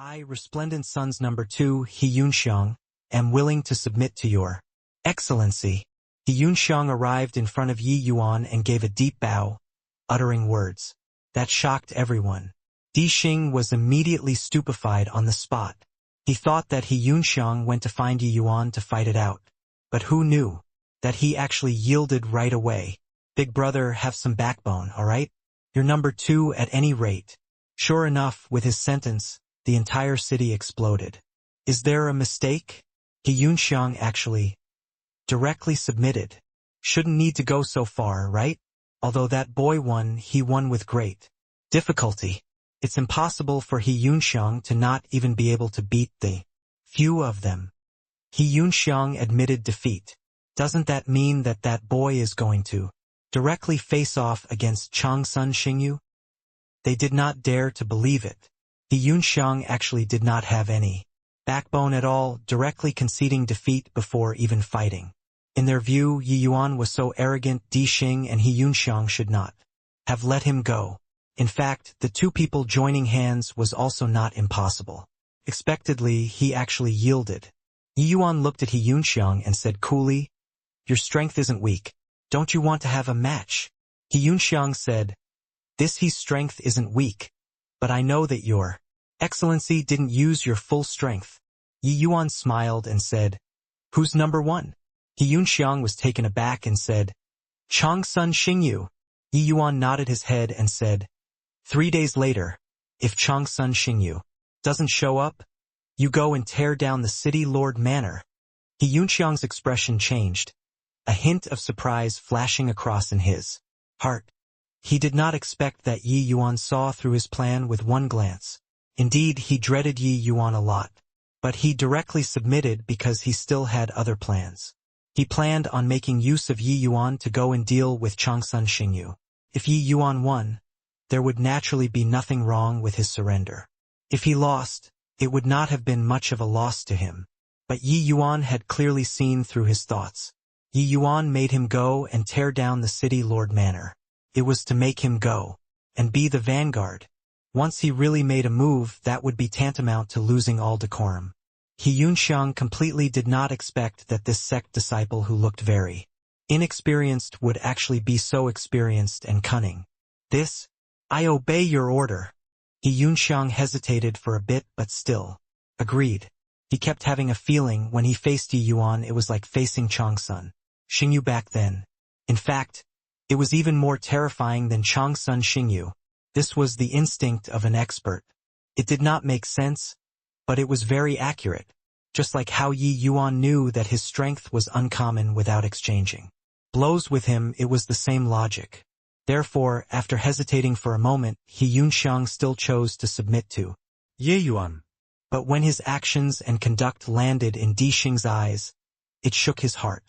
I, Resplendent Sun's number 2, He Yunxiang, am willing to submit to your excellency. He Yunxiang arrived in front of Yi Yuan and gave a deep bow, uttering words that shocked everyone. Di Xing was immediately stupefied on the spot. He thought that He Yunxiang went to find Yi Yuan to fight it out. But who knew that he actually yielded right away? Big brother, have some backbone, alright? You're number 2 at any rate. Sure enough, with his sentence, the entire city exploded. Is there a mistake? He Yunxiang actually directly submitted. Shouldn't need to go so far, right? Although that boy won, he won with great difficulty. It's impossible for He Yunxiang to not even be able to beat the few of them. He Yunxiang admitted defeat. Doesn't that mean that that boy is going to directly face off against Changsun Xingyu? They did not dare to believe it. He Yunxiang actually did not have any backbone at all, directly conceding defeat before even fighting. In their view, Yi Yuan was so arrogant, Di Xing and He Yunxiang should not have let him go. In fact, the two people joining hands was also not impossible. Expectedly, he actually yielded. Yi Yuan looked at He Yunxiang and said coolly, "Your strength isn't weak. Don't you want to have a match?" He Yunxiang said, His strength isn't weak. But I know that your excellency didn't use your full strength." Yi Yuan smiled and said, "Who's number 1? He Yunxiang was taken aback and said, "Changsun Xingyu." Yi Yuan nodded his head and said, 3 days later, if Changsun Xingyu doesn't show up, you go and tear down the city lord manor." He Yunxiang's expression changed, a hint of surprise flashing across in his heart. He did not expect that Yi Yuan saw through his plan with one glance. Indeed, he dreaded Yi Yuan a lot. But he directly submitted because he still had other plans. He planned on making use of Yi Yuan to go and deal with Changsun Xingyu. If Yi Yuan won, there would naturally be nothing wrong with his surrender. If he lost, it would not have been much of a loss to him. But Yi Yuan had clearly seen through his thoughts. Yi Yuan made him go and tear down the city lord manor. It was to make him go and be the vanguard. Once he really made a move, that would be tantamount to losing all decorum. He Yunxiang completely did not expect that this sect disciple who looked very inexperienced would actually be so experienced and cunning. I obey your order." He Yunxiang hesitated for a bit but still agreed. He kept having a feeling when he faced Yi Yuan it was like facing Changsun Xingyu back then. In fact, it was even more terrifying than Changsun Xingyu. This was the instinct of an expert. It did not make sense, but it was very accurate, just like how Yi Yuan knew that his strength was uncommon without exchanging blows with him. It was the same logic. Therefore, after hesitating for a moment, He Yunxiang still chose to submit to Yi Yuan. But when his actions and conduct landed in Di Xing's eyes, it shook his heart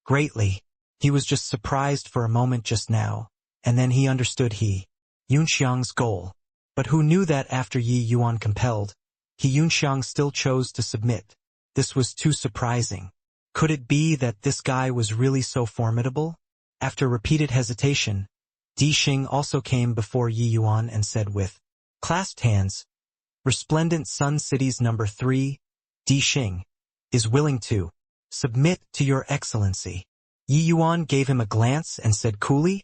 greatly. He was just surprised for a moment just now, and then he understood He Yunxiang's goal. But who knew that after Yi Yuan compelled, He Yunxiang still chose to submit? This was too surprising. Could it be that this guy was really so formidable? After repeated hesitation, Di Xing also came before Yi Yuan and said with clasped hands, "Resplendent Sun City's number 3, Di Xing, is willing to submit to your excellency." Yi Yuan gave him a glance and said coolly,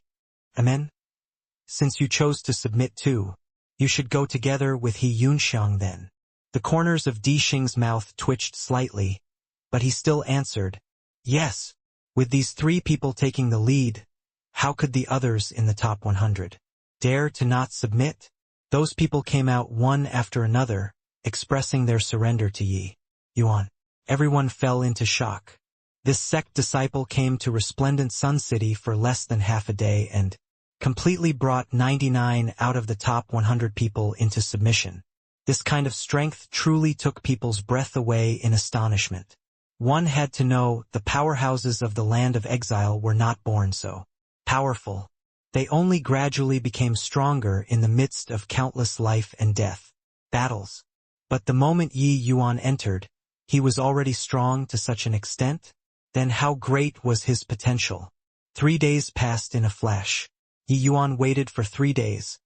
"Amen. Since you chose to submit too, you should go together with He Yunxiang then." The corners of Di Xing's mouth twitched slightly, but he still answered, "Yes." With these 3 people taking the lead, how could the others in the top 100 dare to not submit? Those people came out one after another, expressing their surrender to Yi Yuan. Everyone fell into shock. This sect disciple came to Resplendent Sun City for less than half a day and completely brought 99 out of the top 100 people into submission. This kind of strength truly took people's breath away in astonishment. One had to know the powerhouses of the land of exile were not born so powerful. They only gradually became stronger in the midst of countless life and death battles. But the moment Yi Yuan entered, he was already strong to such an extent. Then how great was his potential? 3 days passed in a flash. Yi Yuan waited for 3 days,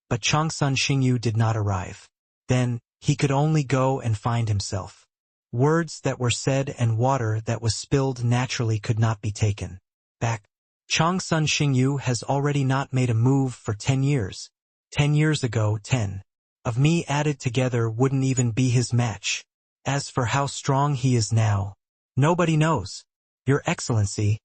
but Changsun Xingyu did not arrive. Then, He could only go and find himself. Words that were said and water that was spilled naturally could not be taken back. Changsun Xingyu has already not made a move for 10 years. 10 years ago, 10 of me added together wouldn't even be his match. As for how strong he is now, nobody knows. Your Excellency,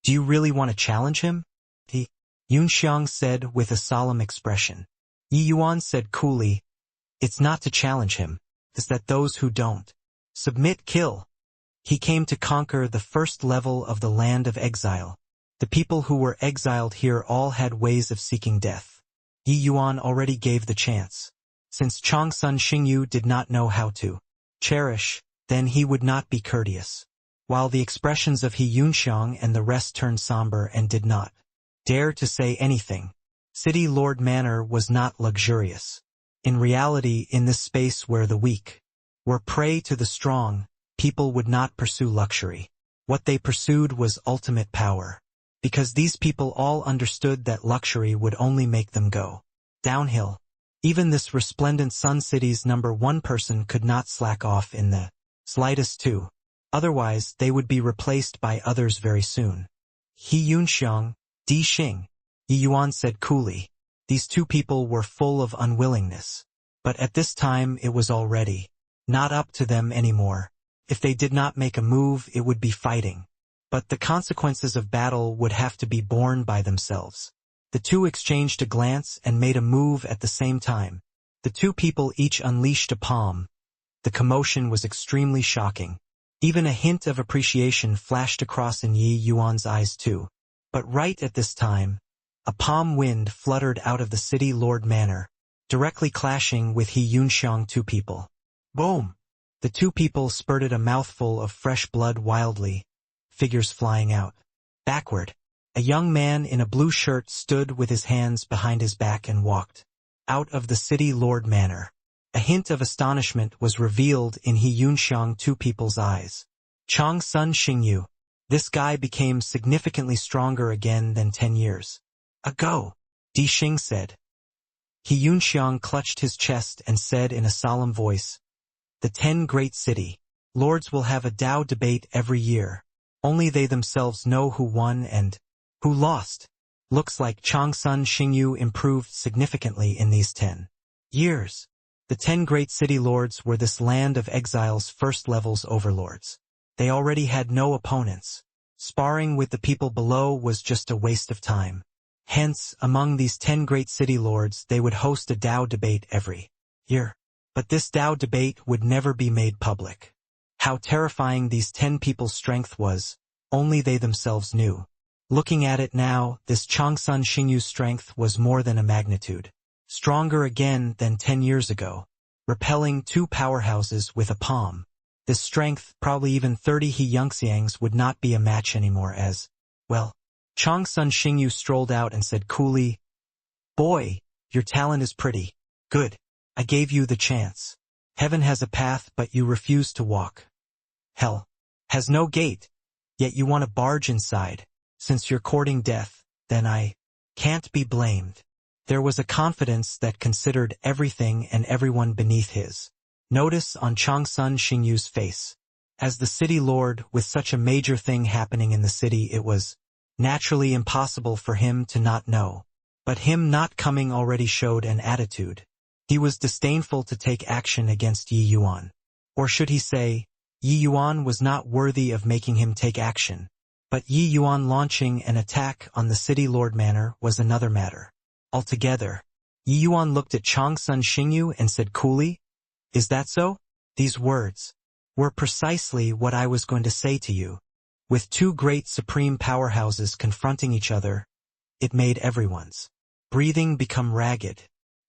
do you really want to challenge him? He Yunxiang said with a solemn expression. Yi Yuan said coolly, it's not to challenge him, it's that those who don't submit kill. He came to conquer the first level of the land of exile. The people who were exiled here all had ways of seeking death. Yi Yuan already gave the chance. Since Changsun Xingyu did not know how to cherish, then he would not be courteous. While the expressions of He Yunxiang and the rest turned somber and did not dare to say anything, City Lord Manor was not luxurious. In reality, in this space where the weak were prey to the strong, people would not pursue luxury. What they pursued was ultimate power. Because these people all understood that luxury would only make them go downhill. Even this resplendent Sun City's #1 person could not slack off in the slightest too. Otherwise, they would be replaced by others very soon. He Yunxiang, Di Xing, Yi Yuan said coolly. These two people were full of unwillingness. But at this time it was already not up to them anymore. If they did not make a move, it would be fighting. But the consequences of battle would have to be borne by themselves. The two exchanged a glance and made a move at the same time. The two people each unleashed a palm. The commotion was extremely shocking. Even a hint of appreciation flashed across in Yi Yuan's eyes too. But right at this time, a palm wind fluttered out of the City Lord Manor, directly clashing with He Yunxiang two people. Boom! The two people spurted a mouthful of fresh blood wildly, figures flying out. Backward, a young man in a blue shirt stood with his hands behind his back and walked out of the City Lord Manor. A hint of astonishment was revealed in He Yunxiang two people's eyes. Changsun Xingyu. This guy became significantly stronger again than 10 years ago, Di Xing said. He Yunxiang clutched his chest and said in a solemn voice, the 10 great city lords will have a Tao debate every year. Only they themselves know who won and who lost. Looks like Changsun Xingyu improved significantly in these 10 years. The 10 great city lords were this land of exile's first level's overlords. They already had no opponents. Sparring with the people below was just a waste of time. Hence, among these 10 great city lords they would host a Tao debate every year. But this Tao debate would never be made public. How terrifying these 10 people's strength was, only they themselves knew. Looking at it now, this Changsun Xingyu's strength was more than a magnitude. Stronger again than 10 years ago. Repelling 2 powerhouses with a palm. This strength, probably even 30 He Yunxiangs, would not be a match anymore as, well. Changsun Xingyu strolled out and said coolly, boy, your talent is pretty good. I gave you the chance. Heaven has a path but you refuse to walk. Hell has no gate, yet you want to barge inside. Since you're courting death, then I can't be blamed. There was a confidence that considered everything and everyone beneath his notice on Changsun Xingyu's face. As the city lord, with such a major thing happening in the city, it was naturally impossible for him to not know. But him not coming already showed an attitude. He was disdainful to take action against Yi Yuan. Or should he say, Yi Yuan was not worthy of making him take action. But Yi Yuan launching an attack on the City Lord Manor was another matter altogether. Yi Yuan looked at Changsun Xingyu and said coolly, is that so? These words were precisely what I was going to say to you. With 2 great supreme powerhouses confronting each other, it made everyone's breathing become ragged.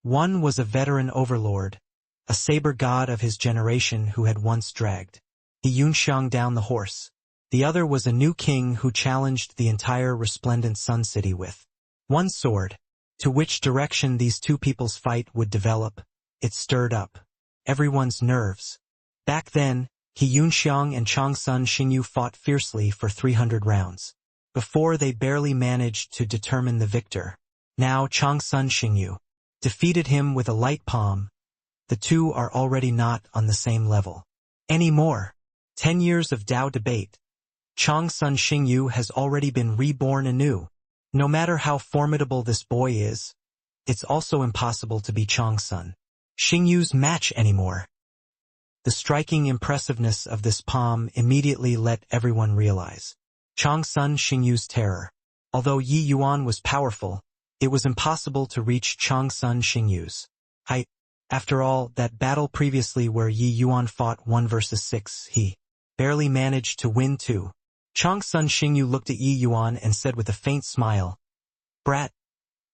One was a veteran overlord, a saber god of his generation who had once dragged He Yunxiang down the horse. The other was a new king who challenged the entire resplendent Sun City with one sword. To which direction these 2 people's fight would develop, it stirred up everyone's nerves. Back then, He Yunxiang and Changsun Xingyu fought fiercely for 300 rounds. Before they barely managed to determine the victor. Now Changsun Xingyu defeated him with a light palm. The two are already not on the same level anymore. 10 years of Tao debate. Changsun Xingyu has already been reborn anew. No matter how formidable this boy is, it's also impossible to be Changsun Xingyu's match anymore. The striking impressiveness of this palm immediately let everyone realize Changsun Xingyu's terror. Although Yi Yuan was powerful, it was impossible to reach Changsun Xingyu's height. After all, that battle previously where Yi Yuan fought 1 versus 6, he barely managed to win too. Changsun Xingyu looked at Yi Yuan and said with a faint smile, "Brat,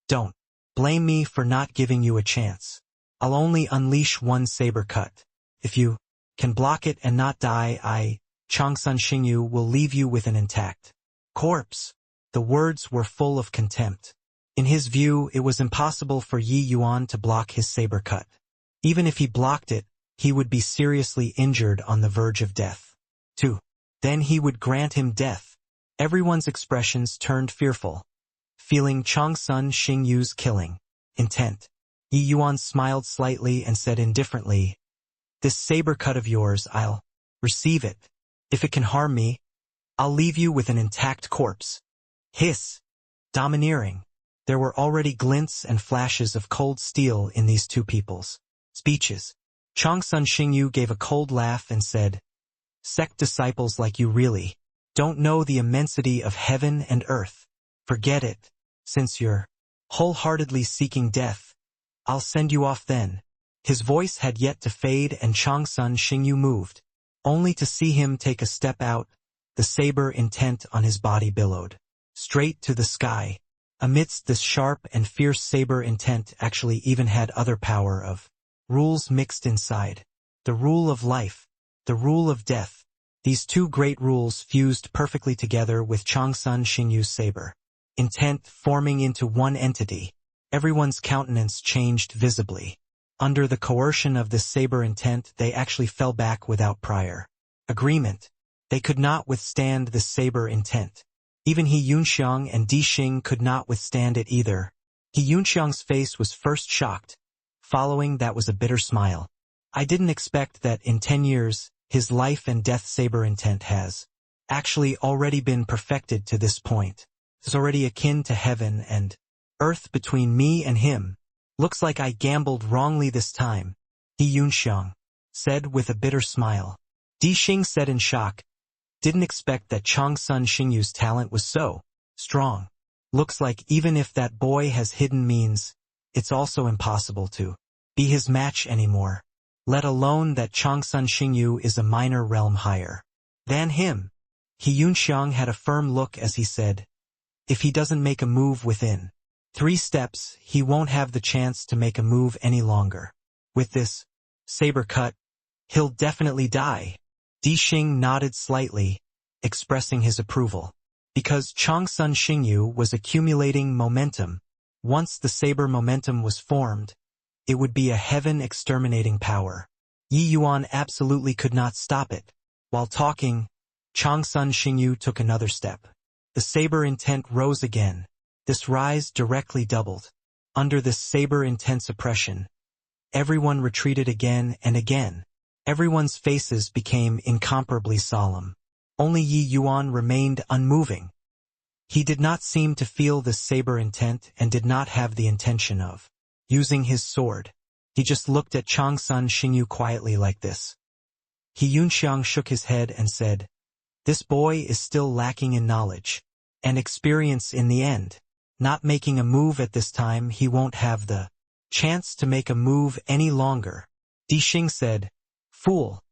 don't blame me for not giving you a chance. I'll only unleash one saber cut. If you can block it and not die, Changsun Xingyu, will leave you with an intact corpse." The words were full of contempt. In his view, it was impossible for Yi Yuan to block his saber cut. Even if he blocked it, he would be seriously injured on the verge of death. 2. Then he would grant him death. Everyone's expressions turned fearful, feeling Changsun Xingyu's killing intent. Yi Yuan smiled slightly and said indifferently, "This saber cut of yours, I'll receive it. If it can harm me, I'll leave you with an intact corpse." Hiss. Domineering. There were already glints and flashes of cold steel in these two people's speeches. Changsun Xingyu gave a cold laugh and said, "Sect disciples like you really don't know the immensity of heaven and earth. Forget it. Since you're wholeheartedly seeking death, I'll send you off then." His voice had yet to fade and Changsun Xingyu moved, only to see him take a step out. The saber intent on his body billowed straight to the sky. Amidst this sharp and fierce saber intent actually even had other power of rules mixed inside. The rule of life, the rule of death. These two great rules fused perfectly together with Changsun Xingyu's saber intent forming into one entity. Everyone's countenance changed visibly. Under the coercion of this saber intent, they actually fell back without prior agreement. They could not withstand this saber intent. Even He Yunxiang and Di Xing could not withstand it either. He Yunxiang's face was first shocked. Following that was a bitter smile. "I didn't expect that in 10 years, his life and death saber intent has actually already been perfected to this point. It's already akin to heaven and earth between me and him. Looks like I gambled wrongly this time," He Yunxiang said with a bitter smile. Di Xing said in shock, "Didn't expect that Changsun Xingyu's talent was so strong. Looks like even if that boy has hidden means, it's also impossible to be his match anymore. Let alone that Changsun Xingyu is a minor realm higher than him." He Yunxiang had a firm look as he said, "If he doesn't make a move within 3 steps, he won't have the chance to make a move any longer. With this saber cut, he'll definitely die." Di Xing nodded slightly, expressing his approval. Because Changsun Xingyu was accumulating momentum, once the saber momentum was formed, it would be a heaven-exterminating power. Yi Yuan absolutely could not stop it. While talking, Changsun Xingyu took another step. The saber intent rose again. This rise directly doubled. Under this saber-intense oppression, everyone retreated again and again. Everyone's faces became incomparably solemn. Only Yi Yuan remained unmoving. He did not seem to feel this saber intent and did not have the intention of using his sword. He just looked at Changsun Xingyu quietly like this. He Yunxiang shook his head and said, "This boy is still lacking in knowledge and experience in the end. Not making a move at this time, he won't have the chance to make a move any longer." Di Xing said, "Fool,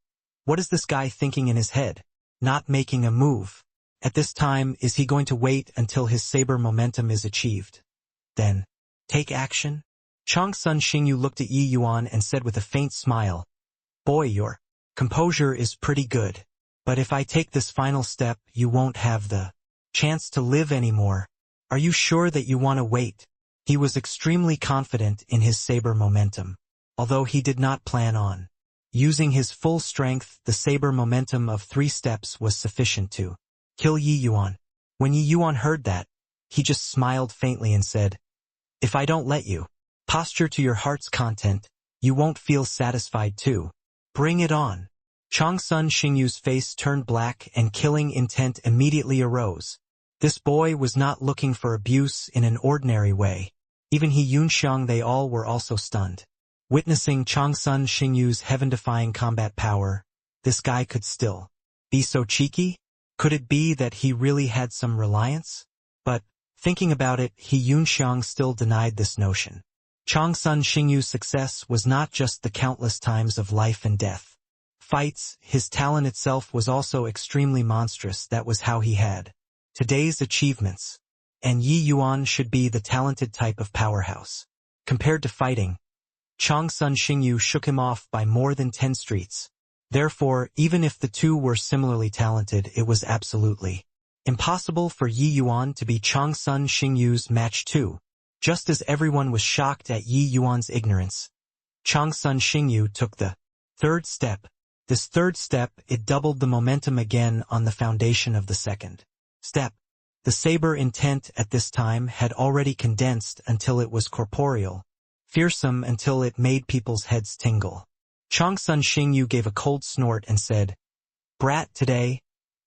what is this guy thinking in his head? Not making a move. At this time, is he going to wait until his saber momentum is achieved? Then, take action?" Changsun Xingyu looked at Yi Yuan and said with a faint smile, "Boy, your composure is pretty good. But if I take this final step, you won't have the chance to live anymore. Are you sure that you want to wait?" He was extremely confident in his saber momentum. Although he did not plan on using his full strength, the saber momentum of 3 steps was sufficient to kill Yi Yuan. When Yi Yuan heard that, he just smiled faintly and said, "If I don't let you posture to your heart's content, You won't feel satisfied too. Bring it on. Changsun Xingyu's face turned black and killing intent immediately arose. This boy was not looking for abuse in an ordinary way. Even He Yunxiang, they all were also stunned. Witnessing Changsun Xingyu's heaven-defying combat power, this guy could still be so cheeky? Could it be that he really had some reliance? But, thinking about it, He Yunxiang still denied this notion. Changsun Xingyu's success was not just the countless times of life and death. Fights, his talent itself was also extremely monstrous. That was how he had today's achievements. And Yi Yuan should be the talented type of powerhouse. Compared to fighting, Changsun Xingyu shook him off by more than 10 streets. Therefore, even if the two were similarly talented, it was absolutely impossible for Yi Yuan to be Changsun Xingyu's match too. Just as everyone was shocked at Yi Yuan's ignorance, Changsun Xingyu took the third step. This third step, it doubled the momentum again on the foundation of the second step. The saber intent at this time had already condensed until it was corporeal, fearsome until it made people's heads tingle. Changsun Xingyu gave a cold snort and said, "Brat, today,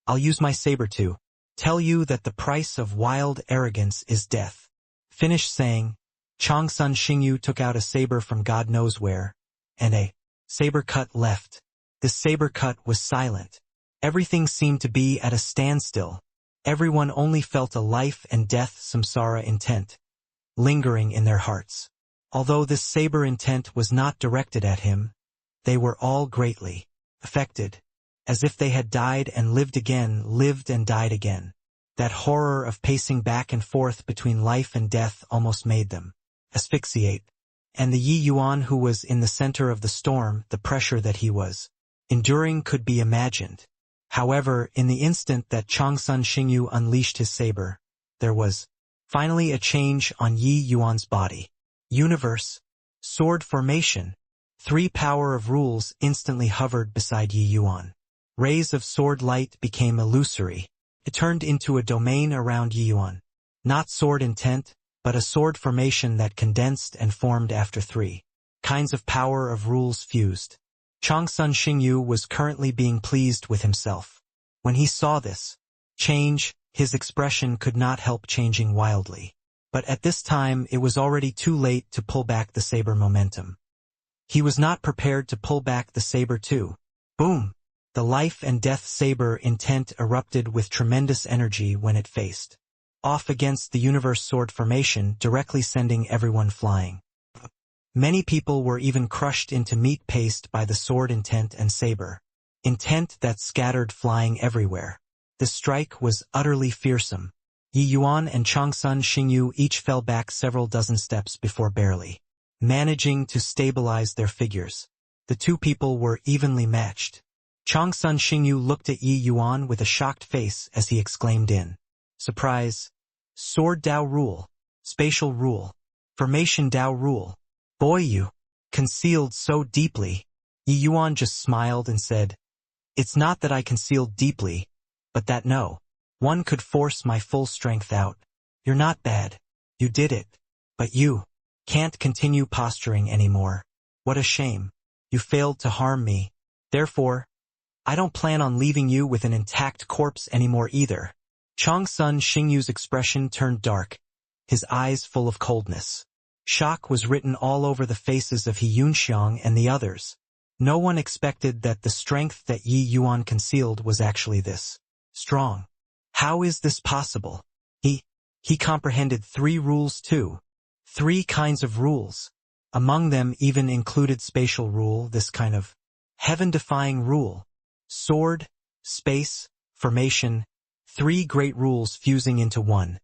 I'll use my saber to tell you that the price of wild arrogance is death." Finished saying, Changsun Xingyu took out a saber from God knows where, and a saber cut left. This saber cut was silent. Everything seemed to be at a standstill. Everyone only felt a life and death samsara intent lingering in their hearts. Although this saber intent was not directed at him, they were all greatly affected, as if they had died and lived again, lived and died again. That horror of pacing back and forth between life and death almost made them asphyxiate. And the Yi Yuan who was in the center of the storm, the pressure that he was enduring could be imagined. However, in the instant that Changsun Xingyu unleashed his saber, there was finally a change on Yi Yuan's body. Universe, sword formation. 3 power of rules instantly hovered beside Yi Yuan. Rays of sword light became illusory. It turned into a domain around Yi Yuan. Not sword intent, but a sword formation that condensed and formed after 3 kinds of power of rules fused. Changsun Xingyu was currently being pleased with himself. When he saw this change, his expression could not help changing wildly. But at this time it was already too late to pull back the saber momentum. He was not prepared to pull back the saber too. Boom! The life and death saber intent erupted with tremendous energy when it faced off against the universe sword formation, directly sending everyone flying. Many people were even crushed into meat paste by the sword intent and saber intent that scattered flying everywhere. The strike was utterly fearsome. Yi Yuan and Changsun Xingyu each fell back several dozen steps before barely managing to stabilize their figures. The two people were evenly matched. Changsun Xingyu looked at Yi Yuan with a shocked face as he exclaimed in surprise, "Sword Dao Rule, Spatial Rule, Formation Dao Rule. Boy, you concealed so deeply." Yi Yuan just smiled and said, "It's not that I concealed deeply, but that no one could force my full strength out. You're not bad. You did it. But you can't continue posturing anymore. What a shame. You failed to harm me. Therefore, I don't plan on leaving you with an intact corpse anymore either." Changsun Xingyu's expression turned dark, his eyes full of coldness. Shock was written all over the faces of He Yunxiang and the others. No one expected that the strength that Yi Yuan concealed was actually this strong. How is this possible? He comprehended 3 rules too. 3 kinds of rules. Among them even included spatial rule, this kind of heaven-defying rule. Sword, space, formation, 3 great rules fusing into one.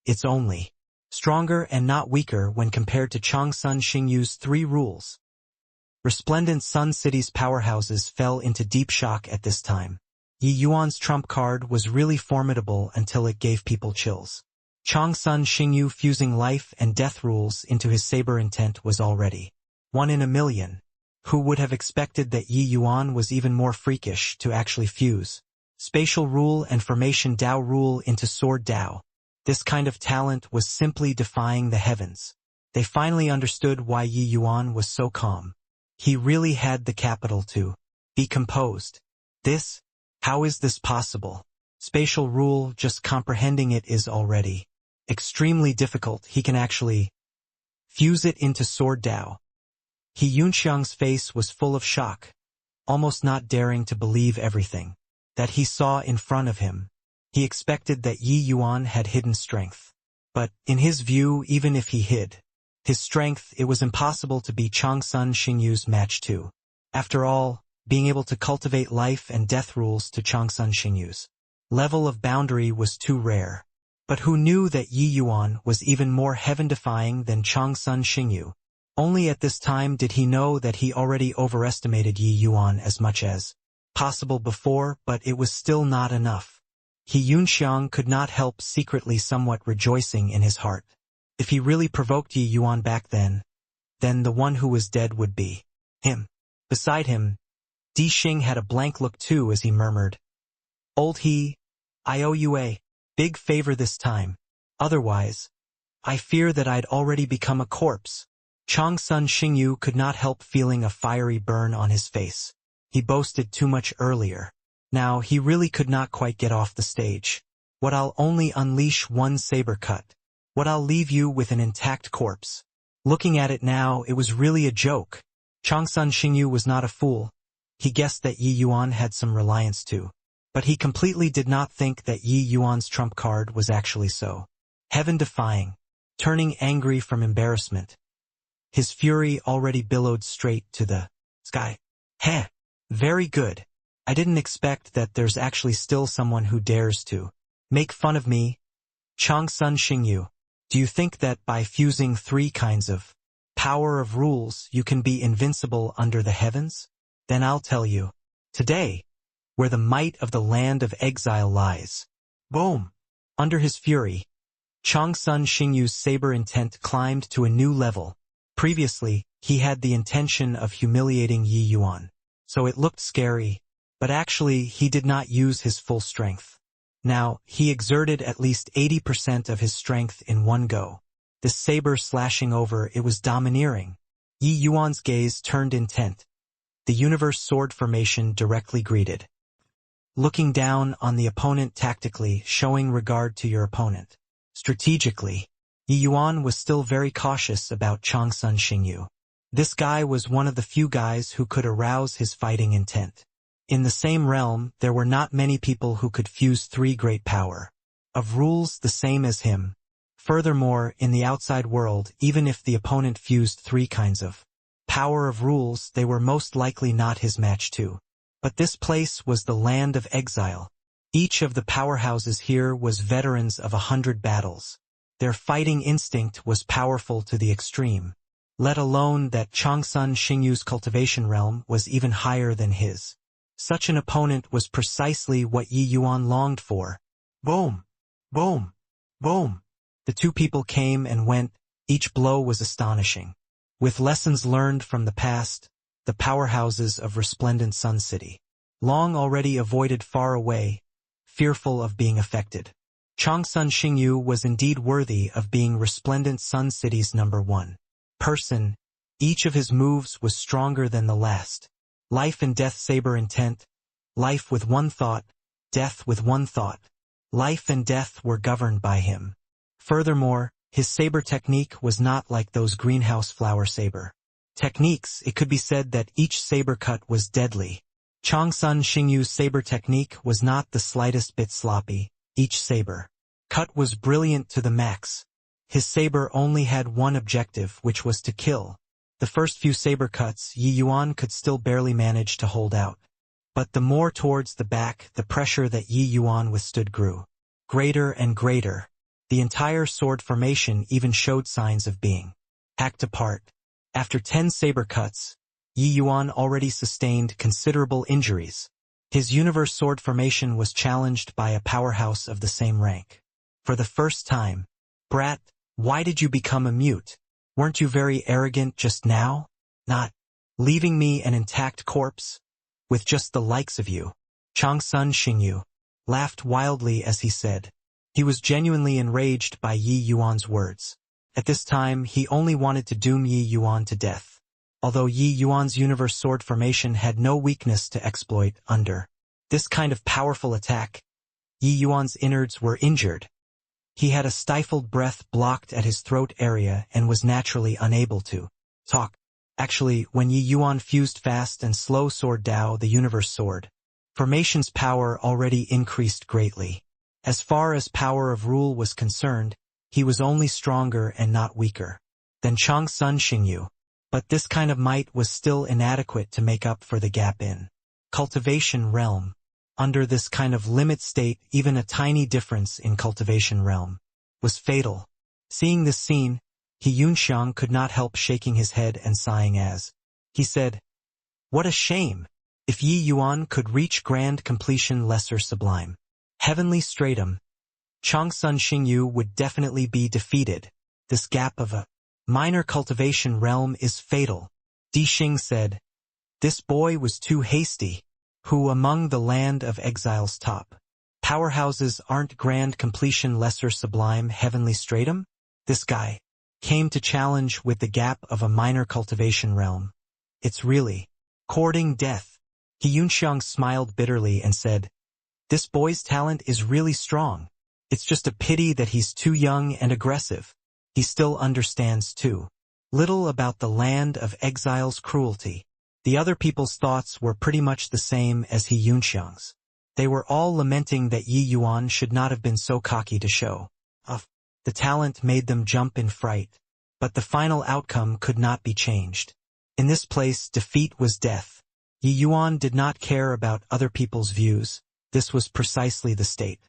It's only stronger and not weaker when compared to Changsun Xingyu's 3 rules. Resplendent Sun City's powerhouses fell into deep shock at this time. Yi Yuan's trump card was really formidable until it gave people chills. Changsun Xingyu fusing life and death rules into his saber intent was already 1 in a million. Who would have expected that Yi Yuan was even more freakish to actually fuse spatial rule and formation Dao rule into sword Dao? This kind of talent was simply defying the heavens. They finally understood why Yi Yuan was so calm. He really had the capital to be composed. This? How is this possible? Spatial rule, just comprehending it is already extremely difficult. He can actually fuse it into sword Dao. He Yunxiang's face was full of shock, almost not daring to believe everything that he saw in front of him. He expected that Yi Yuan had hidden strength. But, in his view, even if he hid his strength, it was impossible to be Changsun Xingyu's match too. After all, being able to cultivate life and death rules to Changsun Xingyu's level of boundary was too rare. But who knew that Yi Yuan was even more heaven-defying than Changsun Xingyu? Only at this time did he know that he already overestimated Yi Yuan as much as possible before, but it was still not enough. He Yunxiang could not help secretly somewhat rejoicing in his heart. If he really provoked Yi Yuan back then the one who was dead would be him. Beside him, Di Xing had a blank look too as he murmured, "Old he, I owe you a big favor this time. Otherwise, I fear that I'd already become a corpse." Changsun Xingyu could not help feeling a fiery burn on his face. He boasted too much earlier. Now he really could not quite get off the stage. "What, I'll only unleash one saber cut? What, I'll leave you with an intact corpse?" Looking at it now, it was really a joke. Changsun Xingyu was not a fool. He guessed that Yi Yuan had some reliance too. But he completely did not think that Yi Yuan's trump card was actually so heaven-defying. Turning angry from embarrassment, his fury already billowed straight to the sky. "Heh! Very good. I didn't expect that there's actually still someone who dares to make fun of me. Changsun Xingyu, do you think that by fusing 3 kinds of power of rules you can be invincible under the heavens? Then I'll tell you. Today, where the might of the land of exile lies." Boom! Under his fury, Changsun Xingyu's saber intent climbed to a new level. Previously, he had the intention of humiliating Yi Yuan, so it looked scary, but actually he did not use his full strength. Now, he exerted at least 80% of his strength in one go. This saber slashing over, it was domineering. Yi Yuan's gaze turned intent. The universe sword formation directly greeted. Looking down on the opponent tactically, showing regard to your opponent. Strategically, Yi Yuan was still very cautious about Changsun Xingyu. This guy was one of the few guys who could arouse his fighting intent. In the same realm, there were not many people who could fuse 3 great power of rules the same as him. Furthermore, in the outside world, even if the opponent fused 3 kinds of power of rules, they were most likely not his match too. But this place was the land of exile. Each of the powerhouses here was veterans of 100 battles. Their fighting instinct was powerful to the extreme. Let alone that Changsun Xingyu's cultivation realm was even higher than his. Such an opponent was precisely what Yi Yuan longed for. Boom! Boom! Boom! The 2 people came and went. Each blow was astonishing. With lessons learned from the past, the powerhouses of Resplendent Sun City long already avoided far away, fearful of being affected. Changsun Xingyu was indeed worthy of being Resplendent Sun City's #1 person. Each of his moves was stronger than the last. Life and death saber intent. Life with one thought, death with one thought. Life and death were governed by him. Furthermore, his saber technique was not like those greenhouse flower saber techniques. It could be said that each saber cut was deadly. Changsun Xingyu's saber technique was not the slightest bit sloppy. Each saber cut was brilliant to the max. His saber only had one objective, which was to kill. The first few saber cuts, Yi Yuan could still barely manage to hold out. But the more towards the back, the pressure that Yi Yuan withstood grew greater and greater. The entire sword formation even showed signs of being hacked apart. After 10 saber cuts, Yi Yuan already sustained considerable injuries. His universe sword formation was challenged by a powerhouse of the same rank. For the first time, "Brat, why did you become a mute? Weren't you very arrogant just now? Not leaving me an intact corpse? With just the likes of you." Changsun Xingyu laughed wildly as he said. He was genuinely enraged by Yi Yuan's words. At this time, he only wanted to doom Yi Yuan to death. although Yi Yuan's universe sword formation had no weakness to exploit under this kind of powerful attack. Yi Yuan's innards were injured. He had a stifled breath blocked at his throat area and was naturally unable to talk. Actually, when Yi Yuan fused fast and slow sword Dao, the universe sword formation's power already increased greatly. As far as power of rule was concerned, he was only stronger and not weaker than Changsun Xingyu. But this kind of might was still inadequate to make up for the gap in cultivation realm. Under this kind of limit state, even a tiny difference in cultivation realm was fatal. Seeing this scene, He Yunxiang could not help shaking his head and sighing as he said, "What a shame! If Yi Yuan could reach grand completion lesser sublime heavenly stratum, Changsun Xingyu would definitely be defeated. This gap of a minor cultivation realm is fatal." Di Xing said, "This boy was too hasty. Who among the land of exile's top powerhouses aren't grand completion lesser sublime heavenly stratum? This guy came to challenge with the gap of a minor cultivation realm. It's really courting death." He Yunxiang smiled bitterly and said, "This boy's talent is really strong. It's just a pity that he's too young and aggressive. He still understands too little about the land of exile's cruelty." The other people's thoughts were pretty much the same as He Yunxiang's. They were all lamenting that Yi Yuan should not have been so cocky to show off. The talent made them jump in fright. But the final outcome could not be changed. In this place, defeat was death. Yi Yuan did not care about other people's views. This was precisely the state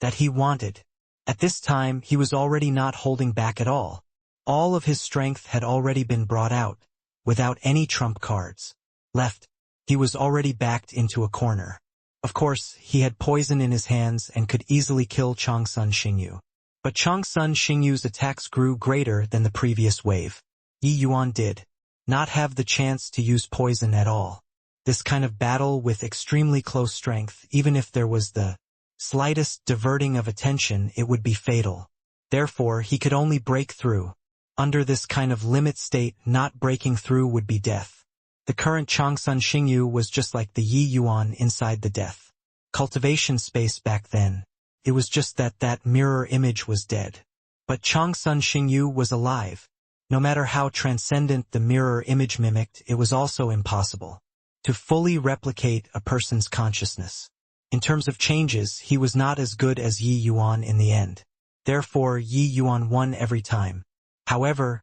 that he wanted. At this time, he was already not holding back at all. All of his strength had already been brought out, without any trump cards left. He was already backed into a corner. Of course, he had poison in his hands and could easily kill Changsun Xingyu. But Changsun Xingyu's attacks grew greater than the previous wave. Yi Yuan did not have the chance to use poison at all. This kind of battle with extremely close strength, even if there was the slightest diverting of attention, it would be fatal. Therefore, he could only break through. Under this kind of limit state, not breaking through would be death. The current Changsun Xingyu was just like the Yi Yuan inside the death cultivation space back then. It was just that mirror image was dead. But Changsun Xingyu was alive. No matter how transcendent the mirror image mimicked, it was also impossible to fully replicate a person's consciousness. In terms of changes, he was not as good as Yi Yuan in the end. Therefore, Yi Yuan won every time. However,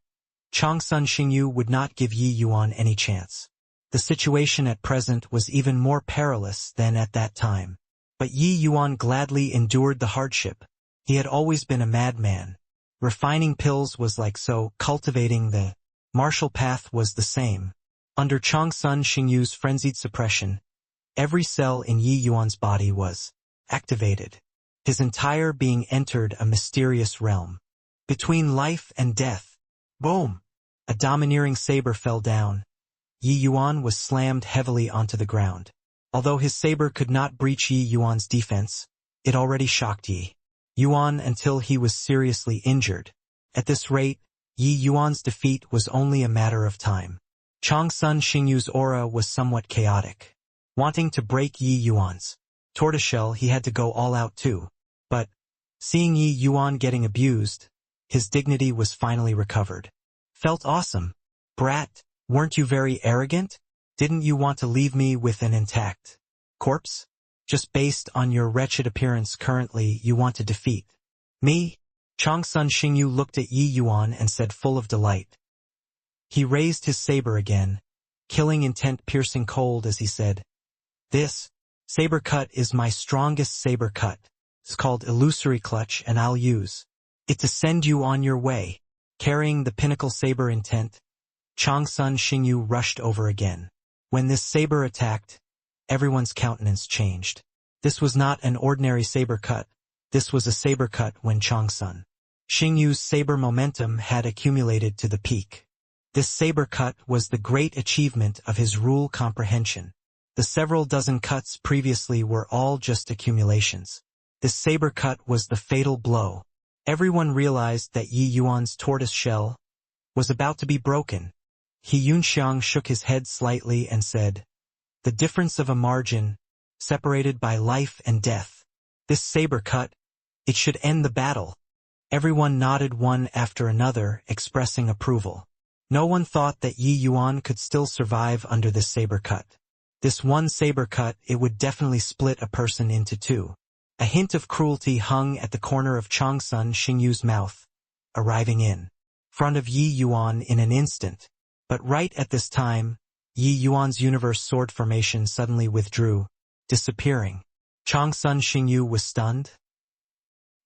Changsun Xingyu would not give Yi Yuan any chance. The situation at present was even more perilous than at that time. But Yi Yuan gladly endured the hardship. He had always been a madman. Refining pills was like so, cultivating the martial path was the same. Under Changsun Xingyu's frenzied suppression, every cell in Yi Yuan's body was activated. His entire being entered a mysterious realm. Between life and death. Boom! A domineering saber fell down. Yi Yuan was slammed heavily onto the ground. Although his saber could not breach Yi Yuan's defense, it already shocked Yi Yuan until he was seriously injured. At this rate, Yi Yuan's defeat was only a matter of time. Changsun Xingyu's aura was somewhat chaotic. Wanting to break Yi Yuan's tortoiseshell, he had to go all out too. But, seeing Yi Yuan getting abused, his dignity was finally recovered. Felt awesome. Brat, weren't you very arrogant? Didn't you want to leave me with an intact corpse? Just based on your wretched appearance currently, you want to defeat me? Changsun Xingyu looked at Yi Yuan and said full of delight. He raised his saber again, killing intent piercing cold as he said, "This saber cut is my strongest saber cut. It's called Illusory Clutch and I'll use it to send you on your way." Carrying the pinnacle saber intent, Changsun Xingyu rushed over again. When this saber attacked, everyone's countenance changed. This was not an ordinary saber cut. This was a saber cut when Changsun Xingyu's saber momentum had accumulated to the peak. This saber cut was the great achievement of his rule comprehension. The several dozen cuts previously were all just accumulations. This saber cut was the fatal blow. Everyone realized that Yi Yuan's tortoise shell was about to be broken. He Yunxiang shook his head slightly and said, "The difference of a margin, separated by life and death. This saber cut, it should end the battle." Everyone nodded one after another, expressing approval. No one thought that Yi Yuan could still survive under this saber cut. This one saber cut, it would definitely split a person into two. A hint of cruelty hung at the corner of Changsun Xingyu's mouth, arriving in front of Yi Yuan in an instant. But right at this time, Yi Yuan's universe sword formation suddenly withdrew, disappearing. Changsun Xingyu was stunned.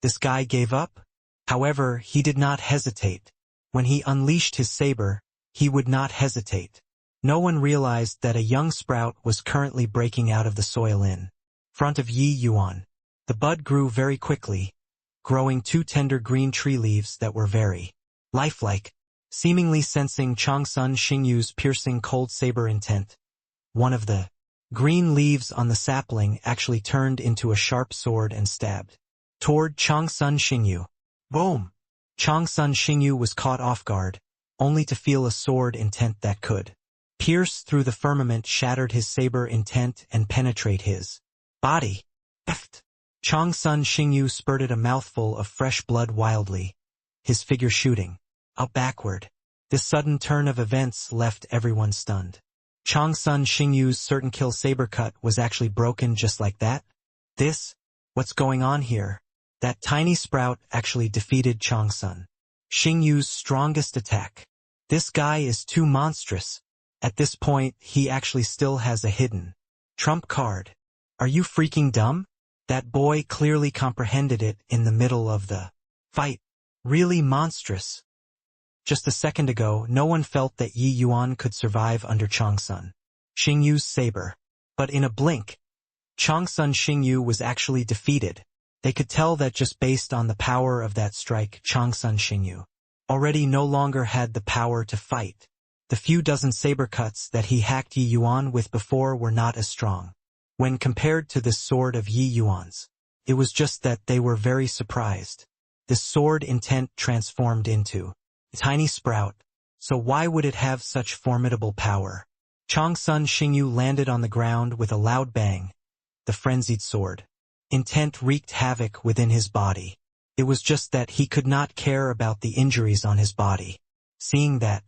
This guy gave up? However, he did not hesitate. When he unleashed his saber, he would not hesitate. No one realized that a young sprout was currently breaking out of the soil in front of Yi Yuan. The bud grew very quickly, growing two tender green tree leaves that were very lifelike, seemingly sensing Changsun Xingyu's piercing cold saber intent. One of the green leaves on the sapling actually turned into a sharp sword and stabbed toward Changsun Xingyu. Boom! Changsun Xingyu was caught off guard, only to feel a sword intent that could pierce through the firmament, shattered his saber intent and penetrate his body. Eft! Changsun Xingyu spurted a mouthful of fresh blood wildly, his figure shooting out backward. This sudden turn of events left everyone stunned. Changsun Xingyu's certain kill saber cut was actually broken just like that? What's going on here? That tiny sprout actually defeated Changsun Xingyu's strongest attack. This guy is too monstrous. At this point, he actually still has a hidden trump card. Are you freaking dumb? That boy clearly comprehended it in the middle of the fight. Really monstrous. Just a second ago, no one felt that Yi Yuan could survive under Changsun Xingyu's saber. But in a blink, Changsun Xingyu was actually defeated. They could tell that just based on the power of that strike. Changsun Xingyu already no longer had the power to fight. The few dozen saber cuts that he hacked Yi Yuan with before were not as strong when compared to this sword of Yi Yuan's. It was just that they were very surprised. This sword intent transformed into a tiny sprout, so why would it have such formidable power? Changsun Xingyu landed on the ground with a loud bang. The frenzied sword intent wreaked havoc within his body. It was just that he could not care about the injuries on his body. Seeing that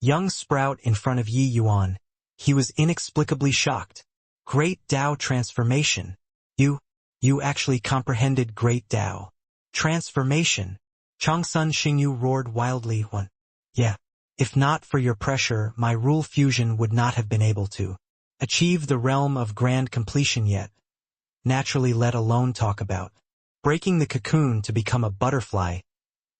young sprout in front of Yi Yuan, he was inexplicably shocked. Great Tao transformation. You actually comprehended Great Tao transformation. Changsun Xingyu roared wildly. Yeah. If not for your pressure, my rule fusion would not have been able to achieve the realm of grand completion yet. Naturally, let alone talk about breaking the cocoon to become a butterfly.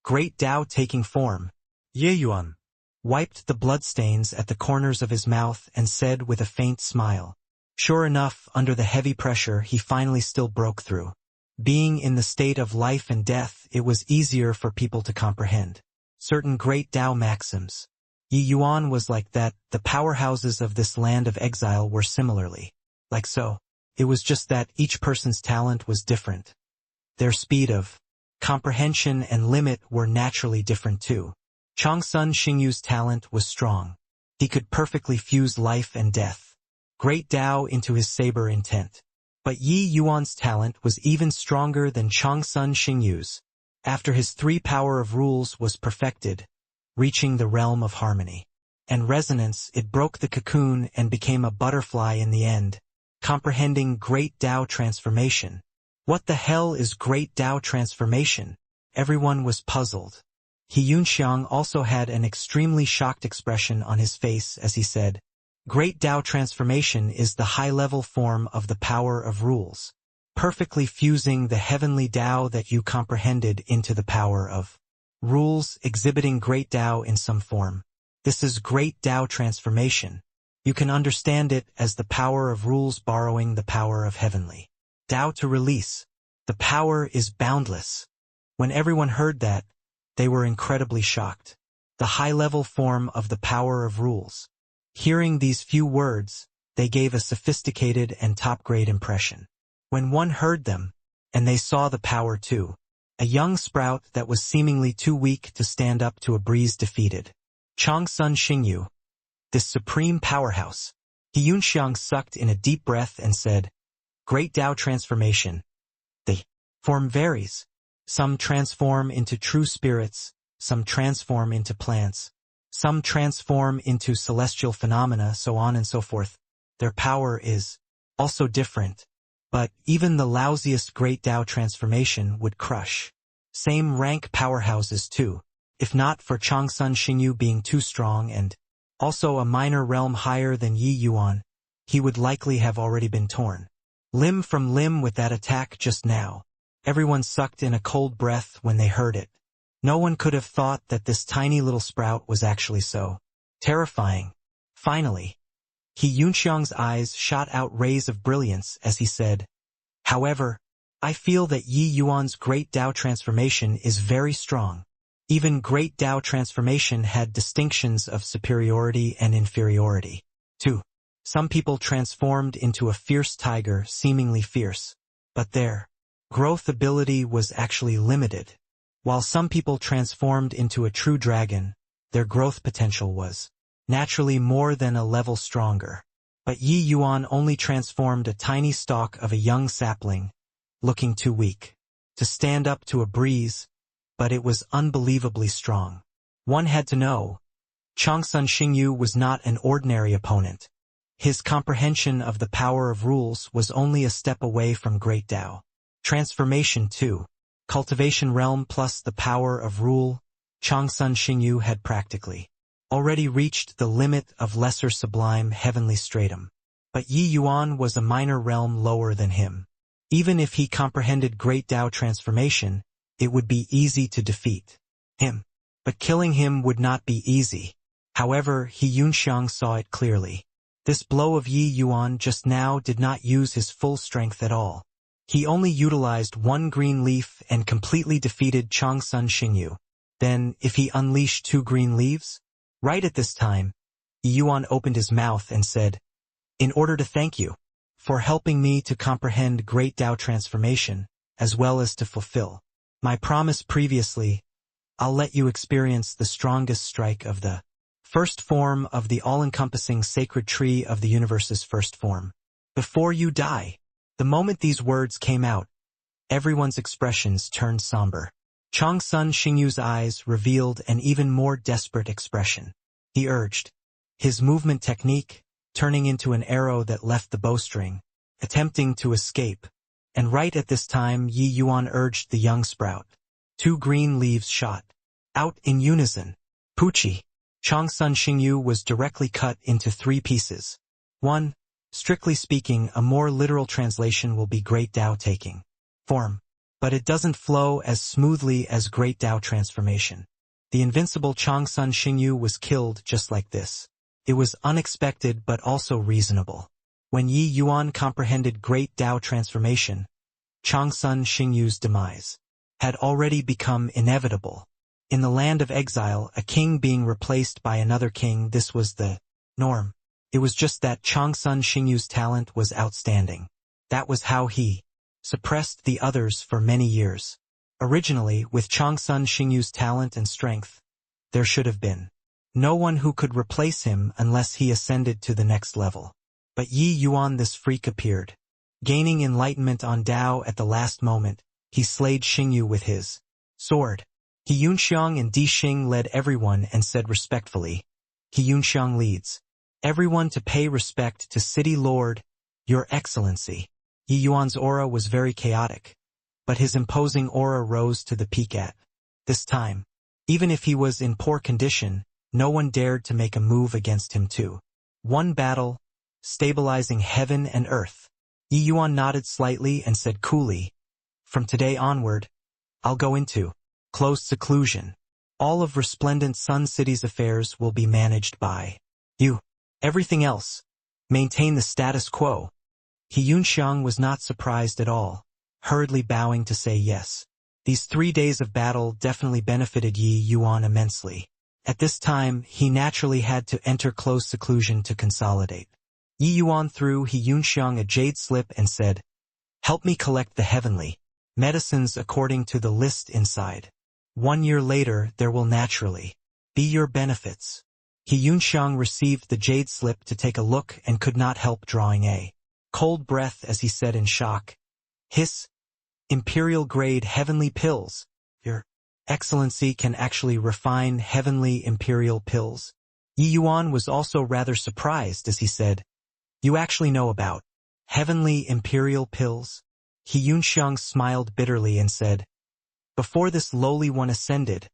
Great Tao taking form. Ye Yuan wiped the bloodstains at the corners of his mouth and said with a faint smile. Sure enough, under the heavy pressure, he finally still broke through. Being in the state of life and death, it was easier for people to comprehend certain Great Tao maxims. Yi Yuan was like that. The powerhouses of this land of exile were similarly like so. It was just that each person's talent was different. Their speed of comprehension and limit were naturally different too. Changsun Xingyu's talent was strong. He could perfectly fuse life and death, Great Tao into his saber intent. But Yi Yuan's talent was even stronger than Changsun Xingyu's. After his 3 power of rules was perfected, reaching the realm of harmony and resonance, it broke the cocoon and became a butterfly in the end, comprehending Great Tao transformation. What the hell is Great Tao transformation? Everyone was puzzled. He Yunxiang also had an extremely shocked expression on his face as he said, Great Tao transformation is the high-level form of the power of rules, perfectly fusing the heavenly Tao that you comprehended into the power of rules, exhibiting Great Tao in some form. This is Great Tao transformation. You can understand it as the power of rules borrowing the power of heavenly Tao to release. The power is boundless. When everyone heard that, they were incredibly shocked. The high-level form of the power of rules. Hearing these few words, they gave a sophisticated and top-grade impression. When one heard them, and they saw the power too, a young sprout that was seemingly too weak to stand up to a breeze defeated Changsun Xingyu. this supreme powerhouse. He Yunxiang sucked in a deep breath and said, Great Tao transformation. The form varies. Some transform into true spirits, some transform into plants, some transform into celestial phenomena, so on and so forth. Their power is also different. But even the lousiest Great Tao transformation would crush. Same rank powerhouses too, if not for Changsun Xingyu being too strong and also a minor realm higher than Yi Yuan, he would likely have already been torn limb from limb with that attack just now. Everyone sucked in a cold breath when they heard it. No one could have thought that this tiny little sprout was actually so terrifying. Finally, He Yunxiang's eyes shot out rays of brilliance as he said, However, I feel that Yi Yuan's Great Tao transformation is very strong. Even Great Tao transformation had distinctions of superiority and inferiority. 2. Some people transformed into a fierce tiger, seemingly fierce, but their growth ability was actually limited. While some people transformed into a true dragon, their growth potential was naturally more than a level stronger. But Yi Yuan only transformed a tiny stalk of a young sapling, looking too weak to stand up to a breeze, but it was unbelievably strong. One had to know, Changsun Xingyu was not an ordinary opponent. His comprehension of the power of rules was only a step away from Great Tao. Transformation 2. Cultivation realm plus the power of rule, Changsun Xingyu had practically already reached the limit of lesser sublime heavenly stratum. But Yi Yuan was a minor realm lower than him. Even if he comprehended Great Tao transformation, it would be easy to defeat him. But killing him would not be easy. However, He Yunxiang saw it clearly. This blow of Yi Yuan just now did not use his full strength at all. He only utilized one green leaf and completely defeated Changsun Xingyu. Then, if he unleashed 2 green leaves? Right at this time, Yi Yuan opened his mouth and said, In order to thank you for helping me to comprehend Great Tao transformation, as well as to fulfill my promise previously, I'll let you experience the strongest strike of the first form of the all-encompassing sacred tree of the universe's first form. Before you die. The moment these words came out, everyone's expressions turned somber. Changsun Xingyu's eyes revealed an even more desperate expression. He urged, his movement technique turning into an arrow that left the bowstring, attempting to escape. And right at this time Yi Yuan urged the young sprout. 2 green leaves shot out in unison. Pucci. Changsun Xingyu was directly cut into 3 pieces. 1. Strictly speaking, a more literal translation will be Great Tao taking form. But it doesn't flow as smoothly as Great Tao transformation. The invincible Changsun Xingyu was killed just like this. It was unexpected but also reasonable. When Yi Yuan comprehended Great Tao transformation, Changsun Xingyu's demise had already become inevitable. In the land of exile, a king being replaced by another king, this was the norm. It was just that Changsun Xingyu's talent was outstanding. That was how he suppressed the others for many years. Originally, with Changsun Xingyu's talent and strength, there should have been no one who could replace him unless he ascended to the next level. But Yi Yuan, this freak, appeared. Gaining enlightenment on Tao at the last moment, he slayed Xingyu with his sword. He Yunxiang and Di Xing led everyone and said respectfully, He Yunxiang leads everyone to pay respect to City Lord, Your Excellency. Yi Yuan's aura was very chaotic, but his imposing aura rose to the peak at this time. Even if he was in poor condition, no one dared to make a move against him too. One battle, stabilizing heaven and earth. Yi Yuan nodded slightly and said coolly, From today onward, I'll go into closed seclusion. All of Resplendent Sun City's affairs will be managed by you. Everything else, maintain the status quo. He Yunxiang was not surprised at all, hurriedly bowing to say yes. These 3 days of battle definitely benefited Yi Yuan immensely. At this time, he naturally had to enter closed seclusion to consolidate. Yi Yuan threw He Yunxiang a jade slip and said, Help me collect the heavenly medicines according to the list inside. 1 year later there will naturally be your benefits. He Yunxiang received the jade slip to take a look and could not help drawing a cold breath as he said in shock, "Hiss, Imperial-grade heavenly pills. Your Excellency can actually refine heavenly Imperial pills." Yi Yuan was also rather surprised as he said, "You actually know about heavenly Imperial pills?" He Yunxiang smiled bitterly and said, "Before this lowly one ascended,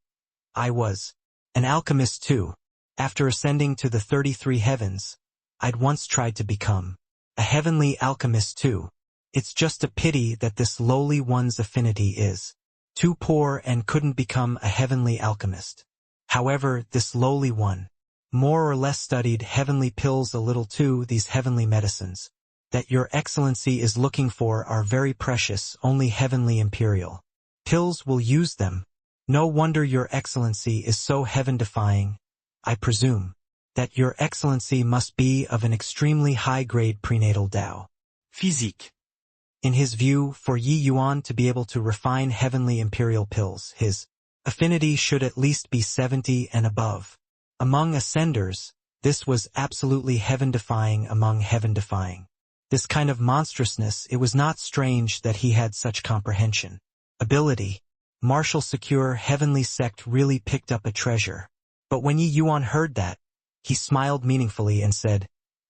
I was an alchemist too. After ascending to the 33 heavens, I'd once tried to become a heavenly alchemist too. It's just a pity that this lowly one's affinity is too poor and couldn't become a heavenly alchemist. However, this lowly one, more or less studied heavenly pills a little too. These heavenly medicines that your Excellency is looking for are very precious, only heavenly Imperial pills will use them. No wonder your Excellency is so heaven-defying. I presume that your Excellency must be of an extremely high-grade prenatal Tao physique." In his view, for Yi Yuan to be able to refine heavenly Imperial pills, his affinity should at least be 70 and above. Among ascenders, this was absolutely heaven-defying among heaven-defying. This kind of monstrousness, it was not strange that he had such comprehension. Ability. Martial secure heavenly sect really picked up a treasure. But when Yi Yuan heard that, he smiled meaningfully and said,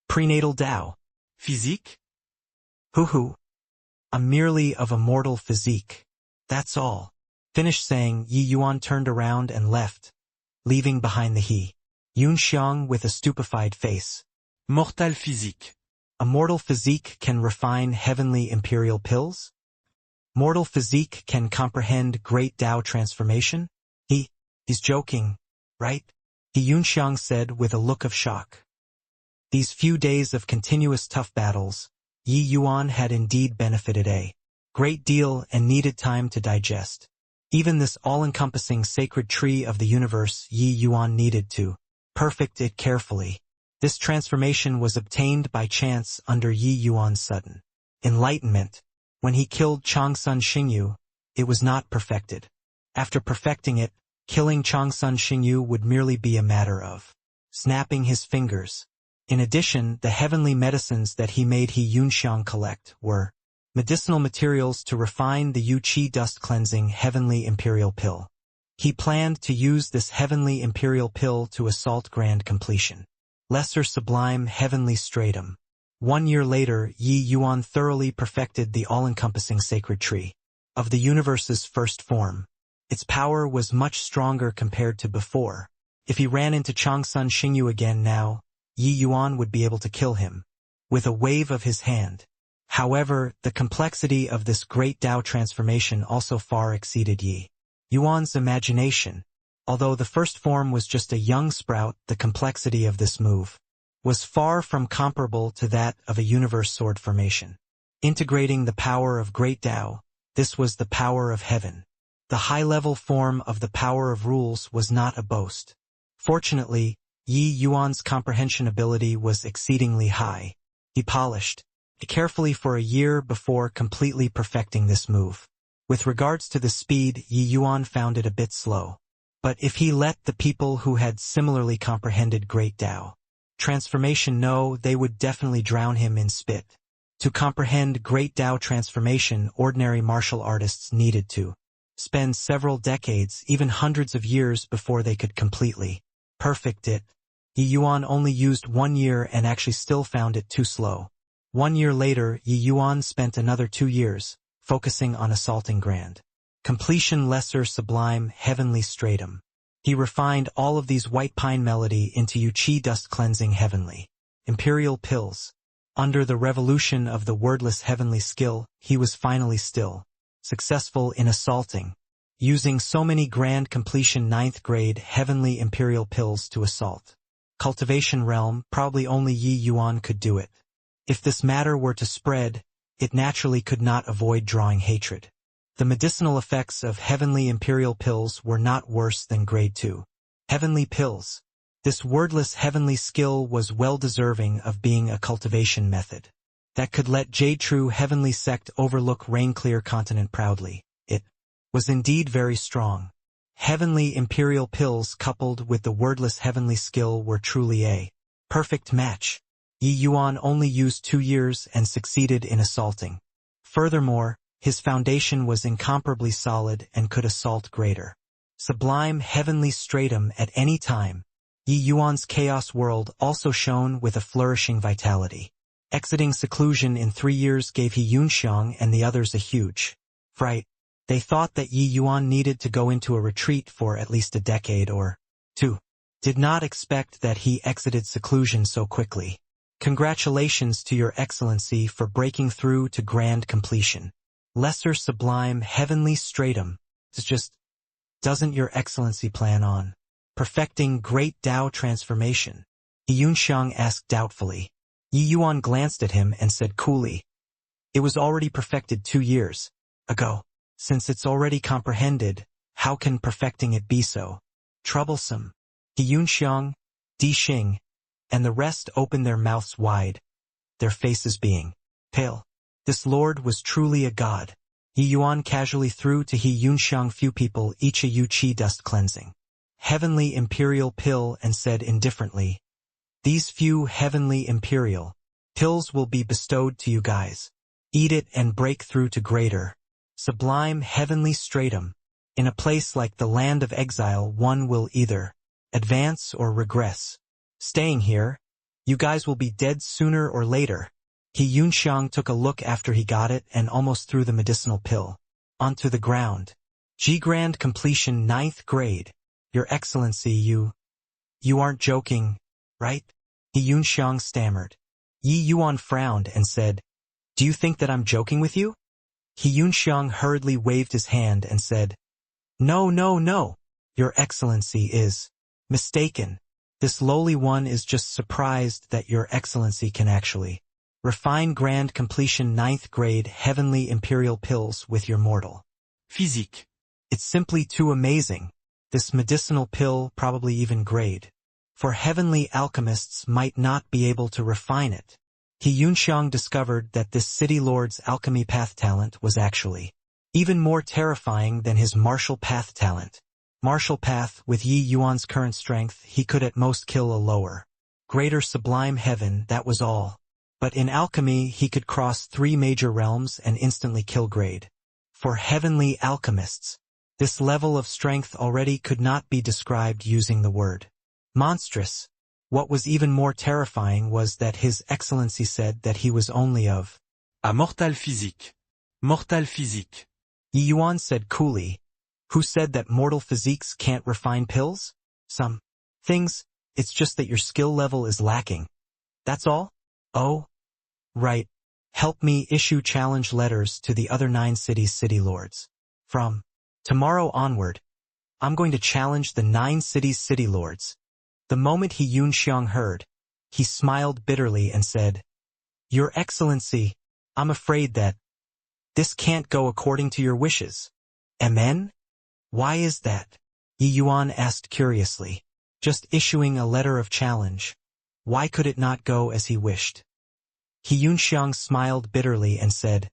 "Prenatal Tao physique? Hoo-hoo. I'm merely of a mortal physique. That's all." Finished saying, Yi Yuan turned around and left, leaving behind the He Yunxiang with a stupefied face. Mortal physique. A mortal physique can refine heavenly Imperial pills? Mortal physique can comprehend great Tao transformation? He's joking, right? He Yunxiang said with a look of shock. These few days of continuous tough battles, Yi Yuan had indeed benefited a great deal and needed time to digest. Even this all-encompassing sacred tree of the universe, Yi Yuan needed to perfect it carefully. This transformation was obtained by chance under Yi Yuan's sudden enlightenment. When he killed Changsun Xingyu, it was not perfected. After perfecting it, killing Changsun Xingyu would merely be a matter of snapping his fingers. In addition, the heavenly medicines that he made He Yunxiang collect were medicinal materials to refine the Yu Qi dust-cleansing heavenly Imperial pill. He planned to use this heavenly Imperial pill to assault grand completion. Lesser sublime heavenly stratum. 1 year later, Yi Yuan thoroughly perfected the all-encompassing sacred tree of the universe's first form. Its power was much stronger compared to before. If he ran into Changsun Xingyu again now, Yi Yuan would be able to kill him with a wave of his hand. However, the complexity of this great Tao transformation also far exceeded Yi Yuan's imagination. Although the first form was just a young sprout, the complexity of this move was far from comparable to that of a universe sword formation. Integrating the power of great Tao, this was the power of heaven. The high-level form of the power of rules was not a boast. Fortunately, Yi Yuan's comprehension ability was exceedingly high. He polished it carefully for a year before completely perfecting this move. With regards to the speed, Yi Yuan found it a bit slow. But if he let the people who had similarly comprehended great Tao transformation know, they would definitely drown him in spit. To comprehend great Tao transformation, ordinary martial artists needed to spend several decades, even hundreds of years before they could completely perfect it. Yi Yuan only used 1 year and actually still found it too slow. 1 year later, Yi Yuan spent another 2 years, focusing on assaulting grand completion lesser sublime heavenly stratum. He refined all of these white pine melody into Yu Qi dust cleansing heavenly Imperial pills. Under the revolution of the wordless heavenly skill, he was finally still successful in assaulting, using so many grand completion 9th grade heavenly Imperial pills to assault cultivation realm. Probably only Yi Yuan could do it. If this matter were to spread, it naturally could not avoid drawing hatred. The medicinal effects of heavenly Imperial pills were not worse than grade 2 heavenly pills. This wordless heavenly skill was well deserving of being a cultivation method that could let Jade True heavenly sect overlook rain-clear continent proudly. It was indeed very strong. Heavenly imperial pills coupled with the wordless heavenly skill were truly a perfect match. Yi Yuan only used 2 years and succeeded in assaulting. Furthermore, his foundation was incomparably solid and could assault greater. Sublime heavenly stratum at any time. Yi Yuan's chaos world also shone with a flourishing vitality. Exiting seclusion in 3 years gave He Yunxiang and the others a huge fright. They thought that Yi Yuan needed to go into a retreat for at least a decade or 2. Did not expect that he exited seclusion so quickly. Congratulations to your excellency for breaking through to grand completion. Lesser sublime heavenly stratum. Doesn't your excellency plan on perfecting great Tao transformation? He Yunxiang asked doubtfully. Yi Yuan glanced at him and said coolly, it was already perfected 2 years ago. Since it's already comprehended, how can perfecting it be so troublesome? He Yunxiang, Di Xing, and the rest opened their mouths wide, their faces being pale. This lord was truly a god. Yi Yuan casually threw to He Yunxiang few people each a yu qi dust cleansing heavenly imperial pill and said indifferently, these few heavenly imperial pills will be bestowed to you guys. Eat it and break through to greater sublime heavenly stratum. In a place like the land of exile, one will either advance or regress. Staying here, you guys will be dead sooner or later. He Yunxiang took a look after he got it and almost threw the medicinal pill onto the ground. G Grand Completion 9th grade. Your Excellency, you aren't joking, right? He Yunxiang stammered. Yi Yuan frowned and said, do you think that I'm joking with you? He Yunxiang hurriedly waved his hand and said, no, no, no. Your Excellency is mistaken. This lowly one is just surprised that your Excellency can actually refine Grand Completion 9th grade heavenly imperial pills with your mortal physique. It's simply too amazing. This medicinal pill probably even grade for heavenly alchemists might not be able to refine it. He Yunxiang discovered that this city lord's alchemy path talent was actually even more terrifying than his martial path talent. Martial path, with Yi Yuan's current strength, he could at most kill a lower, greater sublime heaven, that was all. But in alchemy he could cross 3 major realms and instantly kill grade. For heavenly alchemists, this level of strength already could not be described using the word monstrous. What was even more terrifying was that His Excellency said that he was only of a mortal physique. Mortal physique. Yi Yuan said coolly, who said that mortal physiques can't refine pills? Some things, it's just that your skill level is lacking. That's all? Oh, right. Help me issue challenge letters to the other 9 cities' city lords. From tomorrow onward, I'm going to challenge the 9 cities' city lords. The moment He Yunxiang heard, he smiled bitterly and said, Your Excellency, I'm afraid that this can't go according to your wishes. Amen? Why is that? Yi Yuan asked curiously. Just issuing a letter of challenge. Why could it not go as he wished? He Yunxiang smiled bitterly and said,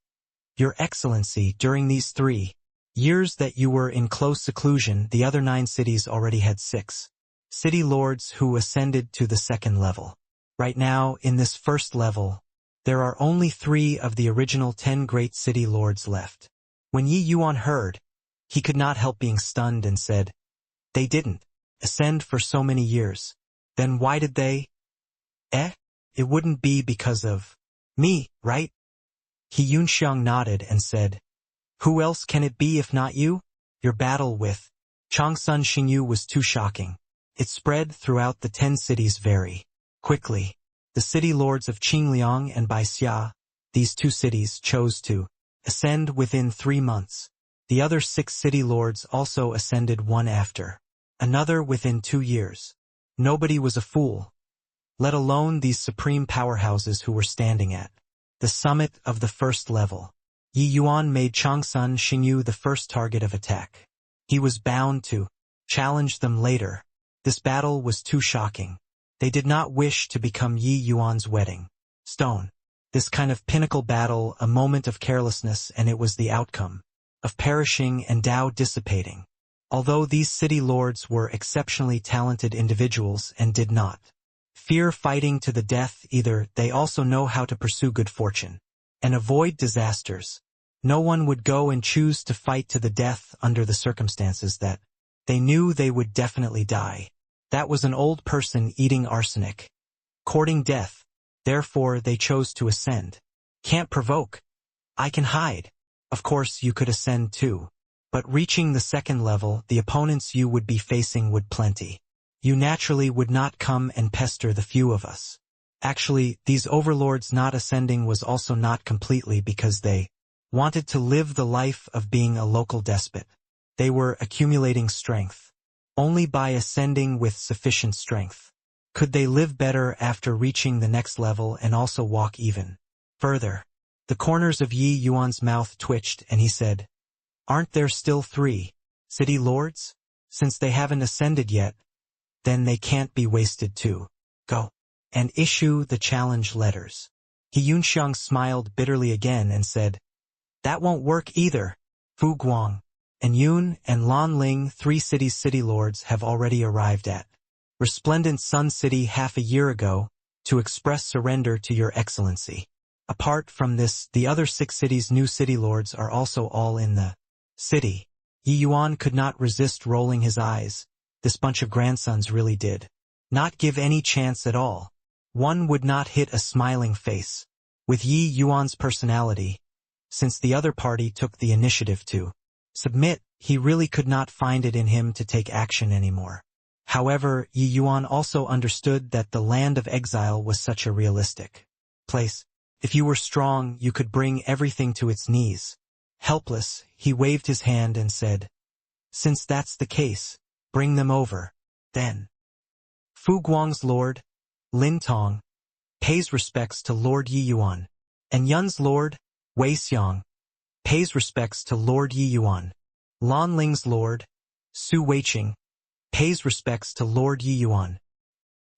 Your Excellency, during these 3 years that you were in close seclusion, the other 9 cities already had 6 city lords who ascended to the 2nd level. Right now, in this 1st level, there are only 3 of the original 10 great city lords left. When Yi Yuan heard, he could not help being stunned and said, They didn't ascend for so many years. Then why did they? It wouldn't be because of me, right? He Yunxiang nodded and said, Who else can it be if not you? Your battle with Changsun Xingyu was too shocking. It spread throughout the 10 cities very quickly. The city lords of Qingliang and Baixia, these 2 cities, chose to ascend within 3 months. The other 6 city lords also ascended one after another within 2 years. Nobody was a fool, let alone these supreme powerhouses who were standing at the summit of the 1st level. Yi Yuan made Changsun Xingyu the first target of attack. He was bound to challenge them later. This battle was too shocking. They did not wish to become Yi Yuan's wedding stone. This kind of pinnacle battle, a moment of carelessness, and it was the outcome of perishing and Tao dissipating. although these city lords were exceptionally talented individuals and did not fear fighting to the death either, they also know how to pursue good fortune and avoid disasters. No one would go and choose to fight to the death under the circumstances that they knew they would definitely die. That was an old person eating arsenic, courting death. Therefore they chose to ascend. Can't provoke. I can hide. Of course you could ascend too. But reaching the second level, the opponents you would be facing would plenty. You naturally would not come and pester the few of us. Actually, these overlords not ascending was also not completely because they wanted to live the life of being a local despot. They were accumulating strength. Only by ascending with sufficient strength could they live better after reaching the next level and also walk even further. The corners of Yi Yuan's mouth twitched and he said, "Aren't there still 3 city lords? Since they haven't ascended yet, then they can't be wasted too. Go and issue the challenge letters." He Yunxiang smiled bitterly again and said, "That won't work either. Fu Guang and Yun and Lan Ling, 3 cities' city lords, have already arrived at Resplendent Sun City half a year ago to express surrender to your excellency. Apart from this, the other 6 cities' new city lords are also all in the city." Yi Yuan could not resist rolling his eyes. This bunch of grandsons really did not give any chance at all. One would not hit a smiling face with Yi Yuan's personality. Since the other party took the initiative to submit, he really could not find it in him to take action anymore. However, Yi Yuan also understood that the land of exile was such a realistic place. If you were strong, you could bring everything to its knees. Helpless, he waved his hand and said, "Since that's the case, bring them over, then." Fu Guang's lord, Lin Tong, pays respects to Lord Yi Yuan, and Yun's lord, Wei Xiang, pays respects to Lord Yi Yuan. Lan Ling's lord, Su Weiqing, pays respects to Lord Yi Yuan.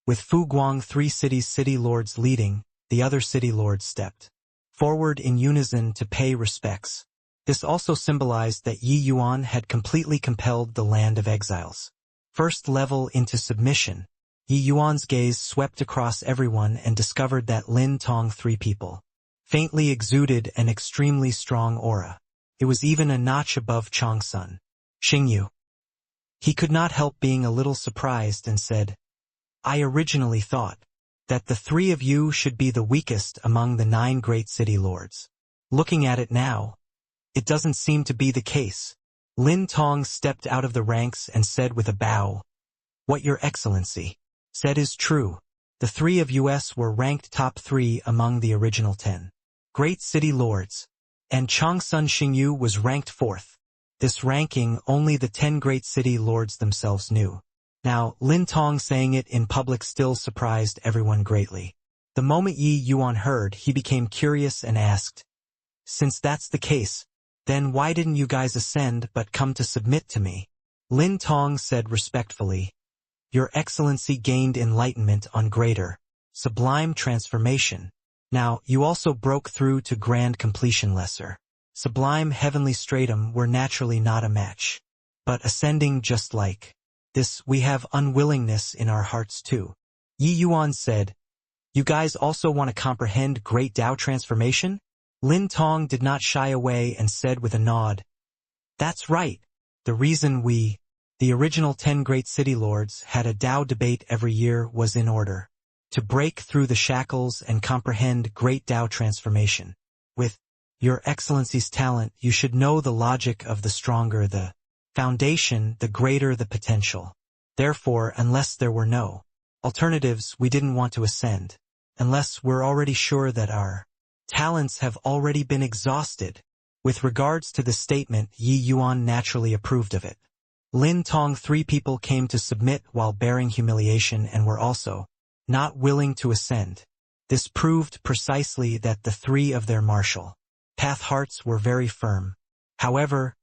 With Fu Guang 3 cities' city lords leading, the other city lords stepped forward in unison to pay respects. This also symbolized that Yi Yuan had completely compelled the land of exiles first level into submission. Yi Yuan's gaze swept across everyone and discovered that Lin Tong 3 people faintly exuded an extremely strong aura. It was even a notch above Changsun Xingyu. He could not help being a little surprised and said, "I originally thought that the 3 of you should be the weakest among the 9 great city lords. Looking at it now, it doesn't seem to be the case." Lin Tong stepped out of the ranks and said with a bow, "What Your Excellency said is true. The 3 of us were ranked top 3 among the original 10 great city lords, and Changsun Xingyu was ranked 4th. This ranking only the 10 great city lords themselves knew." Now, Lin Tong saying it in public still surprised everyone greatly. The moment Yi Yuan heard, he became curious and asked, "Since that's the case, then why didn't you guys ascend but come to submit to me?" Lin Tong said respectfully, "Your Excellency gained enlightenment on greater, sublime transformation. Now, you also broke through to grand completion lesser. Sublime heavenly stratum were naturally not a match. But ascending just like this, we have unwillingness in our hearts too." Yi Yuan said, "You guys also want to comprehend great Tao transformation?" Lin Tong did not shy away and said with a nod, "That's right. The reason we, the original 10 great city lords, had a Tao debate every year was in order to break through the shackles and comprehend great Tao transformation. With Your Excellency's talent, you should know the logic of the stronger the foundation, the greater the potential. Therefore, unless there were no alternatives, we didn't want to ascend, unless we're already sure that our talents have already been exhausted." With regards to the statement, Yi Yuan naturally approved of it. Lin Tong 3 people came to submit while bearing humiliation and were also not willing to ascend. This proved precisely that the 3 of their martial path hearts were very firm. However,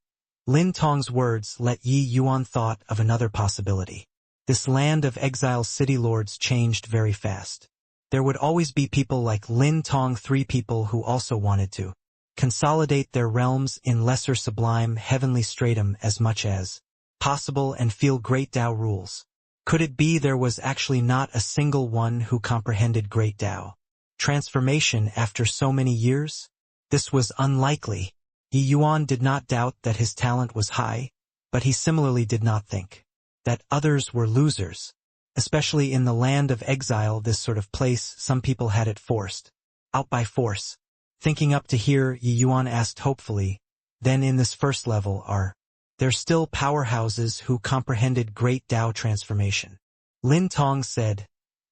Lin Tong's words let Yi Yuan thought of another possibility. This land of exile city lords changed very fast. There would always be people like Lin Tong 3 people who also wanted to consolidate their realms in lesser sublime heavenly stratum as much as possible and feel great Tao rules. Could it be there was actually not a single one who comprehended great Tao transformation after so many years? This was unlikely. Yi Yuan did not doubt that his talent was high, but he similarly did not think that others were losers. Especially in the land of exile, this sort of place, some people had it forced out by force. Thinking up to here, Yi Yuan asked hopefully, then in this first level are there still powerhouses who comprehended great Tao transformation? Lin Tong said,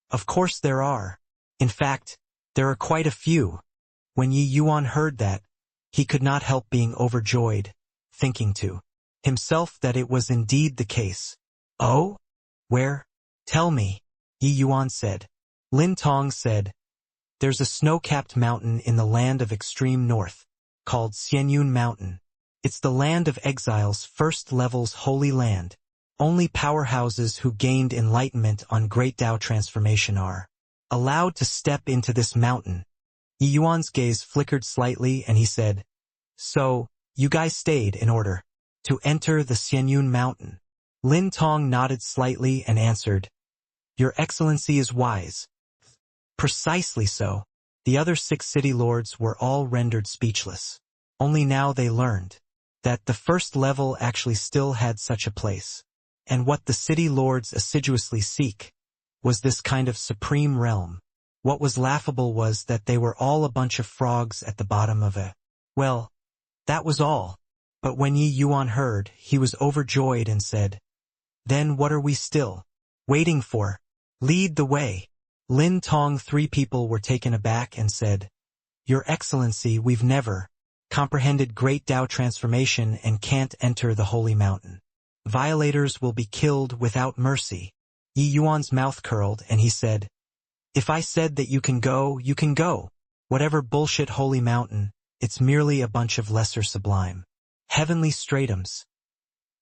of course there are. In fact, there are quite a few. When Yi Yuan heard that, he could not help being overjoyed, thinking to himself that it was indeed the case. Oh? Where? Tell me, Yi Yuan said. Lin Tong said, there's a snow-capped mountain in the land of extreme north, called Xianyun Mountain. It's the land of exile's first level's holy land. Only powerhouses who gained enlightenment on great Tao transformation are allowed to step into this mountain. Yi Yuan's gaze flickered slightly and he said, so, you guys stayed in order to enter the Xianyun Mountain? Lin Tong nodded slightly and answered, Your Excellency is wise. Precisely so. The other 6 city lords were all rendered speechless. Only now they learned that the first level actually still had such a place. And what the city lords assiduously seek was this kind of supreme realm. What was laughable was that they were all a bunch of frogs at the bottom of a well. That was all. But when Yi Yuan heard, he was overjoyed and said, then what are we still waiting for? Lead the way. Lin Tong 3 people were taken aback and said, Your Excellency, we've never comprehended great Tao transformation and can't enter the holy mountain. Violators will be killed without mercy. Yi Yuan's mouth curled and he said, If I said that you can go, you can go. Whatever bullshit holy mountain, it's merely a bunch of lesser sublime heavenly stratums.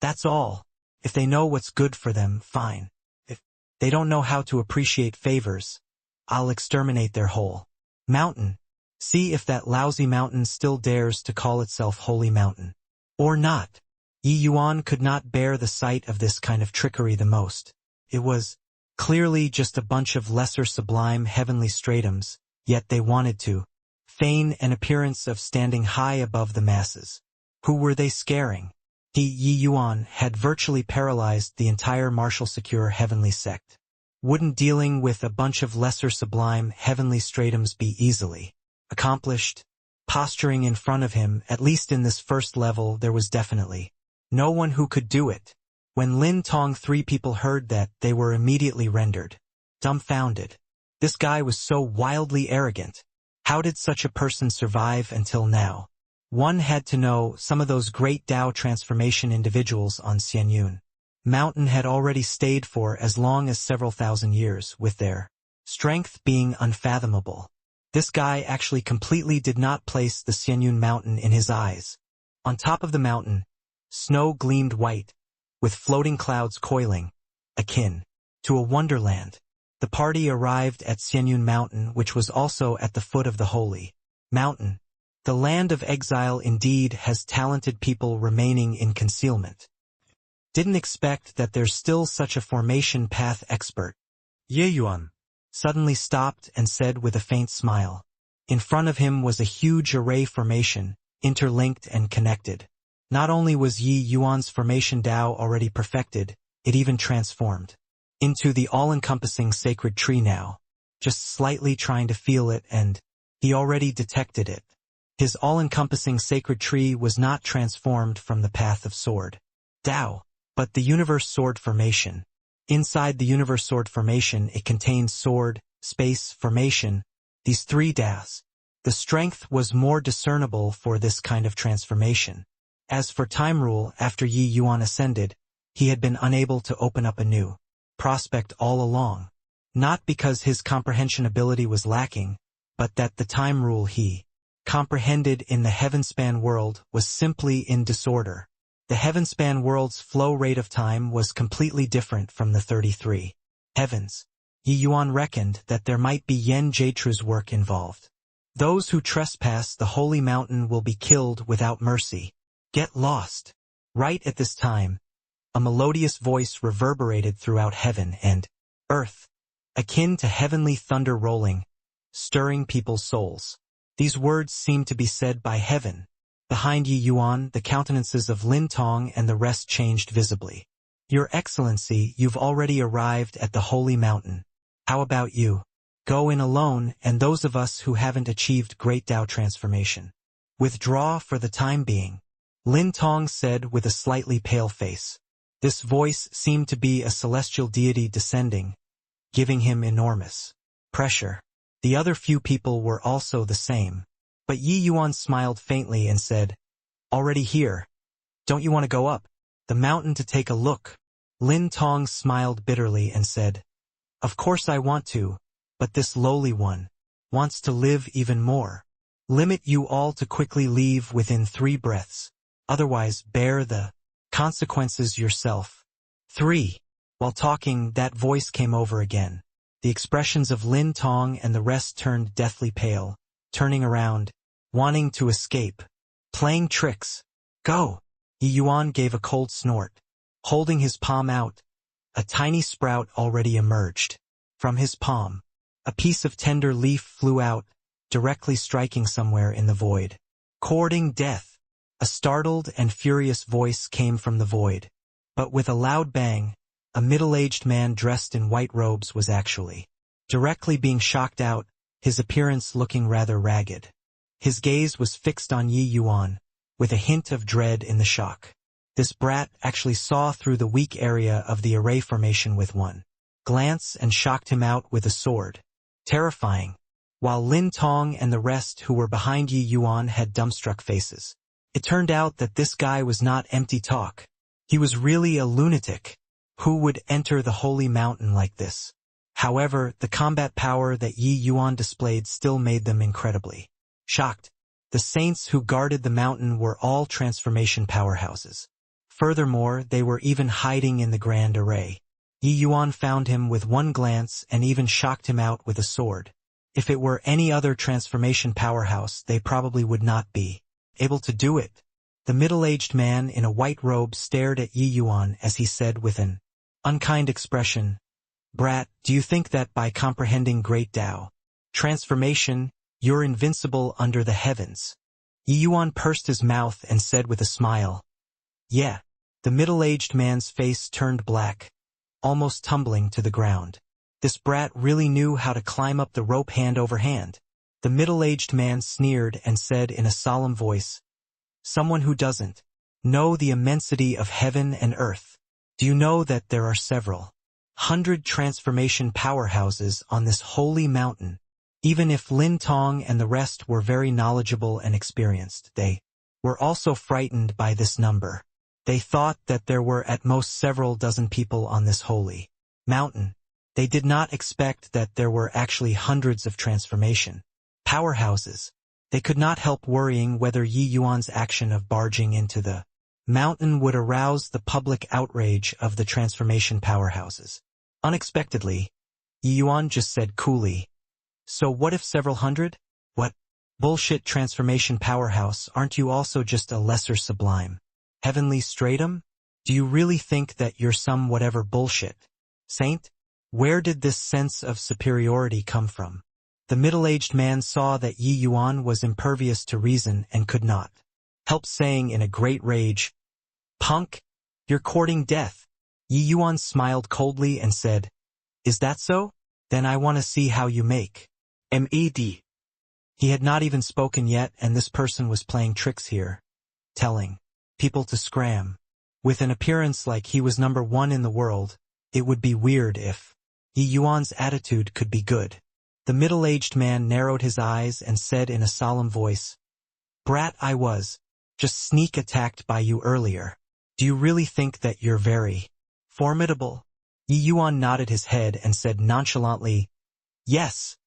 That's all. If they know what's good for them, fine. If they don't know how to appreciate favors, I'll exterminate their whole mountain. See if that lousy mountain still dares to call itself Holy Mountain. Or not. Yi Yuan could not bear the sight of this kind of trickery the most. It was clearly just a bunch of lesser sublime heavenly stratums, yet they wanted to feign an appearance of standing high above the masses. Who were they scaring? Yi Yuan had virtually paralyzed the entire martial secure heavenly sect. Wouldn't dealing with a bunch of lesser sublime heavenly stratums be easily accomplished? Posturing in front of him, at least in this first level, there was definitely no one who could do it. When Lin Tong 3 people heard that, they were immediately rendered dumbfounded. This guy was so wildly arrogant. How did such a person survive until now? One had to know some of those great Tao transformation individuals on Xianyun Mountain had already stayed for as long as several thousand years, with their strength being unfathomable. This guy actually completely did not place the Xianyun Mountain in his eyes. On top of the mountain, snow gleamed white, with floating clouds coiling, akin to a wonderland. The party arrived at Xianyun Mountain, which was also at the foot of the holy mountain. The land of exile indeed has talented people remaining in concealment. Didn't expect that there's still such a formation path expert. Ye Yuan suddenly stopped and said with a faint smile. In front of him was a huge array formation, interlinked and connected. Not only was Yi Yuan's formation Tao already perfected, it even transformed into the all-encompassing sacred tree now. Just slightly trying to feel it, and he already detected it. His all-encompassing sacred tree was not transformed from the path of sword Tao, but the universe sword formation. Inside the universe sword formation, it contains sword, space, formation, these 3 Taos. The strength was more discernible for this kind of transformation. As for time rule, after Yi Yuan ascended, he had been unable to open up a new prospect all along. Not because his comprehension ability was lacking, but that the time rule he comprehended in the heavenspan world was simply in disorder. The heavenspan world's flow rate of time was completely different from the 33 heavens. Yi Yuan reckoned that there might be Yen Jaitru's work involved. Those who trespass the holy mountain will be killed without mercy. Get lost. Right at this time, A melodious voice reverberated throughout heaven and earth, akin to heavenly thunder rolling, stirring people's souls. These words seemed to be said by heaven. Behind Yi Yuan, the countenances of Lin Tong and the rest changed visibly. Your Excellency, you've already arrived at the holy mountain. How about you? Go in alone, and those of us who haven't achieved great Tao transformation. Withdraw for the time being. Lin Tong said with a slightly pale face. This voice seemed to be a celestial deity descending, giving him enormous pressure. The other few people were also the same. But Yi Yuan smiled faintly and said, Already here. Don't you want to go up the mountain to take a look? Lin Tong smiled bitterly and said, Of course I want to, but this lowly one wants to live even more. Limit you all to quickly leave within 3 breaths. Otherwise bear the consequences yourself. 3. While talking, that voice came over again. The expressions of Lin Tong and the rest turned deathly pale, turning around, wanting to escape. Playing tricks. Go! Yi Yuan gave a cold snort. Holding his palm out, a tiny sprout already emerged. From his palm, a piece of tender leaf flew out, directly striking somewhere in the void. Courting death. A startled and furious voice came from the void. But with a loud bang, a middle-aged man dressed in white robes was actually directly being shocked out, his appearance looking rather ragged. His gaze was fixed on Yi Yuan, with a hint of dread in the shock. This brat actually saw through the weak area of the array formation with one glance and shocked him out with a sword. Terrifying. While Lin Tong and the rest who were behind Yi Yuan had dumbstruck faces. It turned out that this guy was not empty talk. He was really a lunatic. Who would enter the holy mountain like this? However, the combat power that Yi Yuan displayed still made them incredibly shocked. The saints who guarded the mountain were all transformation powerhouses. Furthermore, they were even hiding in the grand array. Yi Yuan found him with one glance and even shocked him out with a sword. If it were any other transformation powerhouse, they probably would not be able to do it. The middle-aged man in a white robe stared at Yi Yuan as he said with an unkind expression, Brat, do you think that by comprehending great Tao transformation, you're invincible under the heavens? Yi Yuan pursed his mouth and said with a smile, Yeah. The middle-aged man's face turned black, almost tumbling to the ground. This brat really knew how to climb up the rope hand over hand. The middle-aged man sneered and said in a solemn voice, Someone who doesn't know the immensity of heaven and earth. Do you know that there are several hundred transformation powerhouses on this holy mountain? Even if Lin Tong and the rest were very knowledgeable and experienced, they were also frightened by this number. They thought that there were at most several dozen people on this holy mountain. They did not expect that there were actually hundreds of transformation powerhouses. They could not help worrying whether Yi Yuan's action of barging into the mountain would arouse the public outrage of the transformation powerhouses. Unexpectedly, Yi Yuan just said coolly, So what if several hundred? What bullshit transformation powerhouse, aren't you also just a lesser sublime heavenly stratum? Do you really think that you're some whatever bullshit saint? Where did this sense of superiority come from? The middle-aged man saw that Yi Yuan was impervious to reason and could not help saying in a great rage, Punk, you're courting death. Yi Yuan smiled coldly and said, Is that so? Then I want to see how you make med. He had not even spoken yet, and this person was playing tricks here, telling people to scram. With an appearance like he was number 1 in the world, it would be weird if Yi Yuan's attitude could be good. The middle-aged man narrowed his eyes and said in a solemn voice, Brat, I was just sneak attacked by you earlier. Do you really think that you're very formidable? Yi Yuan nodded his head and said nonchalantly, Yes,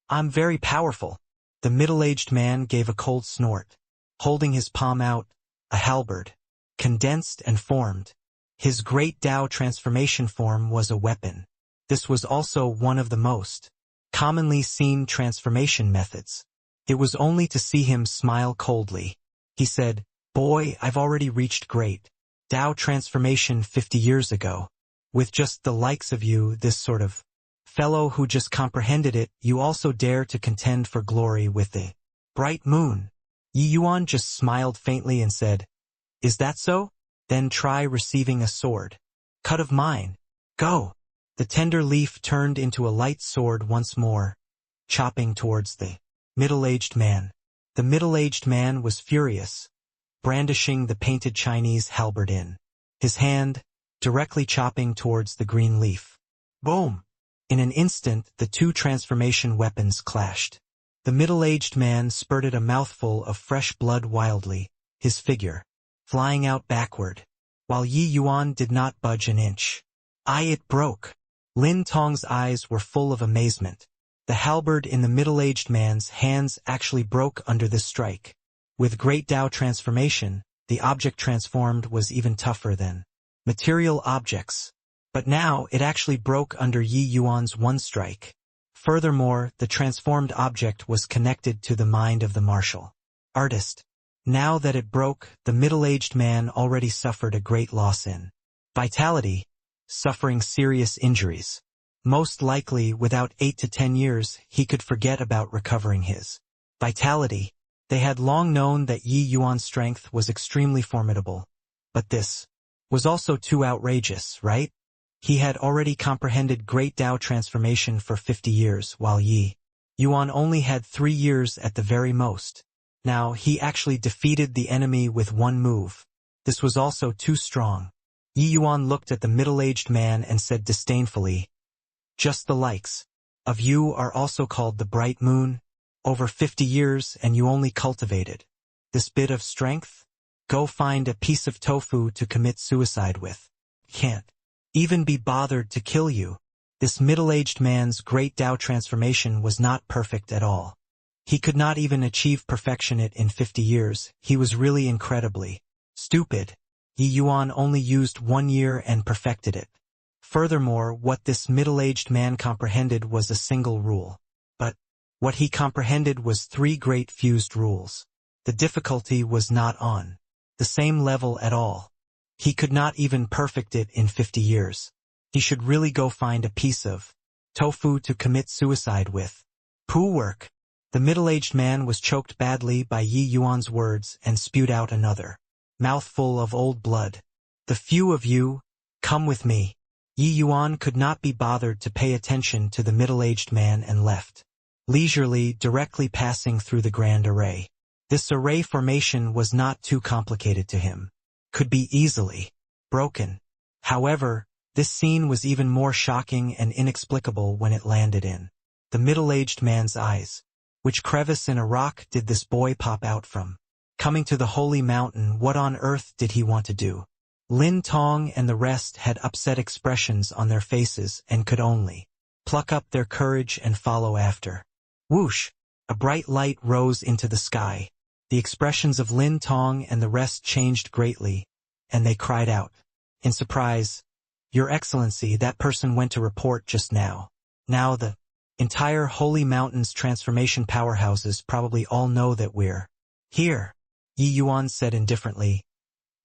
I'm very powerful. The middle-aged man gave a cold snort, holding his palm out, a halberd, condensed and formed. His great Tao transformation form was a weapon. This was also one of the most commonly seen transformation methods. It was only to see him smile coldly. He said, Boy, I've already reached great Tao transformation 50 years ago. With just the likes of you, this sort of fellow who just comprehended it, you also dare to contend for glory with the bright moon. Yi Yuan just smiled faintly and said, "Is that so? Then try receiving a sword. Cut of mine. Go." The tender leaf turned into a light sword once more, chopping towards the middle-aged man. The middle-aged man was furious, brandishing the painted Chinese halberd in his hand, directly chopping towards the green leaf. Boom! In an instant, the two transformation weapons clashed. The middle-aged man spurted a mouthful of fresh blood wildly, his figure flying out backward, while Yi Yuan did not budge an inch. It broke. Lin Tong's eyes were full of amazement. The halberd in the middle-aged man's hands actually broke under this strike. With great Tao transformation, the object transformed was even tougher than material objects. But now it actually broke under Yi Yuan's one strike. Furthermore, the transformed object was connected to the mind of the martial artist. Now that it broke, the middle-aged man already suffered a great loss in vitality, suffering serious injuries. Most likely, without 8 to 10 years, he could forget about recovering his vitality. They had long known that Yi Yuan's strength was extremely formidable. But this was also too outrageous, right? He had already comprehended great Tao transformation for 50 years, while Yi Yuan only had 3 years at the very most. Now, he actually defeated the enemy with one move. This was also too strong. Yi Yuan looked at the middle-aged man and said disdainfully, "Just the likes of you are also called the bright moon? Over 50 years and you only cultivated this bit of strength? Go find a piece of tofu to commit suicide with. Can't even be bothered to kill you." This middle-aged man's great Tao transformation was not perfect at all. He could not even achieve perfection in 50 years. He was really incredibly stupid. Yi Yuan only used 1 year and perfected it. Furthermore, what this middle-aged man comprehended was a single rule. But what he comprehended was 3 great fused rules. The difficulty was not on the same level at all. He could not even perfect it in 50 years. He should really go find a piece of tofu to commit suicide with. Poo work. The middle-aged man was choked badly by Yi Yuan's words and spewed out another mouthful of old blood. "The few of you, come with me." Yi Yuan could not be bothered to pay attention to the middle-aged man and left, leisurely, directly passing through the grand array. This array formation was not too complicated to him. Could be easily broken. However, this scene was even more shocking and inexplicable when it landed in the middle-aged man's eyes. Which crevice in a rock did this boy pop out from? Coming to the holy mountain, what on earth did he want to do? Lin Tong and the rest had upset expressions on their faces and could only pluck up their courage and follow after. Whoosh! A bright light rose into the sky. The expressions of Lin Tong and the rest changed greatly, and they cried out in surprise, "Your Excellency, that person went to report just now." Now the entire Holy Mountain's transformation powerhouses probably all know that we're here. Yi Yuan said indifferently,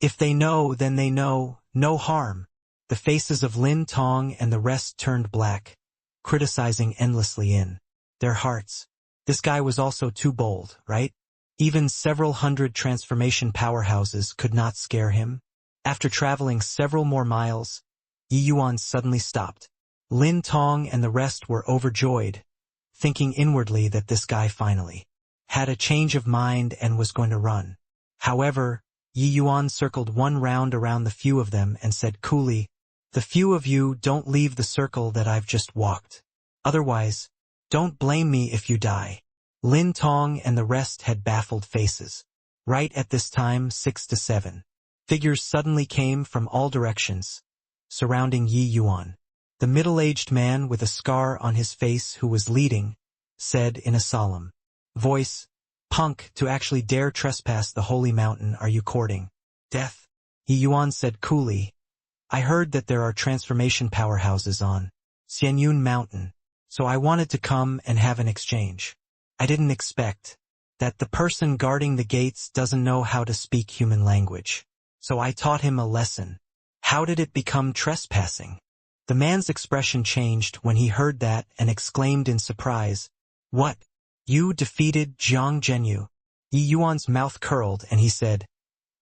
"If they know, then they know, no harm." The faces of Lin Tong and the rest turned black, criticizing endlessly in their hearts. This guy was also too bold, right? Even several hundred transformation powerhouses could not scare him. After traveling several more miles, Yi Yuan suddenly stopped. Lin Tong and the rest were overjoyed, thinking inwardly that this guy finally had a change of mind and was going to run. However, Yi Yuan circled one round around the few of them and said coolly, "The few of you don't leave the circle that I've just walked. Otherwise, don't blame me if you die." Lin Tong and the rest had baffled faces. Right at this time, 6 to 7 figures suddenly came from all directions, surrounding Yi Yuan. The middle-aged man with a scar on his face who was leading, said in a solemn voice, "Punk, to actually dare trespass the holy mountain, are you courting death?" Yi Yuan said coolly, "I heard that there are transformation powerhouses on Xianyun Mountain, so I wanted to come and have an exchange. I didn't expect that the person guarding the gates doesn't know how to speak human language. So I taught him a lesson. How did it become trespassing? The man's expression changed when he heard that and exclaimed in surprise, "What? You defeated Jiang Zhenyu?" Yi Yuan's mouth curled and he said,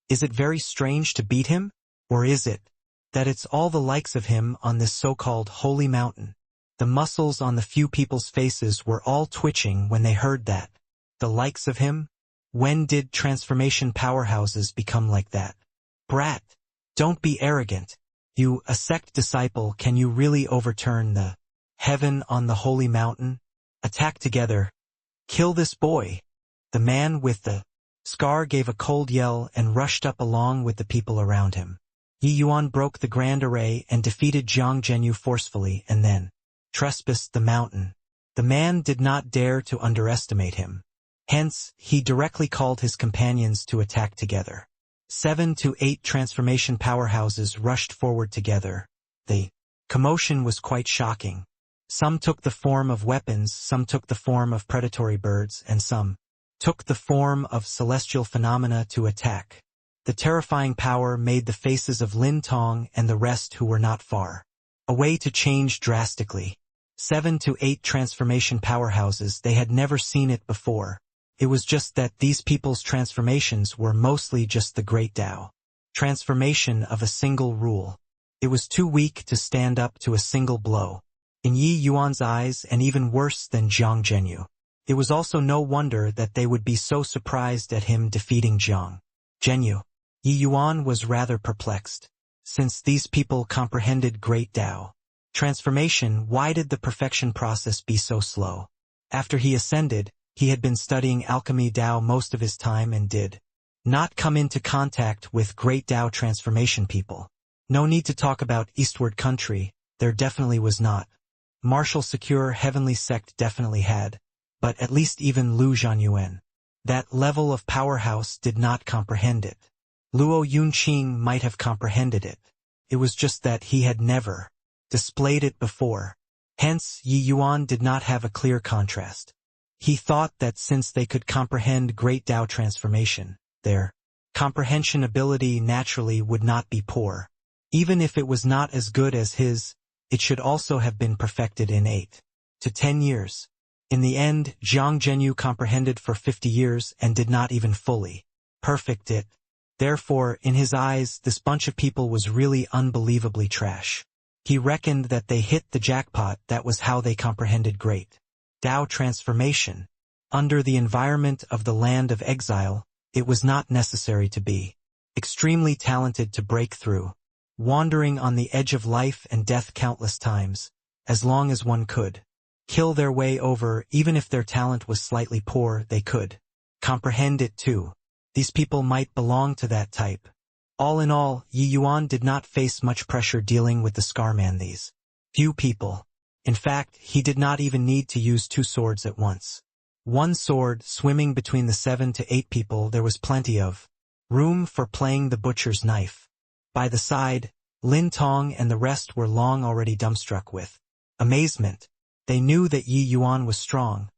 "Is it very strange to beat him? Or is it that it's all the likes of him on this so-called holy mountain?" The muscles on the few people's faces were all twitching when they heard that. The likes of him? When did transformation powerhouses become like that? Brat, don't be arrogant. You, a sect disciple, can you really overturn the heaven on the holy mountain? Attack together. Kill this boy. The man with the scar gave a cold yell and rushed up along with the people around him. Yi Yuan broke the grand array and defeated Jiang Zhenyu forcefully and then trespassed the mountain. The man did not dare to underestimate him. Hence, he directly called his companions to attack together. 7 to 8 transformation powerhouses rushed forward together. The commotion was quite shocking. Some took the form of weapons, some took the form of predatory birds, and some took the form of celestial phenomena to attack. The terrifying power made the faces of Lin Tong and the rest who were not far away to change drastically. 7 to 8 transformation powerhouses, they had never seen it before. It was just that these people's transformations were mostly just the Great Tao. Transformation of a single rule. It was too weak to stand up to a single blow. In Yi Yuan's eyes, and even worse than Jiang Zhenyu. It was also no wonder that they would be so surprised at him defeating Jiang Zhenyu. Yi Yuan was rather perplexed. Since these people comprehended Great Tao transformation, why did the perfection process be so slow? After he ascended, he had been studying alchemy Tao most of his time and did not come into contact with Great Tao transformation people. No need to talk about eastward country, there definitely was not. Martial secure heavenly sect definitely had, but at least even Lu Zhanyuan, that level of powerhouse, did not comprehend it. Luo Yunqing might have comprehended it. It was just that he had never displayed it before. Hence, Yi Yuan did not have a clear contrast. He thought that since they could comprehend Great Tao transformation, their comprehension ability naturally would not be poor. Even if it was not as good as his, it should also have been perfected in 8 to 10 years. In the end, Jiang Zhenyu comprehended for 50 years and did not even fully perfect it. Therefore, in his eyes, this bunch of people was really unbelievably trash. He reckoned that they hit the jackpot. That was how they comprehended Great Tao transformation. Under the environment of the land of exile, it was not necessary to be extremely talented to break through. Wandering on the edge of life and death countless times, as long as one could kill their way over, even if their talent was slightly poor, they could comprehend it too. These people might belong to that type. All in all, Yi Yuan did not face much pressure dealing with the Scarman. These few people. In fact, he did not even need to use 2 swords at once. One sword swimming between the 7 to 8 people, there was plenty of room for playing the butcher's knife. By the side, Lin Tong and the rest were long already dumbstruck with amazement. They knew that Yi Yuan was strong,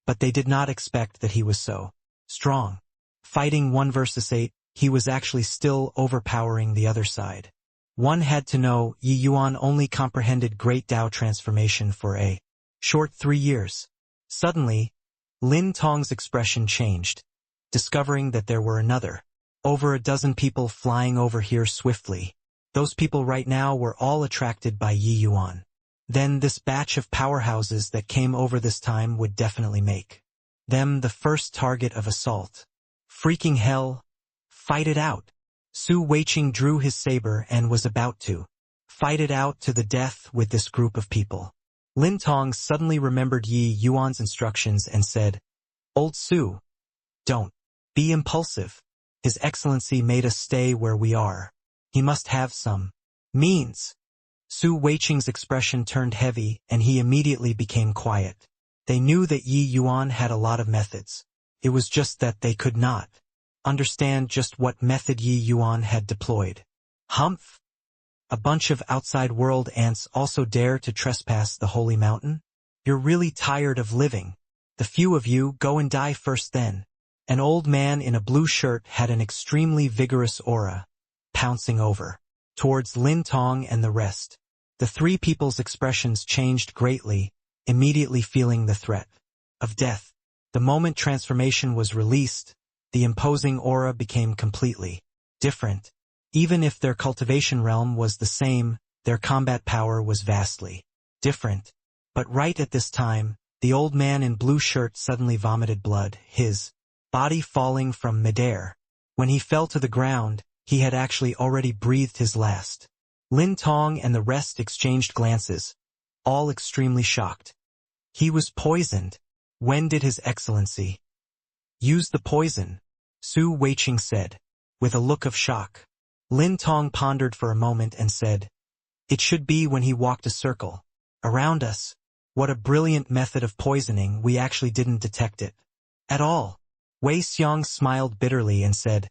but they did not expect that he was so strong. Fighting 1 versus 8, he was actually still overpowering the other side. One had to know Yi Yuan only comprehended Great Tao transformation for a short 3 years. Suddenly, Lin Tong's expression changed, discovering that there were over a dozen people flying over here swiftly. Those people right now were all attracted by Yi Yuan. Then this batch of powerhouses that came over this time would definitely make them the first target of assault. Freaking hell! Fight it out! Su Weiqing drew his saber and was about to fight it out to the death with this group of people. Lin Tong suddenly remembered Yi Yuan's instructions and said, "Old Su, don't be impulsive. His Excellency made us stay where we are. He must have some means." Su Weiqing's expression turned heavy and he immediately became quiet. They knew that Yi Yuan had a lot of methods. It was just that they could not understand just what method Yi Yuan had deployed. Humph! A bunch of outside world ants also dare to trespass the holy mountain? You're really tired of living. The few of you go and die first then. An old man in a blue shirt had an extremely vigorous aura. pouncing over towards Lin Tong and the rest. The three people's expressions changed greatly, immediately feeling the threat of death. The moment transformation was released, the imposing aura became completely different. Even if their cultivation realm was the same, their combat power was vastly different. But right at this time, the old man in blue shirt suddenly vomited blood, his body falling from midair. When he fell to the ground, he had actually already breathed his last. Lin Tong and the rest exchanged glances, all extremely shocked. He was poisoned. When did His Excellency use the poison? Su Weiqing said, with a look of shock. Lin Tong pondered for a moment and said, "It should be when he walked a circle around us. What a brilliant method of poisoning, we actually didn't detect it at all." Wei Xiong smiled bitterly and said,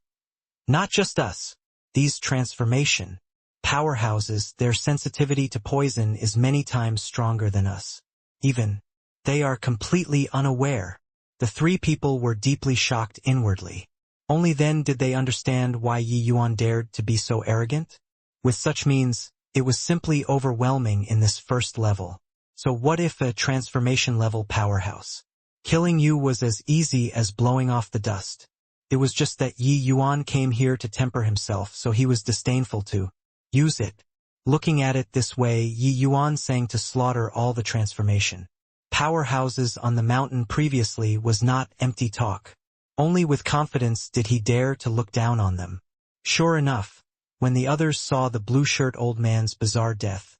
"Not just us. These transformation powerhouses, their sensitivity to poison is many times stronger than us. Even they are completely unaware." The three people were deeply shocked inwardly. Only then did they understand why Yi Yuan dared to be so arrogant. With such means, it was simply overwhelming in this first level. So what if a transformation level powerhouse killing you was as easy as blowing off the dust? It was just that Yi Yuan came here to temper himself, so he was disdainful to use it. Looking at it this way, Yi Yuan sang to slaughter all the transformation powerhouses on the mountain previously was not empty talk. Only with confidence did he dare to look down on them. Sure enough, when the others saw the blue-shirt old man's bizarre death,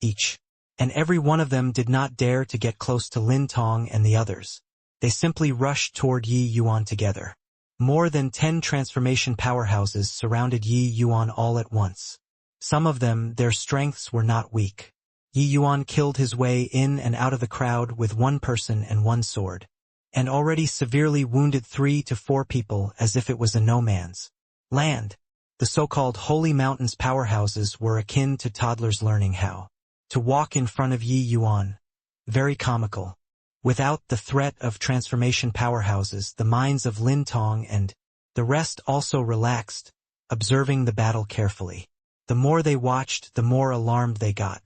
each and every one of them did not dare to get close to Lin Tong and the others. They simply rushed toward Yi Yuan together. More than 10 transformation powerhouses surrounded Yi Yuan all at once. Some of them, their strengths were not weak. Yi Yuan killed his way in and out of the crowd with one person and one sword, and already severely wounded 3 to 4 people as if it was a no-man's land. The so-called Holy Mountains powerhouses were akin to toddlers learning how to walk in front of Yi Yuan. Very comical. Without the threat of transformation powerhouses, the minds of Lin Tong and the rest also relaxed, observing the battle carefully. The more they watched, the more alarmed they got.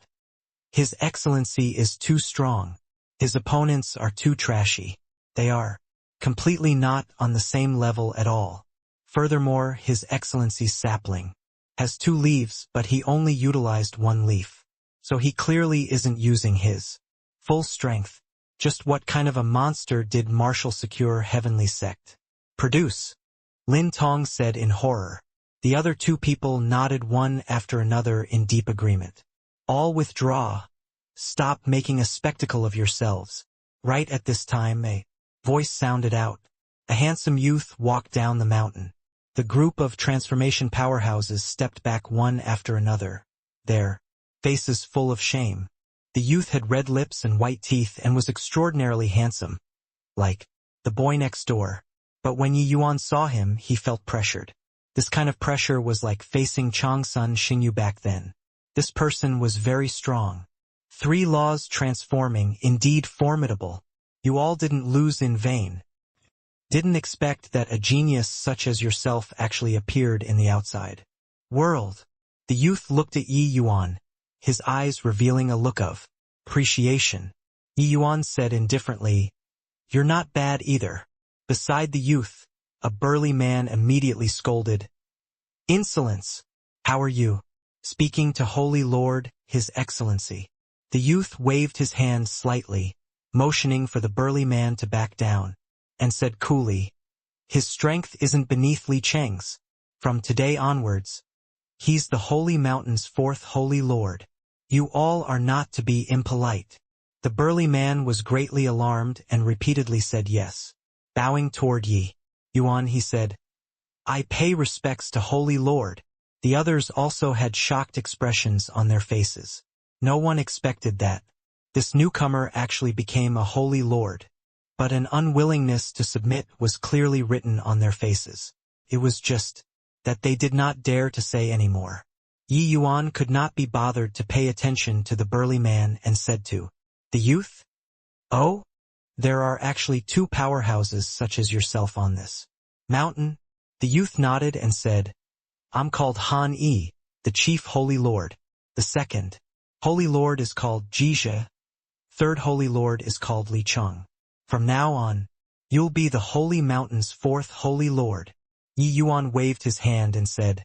His Excellency is too strong. His opponents are too trashy. They are completely not on the same level at all. Furthermore, His Excellency's sapling has 2 leaves, but he only utilized 1 leaf. So he clearly isn't using his full strength. Just what kind of a monster did Marshal Secure Heavenly Sect produce? Lin Tong said in horror. The other 2 people nodded one after another in deep agreement. All withdraw. Stop making a spectacle of yourselves. Right at this time, a voice sounded out. A handsome youth walked down the mountain. The group of transformation powerhouses stepped back one after another, their faces full of shame. The youth had red lips and white teeth and was extraordinarily handsome, like the boy next door. But when Yi Yuan saw him, he felt pressured. This kind of pressure was like facing Changsun Xingyu back then. This person was very strong. 3 laws transforming, indeed formidable. You all didn't lose in vain. Didn't expect that a genius such as yourself actually appeared in the outside world. The youth looked at Yi Yuan, his eyes revealing a look of appreciation. Yi Yuan said indifferently, "You're not bad either." Beside the youth, a burly man immediately scolded, "Insolence! How are you speaking to Holy Lord, His Excellency?" The youth waved his hand slightly, motioning for the burly man to back down, and said coolly, "His strength isn't beneath Li Cheng's. From today onwards, he's the Holy Mountain's 4th Holy Lord. You all are not to be impolite." The burly man was greatly alarmed and repeatedly said yes. Bowing toward Yi Yuan, he said, "I pay respects to Holy Lord." The others also had shocked expressions on their faces. No one expected that this newcomer actually became a Holy Lord. But an unwillingness to submit was clearly written on their faces. It was just that they did not dare to say any more. Yi Yuan could not be bothered to pay attention to the burly man and said to the youth, "Oh, there are actually 2 powerhouses such as yourself on this mountain?" The youth nodded and said, I'm called Han Yi, the chief Holy Lord. The second Holy Lord is called Jizhe. Third Holy Lord is called Li Cheng. From now on, you'll be the Holy Mountain's fourth Holy Lord. Yi Yuan waved his hand and said,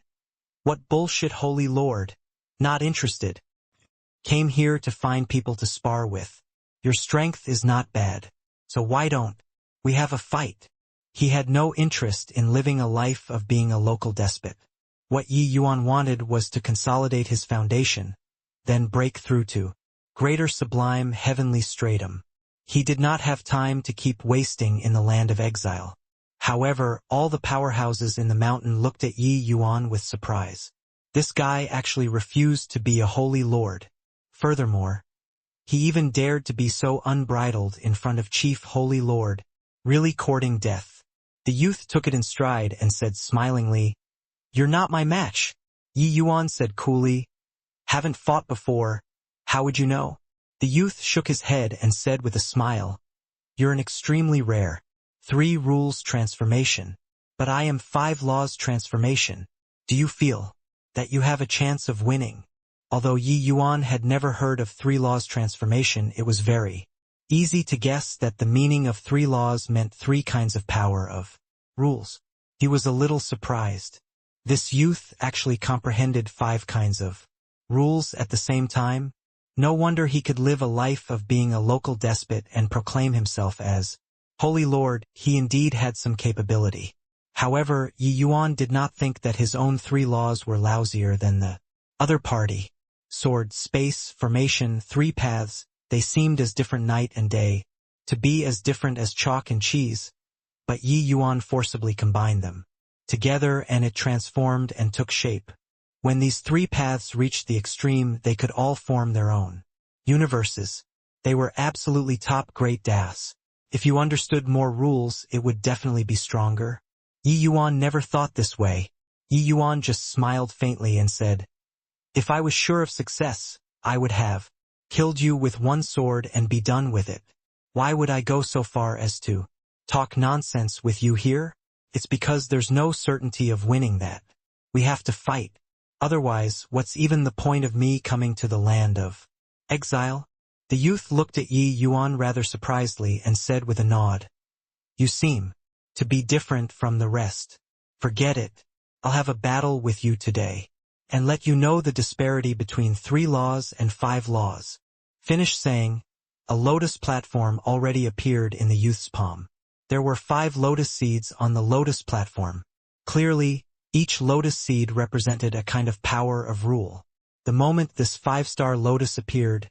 "What bullshit, Holy Lord? Not interested. Came here to find people to spar with. Your strength is not bad, so why don't we have a fight?" He had no interest in living a life of being a local despot. What Yi Yuan wanted was to consolidate his foundation, then break through to greater sublime heavenly stratum. He did not have time to keep wasting in the land of exile. However, all the powerhouses in the mountain looked at Yi Yuan with surprise. This guy actually refused to be a holy lord. Furthermore, he even dared to be so unbridled in front of Chief Holy Lord, really courting death. The youth took it in stride and said smilingly, "You're not my match." Yi Yuan said coolly, "Haven't fought before. How would you know?" The youth shook his head and said with a smile, "You're an extremely rare 3 rules transformation, but I am 5 laws transformation. Do you feel that you have a chance of winning?" Although Yi Yuan had never heard of 3 laws transformation, it was very easy to guess that the meaning of 3 laws meant 3 kinds of power of rules. He was a little surprised. This youth actually comprehended 5 kinds of rules at the same time. No wonder he could live a life of being a local despot and proclaim himself as Holy Lord. He indeed had some capability. However, Yi Yuan did not think that his own 3 laws were lousier than the other party. Sword, space, formation, 3 paths, they seemed as different night and day, to be as different as chalk and cheese, but Yi Yuan forcibly combined them together and it transformed and took shape. When these 3 paths reached the extreme, they could all form their own universes. They were absolutely top great das. If you understood more rules, it would definitely be stronger. Yi Yuan never thought this way. Yi Yuan just smiled faintly and said, "If I was sure of success, I would have killed you with 1 sword and be done with it. Why would I go so far as to talk nonsense with you here? It's because there's no certainty of winning that we have to fight. Otherwise, what's even the point of me coming to the land of exile?" The youth looked at Yi Yuan rather surprisedly and said with a nod, "You seem to be different from the rest. Forget it. I'll have a battle with you today, and let you know the disparity between 3 laws and 5 laws." Finished saying, a lotus platform already appeared in the youth's palm. There were 5 lotus seeds on the lotus platform. Clearly, each lotus seed represented a kind of power of rule. The moment this 5-star lotus appeared,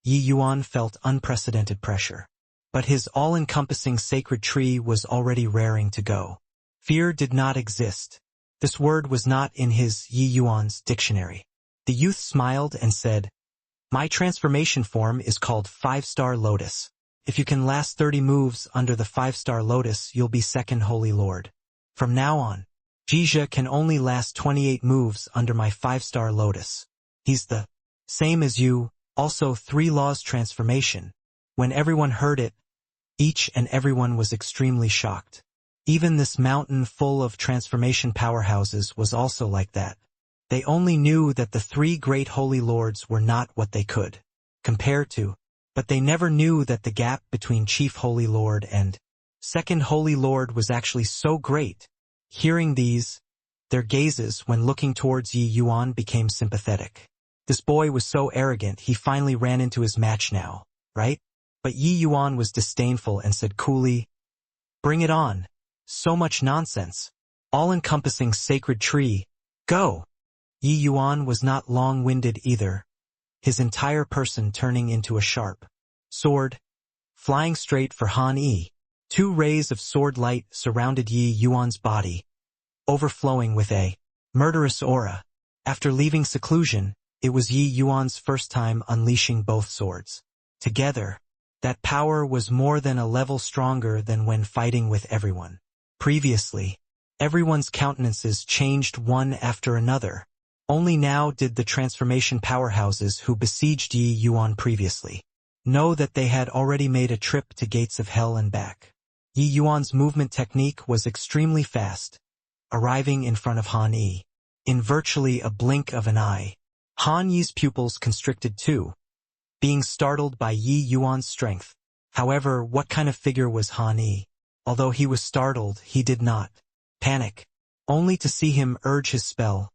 Yi Yuan felt unprecedented pressure. But his all-encompassing sacred tree was already raring to go. Fear did not exist. This word was not in his Yi Yuan's dictionary. The youth smiled and said, "My transformation form is called 5-star lotus. If you can last 30 moves under the 5-star lotus, you'll be second Holy Lord. From now on, Jizhe can only last 28 moves under my 5-star lotus. He's the same as you, also 3 laws transformation." When everyone heard it, each and everyone was extremely shocked. Even this mountain full of transformation powerhouses was also like that. They only knew that the 3 great holy lords were not what they could compare to, but they never knew that the gap between Chief Holy Lord and Second Holy Lord was actually so great. Hearing these, their gazes when looking towards Yi Yuan became sympathetic. This boy was so arrogant he finally ran into his match now, right? But Yi Yuan was disdainful and said coolly, "Bring it on. So much nonsense. All-encompassing sacred tree. Go!" Yi Yuan was not long-winded either, his entire person turning into a sharp sword, flying straight for Han Yi. 2 rays of sword light surrounded Yi Yuan's body, overflowing with a murderous aura. After leaving seclusion, it was Yi Yuan's first time unleashing both swords. Together, that power was more than a level stronger than when fighting with everyone. Previously, everyone's countenances changed one after another. Only now did the transformation powerhouses who besieged Yi Yuan previously know that they had already made a trip to gates of hell and back. Yi Yuan's movement technique was extremely fast, arriving in front of Han Yi in virtually a blink of an eye. Han Yi's pupils constricted too, being startled by Yi Yuan's strength. However, what kind of figure was Han Yi? Although he was startled, he did not panic. Only to see him urge his spell,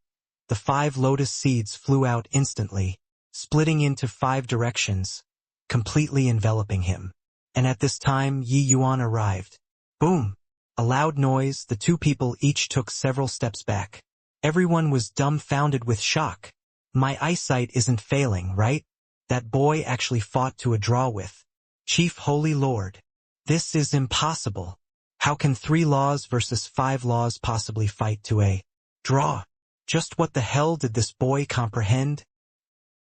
the 5 lotus seeds flew out instantly, splitting into 5 directions, completely enveloping him. And at this time, Yi Yuan arrived. Boom! A loud noise, the 2 people each took several steps back. Everyone was dumbfounded with shock. My eyesight isn't failing, right? That boy actually fought to a draw with Chief Holy Lord. This is impossible. How can 3 laws versus 5 laws possibly fight to a draw? Just what the hell did this boy comprehend?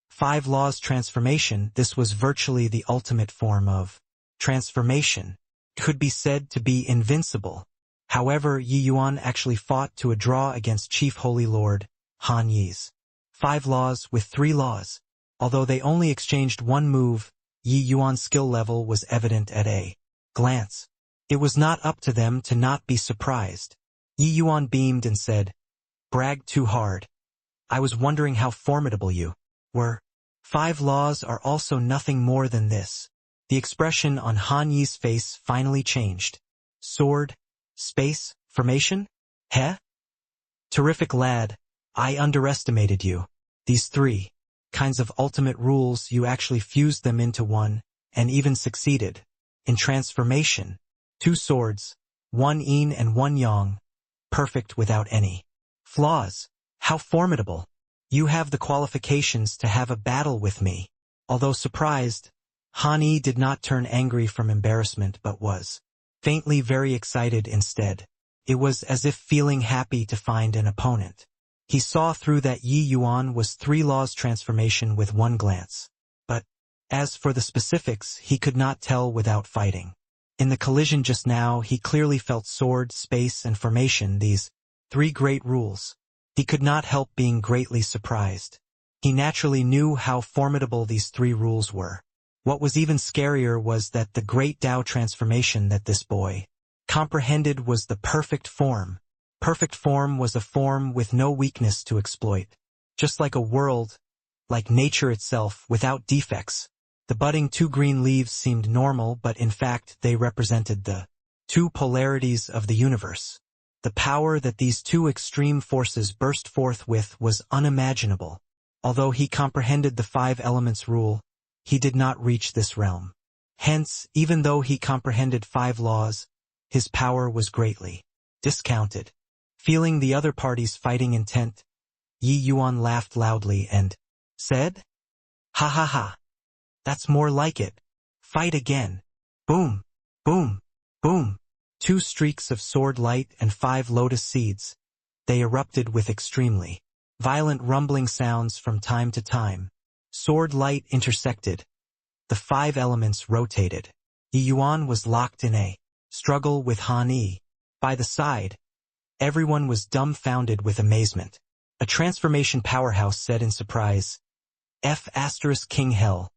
5 laws transformation, this was virtually the ultimate form of transformation. Could be said to be invincible. However, Yi Yuan actually fought to a draw against Chief Holy Lord Han Yi's 5 laws with 3 laws. Although they only exchanged 1 move, Yi Yuan's skill level was evident at a glance. It was not up to them to not be surprised. Yi Yuan beamed and said, "Bragged too hard. I was wondering how formidable you were. 5 laws are also nothing more than this." The expression on Han Yi's face finally changed. Sword, space, formation? Heh? Terrific lad, I underestimated you. These 3 kinds of ultimate rules, you actually fused them into one, and even succeeded. In transformation, 2 swords, 1 yin and 1 yang, perfect without any flaws. How formidable. You have the qualifications to have a battle with me. Although surprised, Han Yi did not turn angry from embarrassment but was faintly very excited instead. It was as if feeling happy to find an opponent. He saw through that Yi Yuan was 3 laws transformation with 1 glance. But, as for the specifics, he could not tell without fighting. In the collision just now, he clearly felt sword, space, and formation, these 3 great rules. He could not help being greatly surprised. He naturally knew how formidable these 3 rules were. What was even scarier was that the great Tao transformation that this boy comprehended was the perfect form. Perfect form was a form with no weakness to exploit. Just like a world, like nature itself, without defects. The budding 2 green leaves seemed normal, but in fact they represented the 2 polarities of the universe. The power that these 2 extreme forces burst forth with was unimaginable. Although he comprehended the 5 elements rule, he did not reach this realm. Hence, even though he comprehended 5 laws, his power was greatly discounted. Feeling the other party's fighting intent, Yi Yuan laughed loudly and said, "Ha ha ha. That's more like it. Fight again." Boom, boom, boom. 2 streaks of sword light and 5 lotus seeds. They erupted with extremely violent rumbling sounds from time to time. Sword light intersected. The 5 elements rotated. Yi Yuan was locked in a struggle with Han Yi. By the side, everyone was dumbfounded with amazement. A transformation powerhouse said in surprise, King Hell.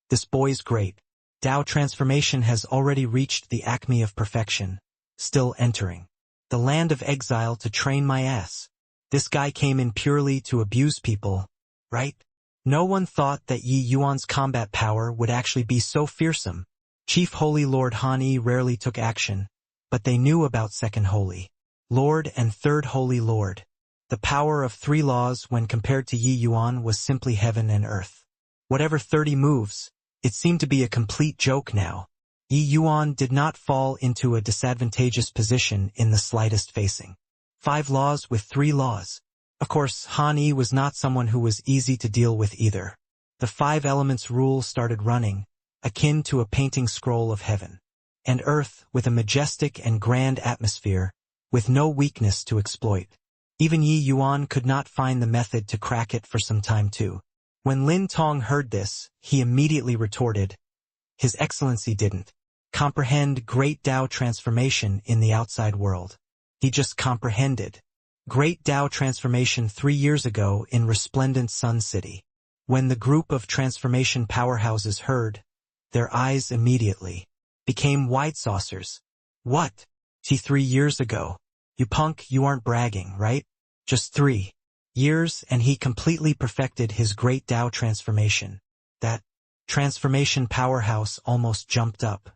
This boy's great. Tao transformation has already reached the acme of perfection. Still entering the land of exile to train my ass. This guy came in purely to abuse people, right? No one thought that Yi Yuan's combat power would actually be so fearsome. Chief Holy Lord Han Yi rarely took action, but they knew about Second Holy Lord and Third Holy Lord. The power of 3 laws when compared to Yi Yuan was simply heaven and earth. Whatever 30 moves, it seemed to be a complete joke now. Yi Yuan did not fall into a disadvantageous position in the slightest, facing 5 laws with 3 laws. Of course, Han Yi was not someone who was easy to deal with either. The 5 elements rule started running, akin to a painting scroll of heaven and earth with a majestic and grand atmosphere, with no weakness to exploit. Even Yi Yuan could not find the method to crack it for some time too. When Lin Tong heard this, he immediately retorted, His Excellency didn't comprehend great Tao transformation in the outside world. He just comprehended great Tao transformation 3 years ago in resplendent Sun City. When the group of transformation powerhouses heard, their eyes immediately became wide saucers. What? 3 years ago? You punk, you aren't bragging, right? Just 3 Years, and he completely perfected his great Tao transformation. That transformation powerhouse almost jumped up.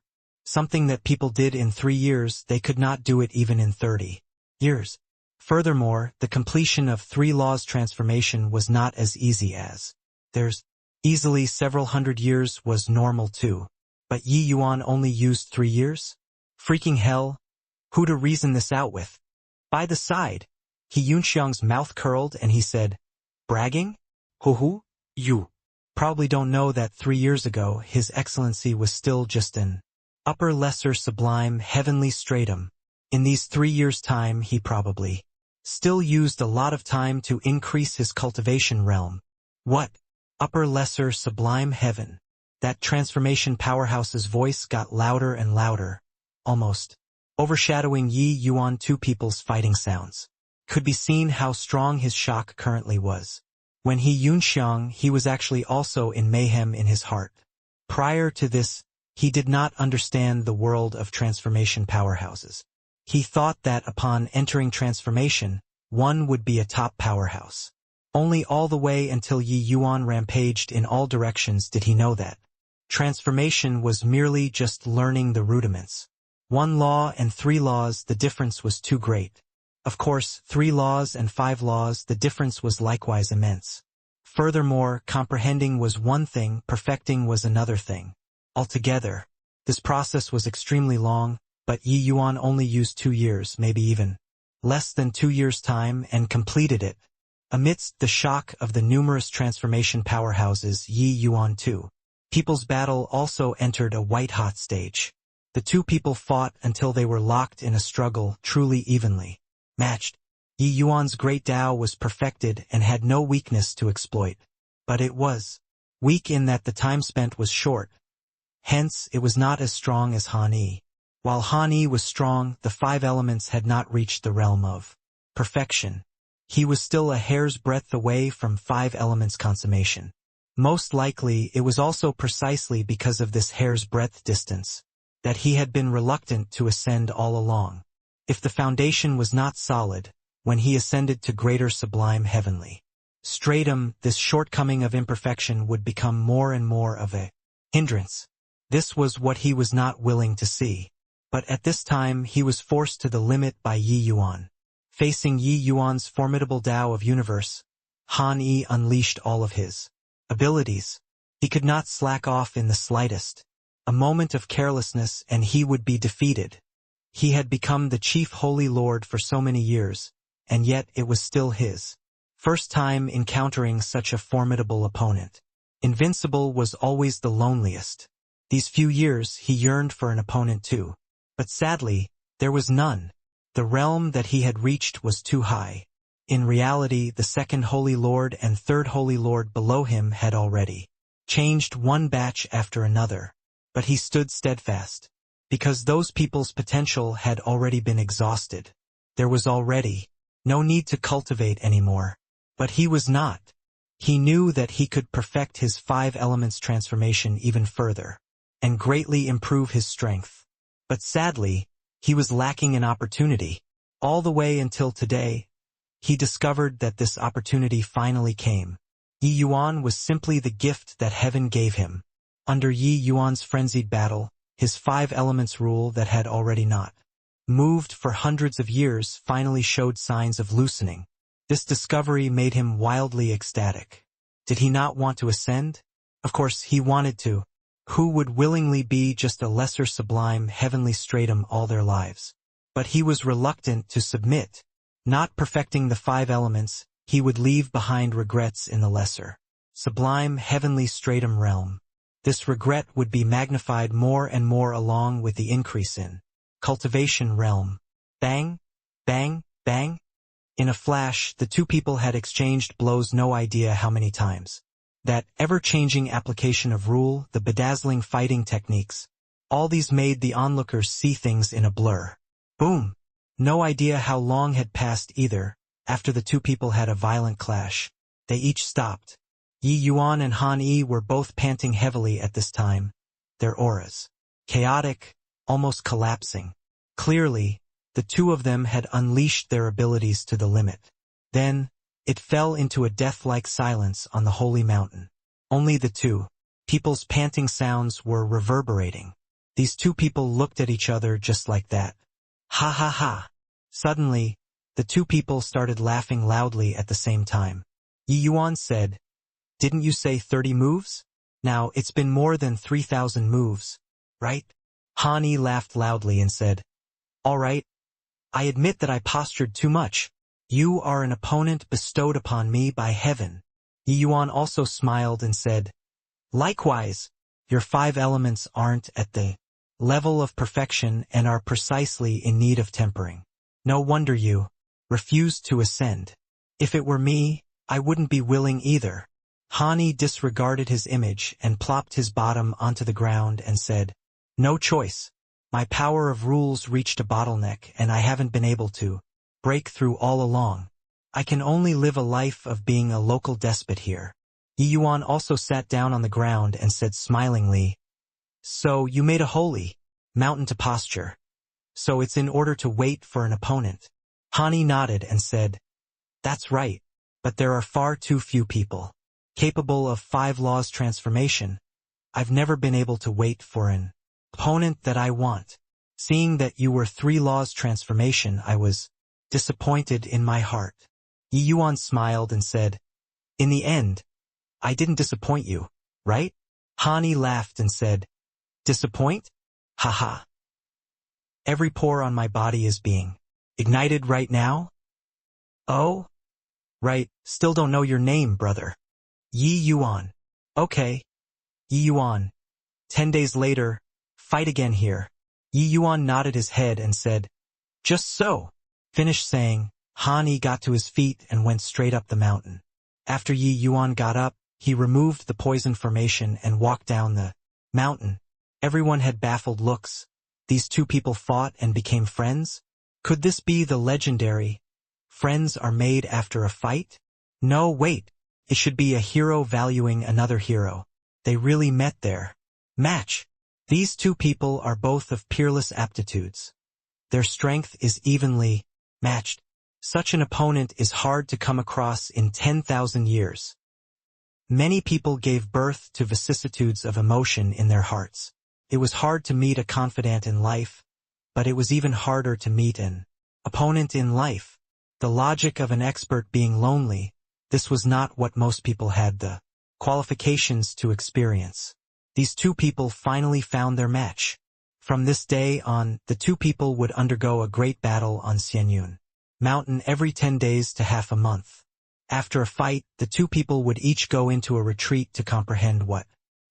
Something that people did in 3 years, they could not do it even in 30 years. Furthermore, the completion of 3 laws transformation was not as easy as theirs. Easily several hundred years was normal too. But Yi Yuan only used 3 years? Freaking hell! Who to reason this out with? By the side, He Yunxiang's mouth curled and he said, bragging? Hoo, you probably don't know that 3 years ago His Excellency was still just an upper lesser sublime heavenly stratum. In these 3 years' time he probably still used a lot of time to increase his cultivation realm. What? Upper lesser sublime heaven. That transformation powerhouse's voice got louder and louder, almost overshadowing Yi Yuan. Two people's fighting sounds. Could be seen how strong his shock currently was. When He Yunxiang, he was actually also in mayhem in his heart. Prior to this, he did not understand the world of transformation powerhouses. He thought that upon entering transformation, one would be a top powerhouse. Only all the way until Yi Yuan rampaged in all directions did he know that transformation was merely just learning the rudiments. 1 law and 3 laws, the difference was too great. Of course, 3 laws and 5 laws, the difference was likewise immense. Furthermore, comprehending was one thing, perfecting was another thing. Altogether, this process was extremely long, but Yi Yuan only used 2 years, maybe even less than 2 years' time, and completed it. Amidst the shock of the numerous transformation powerhouses, Yi Yuan too. People's battle also entered a white-hot stage. The 2 people fought until they were locked in a struggle, truly evenly matched. Yi Yuan's great Tao was perfected and had no weakness to exploit. But it was weak in that the time spent was short. Hence, it was not as strong as Han Yi. While Han Yi was strong, the 5 elements had not reached the realm of perfection. He was still a hair's breadth away from 5 elements consummation. Most likely, it was also precisely because of this hair's breadth distance that he had been reluctant to ascend all along. If the foundation was not solid, when he ascended to greater sublime heavenly stratum, this shortcoming of imperfection would become more and more of a hindrance. This was what he was not willing to see. But at this time he was forced to the limit by Yi Yuan. Facing Yi Yuan's formidable Tao of universe, Han Yi unleashed all of his abilities. He could not slack off in the slightest. A moment of carelessness and he would be defeated. He had become the chief holy lord for so many years, and yet it was still his first time encountering such a formidable opponent. Invincible was always the loneliest. These few years he yearned for an opponent too. But sadly, there was none. The realm that he had reached was too high. In reality, the second Holy Lord and third Holy Lord below him had already changed one batch after another. But he stood steadfast. Because those people's potential had already been exhausted. There was already no need to cultivate anymore. But he was not. He knew that he could perfect his 5 elements transformation even further, and greatly improve his strength. But sadly, he was lacking an opportunity. All the way until today, he discovered that this opportunity finally came. Yi Yuan was simply the gift that heaven gave him. Under Yi Yuan's frenzied battle, his 5 elements rule that had already not moved for hundreds of years finally showed signs of loosening. This discovery made him wildly ecstatic. Did he not want to ascend? Of course he wanted to. Who would willingly be just a lesser sublime heavenly stratum all their lives? But he was reluctant to submit. Not perfecting the 5 elements, he would leave behind regrets in the lesser sublime heavenly stratum realm. This regret would be magnified more and more along with the increase in cultivation realm. Bang, bang, bang. In a flash, the 2 people had exchanged blows no idea how many times. That ever-changing application of rule, the bedazzling fighting techniques, all these made the onlookers see things in a blur. Boom! No idea how long had passed either. After the 2 people had a violent clash, they each stopped. Yi Yuan and Han Yi were both panting heavily at this time, their auras chaotic, almost collapsing. Clearly, the 2 of them had unleashed their abilities to the limit. Then, It fell into a death-like silence on the holy mountain. Only the two people's panting sounds were reverberating. These two people looked at each other just like that. Ha ha ha. Suddenly, the two people started laughing loudly at the same time. Yi Yuan said, "Didn't you say 30 moves? Now, it's been more than 3,000 moves, right?" Han Yi laughed loudly and said, "All right. I admit that I postured too much. You are an opponent bestowed upon me by heaven." Yi Yuan also smiled and said, "Likewise, your 5 elements aren't at the level of perfection and are precisely in need of tempering. No wonder you refused to ascend. If it were me, I wouldn't be willing either." Han Yi disregarded his image and plopped his bottom onto the ground and said, "No choice. My power of rules reached a bottleneck and I haven't been able to break through all along. I can only live a life of being a local despot here." Yi Yuan also sat down on the ground and said smilingly, "So you made a holy mountain to posture. So it's in order to wait for an opponent." Han Yi nodded and said, "That's right, but there are far too few people capable of 5 laws transformation. I've never been able to wait for an opponent that I want. Seeing that you were 3 laws transformation, I was disappointed in my heart." Yi Yuan smiled and said, "In the end, I didn't disappoint you, right?" Han Yi laughed and said, "Disappoint? Haha. Every pore on my body is being ignited right now?" "Oh? Right, still don't know your name, brother." "Yi Yuan." "Okay. Yi Yuan. 10 days later, fight again here." Yi Yuan nodded his head and said, "Just so." Finished saying, Han Yi got to his feet and went straight up the mountain. After Yi Yuan got up, he removed the poison formation and walked down the mountain. Everyone had baffled looks. These two people fought and became friends? Could this be the legendary friends are made after a fight? No, wait. It should be a hero valuing another hero. They really met their match. These two people are both of peerless aptitudes. Their strength is evenly matched. Such an opponent is hard to come across in 10,000 years. Many people gave birth to vicissitudes of emotion in their hearts. It was hard to meet a confidant in life, but it was even harder to meet an opponent in life. The logic of an expert being lonely, this was not what most people had the qualifications to experience. These two people finally found their match. From this day on, the two people would undergo a great battle on Xianyun Mountain every 10 days to half a month. After a fight, the two people would each go into a retreat to comprehend what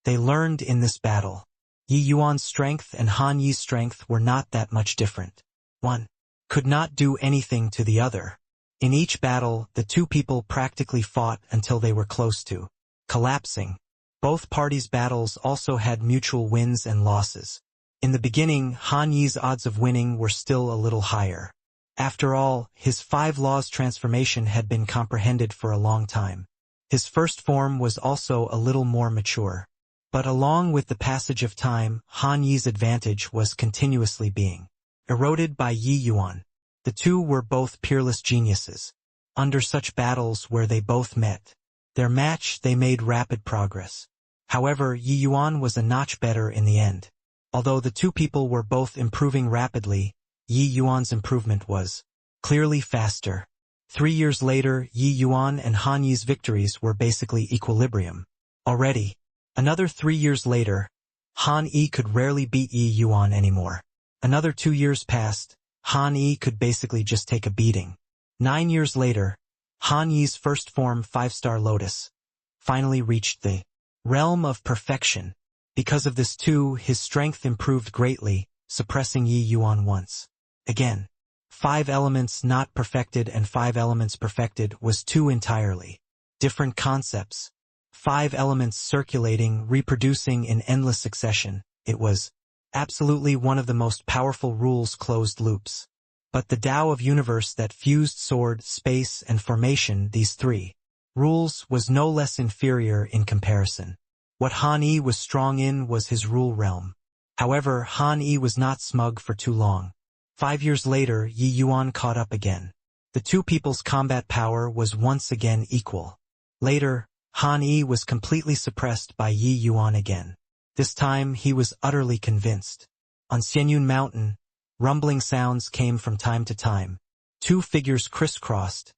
they learned in this battle. Yi Yuan's strength and Han Yi's strength were not that much different. One could not do anything to the other. In each battle, the two people practically fought until they were close to collapsing. Both parties' battles also had mutual wins and losses. In the beginning, Han Yi's odds of winning were still a little higher. After all, his 5 laws transformation had been comprehended for a long time. His first form was also a little more mature. But along with the passage of time, Han Yi's advantage was continuously being eroded by Yi Yuan. The two were both peerless geniuses. Under such battles where they both met their match, they made rapid progress. However, Yi Yuan was a notch better in the end. Although the two people were both improving rapidly, Yi Yuan's improvement was clearly faster. 3 years later, Yi Yuan and Han Yi's victories were basically equilibrium. Already, another 3 years later, Han Yi could rarely beat Yi Yuan anymore. Another 2 years passed, Han Yi could basically just take a beating. 9 years later, Han Yi's first form 5-star Lotus finally reached the realm of perfection. Because of this too, his strength improved greatly, suppressing Yi Yuan once again. 5 elements not perfected and 5 elements perfected was 2 entirely different concepts. 5 elements circulating, reproducing in endless succession. It was absolutely one of the most powerful rules closed loops. But the Tao of universe that fused sword, space, and formation, these 3 rules, was no less inferior in comparison. What Han Yi was strong in was his rule realm. However, Han Yi was not smug for too long. 5 years later, Yi Yuan caught up again. The two people's combat power was once again equal. Later, Han Yi was completely suppressed by Yi Yuan again. This time he was utterly convinced. On Xianyun Mountain, rumbling sounds came from time to time. Two figures crisscrossed,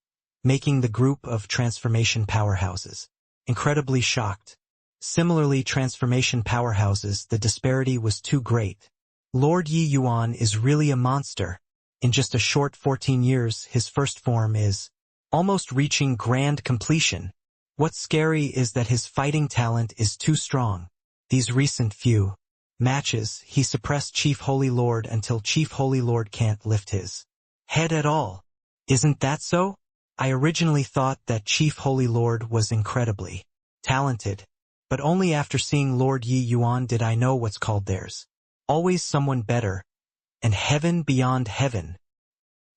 making the group of transformation powerhouses incredibly shocked. Similarly, transformation powerhouses, the disparity was too great. Lord Yi Yuan is really a monster. In just a short 14 years, his first form is almost reaching grand completion. What's scary is that his fighting talent is too strong. These recent few matches, he suppressed Chief Holy Lord until Chief Holy Lord can't lift his head at all. Isn't that so? I originally thought that Chief Holy Lord was incredibly talented, but only after seeing Lord Yi Yuan did I know what's called theirs. Always someone better, and heaven beyond heaven.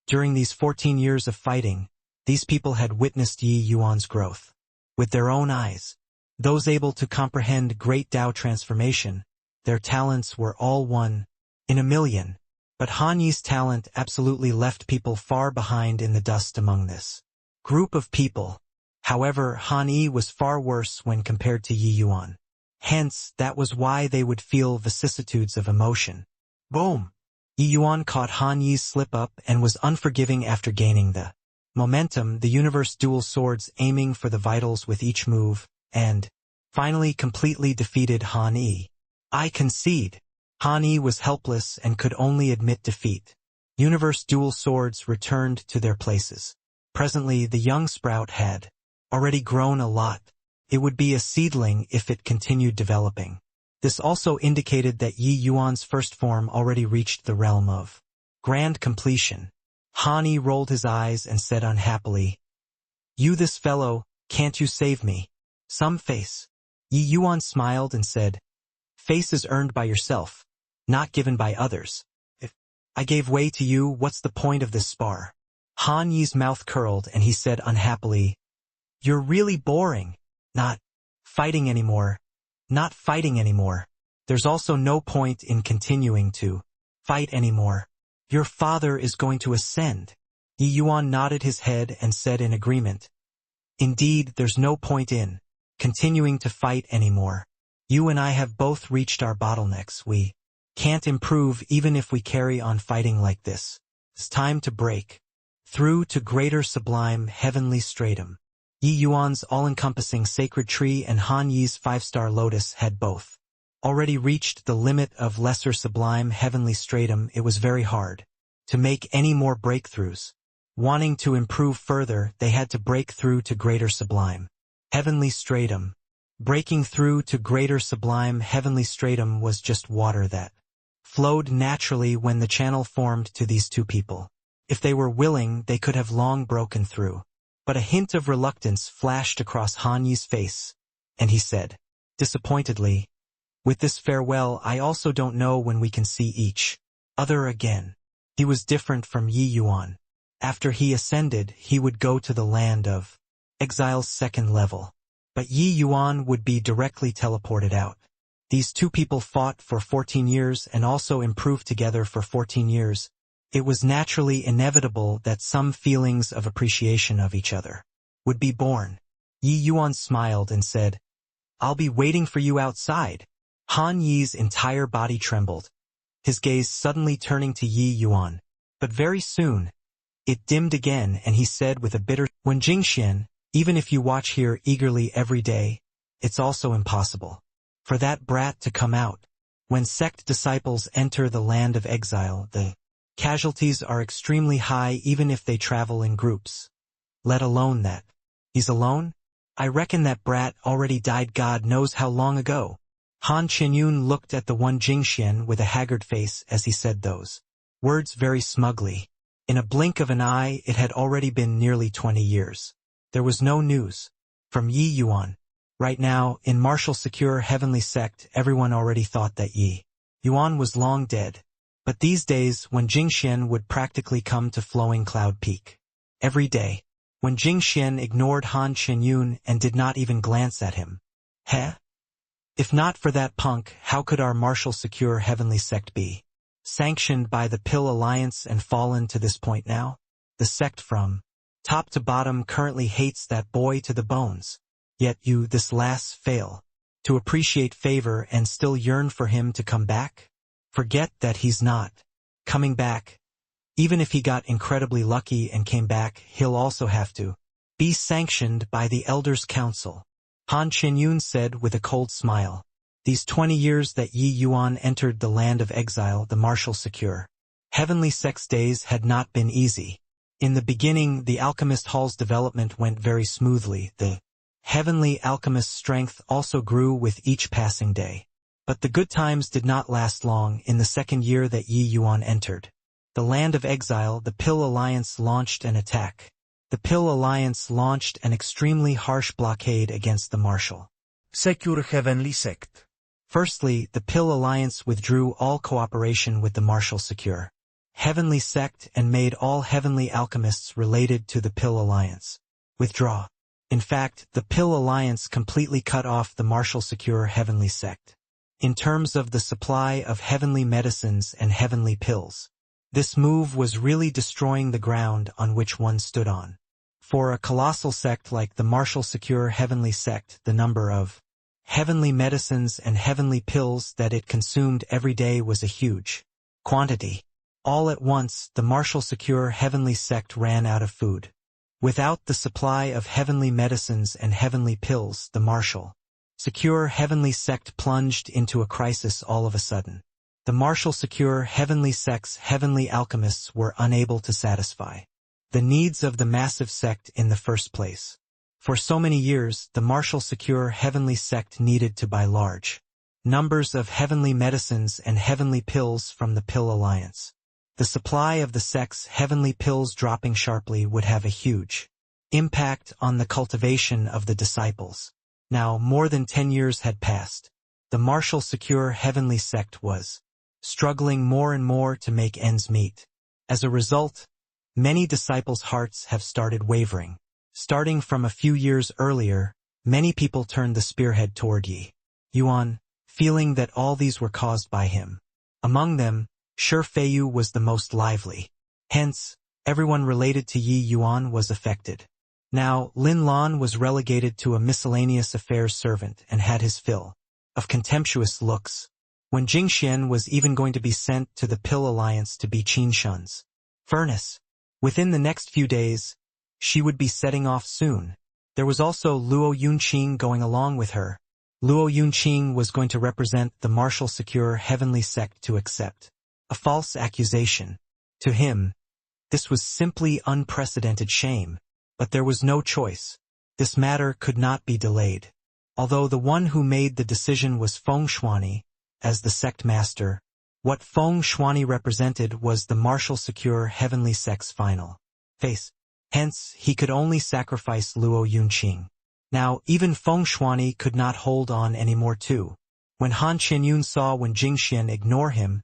During these 14 years of fighting, these people had witnessed Yi Yuan's growth with their own eyes. Those able to comprehend great Tao transformation, their talents were all one in a million. But Han Yi's talent absolutely left people far behind in the dust among this group of people. However, Han Yi was far worse when compared to Yi Yuan. Hence, that was why they would feel vicissitudes of emotion. Boom! Yi Yuan caught Han Yi's slip-up and was unforgiving after gaining the momentum, the universe dual swords aiming for the vitals with each move, and finally completely defeated Han Yi. I concede. Han Yi was helpless and could only admit defeat. Universe dual swords returned to their places. Presently, the young sprout had already grown a lot. It would be a seedling if it continued developing. This also indicated that Yi Yuan's first form already reached the realm of grand completion. Han Yi rolled his eyes and said unhappily, "You this fellow, can't you save me? Some face." Yi Yuan smiled and said, "Face is earned by yourself, not given by others. If I gave way to you, what's the point of this spar?" Han Yi's mouth curled and he said unhappily, "You're really boring. Not fighting anymore. Not fighting anymore. There's also no point in continuing to fight anymore. Your father is going to ascend." Yi Yuan nodded his head and said in agreement, "Indeed, there's no point in continuing to fight anymore. You and I have both reached our bottlenecks. We can't improve even if we carry on fighting like this. It's time to break through to greater sublime heavenly stratum." Yi Yuan's all-encompassing sacred tree and Han Yi's five-star lotus had both already reached the limit of lesser sublime heavenly stratum. It was very hard to make any more breakthroughs. Wanting to improve further, they had to break through to greater sublime heavenly stratum. Breaking through to greater sublime heavenly stratum was just water that flowed naturally when the channel formed to these two people. If they were willing, they could have long broken through. But a hint of reluctance flashed across Han Yi's face, and he said, disappointedly, "With this farewell, I also don't know when we can see each other again." He was different from Yi Yuan. After he ascended, he would go to the land of exile's second level. But Yi Yuan would be directly teleported out. These two people fought for 14 years and also improved together for 14 years. It was naturally inevitable that some feelings of appreciation of each other would be born. Yi Yuan smiled and said, "I'll be waiting for you outside." Han Yi's entire body trembled, his gaze suddenly turning to Yi Yuan. But very soon, it dimmed again and he said with a bitter, "When Jingxian, even if you watch here eagerly every day, it's also impossible for that brat to come out. When sect disciples enter the land of exile, the casualties are extremely high even if they travel in groups. Let alone that he's alone? I reckon that brat already died God knows how long ago." Han Qianyun looked at the one Jingxian with a haggard face as he said those words very smugly. In a blink of an eye, it had already been nearly 20 years. There was no news from Yi Yuan. Right now, in martial secure heavenly sect, everyone already thought that Yi Yuan was long dead. But these days, when Jingxian would practically come to Flowing Cloud Peak every day, when Jingxian ignored Han Qianyun and did not even glance at him. If not for that punk, how could our martial secure heavenly sect be sanctioned by the Pill Alliance and fallen to this point now? The sect from top to bottom currently hates that boy to the bones. Yet you, this lass, fail to appreciate favor and still yearn for him to come back? Forget that he's not coming back. Even if he got incredibly lucky and came back, he'll also have to be sanctioned by the Elders' Council. Han Qianyun said with a cold smile. These 20 years that Yi Yuan entered the land of exile, the martial secure heavenly sex days had not been easy. In the beginning, the alchemist hall's development went very smoothly. The heavenly alchemist's strength also grew with each passing day. But the good times did not last long. In the second year that Yi Yuan entered the land of exile, the Pill Alliance launched an attack. The Pill Alliance launched an extremely harsh blockade against the martial Secure Heavenly Sect. Firstly, the Pill Alliance withdrew all cooperation with the martial secure Heavenly Sect and made all heavenly alchemists related to the Pill Alliance withdraw. In fact, the Pill Alliance completely cut off the martial secure Heavenly Sect in terms of the supply of heavenly medicines and heavenly pills. This move was really destroying the ground on which one stood on. For a colossal sect like the martial secure Heavenly Sect, the number of heavenly medicines and heavenly pills that it consumed every day was a huge quantity. All at once, the martial secure Heavenly Sect ran out of food. Without the supply of heavenly medicines and heavenly pills, the martial secure Heavenly Sect plunged into a crisis all of a sudden. The martial secure Heavenly Sect's heavenly alchemists were unable to satisfy the needs of the massive sect in the first place. For so many years, the martial secure Heavenly Sect needed to buy large numbers of heavenly medicines and heavenly pills from the Pill Alliance. The supply of the sect's heavenly pills dropping sharply would have a huge impact on the cultivation of the disciples. Now, more than 10 years had passed. The martial secure Heavenly Sect was struggling more and more to make ends meet. As a result, many disciples' hearts have started wavering. Starting from a few years earlier, many people turned the spearhead toward Yi Yuan, feeling that all these were caused by him. Among them, Shi Feiyu was the most lively. Hence, everyone related to Yi Yuan was affected. Now, Lin Lan was relegated to a miscellaneous affairs servant and had his fill of contemptuous looks. When Jingxian was even going to be sent to the Pill Alliance to be Qin Shun's furnace. Within the next few days, she would be setting off soon. There was also Luo Yunqing going along with her. Luo Yunqing was going to represent the martial secure Heavenly Sect to accept a false accusation. To him, this was simply unprecedented shame. But there was no choice. This matter could not be delayed. Although the one who made the decision was Feng Shuani, as the sect master, what Feng Shuani represented was the martial secure Heavenly Sect's final face. Hence, he could only sacrifice Luo Yunqing. Now, even Feng Shuani could not hold on anymore too. When Han Qianyun saw Jingxian ignore him,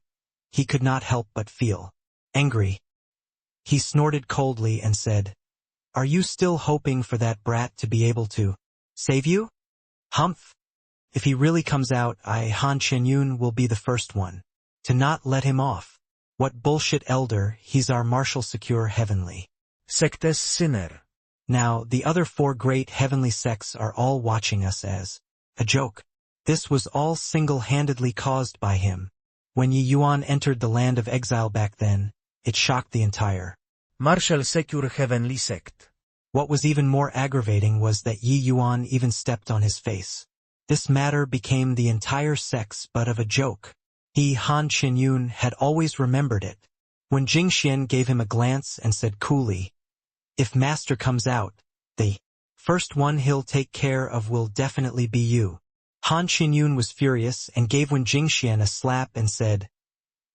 he could not help but feel angry. He snorted coldly and said, "Are you still hoping for that brat to be able to save you? Humph! If he really comes out, Han Qianyun, will be the first one to not let him off. What bullshit, elder, he's our martial secure Heavenly Sect's sinner." Now, the other 4 great heavenly sects are all watching us as a joke. This was all single-handedly caused by him. When Yi Yuan entered the land of exile back then, it shocked the entire Martial secure Heavenly Sect. What was even more aggravating was that Yi Yuan even stepped on his face. This matter became the entire sect's butt of a joke. He, Han Qianyun, had always remembered it. When Jingxian gave him a glance and said coolly, "If Master comes out, the first one he'll take care of will definitely be you." Han Qianyun was furious and gave Jingxian a slap and said,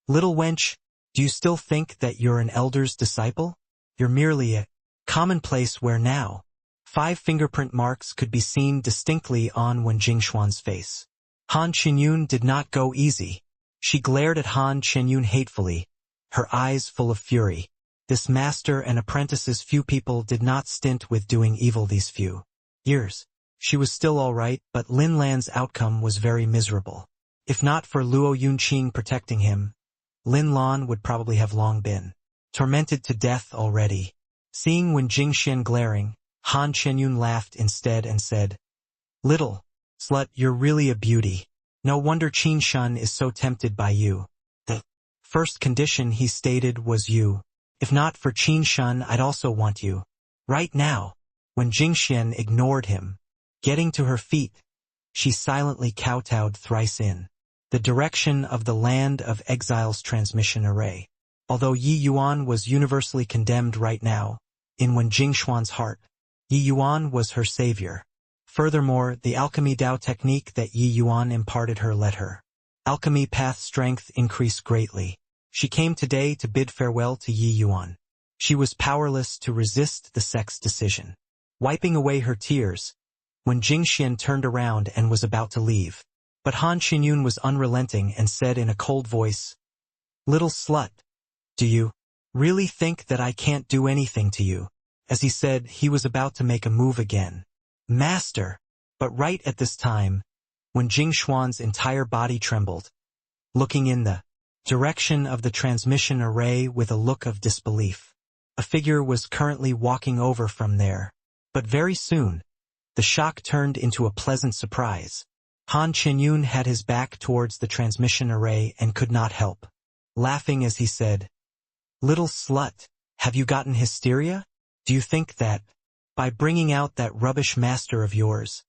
"Little wench, do you still think that you're an elder's disciple? You're merely a commonplace where now." 5 fingerprint marks could be seen distinctly on Jingxuan's face. Han Qianyun did not go easy. She glared at Han Qianyun hatefully, her eyes full of fury. This master and apprentices few people did not stint with doing evil these few years. She was still all right, but Lin Lan's outcome was very miserable. If not for Luo Yunqing protecting him, Lin Lan would probably have long been tormented to death already. Seeing Wen Jingxian glaring, Han Qianyun laughed instead and said, "Little slut, you're really a beauty. No wonder Qin Shun is so tempted by you. The first condition he stated was you. If not for Qin Shun, I'd also want you. Right now." When Jingxian ignored him, getting to her feet, she silently kowtowed thrice in the direction of the Land of Exile's transmission array. Although Yi Yuan was universally condemned right now, in Wen Jingxuan's heart, Yi Yuan was her savior. Furthermore, the alchemy Dao technique that Yi Yuan imparted her let her alchemy path strength increase greatly. She came today to bid farewell to Yi Yuan. She was powerless to resist the sect's decision. Wiping away her tears, when Jingxian turned around and was about to leave, but Han Qianyun was unrelenting and said in a cold voice, "Little slut, do you really think that I can't do anything to you?" As he said, he was about to make a move again. "Master!" But right at this time, when Jingxuan's entire body trembled, looking in the direction of the transmission array with a look of disbelief, a figure was currently walking over from there. But very soon, the shock turned into a pleasant surprise. Han Qianyun had his back towards the transmission array and could not help laughing as he said, "Little slut, have you gotten hysteria? Do you think that, by bringing out that rubbish master of yours,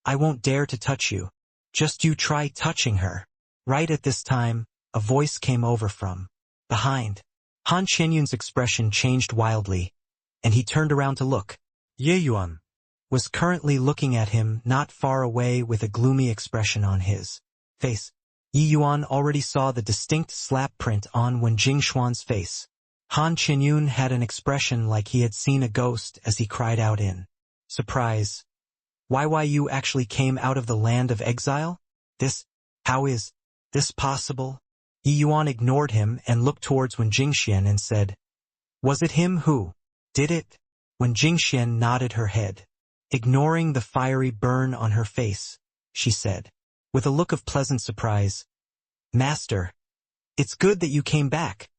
I won't dare to touch you? Just you try touching her." Right at this time, a voice came over from behind. Han Qianyun's expression changed wildly, and he turned around to look. Ye Yuan was currently looking at him not far away with a gloomy expression on his face. Yi Yuan already saw the distinct slap print on Wen Jingxuan's face. Han Qianyun had an expression like he had seen a ghost as he cried out in surprise, "Why you actually came out of the Land of Exile? How is this possible?" Yi Yuan ignored him and looked towards Wen Jingxian and said, "Was it him who did it?" When Jingxian nodded her head, ignoring the fiery burn on her face, she said, with a look of pleasant surprise, "Master, it's good that you came back.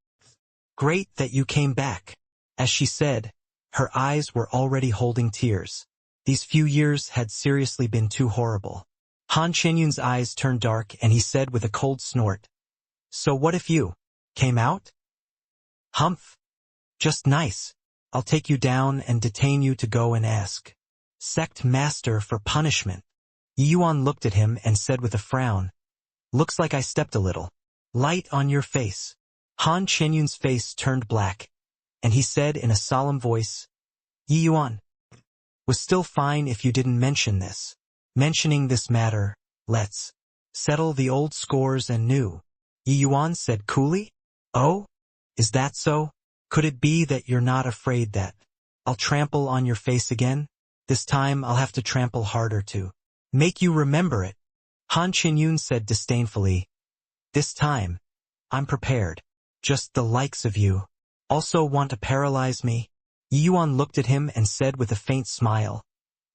Great that you came back." As she said, her eyes were already holding tears. These few years had seriously been too horrible. Han Qianyun's eyes turned dark and he said with a cold snort, "So what if you came out? Humph. Just nice. I'll take you down and detain you to go and ask Sect Master for punishment." Yi Yuan looked at him and said with a frown, "Looks like I stepped a little light on your face." Han Qianyun's face turned black, and he said in a solemn voice, "Yi Yuan was still fine if you didn't mention this. Mentioning this matter, let's settle the old scores and new." Yi Yuan said coolly, "Oh, is that so? Could it be that you're not afraid that I'll trample on your face again? This time I'll have to trample harder to make you remember it." Han Qianyun said disdainfully, "This time, I'm prepared. Just the likes of you also want to paralyze me?" Yi Yuan looked at him and said with a faint smile,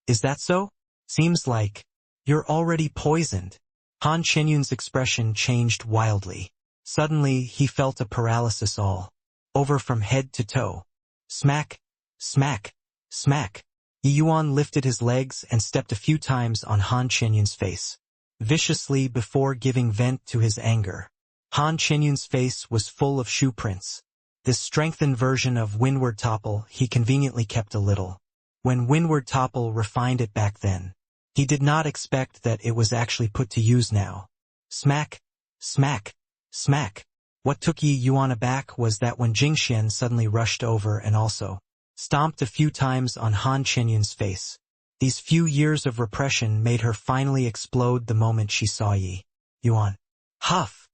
"Is that so? Seems like you're already poisoned." Han Qianyun's expression changed wildly. Suddenly, he felt a paralysis all over from head to toe. Smack, smack, smack. Yi Yuan lifted his legs and stepped a few times on Han Qianyun's face, viciously before giving vent to his anger. Han Qianyun's face was full of shoe prints. This strengthened version of Windward Topple he conveniently kept a little. When Windward Topple refined it back then, he did not expect that it was actually put to use now. Smack, smack, smack. What took Yi Yuan aback was that when Jingxian suddenly rushed over and also stomped a few times on Han Qianyun's face. These few years of repression made her finally explode the moment she saw Yi Yuan. Huff!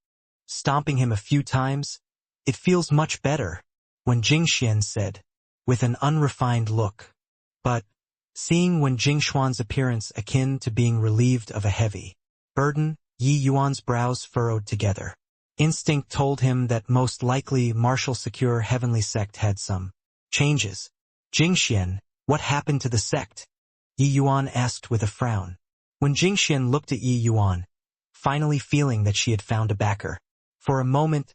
Stomping him a few times, "It feels much better," Wen Jingxian said, with an unrefined look. But, seeing Wen Jingxuan's appearance akin to being relieved of a heavy burden, Yi Yuan's brows furrowed together. Instinct told him that most likely Martial Secure Heavenly Sect had some changes. "Jingxian, what happened to the sect?" Yi Yuan asked with a frown. When Jingxian looked at Yi Yuan, finally feeling that she had found a backer, for a moment,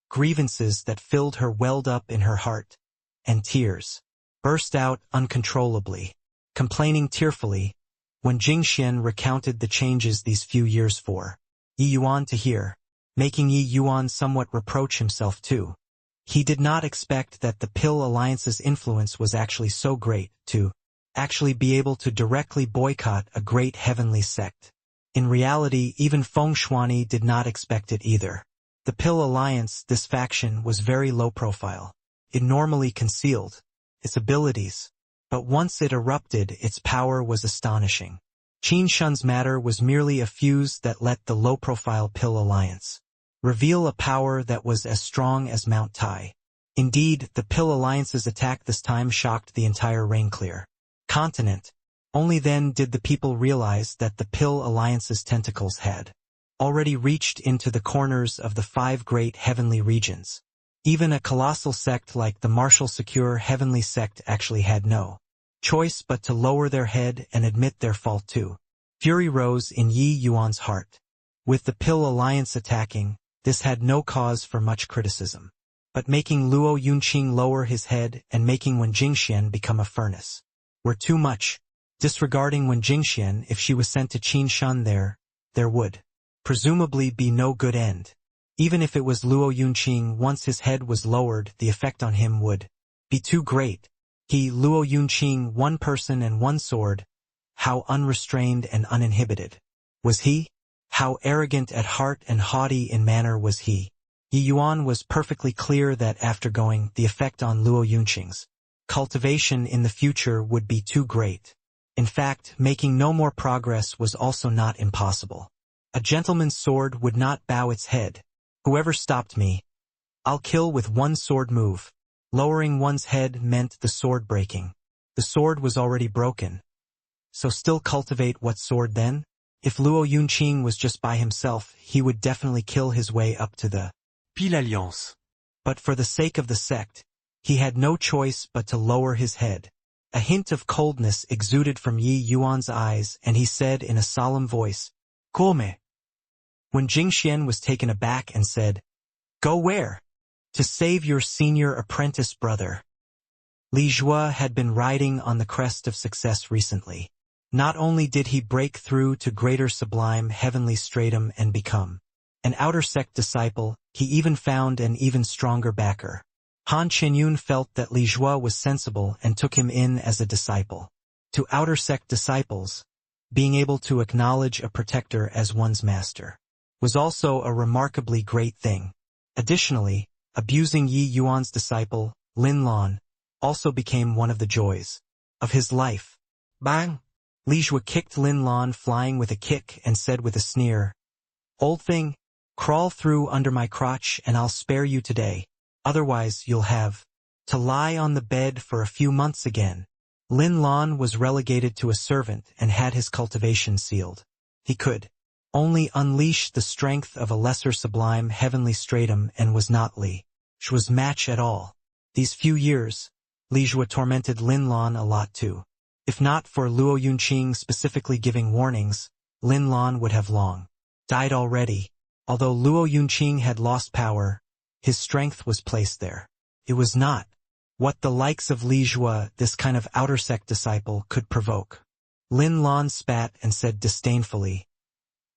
grievances that filled her welled up in her heart, and tears burst out uncontrollably, complaining tearfully, when Jingxian recounted the changes these few years for Yi Yuan to hear, making Yi Yuan somewhat reproach himself too. He did not expect that the Pill Alliance's influence was actually so great, to actually be able to directly boycott a great heavenly sect. In reality, even Feng Shuani did not expect it either. The Pill Alliance, this faction, was very low profile. It normally concealed its abilities, but once it erupted, its power was astonishing. Qin Shun's matter was merely a fuse that let the low-profile Pill Alliance reveal a power that was as strong as Mount Tai. Indeed, the Pill Alliance's attack this time shocked the entire Rainclear continent. Only then did the people realize that the Pill Alliance's tentacles had already reached into the corners of the 5 great heavenly regions. Even a colossal sect like the Martial Secure Heavenly Sect actually had no choice but to lower their head and admit their fault too. Fury rose in Yi Yuan's heart. With the Pill Alliance attacking, this had no cause for much criticism. But making Luo Yunqing lower his head and making Wen Jingxian become a furnace were too much. Disregarding Wen Jingxian, if she was sent to Qin Shun there would presumably be no good end. Even if it was Luo Yunqing, once his head was lowered, the effect on him would be too great. He, Luo Yunqing, one person and one sword. How unrestrained and uninhibited was he? How arrogant at heart and haughty in manner was he? Yi Yuan was perfectly clear that after going, the effect on Luo Yunqing's cultivation in the future would be too great. In fact, making no more progress was also not impossible. A gentleman's sword would not bow its head. Whoever stopped me, I'll kill with one sword move. Lowering one's head meant the sword breaking. The sword was already broken. So still cultivate what sword then? If Luo Yunqing was just by himself, he would definitely kill his way up to the Pill Alliance. But for the sake of the sect, he had no choice but to lower his head. A hint of coldness exuded from Yi Yuan's eyes, and he said in a solemn voice, "Come." When Jingxian was taken aback and said, "Go where?" "To save your senior apprentice brother." Li Jue had been riding on the crest of success recently. Not only did he break through to greater sublime heavenly stratum and become an outer sect disciple, he even found an even stronger backer. Han Qinyun felt that Li Jue was sensible and took him in as a disciple. To outer sect disciples, being able to acknowledge a protector as one's master was also a remarkably great thing. Additionally, abusing Yi Yuan's disciple, Lin Lan, also became one of the joys of his life. Bang! Li Jue kicked Lin Lan flying with a kick and said with a sneer, "Old thing, crawl through under my crotch and I'll spare you today. Otherwise you'll have to lie on the bed for a few months again." Lin Lan was relegated to a servant and had his cultivation sealed. He could only unleash the strength of a lesser sublime heavenly stratum and was not Li Jue's match at all. These few years, Li Jue tormented Lin Lan a lot too. If not for Luo Yunqing specifically giving warnings, Lin Lan would have long died already. Although Luo Yunqing had lost power, his strength was placed there. It was not what the likes of Li Jue, this kind of outer sect disciple, could provoke. Lin Lan spat and said disdainfully,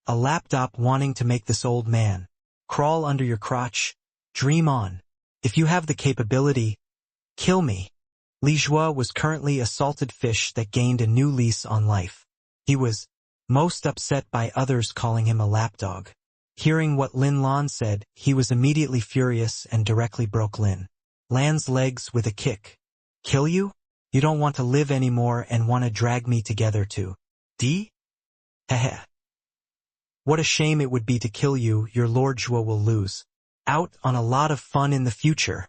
"A lapdog wanting to make this old man crawl under your crotch? Dream on. If you have the capability, kill me." Li Jue was currently a salted fish that gained a new lease on life. He was most upset by others calling him a lapdog. Hearing what Lin Lan said, he was immediately furious and directly broke Lin Lan's legs with a kick. "Kill you? You don't want to live anymore and want to drag me together to D? Heh. What a shame it would be to kill you. Your Lord Jue will lose out on a lot of fun in the future,"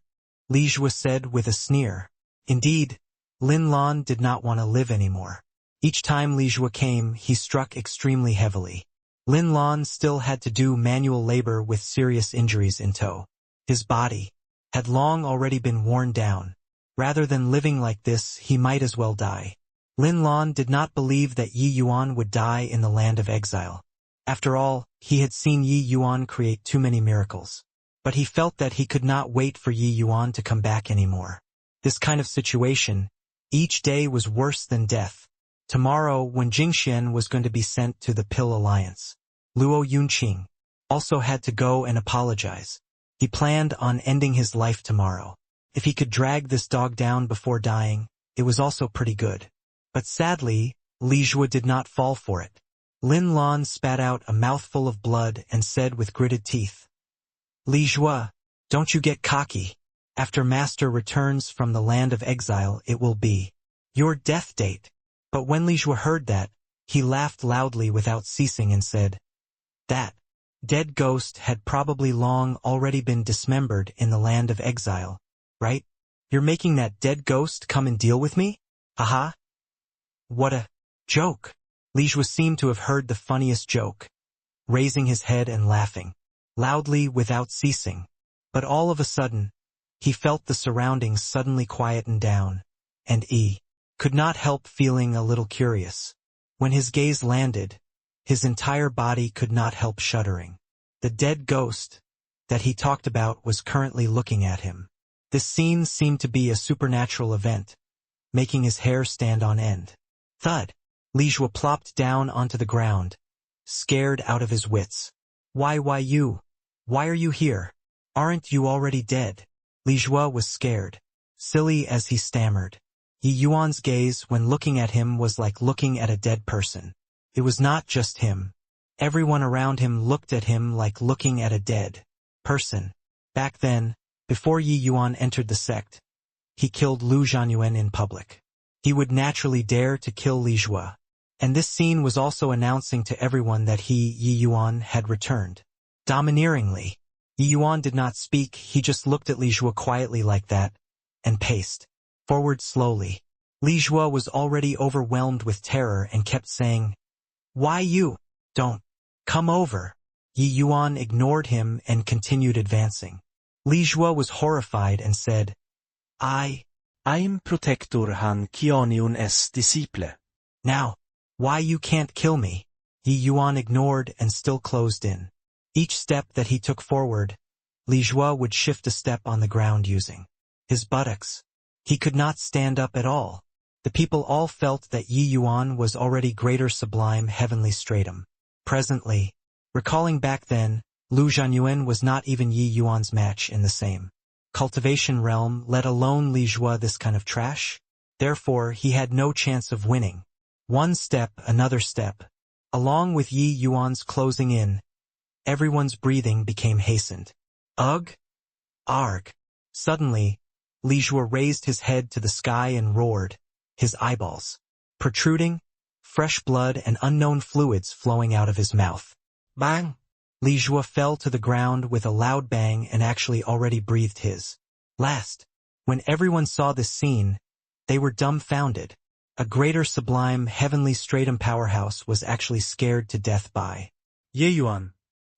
Li Jue said with a sneer. Indeed, Lin Lan did not want to live anymore. Each time Li Jue came, he struck extremely heavily. Lin Lan still had to do manual labor with serious injuries in tow. His body had long already been worn down. Rather than living like this, he might as well die. Lin Lan did not believe that Yi Yuan would die in the land of exile. After all, he had seen Yi Yuan create too many miracles. But he felt that he could not wait for Yi Yuan to come back anymore. This kind of situation, Each day was worse than death. Tomorrow, when Jingxian was going to be sent to the Pill Alliance, Luo Yunqing also had to go and apologize. He planned on ending his life tomorrow. If he could drag this dog down before dying, it was also pretty good. But sadly, Li Jue did not fall for it. Lin Lan spat out a mouthful of blood and said with gritted teeth, "Li Jue, don't you get cocky. After Master returns from the land of exile, it will be your death date." But when Li Jue heard that, he laughed loudly without ceasing and said, "That dead ghost had probably long already been dismembered in the land of exile, right? You're making that dead ghost come and deal with me? Haha. What a joke." Li Jue seemed to have heard the funniest joke, raising his head and laughing, loudly without ceasing. But all of a sudden, he felt the surroundings suddenly quieten down, and he could not help feeling a little curious. When his gaze landed, his entire body could not help shuddering. The dead ghost that he talked about was currently looking at him. This scene seemed to be a supernatural event, making his hair stand on end. Thud! Li Jue plopped down onto the ground, scared out of his wits. Why you? Why are you here? Aren't you already dead?" Li Jue was scared, silly as he stammered. Yi Yuan's gaze when looking at him was like looking at a dead person. It was not just him. Everyone around him looked at him like looking at a dead person. Back then, before Yi Yuan entered the sect, he killed Lu Zhanyuan in public. He would naturally dare to kill Li Jue. And this scene was also announcing to everyone that Yi Yuan had returned. Domineeringly, Yi Yuan did not speak, he just looked at Li Jue quietly like that, and paced forward slowly. Li Jue was already overwhelmed with terror and kept saying, "Why you? Don't come over." Yi Yuan ignored him and continued advancing. Li Jue was horrified and said, I'm protector han Kioniun es disciple. Now, why you can't kill me?" Yi Yuan ignored and still closed in. Each step that he took forward, Li Jue would shift a step on the ground using his buttocks. He could not stand up at all. The people all felt that Yi Yuan was already greater sublime heavenly stratum. Presently, recalling back then, Lu Zhanyuan was not even Yi Yuan's match in the same cultivation realm, let alone Li Jue this kind of trash. Therefore, he had no chance of winning. One step, another step. Along with Yi Yuan's closing in, everyone's breathing became hastened. Ugh! Arg! Suddenly, Li Jue raised his head to the sky and roared, his eyeballs protruding, fresh blood and unknown fluids flowing out of his mouth. Bang! Li Jue fell to the ground with a loud bang and actually already breathed his last. When everyone saw this scene, they were dumbfounded. A greater sublime heavenly stratum powerhouse was actually scared to death by Yi Yuan.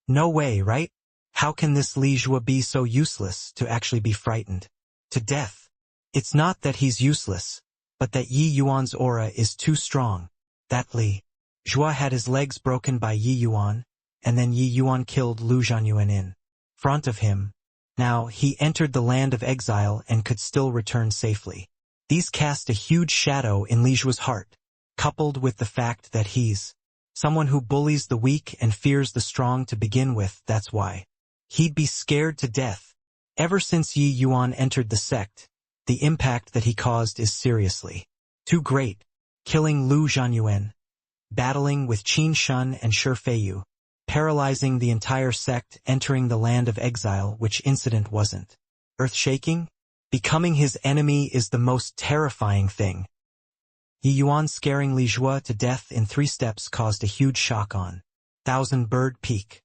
No way, right? How can this Li Jue be so useless to actually be frightened to death? It's not that he's useless, but that Yi Yuan's aura is too strong. That Li Jue had his legs broken by Yi Yuan, and then Yi Yuan killed Lu Zhanyuan in front of him. Now he entered the land of exile and could still return safely. These cast a huge shadow in Li Jue's heart, coupled with the fact that he's someone who bullies the weak and fears the strong to begin with. That's why he'd be scared to death. Ever since Yi Yuan entered the sect, the impact that he caused is seriously too great. Killing Lu Zhanyuan, battling with Qin Shun and Shi Feiyu, paralyzing the entire sect, entering the land of exile, which incident wasn't earth-shaking? Becoming his enemy is the most terrifying thing. Yi Yuan scaring Li Jue to death in 3 steps caused a huge shock on Thousand Bird Peak.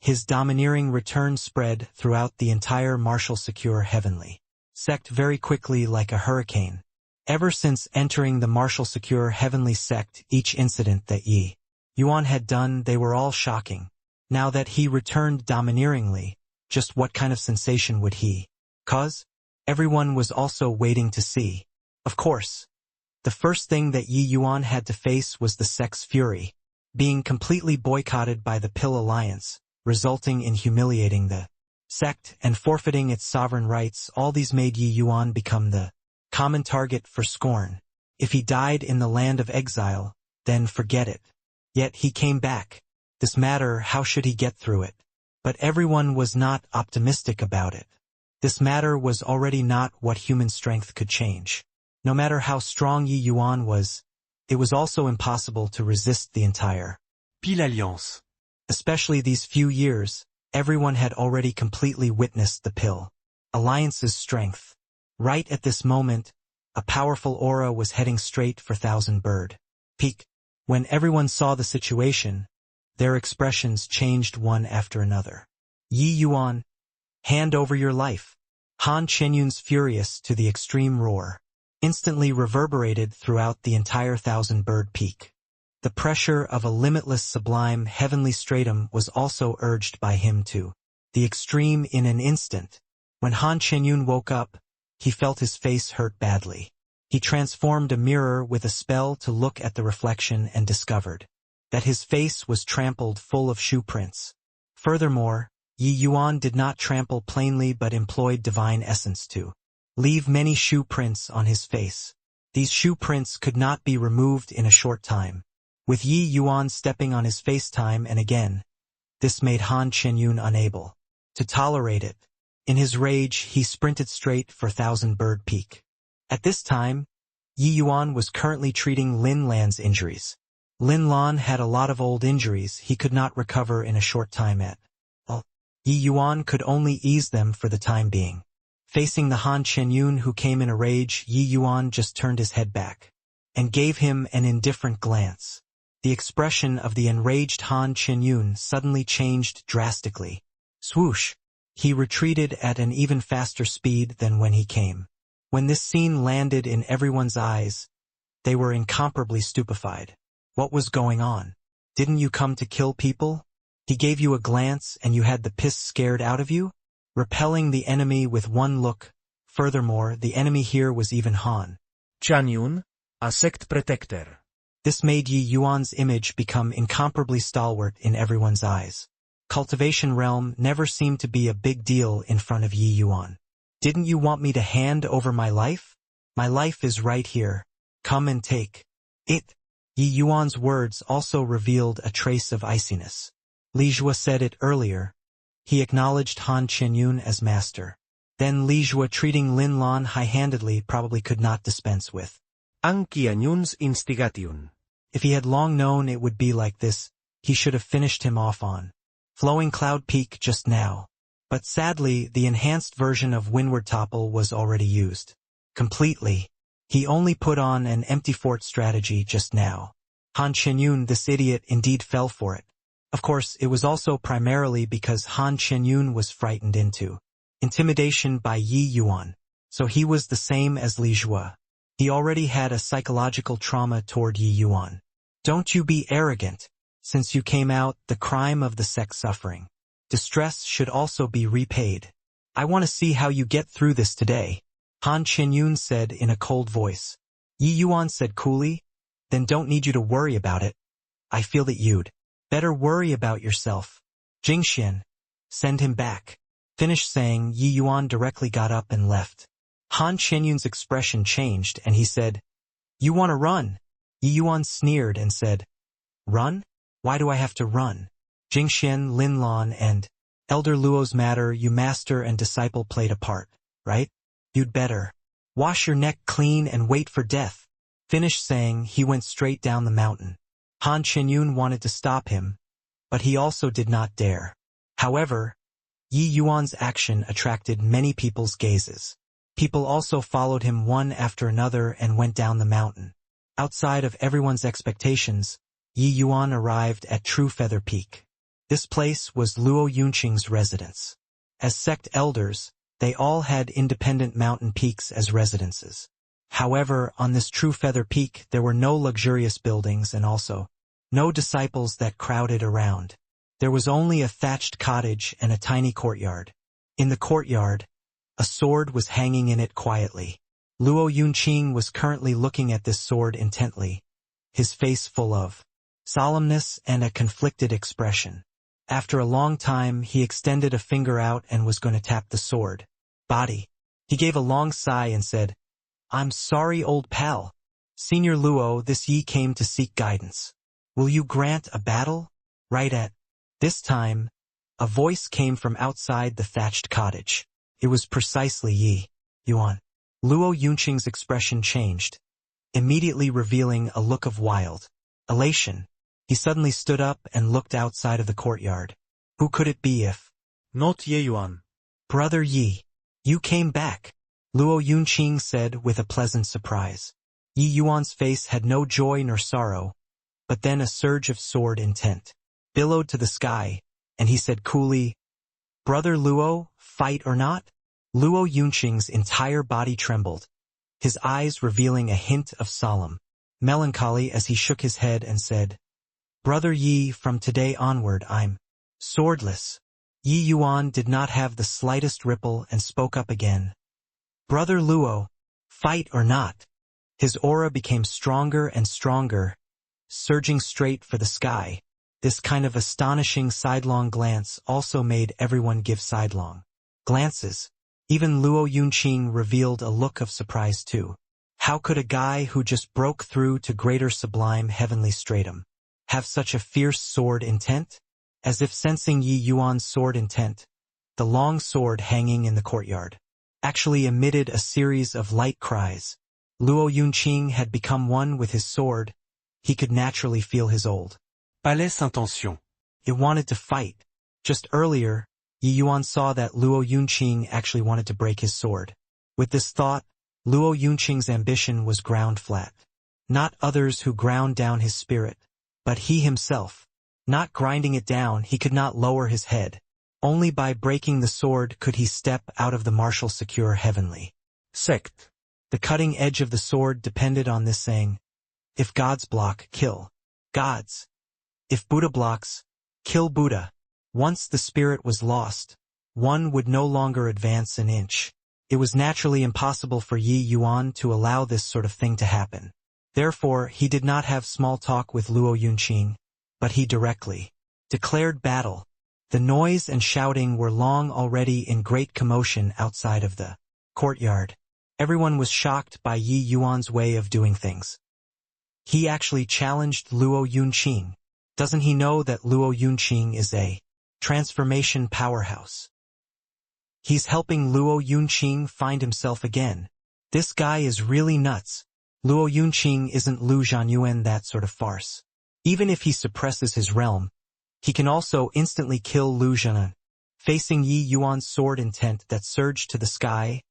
His domineering return spread throughout the entire martial secure heavenly sect very quickly like a hurricane. Ever since entering the martial secure heavenly sect, each incident that Yi Yuan had done, they were all shocking. Now that he returned domineeringly, just what kind of sensation would he cause? Everyone was also waiting to see. Of course, the first thing that Yi Yuan had to face was the sect's fury, being completely boycotted by the Pill Alliance, resulting in humiliating the sect and forfeiting its sovereign rights. All these made Yi Yuan become the common target for scorn. If he died in the land of exile, then forget it. Yet he came back. This matter, how should he get through it? But everyone was not optimistic about it. This matter was already not what human strength could change. No matter how strong Yi Yuan was, it was also impossible to resist the entire Pile Alliance. Especially these few years, everyone had already completely witnessed the Pill Alliance's strength. Right at this moment, a powerful aura was heading straight for Thousand Bird Peak. When everyone saw the situation, their expressions changed one after another. Yi Yuan, hand over your life. Han Qianyun's furious to the extreme roar instantly reverberated throughout the entire Thousand Bird Peak. The pressure of a limitless sublime heavenly stratum was also urged by him to the extreme in an instant. When Han Qianyun woke up, he felt his face hurt badly. He transformed a mirror with a spell to look at the reflection and discovered that his face was trampled full of shoe prints. Furthermore, Yi Yuan did not trample plainly but employed divine essence to leave many shoe prints on his face. These shoe prints could not be removed in a short time. With Yi Yuan stepping on his face time and again, this made Han Qianyun unable to tolerate it. In his rage, he sprinted straight for Thousand Bird Peak. At this time, Yi Yuan was currently treating Lin Lan's injuries. Lin Lan had a lot of old injuries he could not recover in a short time at all. Yi Yuan could only ease them for the time being. Facing the Han Qianyun who came in a rage, Yi Yuan just turned his head back and gave him an indifferent glance. The expression of the enraged Han Qianyun suddenly changed drastically. Swoosh! He retreated at an even faster speed than when he came. When this scene landed in everyone's eyes, they were incomparably stupefied. What was going on? Didn't you come to kill people? He gave you a glance and you had the piss scared out of you? Repelling the enemy with one look. Furthermore, the enemy here was even Han Qianyun, a sect protector. This made Yi Yuan's image become incomparably stalwart in everyone's eyes. Cultivation realm never seemed to be a big deal in front of Yi Yuan. Didn't you want me to hand over my life? My life is right here. Come and take it. Yi Yuan's words also revealed a trace of iciness. Li Jue said it earlier. He acknowledged Han Qianyun as master. Then Li Jue treating Lin Lan high-handedly probably could not dispense with Ang Qianyun's instigation. If he had long known it would be like this, he should have finished him off on Flowing Cloud Peak just now. But sadly, the enhanced version of Windward Topple was already used completely. He only put on an empty fort strategy just now. Han Qianyun, this idiot, indeed fell for it. Of course, it was also primarily because Han Qianyun was frightened into intimidation by Yi Yuan. So he was the same as Li Jue. He already had a psychological trauma toward Yi Yuan. Don't you be arrogant. Since you came out, the crime of the sect suffering. Distress should also be repaid. I want to see how you get through this today. Han Qianyun said in a cold voice. Yi Yuan said coolly, then don't need you to worry about it. I feel that you'd better worry about yourself. Jingxian, send him back. Finished saying, Yi Yuan directly got up and left. Han Qianyun's expression changed and he said, You want to run? Yi Yuan sneered and said, Run? Why do I have to run? Jingxian, Lin Lan, and Elder Luo's matter, you master and disciple played a part, right? You'd better wash your neck clean and wait for death. Finished saying, he went straight down the mountain. Han Qianyun wanted to stop him, but he also did not dare. However, Yi Yuan's action attracted many people's gazes. People also followed him one after another and went down the mountain. Outside of everyone's expectations, Yi Yuan arrived at True Feather Peak. This place was Luo Yunqing's residence. As sect elders, they all had independent mountain peaks as residences. However, on this True Feather Peak there were no luxurious buildings and also no disciples that crowded around. There was only a thatched cottage and a tiny courtyard. In the courtyard, a sword was hanging in it quietly. Luo Yunqing was currently looking at this sword intently, his face full of solemnness and a conflicted expression. After a long time, he extended a finger out and was going to tap the sword body. He gave a long sigh and said, I'm sorry, old pal. Senior Luo, this Yi came to seek guidance. Will you grant a battle? Right at this time, a voice came from outside the thatched cottage. It was precisely Yi Yuan. Luo Yunqing's expression changed, immediately revealing a look of wild elation. He suddenly stood up and looked outside of the courtyard. Who could it be if Not Ye Yuan. Brother Yi, you came back? Luo Yunqing said with a pleasant surprise. Yi Yuan's face had no joy nor sorrow, but then a surge of sword intent billowed to the sky, and he said coolly, Brother Luo, fight or not? Luo Yunqing's entire body trembled, his eyes revealing a hint of solemn melancholy as he shook his head and said, Brother Yi, from today onward I'm swordless. Yi Yuan did not have the slightest ripple and spoke up again. Brother Luo, fight or not? His aura became stronger and stronger, surging straight for the sky. This kind of astonishing sidelong glance also made everyone give sidelong glances. Even Luo Yunqing revealed a look of surprise too. How could a guy who just broke through to greater sublime heavenly stratum have such a fierce sword intent? As if sensing Yi Yuan's sword intent, the long sword hanging in the courtyard actually emitted a series of light cries. Luo Yunqing had become one with his sword. He could naturally feel his old Palais intention. It wanted to fight. Just earlier, Yi Yuan saw that Luo Yunqing actually wanted to break his sword. With this thought, Luo Yunqing's ambition was ground flat. Not others who ground down his spirit, but he himself. Not grinding it down, he could not lower his head. Only by breaking the sword could he step out of the martial secure heavenly sect. The cutting edge of the sword depended on this saying, if gods block, kill gods. If Buddha blocks, kill Buddha. Once the spirit was lost, one would no longer advance an inch. It was naturally impossible for Yi Yuan to allow this sort of thing to happen. Therefore, he did not have small talk with Luo Yunqing, but he directly declared battle. The noise and shouting were long already in great commotion outside of the courtyard. Everyone was shocked by Yi Yuan's way of doing things. He actually challenged Luo Yunqing. Doesn't he know that Luo Yunqing is a transformation powerhouse? He's helping Luo Yunqing find himself again. This guy is really nuts. Luo Yunqing isn't Lu Zhanyuan, that sort of farce. Even if he suppresses his realm, he can also instantly kill Lu Zhanyuan. Facing Yi Yuan's sword intent that surged to the sky,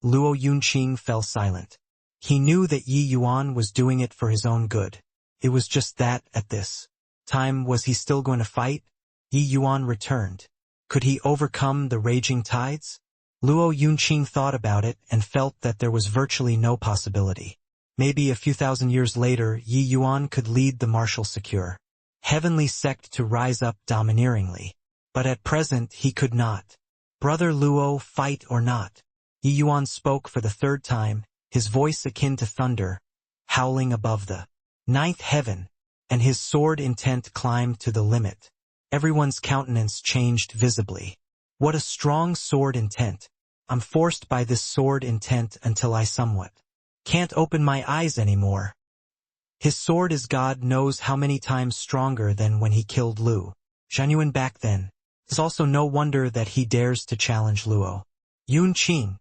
Luo Yunqing fell silent. He knew that Yi Yuan was doing it for his own good. It was just that, at this time, was he still going to fight? Yi Yuan returned. Could he overcome the raging tides? Luo Yunqing thought about it and felt that there was virtually no possibility. Maybe a few thousand years later, Yi Yuan could lead the martial secure heavenly sect to rise up domineeringly. But at present he could not. Brother Luo, fight or not? Yi Yuan spoke for the third time, his voice akin to thunder, howling above the ninth heaven, and his sword intent climbed to the limit. Everyone's countenance changed visibly. What a strong sword intent. I'm forced by this sword intent until I somewhat can't open my eyes anymore. His sword is God knows how many times stronger than when he killed Lu Zhanyuan back then. It's also no wonder that he dares to challenge Luo Yunqing.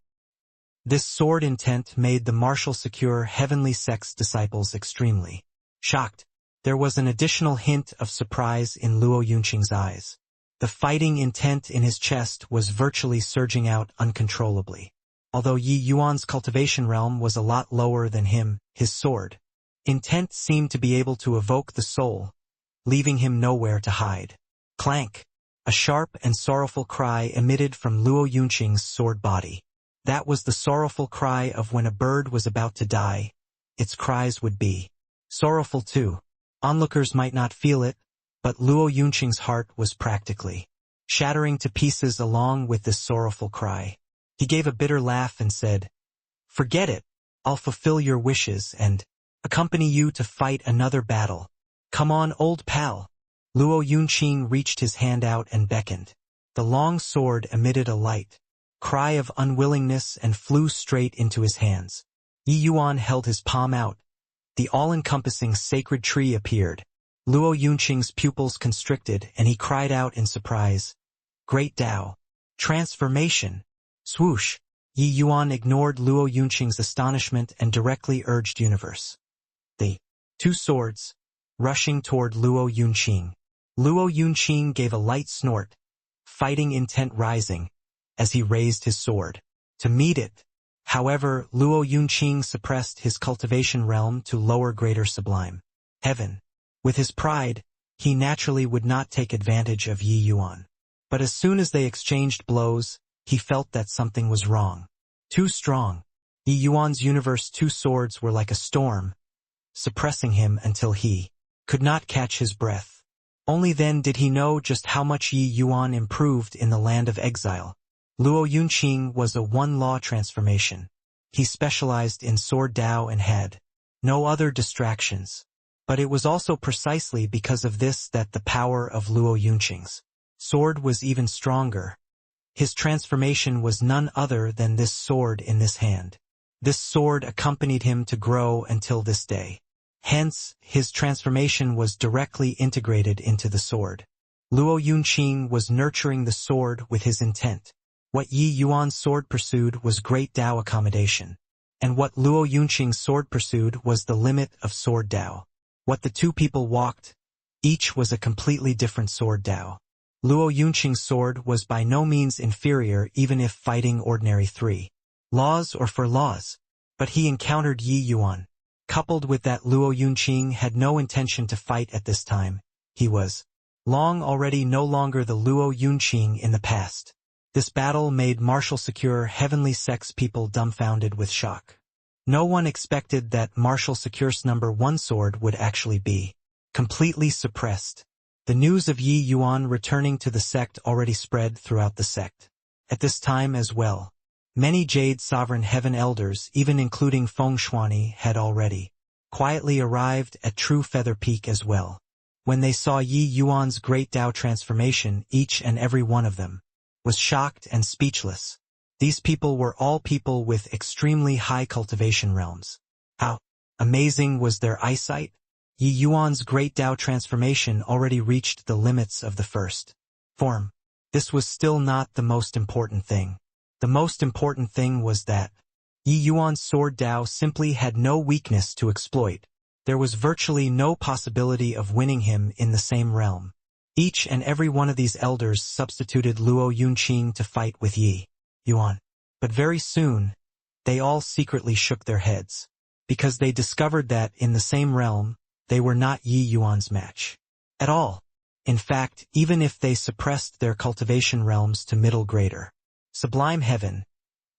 This sword intent made the martial secure heavenly sect's disciples extremely shocked. There was an additional hint of surprise in Luo Yunqing's eyes. The fighting intent in his chest was virtually surging out uncontrollably. Although Yi Yuan's cultivation realm was a lot lower than him, his sword intent seemed to be able to evoke the soul, leaving him nowhere to hide. Clank! A sharp and sorrowful cry emitted from Luo Yunqing's sword body. That was the sorrowful cry of when a bird was about to die. Its cries would be sorrowful too. Onlookers might not feel it, but Luo Yunqing's heart was practically shattering to pieces along with this sorrowful cry. He gave a bitter laugh and said, "Forget it. I'll fulfill your wishes and accompany you to fight another battle. Come on, old pal." Luo Yunqing reached his hand out and beckoned. The long sword emitted a light cry of unwillingness and flew straight into his hands. Yi Yuan held his palm out, The all-encompassing sacred tree appeared. Luo Yunqing's pupils constricted, and he cried out in surprise, "Great Tao! Transformation!" Swoosh! Yi Yuan ignored Luo Yunqing's astonishment and directly urged universe. The two swords, rushing toward Luo Yunqing. Luo Yunqing gave a light snort, fighting intent rising, as he raised his sword to meet it. However, Luo Yunqing suppressed his cultivation realm to lower greater sublime heaven. With his pride, he naturally would not take advantage of Yi Yuan. But as soon as they exchanged blows, he felt that something was wrong. Too strong. Yi Yuan's universe two swords were like a storm, suppressing him until he could not catch his breath. Only then did he know just how much Yi Yuan improved in the land of exile. Luo Yunqing was a one-law transformation. He specialized in sword Tao and had no other distractions. But it was also precisely because of this that the power of Luo Yunqing's sword was even stronger. His transformation was none other than this sword in this hand. This sword accompanied him to grow until this day. Hence, his transformation was directly integrated into the sword. Luo Yunqing was nurturing the sword with his intent. What Yi Yuan's sword pursued was great Tao accommodation. And what Luo Yunqing's sword pursued was the limit of sword Tao. What the two people walked, each was a completely different sword Tao. Luo Yunqing's sword was by no means inferior even if fighting ordinary 3 laws or 4 laws. But he encountered Yi Yuan. Coupled with that, Luo Yunqing had no intention to fight at this time. He was long already no longer the Luo Yunqing in the past. This battle made martial secure heavenly sex people dumbfounded with shock. No one expected that martial secure's number 1 sword would actually be completely suppressed. The news of Yi Yuan returning to the sect already spread throughout the sect. At this time as well, many Jade Sovereign Heaven elders, even including Feng Shuani, had already quietly arrived at True Feather Peak as well. When they saw Yi Yuan's great Tao transformation, each and every one of them was shocked and speechless. These people were all people with extremely high cultivation realms. How amazing was their eyesight? Yi Yuan's great Tao transformation already reached the limits of the first form. This was still not the most important thing. The most important thing was that Yi Yuan's sword Tao simply had no weakness to exploit. There was virtually no possibility of winning him in the same realm. Each and every one of these elders substituted Luo Yunqing to fight with Yi Yuan. But very soon, they all secretly shook their heads, because they discovered that in the same realm, they were not Yi Yuan's match at all. In fact, even if they suppressed their cultivation realms to middle greater sublime heaven,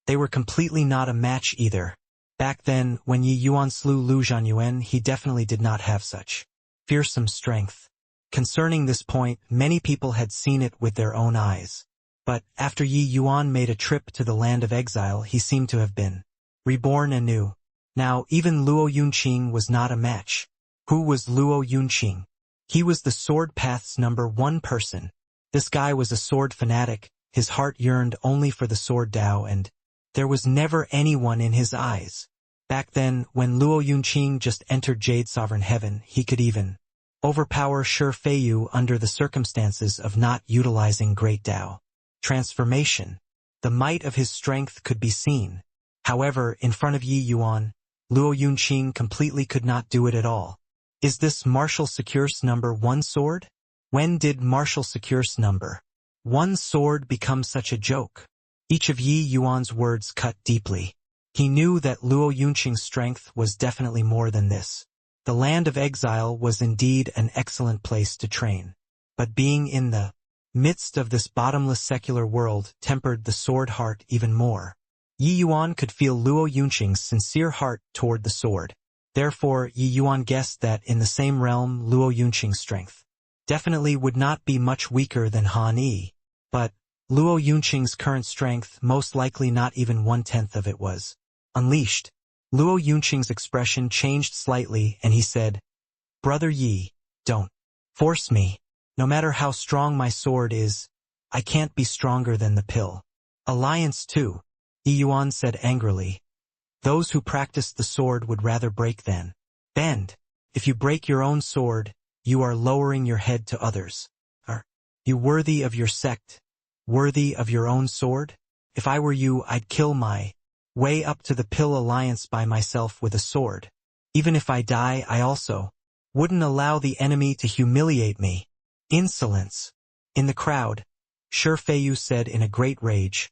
they were completely not a match either. Back then, when Yi Yuan slew Lu Zhanyuan, he definitely did not have such fearsome strength. Concerning this point, many people had seen it with their own eyes. But after Yi Yuan made a trip to the land of exile, he seemed to have been reborn anew. Now, even Luo Yunqing was not a match. Who was Luo Yunqing? He was the sword path's number 1 person. This guy was a sword fanatic. His heart yearned only for the sword Tao, and there was never anyone in his eyes. Back then, when Luo Yunqing just entered Jade Sovereign Heaven, he could even overpower Shi Feiyu under the circumstances of not utilizing great Tao transformation. The might of his strength could be seen. However, in front of Yi Yuan, Luo Yunqing completely could not do it at all. Is this Martial Secure's number 1 sword? When did Martial Secure's number 1 sword become such a joke? Each of Yi Yuan's words cut deeply. He knew that Luo Yunqing's strength was definitely more than this. The land of exile was indeed an excellent place to train. But being in the midst of this bottomless secular world tempered the sword heart even more. Yi Yuan could feel Luo Yunqing's sincere heart toward the sword. Therefore, Yi Yuan guessed that in the same realm, Luo Yunqing's strength definitely would not be much weaker than Han Yi. But Luo Yunqing's current strength, most likely not even 1/10 of it, was unleashed. Luo Yunqing's expression changed slightly, and he said, "Brother Yi, don't force me. No matter how strong my sword is, I can't be stronger than the pill." "Alliance too," Yi Yuan said angrily. "Those who practiced the sword would rather break than Bend. If you break your own sword, you are lowering your head to others. Are you worthy of your sect? Worthy of your own sword? If I were you, I'd kill my way up to the Pill Alliance by myself with a sword. Even if I die, I also wouldn't allow the enemy to humiliate me. Insolence. In the crowd, Shi Feiyu said in a great rage.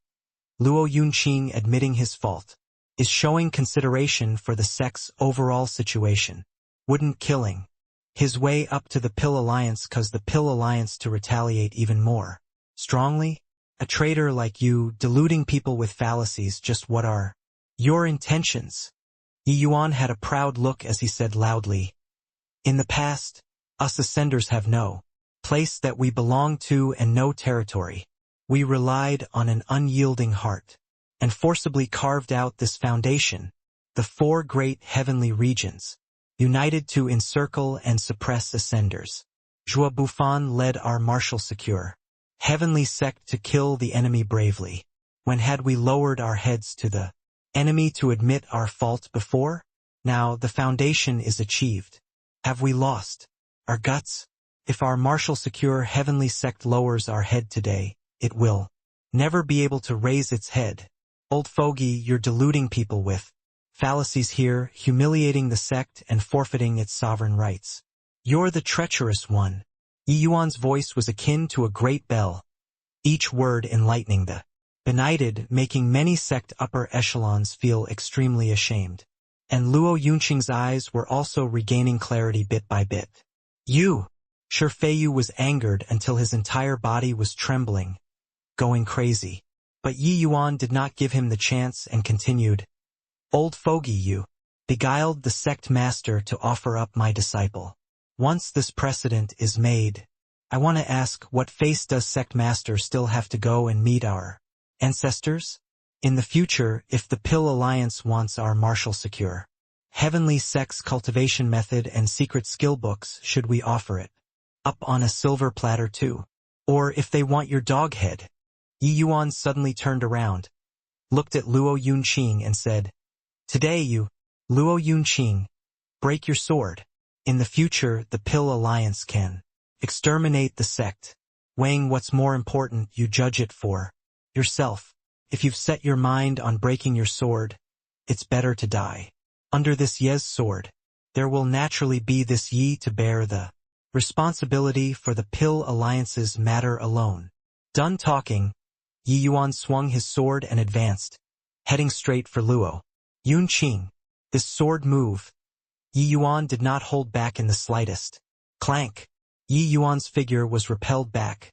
Luo Yunqing, admitting his fault, is showing consideration for the sect's overall situation. Wouldn't killing his way up to the Pill Alliance cause the Pill Alliance to retaliate even more strongly? A traitor like you, deluding people with fallacies, just what are your intentions? Yi Yuan had a proud look as he said loudly, in the past, us ascenders have no place that we belong to and no territory. We relied on an unyielding heart, and forcibly carved out this foundation, the four great heavenly regions, united to encircle and suppress ascenders. Zhua Bufan led our martial secure heavenly sect to kill the enemy bravely. When had we lowered our heads to the enemy to admit our fault before? Now the foundation is achieved. Have we lost our guts? If our martial secure heavenly sect lowers our head today, it will never be able to raise its head. Old fogey, you're deluding people with fallacies here, humiliating the sect and forfeiting its sovereign rights. You're the treacherous one. Yi Yuan's voice was akin to a great bell, each word enlightening the benighted, making many sect upper echelons feel extremely ashamed. And Luo Yunqing's eyes were also regaining clarity bit by bit. You! Shi Feiyu was angered until his entire body was trembling, going crazy. But Yi Yuan did not give him the chance and continued. Old fogey, you beguiled the sect master to offer up my disciple. Once this precedent is made, I want to ask, what face does sect master still have to go and meet our ancestors? In the future, if the Pill Alliance wants our martial secure heavenly sect's cultivation method and secret skill books, should we offer it up on a silver platter too? Or if they want your dog head? Yi Yuan suddenly turned around, looked at Luo Yunqing and said, Today you, Luo Yunqing, break your sword. In the future, the Pill Alliance can exterminate the sect. Weighing what's more important, you judge it for yourself. If you've set your mind on breaking your sword, it's better to die. Under this Ye's sword, there will naturally be this Yi to bear the responsibility for the Pill Alliance's matter alone. Done talking, Yi Yuan swung his sword and advanced, heading straight for Luo Yunqing. This sword move, Yi Yuan did not hold back in the slightest. Clank! Yi Yuan's figure was repelled back,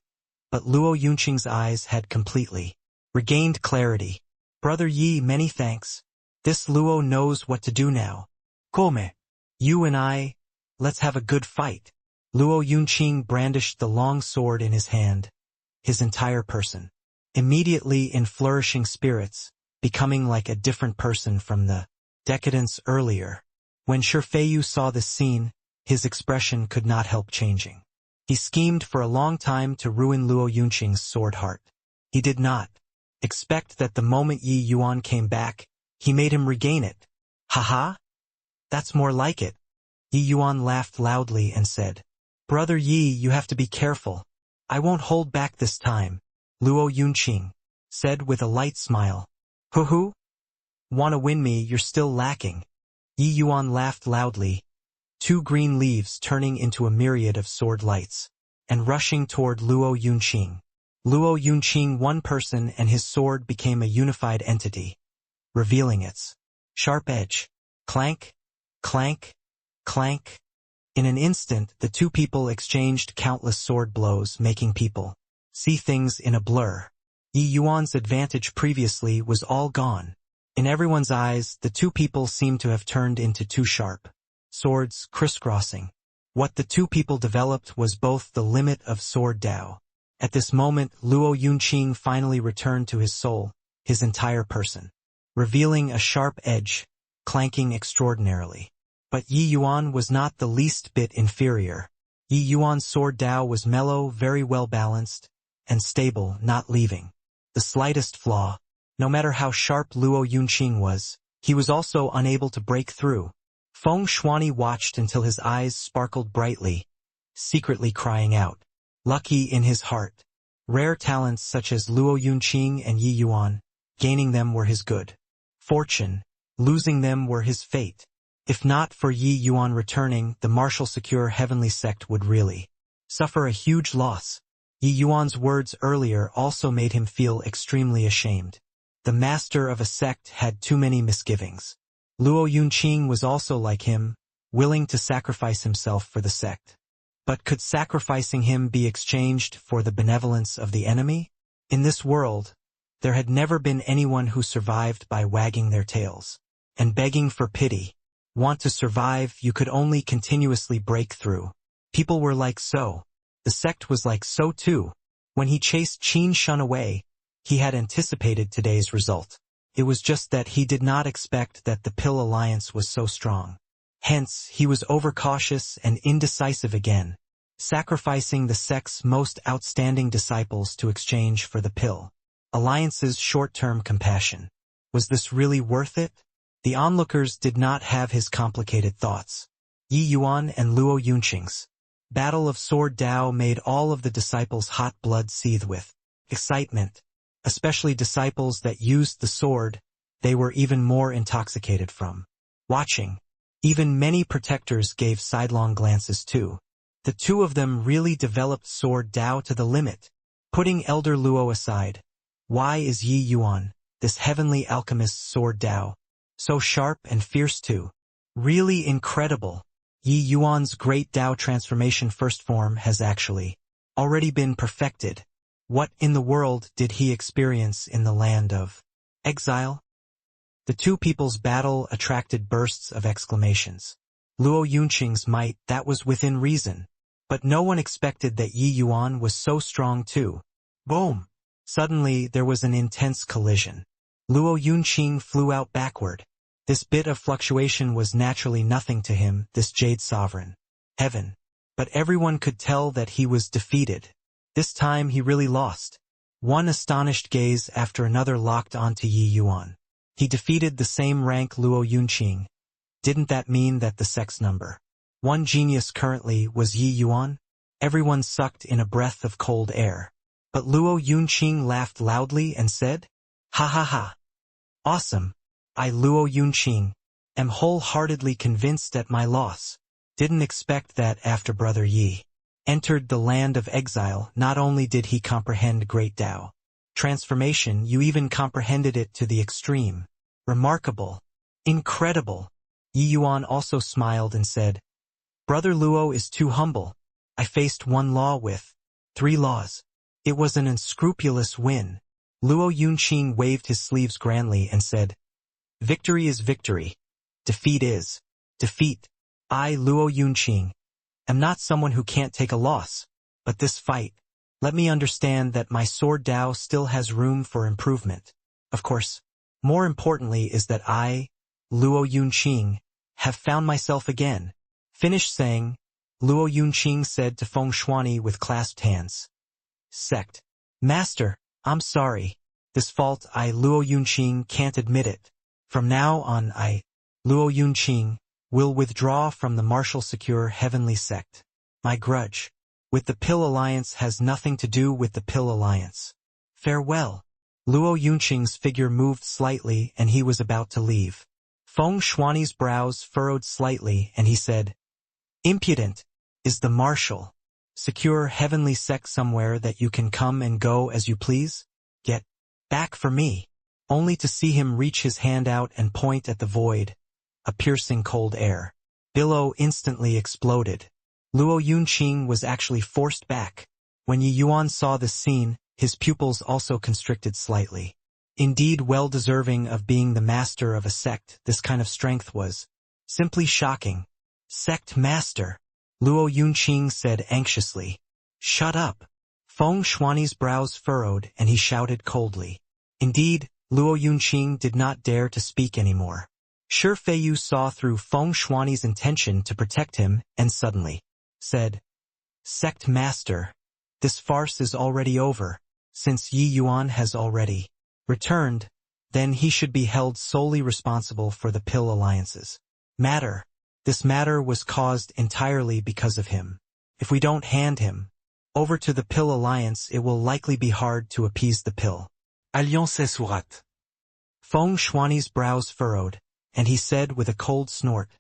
but Luo Yunqing's eyes had completely regained clarity. Brother Yi, many thanks. This Luo knows what to do now. Come. You and I, let's have a good fight. Luo Yunqing brandished the long sword in his hand, his entire person immediately in flourishing spirits, becoming like a different person from the decadence earlier. When Shi Feiyu saw this scene, his expression could not help changing. He schemed for a long time to ruin Luo Yunqing's sword heart. He did not expect that the moment Yi Yuan came back, he made him regain it. Haha? That's more like it. Yi Yuan laughed loudly and said, Brother Yi, you have to be careful. I won't hold back this time. Luo Yunqing said with a light smile. Hoo-hoo? Wanna win me, you're still lacking. Yi Yuan laughed loudly, two green leaves turning into a myriad of sword lights, and rushing toward Luo Yunqing. Luo Yunqing, one person, and his sword became a unified entity, revealing its sharp edge. Clank, clank, clank. In an instant, the two people exchanged countless sword blows, making people see things in a blur. Yi Yuan's advantage previously was all gone. In everyone's eyes, the two people seemed to have turned into two sharp swords crisscrossing. What the two people developed was both the limit of sword Dao. At this moment, Luo Yunqing finally returned to his soul, his entire person, revealing a sharp edge, clanking extraordinarily. But Yi Yuan was not the least bit inferior. Yi Yuan's sword Dao was mellow, very well balanced, and stable, not leaving the slightest flaw. No matter how sharp Luo Yunqing was, he was also unable to break through. Feng Shuani watched until his eyes sparkled brightly, secretly crying out, lucky in his heart. Rare talents such as Luo Yunqing and Yi Yuan, gaining them were his good fortune, losing them were his fate. If not for Yi Yuan returning, the martial secure heavenly sect would really suffer a huge loss. Yi Yuan's words earlier also made him feel extremely ashamed. The master of a sect had too many misgivings. Luo Yunqing was also like him, willing to sacrifice himself for the sect. But could sacrificing him be exchanged for the benevolence of the enemy? In this world, there had never been anyone who survived by wagging their tails and begging for pity. Want to survive, you could only continuously break through. People were like so. The sect was like so too. When he chased Qin Shun away, he had anticipated today's result. It was just that he did not expect that the Pill Alliance was so strong. Hence, he was overcautious and indecisive again, sacrificing the sect's most outstanding disciples to exchange for the Pill Alliance's short-term compassion. Was this really worth it? The onlookers did not have his complicated thoughts. Yi Yuan and Luo Yunqing's battle of sword Dao made all of the disciples' hot blood seethe with excitement, especially disciples that used the sword. They were even more intoxicated from watching. Even many protectors gave sidelong glances too. The two of them really developed sword Dao to the limit. Putting Elder Luo aside, why is Yi Yuan, this heavenly alchemist's sword Dao, so sharp and fierce too? Really incredible. Yi Yuan's great Dao transformation first form has actually already been perfected. What in the world did he experience in the land of exile? The two people's battle attracted bursts of exclamations. Luo Yunqing's might, that was within reason. But no one expected that Yi Yuan was so strong too. Boom! Suddenly there was an intense collision. Luo Yunqing flew out backward. This bit of fluctuation was naturally nothing to him, this Jade Sovereign. Heaven. But everyone could tell that he was defeated. This time he really lost. One astonished gaze after another locked onto Yi Yuan. He defeated the same rank Luo Yunqing. Didn't that mean that the sect's number one genius currently was Yi Yuan? Everyone sucked in a breath of cold air. But Luo Yunqing laughed loudly and said, "Ha ha ha. Awesome. I, Luo Yunqing, am wholeheartedly convinced at my loss. Didn't expect that after Brother Yi entered the land of exile, not only did he comprehend great Dao transformation, you even comprehended it to the extreme. Remarkable. Incredible." Yi Yuan also smiled and said, "Brother Luo is too humble. I faced one law with 3 laws. It was an unscrupulous win." Luo Yunqing waved his sleeves grandly and said, "Victory is victory. Defeat is defeat. I, Luo Yunqing, am not someone who can't take a loss, but this fight, let me understand that my sword Dao still has room for improvement. Of course, more importantly is that I, Luo Yunqing, have found myself again." Finished saying, Luo Yunqing said to Feng Shuani with clasped hands, "Sect Master, I'm sorry. This fault I, Luo Yunqing, can't admit it. From now on I, Luo Yunqing, will withdraw from the martial secure heavenly sect. My grudge with the Pill Alliance has nothing to do with the Pill Alliance. Farewell." Luo Yunqing's figure moved slightly and he was about to leave. Feng Shuani's brows furrowed slightly and he said, "Impudent. Is the martial secure heavenly sect somewhere that you can come and go as you please? Get back for me." Only to see him reach his hand out and point at the void. A piercing cold air billow instantly exploded. Luo Yunqing was actually forced back. When Yi Yuan saw this scene, his pupils also constricted slightly. Indeed, well deserving of being the master of a sect, this kind of strength was simply shocking. "Sect Master," Luo Yunqing said anxiously. "Shut up." Feng Shuani's brows furrowed and he shouted coldly. Indeed, Luo Yunqing did not dare to speak anymore. Shi Feiyu saw through Feng Shuani's intention to protect him and suddenly said, "Sect Master, this farce is already over. Since Yi Yuan has already returned, then he should be held solely responsible for the Pill Alliance's matter. This matter was caused entirely because of him. If we don't hand him over to the Pill Alliance, it will likely be hard to appease the Pill. Alliance Surat. Feng Shuani's brows furrowed, and he said with a cold snort,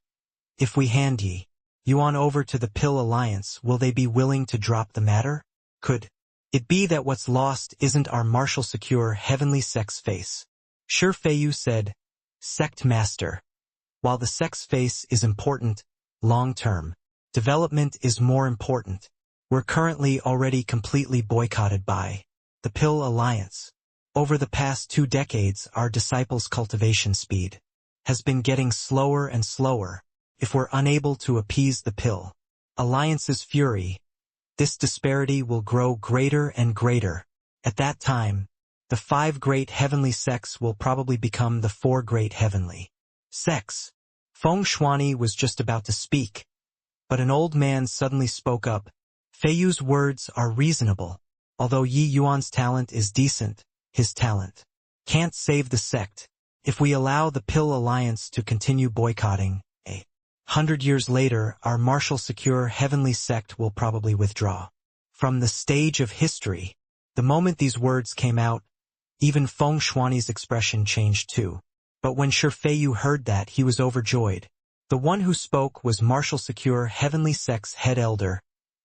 "If we hand Yi Yuan over to the Pill Alliance, will they be willing to drop the matter? Could it be that what's lost isn't our martial secure heavenly sex face?" Shi Feiyu said, "Sect Master. While the sex face is important, long-term development is more important. We're currently already completely boycotted by the Pill Alliance. Over the past 2 decades, our disciples' cultivation speed has been getting slower and slower. If we're unable to appease the Pill Alliance's fury, this disparity will grow greater and greater. At that time, the 5 great heavenly sects will probably become the 4 great heavenly sects." Feng Shuani was just about to speak, but an old man suddenly spoke up. "Feiyu's words are reasonable. Although Yi Yuan's talent is decent, his talent can't save the sect. If we allow the Pill Alliance to continue boycotting, 100 years later, our martial secure heavenly sect will probably withdraw from the stage of history." The moment these words came out, even Feng Shuani's expression changed too. But when Shi Feiyu heard that, he was overjoyed. The one who spoke was martial secure heavenly sect's head elder,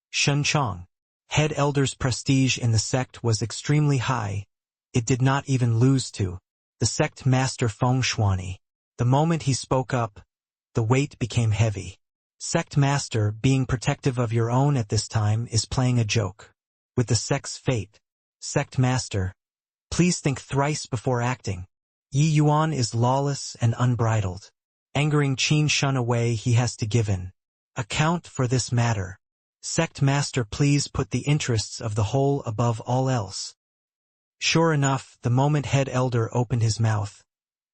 Shen Chong. Head elder's prestige in the sect was extremely high. It did not even lose to the sect master Feng Shuani. The moment he spoke up, the weight became heavy. Sect master, being protective of your own at this time is playing a joke with the sect's fate. Sect master, please think thrice before acting. Yi Yuan is lawless and unbridled. Angering Qin Shun away, he has to give an account for this matter. Sect master, please put the interests of the whole above all else." Sure enough, the moment head elder opened his mouth,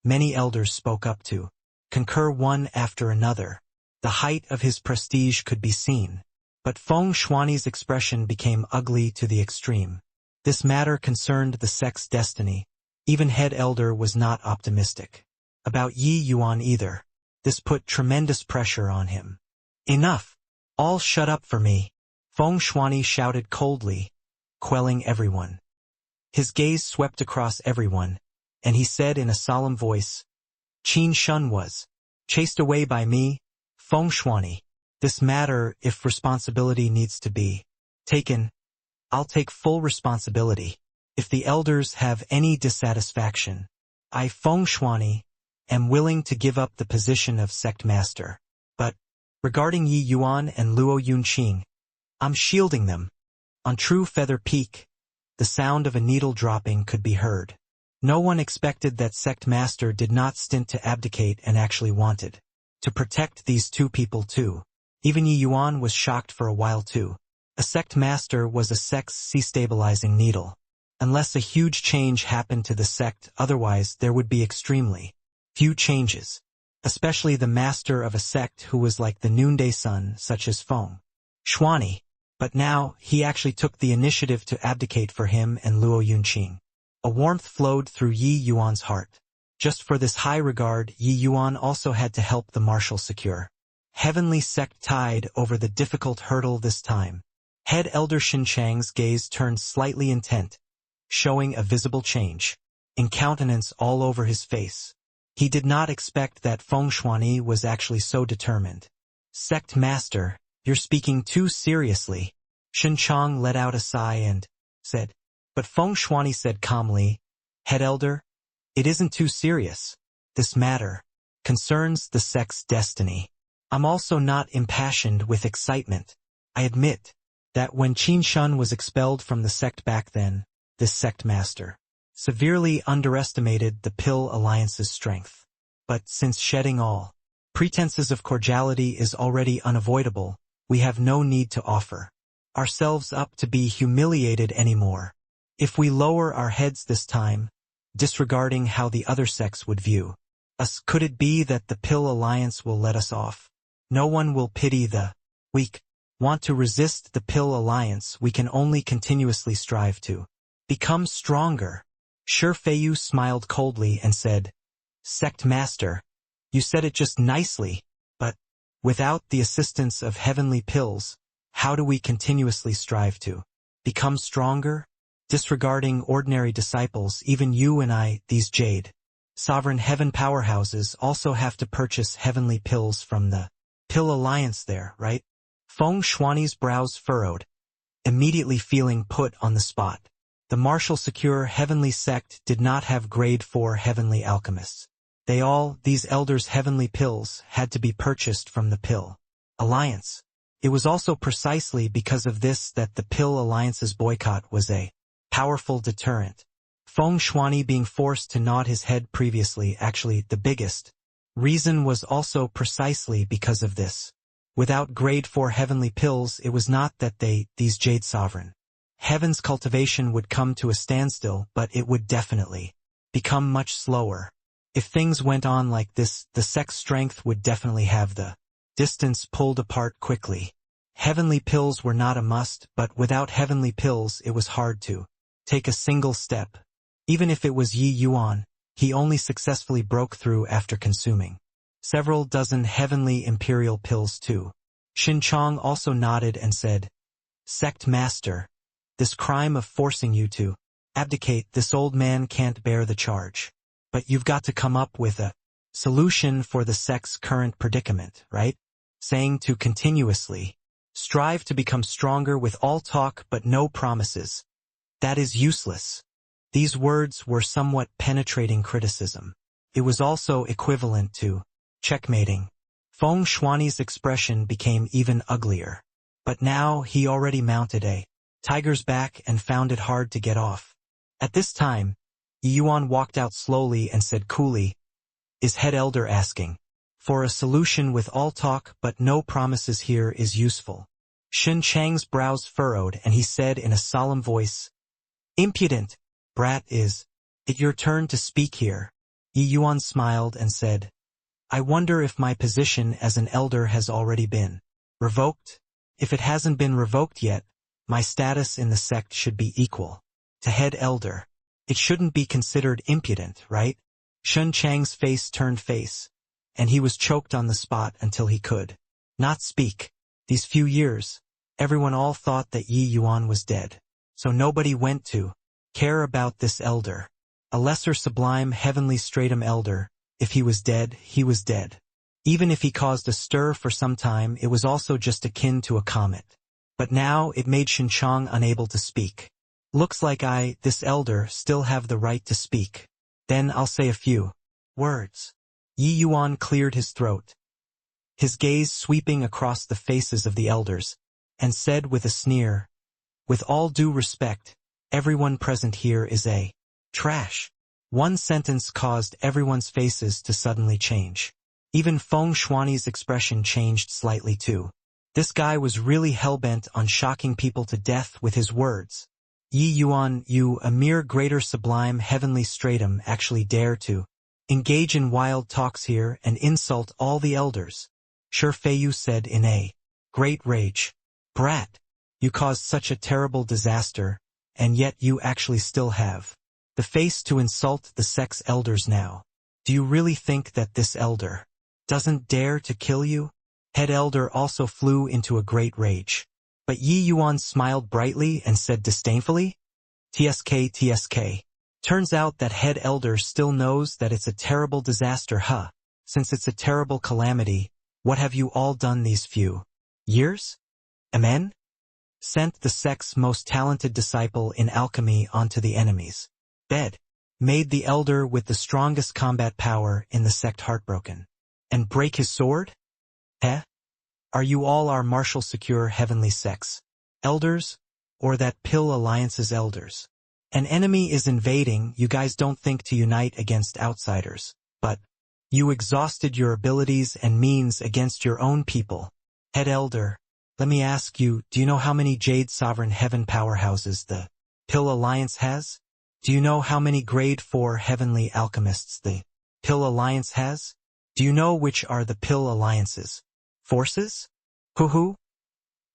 many elders spoke up to concur one after another. The height of his prestige could be seen. But Feng Shuani's expression became ugly to the extreme. This matter concerned the sect's destiny. Even head elder was not optimistic about Yi Yuan either. This put tremendous pressure on him. "Enough! All shut up for me!" Feng Shuani shouted coldly, quelling everyone. His gaze swept across everyone, and he said in a solemn voice, "Qin Shun was chased away by me, Feng Shuani. This matter, if responsibility needs to be taken, I'll take full responsibility. If the elders have any dissatisfaction, I, Feng Shuani, am willing to give up the position of sect master. But regarding Yi Yuan and Luo Yunqing, I'm shielding them." On True Feather Peak, the sound of a needle dropping could be heard. No one expected that sect master did not stint to abdicate and actually wanted to protect these 2 people too. Even Yi Yuan was shocked for a while too. A sect master was a sect's destabilizing needle. Unless a huge change happened to the sect, otherwise there would be extremely few changes. Especially the master of a sect who was like the noonday sun, such as Feng Shuani. But now, he actually took the initiative to abdicate for him and Luo Yunqing. A warmth flowed through Yi Yuan's heart. Just for this high regard, Yi Yuan also had to help the martial secure heavenly sect tide over the difficult hurdle this time. Head elder Shin Chang's gaze turned slightly intent, showing a visible change in countenance all over his face. He did not expect that Feng Shuani was actually so determined. "Sect master, you're speaking too seriously." Shin Chang let out a sigh and said. But Feng Shuani said calmly, "Head elder, it isn't too serious. This matter concerns the sect's destiny. I'm also not impassioned with excitement. I admit that when Qin Shun was expelled from the sect back then, this sect master severely underestimated the Pill Alliance's strength. But since shedding all pretenses of cordiality is already unavoidable, we have no need to offer ourselves up to be humiliated anymore. If we lower our heads this time, disregarding how the other sects would view us, could it be that the Pill Alliance will let us off? No one will pity the weak. Want to resist the Pill Alliance, we can only continuously strive to become stronger." Shi Feiyu smiled coldly and said, "Sect master, you said it just nicely, but Without the assistance of heavenly pills, how do we continuously strive to become stronger? Disregarding ordinary disciples, even you and I, these jade sovereign heaven powerhouses also have to purchase heavenly pills from the Pill Alliance there, right? Feng Shuani's brows furrowed, immediately feeling put on the spot. The martial secure heavenly sect did not have grade 4 heavenly alchemists. These elders' heavenly pills, had to be purchased from the Pill Alliance. It was also precisely because of this that the Pill Alliance's boycott was a powerful deterrent. Feng Shuani being forced to nod his head previously, actually the biggest reason was also precisely because of this. Without grade 4 heavenly pills, it was not that these jade sovereign heaven's cultivation would come to a standstill, but it would definitely become much slower. If things went on like this, the sect's strength would definitely have the distance pulled apart quickly. Heavenly pills were not a must, but without heavenly pills it was hard to take a single step. Even if it was Yi Yuan, he only successfully broke through after consuming several dozen heavenly imperial pills too. Xinchang also nodded and said, "Sect Master, this crime of forcing you to abdicate, this old man can't bear the charge. But you've got to come up with a solution for the sect's current predicament, right? Saying to continuously strive to become stronger with all talk but no promises. That is useless." These words were somewhat penetrating criticism. It was also equivalent to checkmating. Feng Shuani's expression became even uglier. But now he already mounted a tiger's back and found it hard to get off. At this time, Yuan walked out slowly and said coolly, "Is head elder asking for a solution with all talk but no promises here is useful?" Xin Chang's brows furrowed and he said in a solemn voice, "Impudent brat, is it your turn to speak here?" Yuan smiled and said, "I wonder if my position as an elder has already been revoked. If it hasn't been revoked yet, my status in the sect should be equal to head elder. It shouldn't be considered impudent, right?" Shun Chang's face turned face, and he was choked on the spot until he could not speak. These few years, everyone all thought that Yi Yuan was dead, so nobody went to care about this elder. A lesser sublime heavenly stratum elder, if he was dead, he was dead. Even if he caused a stir for some time, it was also just akin to a comet. But now it made Xinchang unable to speak. "Looks like this elder, still have the right to speak. Then I'll say a few words." Yi Yuan cleared his throat, his gaze sweeping across the faces of the elders, and said with a sneer, "With all due respect, everyone present here is a trash." One sentence caused everyone's faces to suddenly change. Even Feng Shuani's expression changed slightly too. This guy was really hellbent on shocking people to death with his words. "Yi Yuan, you, a mere greater sublime heavenly stratum, actually dare to engage in wild talks here and insult all the elders?" Shi Feiyu said in a great rage. "Brat, you caused such a terrible disaster, and yet you actually still have the face to insult the sect's elders now. Do you really think that this elder doesn't dare to kill you?" Head elder also flew into a great rage. But Yi Yuan smiled brightly and said disdainfully, "TSK, TSK. Turns out that head elder still knows that it's a terrible disaster, huh? Since it's a terrible calamity, what have you all done these few years? Amen? Sent the sect's most talented disciple in alchemy onto the enemy's bed. Made the elder with the strongest combat power in the sect heartbroken. And break his sword? Eh? Are you all our martial secure heavenly sects elders? Or that Pill Alliance's elders? An enemy is invading, you guys don't think to unite against outsiders, but you exhausted your abilities and means against your own people. Head elder, let me ask you, do you know how many Jade Sovereign Heaven powerhouses the Pill Alliance has? Do you know how many grade 4 heavenly alchemists the Pill Alliance has? Do you know which are the Pill Alliance's forces? Hoo-hoo?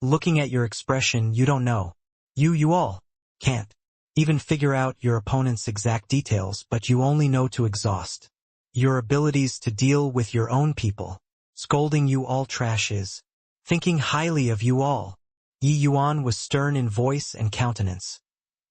Looking at your expression, you don't know. You all can't even figure out your opponent's exact details, but you only know to exhaust your abilities to deal with your own people. scolding you all trashes, thinking highly of you all. Yi Yuan was stern in voice and countenance,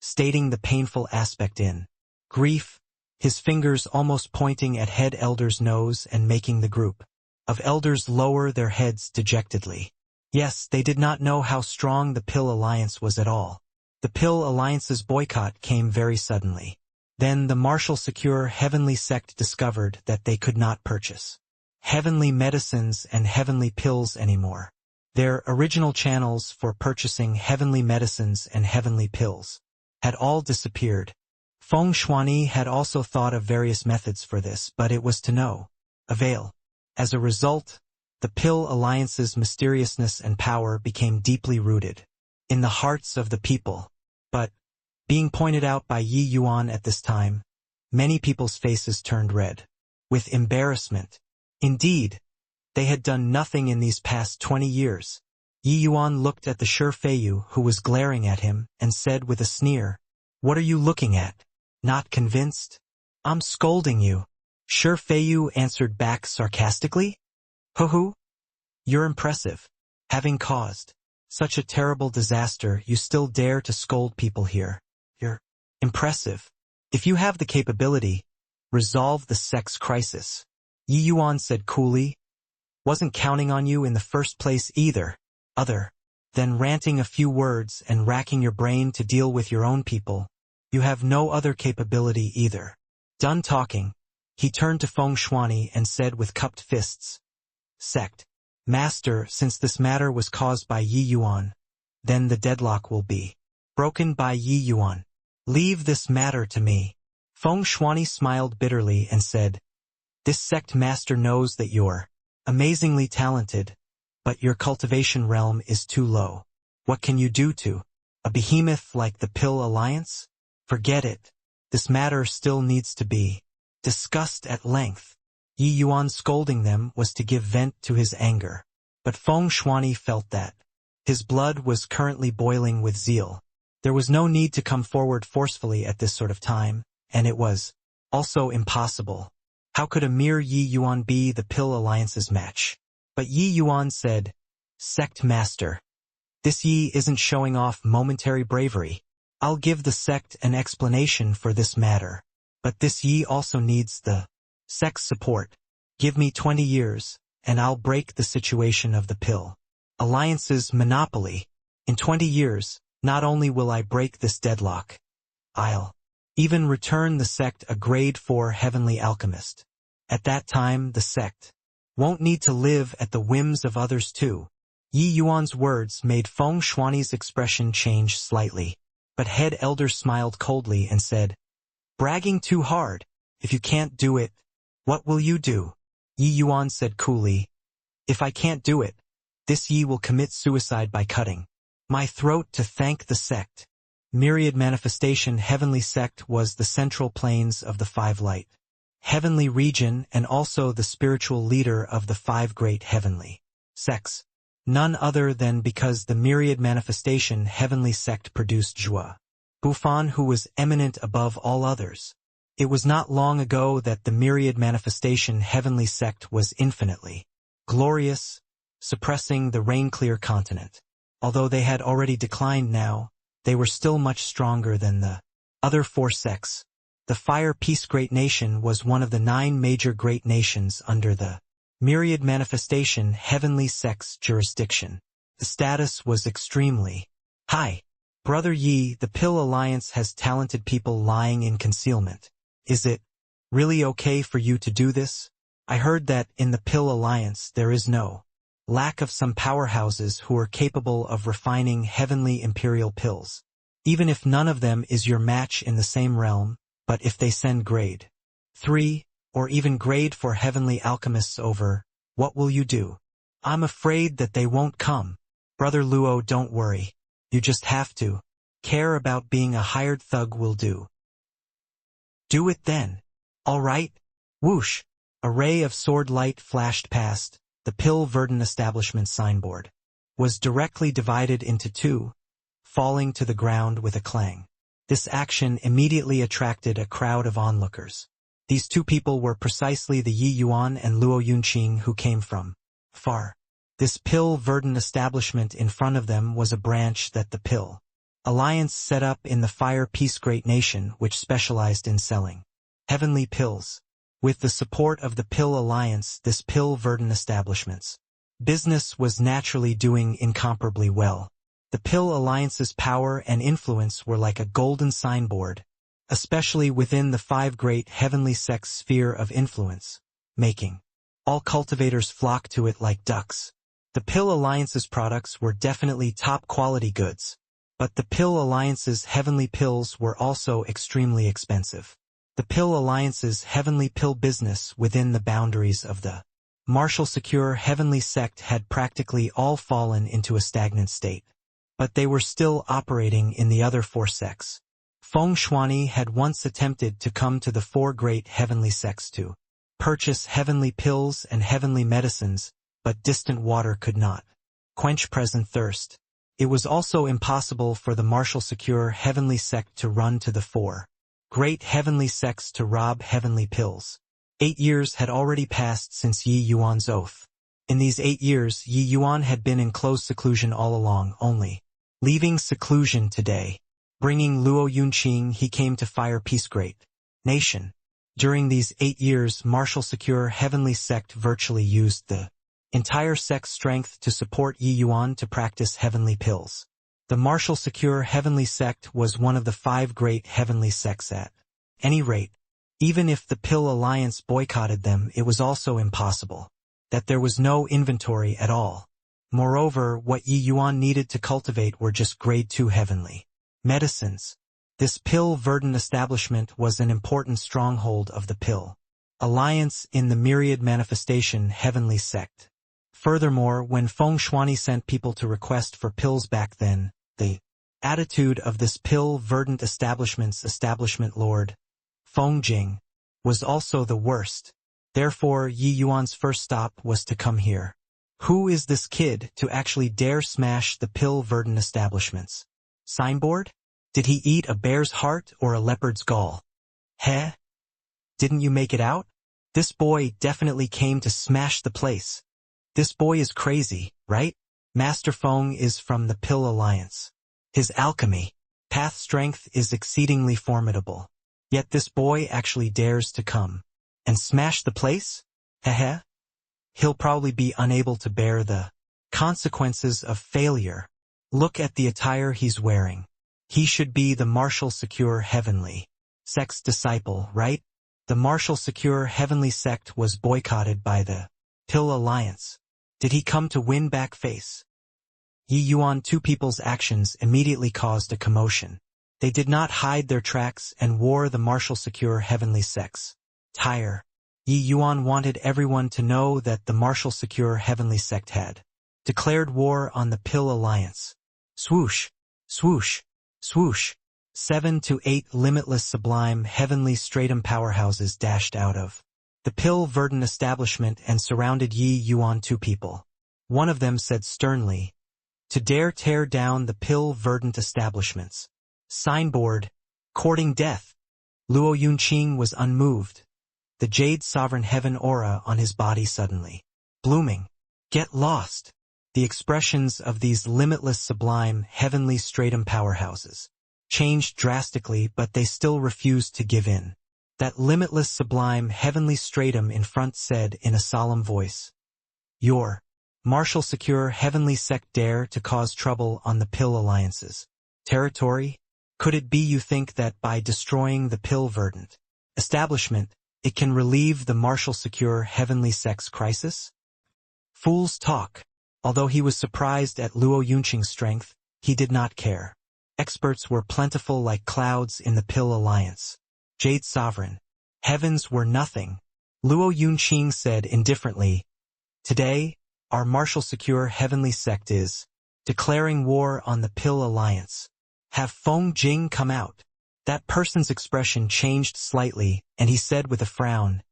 stating the painful aspect in grief, his fingers almost pointing at head elder's nose and making the group of elders lower their heads dejectedly. Yes, they did not know how strong the Pill Alliance was at all. The Pill Alliance's boycott came very suddenly. Then the Martial Secure Heavenly Sect discovered that they could not purchase heavenly medicines and heavenly pills anymore. Their original channels for purchasing heavenly medicines and heavenly pills had all disappeared. Feng Shuani had also thought of various methods for this, but it was to no avail. As a result, the Pill Alliance's mysteriousness and power became deeply rooted in the hearts of the people. But, being pointed out by Yi Yuan at this time, many people's faces turned red with embarrassment. Indeed, they had done nothing in these past 20 years. Yi Yuan looked at the Shi Feiyu who was glaring at him and said with a sneer, "What are you looking at? Not convinced? I'm scolding you." Shi Feiyu answered back sarcastically, "Hoo-hoo? You're impressive. Having caused such a terrible disaster, you still dare to scold people here. You're impressive. If you have the capability, resolve the sex crisis." Yi Yuan said coolly, "Wasn't counting on you in the first place either. Other than ranting a few words and racking your brain to deal with your own people, you have no other capability either." Done talking, he turned to Feng Shuani and said with cupped fists, "Sect Master, since this matter was caused by Yi Yuan, then the deadlock will be broken by Yi Yuan. Leave this matter to me." Feng Shuani smiled bitterly and said, "This sect master knows that you're amazingly talented, but your cultivation realm is too low. What can you do to a behemoth like the Pill Alliance? Forget it. This matter still needs to be discussed at length." Yi Yuan scolding them was to give vent to his anger, but Feng Shuani felt that his blood was currently boiling with zeal. There was no need to come forward forcefully at this sort of time, and it was also impossible. How could a mere Yi Yuan be the Pill Alliance's match? But Yi Yuan said, "Sect Master, this Yi isn't showing off momentary bravery. I'll give the sect an explanation for this matter. But this Yi also needs the sect's support. Give me 20 years, and I'll break the situation of the Pill Alliance's monopoly. In 20 years, not only will I break this deadlock, I'll even return the sect a grade 4 heavenly alchemist. At that time the sect won't need to live at the whims of others too." Yi Yuan's words made Feng Shuani's expression change slightly, but head elder smiled coldly and said, "Bragging too hard. If you can't do it, what will you do?" Yi Yuan said coolly, "If I can't do it, this Yi will commit suicide by cutting my throat to thank the sect." Myriad Manifestation Heavenly Sect was the central planes of the Five Light Heavenly region and also the spiritual leader of the Five Great Heavenly Sects. None other than because the Myriad Manifestation Heavenly Sect produced Zhua Bufan, who was eminent above all others. It was not long ago that the Myriad Manifestation Heavenly Sect was infinitely glorious, suppressing the rain-clear continent. Although they had already declined now, they were still much stronger than the other four sects. The Fire Peace Great Nation was one of the 9 major great nations under the Myriad Manifestation Heavenly Sect's jurisdiction. The status was extremely high. "Brother Yi, the Pill Alliance has talented people lying in concealment. Is it really okay for you to do this? I heard that in the Pill Alliance there is no lack of some powerhouses who are capable of refining heavenly imperial pills. Even if none of them is your match in the same realm, but if they send grade 3, or even grade 4 heavenly alchemists over, what will you do?" "I'm afraid that they won't come. Brother Luo, don't worry. You just have to care about being a hired thug will do." "Do it then. All right." Whoosh! A ray of sword light flashed past. The Pill Verdant Establishment signboard was directly divided into 2, falling to the ground with a clang. This action immediately attracted a crowd of onlookers. These 2 people were precisely the Yi Yuan and Luo Yunqing who came from far. This Pill Verdant establishment in front of them was a branch that the Pill Alliance set up in the Fire Peace Great Nation, which specialized in selling heavenly pills. With the support of the Pill Alliance, this Pill Verdant establishment's business was naturally doing incomparably well. The Pill Alliance's power and influence were like a golden signboard, especially within the 5 great heavenly sects' sphere of influence, making all cultivators flock to it like ducks. The Pill Alliance's products were definitely top-quality goods, but the Pill Alliance's heavenly pills were also extremely expensive. The Pill Alliance's heavenly pill business within the boundaries of the Martial Secure Heavenly Sect had practically all fallen into a stagnant state, but they were still operating in the other 4 sects. Feng Shuani had once attempted to come to the 4 great heavenly sects to purchase heavenly pills and heavenly medicines, but distant water could not quench present thirst. It was also impossible for the Martial Secure Heavenly Sect to run to the 4 great heavenly sects to rob heavenly pills. 8 years had already passed since Yi Yuan's oath. In these 8 years, Yi Yuan had been in close seclusion all along, only leaving seclusion today. Bringing Luo Yunqing, he came to Fire Peace Great Nation. During these 8 years, Martial Secure Heavenly Sect virtually used the entire sect's strength to support Yi Yuan to practice heavenly pills. The Martial Secure Heavenly Sect was one of the 5 great heavenly sects at any rate. Even if the Pill Alliance boycotted them, it was also impossible that there was no inventory at all. Moreover, what Yi Yuan needed to cultivate were just grade 2 heavenly medicines. This Pill Verdant establishment was an important stronghold of the Pill Alliance in the myriad manifestation heavenly sect. Furthermore, when Feng Shuani sent people to request for pills back then, the attitude of this Pill Verdant establishment's establishment lord, Feng Jing, was also the worst. Therefore, Yi Yuan's first stop was to come here. Who is this kid to actually dare smash the Pill Verdant establishment's signboard? Did he eat a bear's heart or a leopard's gall? Heh? Didn't you make it out? This boy definitely came to smash the place. This boy is crazy, right? Master Feng is from the Pill Alliance. His alchemy, path strength is exceedingly formidable. Yet this boy actually dares to come and smash the place? Heh? He'll probably be unable to bear the consequences of failure. Look at the attire he's wearing. He should be the Martial Secure Heavenly Sect's disciple, right? The Martial Secure Heavenly Sect was boycotted by the Pill Alliance. Did he come to win back face? Yi Yuan two people's actions immediately caused a commotion. They did not hide their tracks and wore the Martial Secure Heavenly Sect's attire. Yi Yuan wanted everyone to know that the Martial Secure Heavenly Sect had declared war on the Pill Alliance. Swoosh, swoosh, swoosh. 7 to 8 limitless sublime heavenly stratum powerhouses dashed out of the Pill Verdant establishment and surrounded Yi Yuan two people. One of them said sternly, "To dare tear down the Pill Verdant establishment's signboard, courting death." Luo Yunqing was unmoved, the Jade Sovereign Heaven aura on his body suddenly blooming. Get lost. The expressions of these limitless sublime heavenly stratum powerhouses changed drastically, but they still refused to give in. That limitless sublime heavenly stratum in front said in a solemn voice, "Your Martial Secure Heavenly Sect dare to cause trouble on the Pill Alliance's territory? Could it be you think that by destroying the Pill Verdant establishment, it can relieve the Martial Secure Heavenly Sect's crisis?" Fools talk. Although he was surprised at Luo Yunqing's strength, he did not care. Experts were plentiful like clouds in the Pill Alliance. Jade Sovereign Heavens were nothing. Luo Yunqing said indifferently, "Today, our Martial Secure Heavenly Sect is declaring war on the Pill Alliance. Have Feng Jing come out." That person's expression changed slightly, and he said with a frown,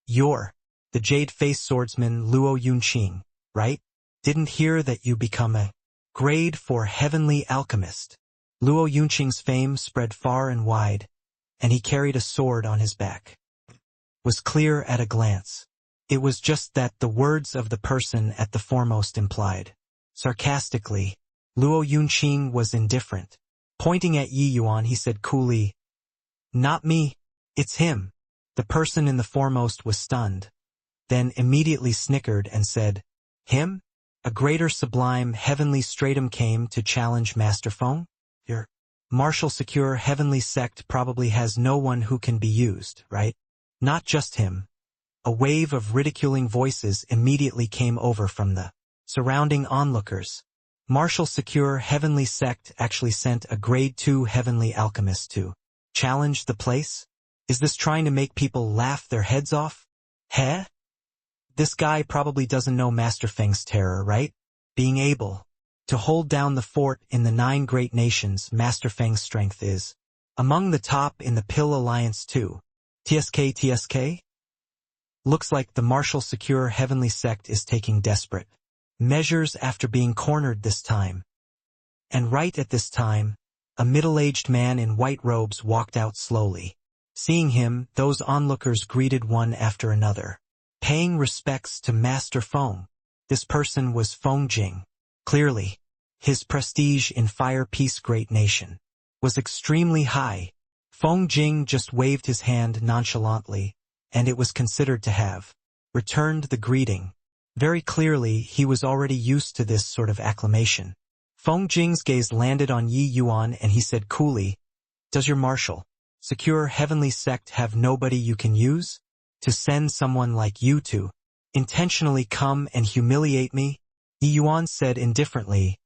"You're the jade-faced swordsman Luo Yunqing, right? Didn't hear that you become a grade 4 heavenly alchemist." Luo Yunqing's fame spread far and wide, and he carried a sword on his back. Was clear at a glance. It was just that the words of the person at the foremost implied. Sarcastically, Luo Yunqing was indifferent. Pointing at Yi Yuan, he said coolly, "Not me, it's him." The person in the foremost was stunned, then immediately snickered and said, "Him? A greater sublime heavenly stratum came to challenge Master Feng? Your martial secure heavenly sect probably has no one who can be used, right? Not just him." A wave of ridiculing voices immediately came over from the surrounding onlookers. Martial secure heavenly sect actually sent a grade 2 heavenly alchemist to challenge the place? Is this trying to make people laugh their heads off? Heh? This guy probably doesn't know Master Feng's terror, right? Being able to hold down the fort in the 9 great nations, Master Feng's strength is among the top in the Pill Alliance too. TSK? Looks like the martial secure heavenly sect is taking desperate measures after being cornered this time. And right at this time, a middle-aged man in white robes walked out slowly. Seeing him, those onlookers greeted one after another, paying respects to Master Feng. This person was Feng Jing. Clearly, his prestige in Fire Peace Great Nation was extremely high. Feng Jing just waved his hand nonchalantly, and it was considered to have returned the greeting. Very clearly, he was already used to this sort of acclamation. Feng Jing's gaze landed on Yi Yuan and he said coolly, "Does your martial secure heavenly sect have nobody you can use? To send someone like you to intentionally come and humiliate me?" Yi Yuan said indifferently,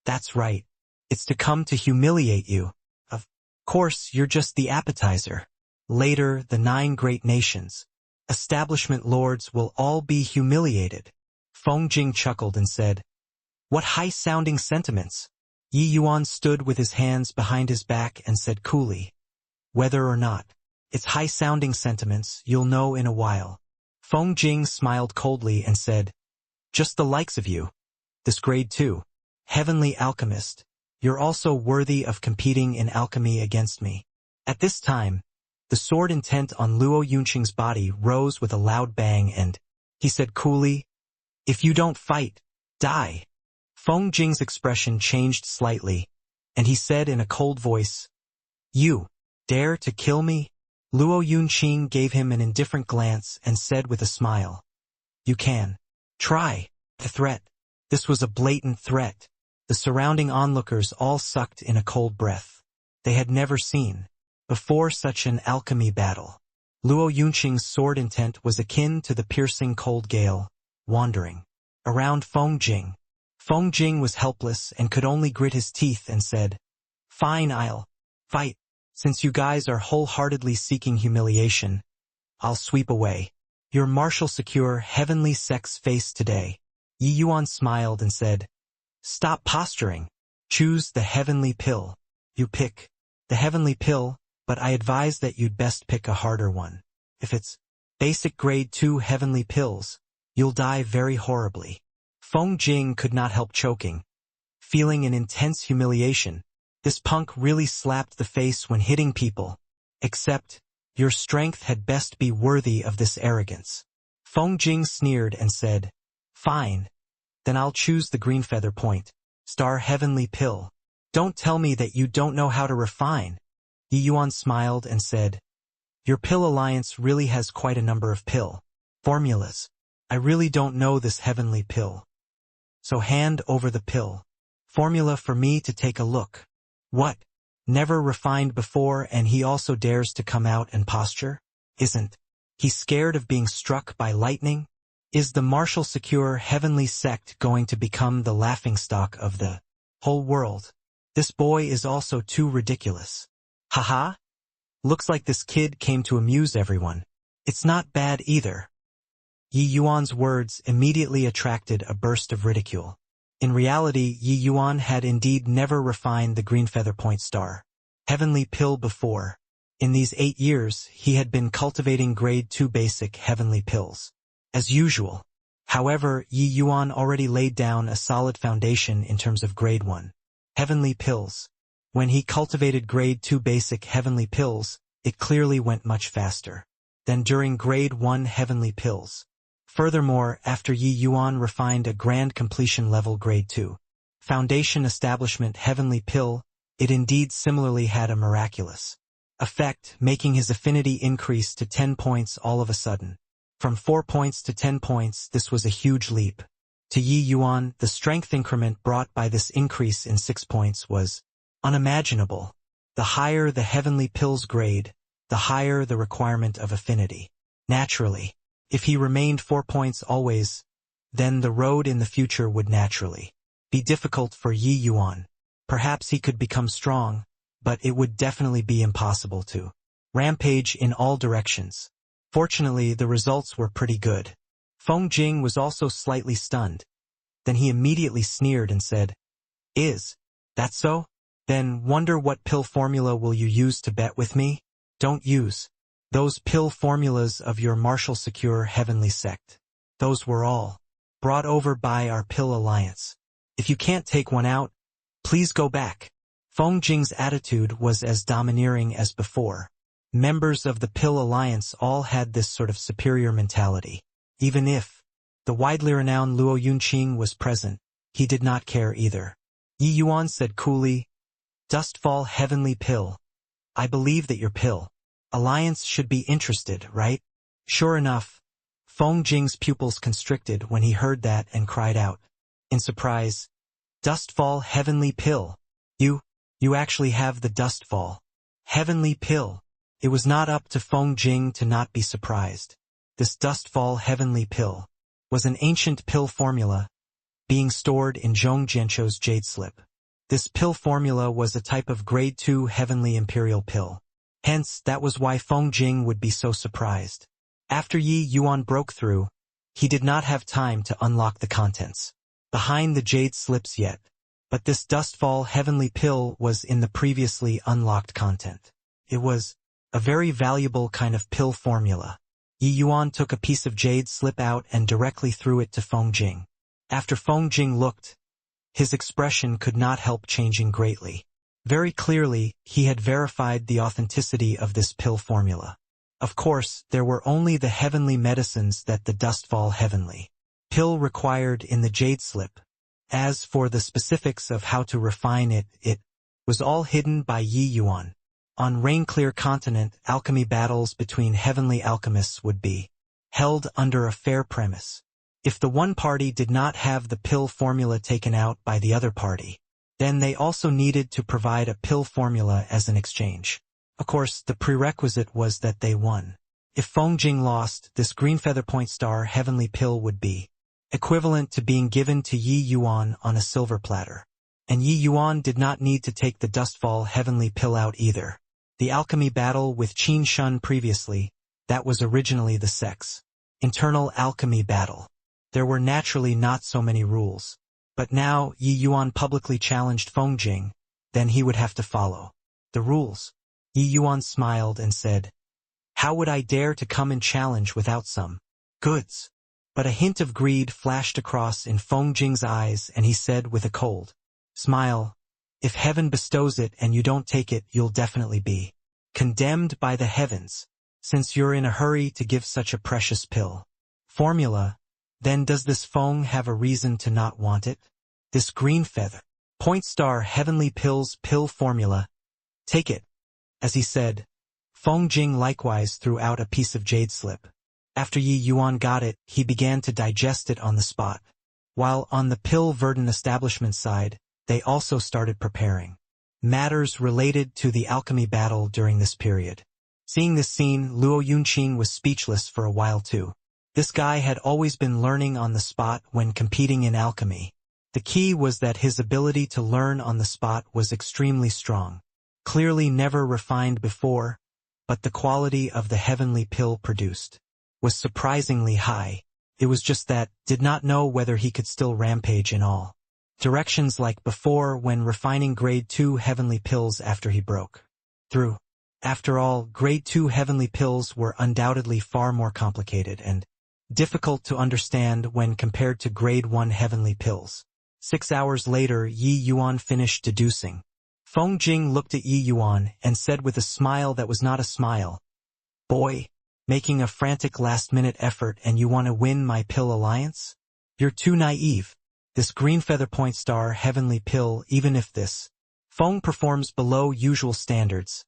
"That's right. It's to come to humiliate you. Of course, you're just the appetizer. Later, the 9 great nations, establishment lords will all be humiliated." Feng Jing chuckled and said, "What high-sounding sentiments." Yi Yuan stood with his hands behind his back and said coolly, "Whether or not it's high-sounding sentiments, you'll know in a while." Feng Jing smiled coldly and said, "Just the likes of you, this grade 2 heavenly alchemist, you're also worthy of competing in alchemy against me." At this time, the sword intent on Luo Yunqing's body rose with a loud bang and he said coolly, "If you don't fight, die." Feng Jing's expression changed slightly, and he said in a cold voice, "You dare to kill me?" Luo Yunqing gave him an indifferent glance and said with a smile, "You can try." The threat. This was a blatant threat. The surrounding onlookers all sucked in a cold breath. They had never seen before such an alchemy battle. Luo Yunqing's sword intent was akin to the piercing cold gale, wandering around Feng Jing. Feng Jing was helpless and could only grit his teeth and said, "Fine, I'll fight. Since you guys are wholeheartedly seeking humiliation, I'll sweep away your martial secure heavenly sect's face today." Yi Yuan smiled and said, "Stop posturing. Choose the heavenly pill. You pick the heavenly pill, but I advise that you'd best pick a harder one. If it's basic grade 2 heavenly pills, you'll die very horribly." Feng Jing could not help choking, feeling an intense humiliation. This punk really slapped the face when hitting people. Except, your strength had best be worthy of this arrogance. Feng Jing sneered and said, "Fine. Then I'll choose the green feather point, star heavenly pill. Don't tell me that you don't know how to refine." Yi Yuan smiled and said, "Your pill alliance really has quite a number of pill formulas. I really don't know this heavenly pill. So hand over the pill formula for me to take a look." What? Never refined before, and he also dares to come out and posture? Isn't he scared of being struck by lightning? Is the martial secure heavenly sect going to become the laughingstock of the whole world? This boy is also too ridiculous. Haha. Looks like this kid came to amuse everyone. It's not bad either. Yi Yuan's words immediately attracted a burst of ridicule. In reality, Yi Yuan had indeed never refined the green feather point star heavenly pill before. In these 8 years, he had been cultivating grade 2 basic heavenly pills. As usual. However, Yi Yuan already laid down a solid foundation in terms of grade 1 heavenly pills. When he cultivated grade 2 basic heavenly pills, it clearly went much faster than during grade 1 heavenly pills. Furthermore, after Yi Yuan refined a grand completion level grade 2 foundation establishment heavenly pill, it indeed similarly had a miraculous effect, making his affinity increase to 10 points all of a sudden. From 4 points to 10 points, this was a huge leap. To Yi Yuan, the strength increment brought by this increase in 6 points was unimaginable. The higher the heavenly pill's grade, the higher the requirement of affinity. Naturally, if he remained 4 points always, then the road in the future would naturally be difficult for Yi Yuan. Perhaps he could become strong, but it would definitely be impossible to rampage in all directions. Fortunately, the results were pretty good. Feng Jing was also slightly stunned. Then he immediately sneered and said, "Is that so? Then wonder what pill formula will you use to bet with me? Don't use those pill formulas of your martial secure heavenly sect. Those were all brought over by our pill alliance. If you can't take one out, please go back." Feng Jing's attitude was as domineering as before. Members of the pill alliance all had this sort of superior mentality. Even if the widely renowned Luo Yunqing was present, he did not care either. Yi Yuan said coolly, "Dustfall heavenly pill. I believe that your pill alliance should be interested, right?" Sure enough, Feng Jing's pupils constricted when he heard that and cried out in surprise, "Dustfall heavenly pill. You actually have the Dustfall heavenly pill." It was not up to Feng Jing to not be surprised. This Dustfall heavenly pill was an ancient pill formula being stored in Zhong Jianqiu's jade slip. This pill formula was a type of grade 2 heavenly imperial pill. Hence, that was why Feng Jing would be so surprised. After Yi Yuan broke through, he did not have time to unlock the contents behind the jade slips yet. But this Dustfall heavenly pill was in the previously unlocked content. It was a very valuable kind of pill formula. Yi Yuan took a piece of jade slip out and directly threw it to Feng Jing. After Feng Jing looked, his expression could not help changing greatly. Very clearly, he had verified the authenticity of this pill formula. Of course, there were only the heavenly medicines that the Dustfall heavenly pill required in the jade slip. As for the specifics of how to refine it, it was all hidden by Yi Yuan. On Rain-Clear Continent, alchemy battles between heavenly alchemists would be held under a fair premise. If the one party did not have the pill formula taken out by the other party, then they also needed to provide a pill formula as an exchange. Of course, the prerequisite was that they won. If Feng Jing lost, this green feather point star heavenly pill would be equivalent to being given to Yi Yuan on a silver platter. And Yi Yuan did not need to take the Dustfall heavenly pill out either. The alchemy battle with Qin Shun previously, that was originally the sect's internal alchemy battle. There were naturally not so many rules. But now Yi Yuan publicly challenged Feng Jing, then he would have to follow the rules. Yi Yuan smiled and said, "How would I dare to come and challenge without some goods?" But a hint of greed flashed across in Feng Jing's eyes, and he said with a cold smile, "If heaven bestows it and you don't take it, you'll definitely be condemned by the heavens. Since you're in a hurry to give such a precious pill formula, then does this Feng have a reason to not want it? This green feather point star heavenly pill's pill formula, take it." As he said, Feng Jing likewise threw out a piece of jade slip. After Yi Yuan got it, he began to digest it on the spot. While on the pill Verdant establishment side, they also started preparing matters related to the alchemy battle during this period. Seeing this scene, Luo Yunqing was speechless for a while too. This guy had always been learning on the spot when competing in alchemy. The key was that his ability to learn on the spot was extremely strong. Clearly never refined before, but the quality of the heavenly pill produced was surprisingly high. It was just that, did not know whether he could still rampage in all directions like before when refining grade 2 heavenly pills after he broke through. After all, grade 2 heavenly pills were undoubtedly far more complicated and difficult to understand when compared to grade 1 heavenly pills. 6 hours later, Yi Yuan finished deducing. Feng Jing looked at Yi Yuan and said with a smile that was not a smile, "Boy, Making a frantic last-minute effort and you want to win my pill alliance? You're too naive. This green feather point star heavenly pill, even if this Feng performs below usual standards,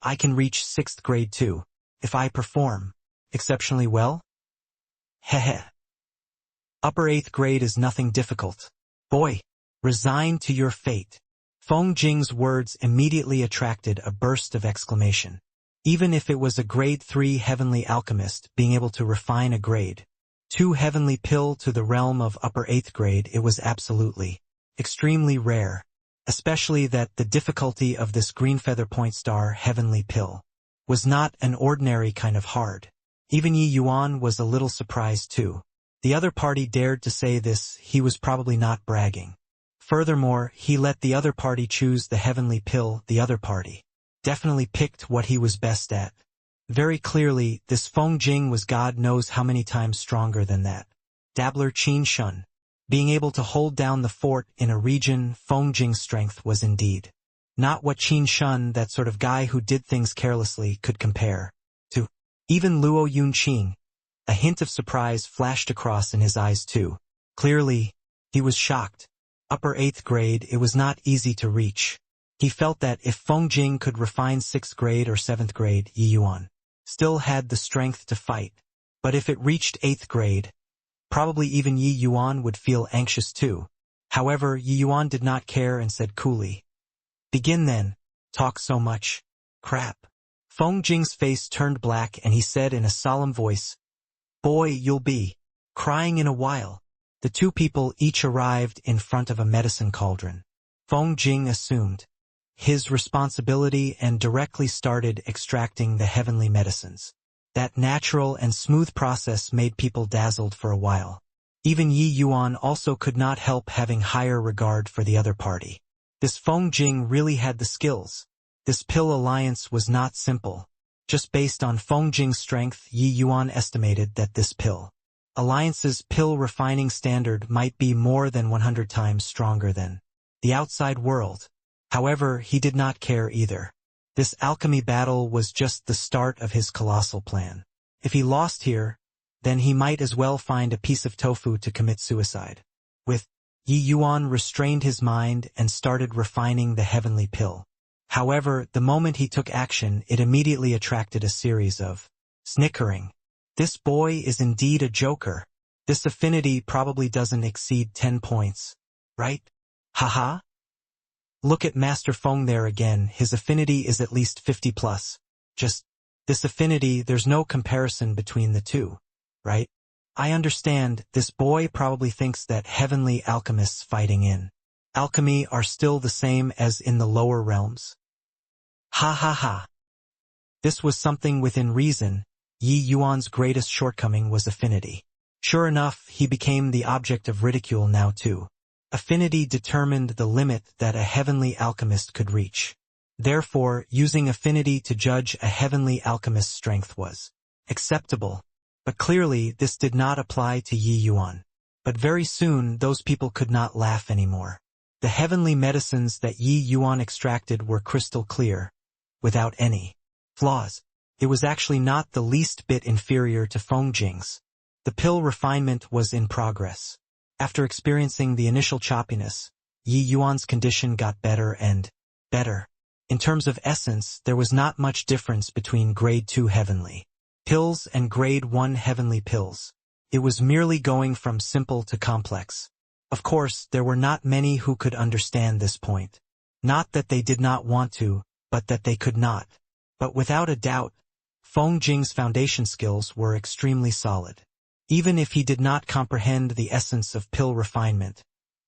I can reach 6th grade too, if I perform exceptionally well. Heh. Upper 8th grade is nothing difficult. Boy, resign to your fate. Feng Jing's words immediately attracted a burst of exclamation. Even if it was a grade 3 heavenly alchemist being able to refine a grade 2 heavenly pill to the realm of upper 8th grade, it was absolutely, extremely rare. Especially that the difficulty of this green feather point star heavenly pill was not an ordinary kind of hard. Even Yi Yuan was a little surprised too. The other party dared to say this, he was probably not bragging. Furthermore, he let the other party choose the heavenly pill. The other party definitely picked what he was best at. Very clearly, this Feng Jing was God knows how many times stronger than that dabbler Qin Shun. Being able to hold down the fort in a region, Feng Jing's strength was indeed not what Qin Shun, that sort of guy who did things carelessly, could compare to. Even Luo Yunqing, a hint of surprise flashed across in his eyes too. Clearly, he was shocked. Upper 8th grade, it was not easy to reach. He felt that if Feng Jing could refine 6th grade or 7th grade, Yi Yuan still had the strength to fight. But if it reached 8th grade, probably even Yi Yuan would feel anxious too. However, Yi Yuan did not care and said coolly, "Begin then. Talk so much crap." Feng Jing's face turned black and he said in a solemn voice, "Boy, you'll be crying in a while." The two people each arrived in front of a medicine cauldron. Feng Jing assumed his responsibility and directly started extracting the heavenly medicines. That natural and smooth process made people dazzled for a while. Even Yi Yuan also could not help having higher regard for the other party. This Feng Jing really had the skills. This pill alliance was not simple. Just based on Feng Jing's strength, Yi Yuan estimated that this pill alliance's pill refining standard might be more than 100 times stronger than the outside world. However, he did not care either. This alchemy battle was just the start of his colossal plan. If he lost here, then he might as well find a piece of tofu to commit suicide. With Yi Yuan restrained his mind and started refining the heavenly pill. However, the moment he took action, it immediately attracted a series of snickering. This boy is indeed a joker. This affinity probably doesn't exceed 10 points, right? Haha. Look at Master Feng there again, his affinity is at least 50 plus. Just this affinity, there's no comparison between the two, right? I understand, this boy probably thinks that heavenly alchemists fighting in alchemy are still the same as in the lower realms. Ha ha ha. This was something within reason. Yi Yuan's greatest shortcoming was affinity. Sure enough, he became the object of ridicule now too. Affinity determined the limit that a heavenly alchemist could reach. Therefore, using affinity to judge a heavenly alchemist's strength was acceptable. But clearly, this did not apply to Yi Yuan. But very soon, those people could not laugh anymore. The heavenly medicines that Yi Yuan extracted were crystal clear, without any flaws. It was actually not the least bit inferior to Feng Jing's. The pill refinement was in progress. After experiencing the initial choppiness, Yi Yuan's condition got better and better. In terms of essence, there was not much difference between grade 2 heavenly pills and grade 1 heavenly pills. It was merely going from simple to complex. Of course, there were not many who could understand this point. Not that they did not want to, but that they could not. But without a doubt, Feng Jing's foundation skills were extremely solid. Even if he did not comprehend the essence of pill refinement,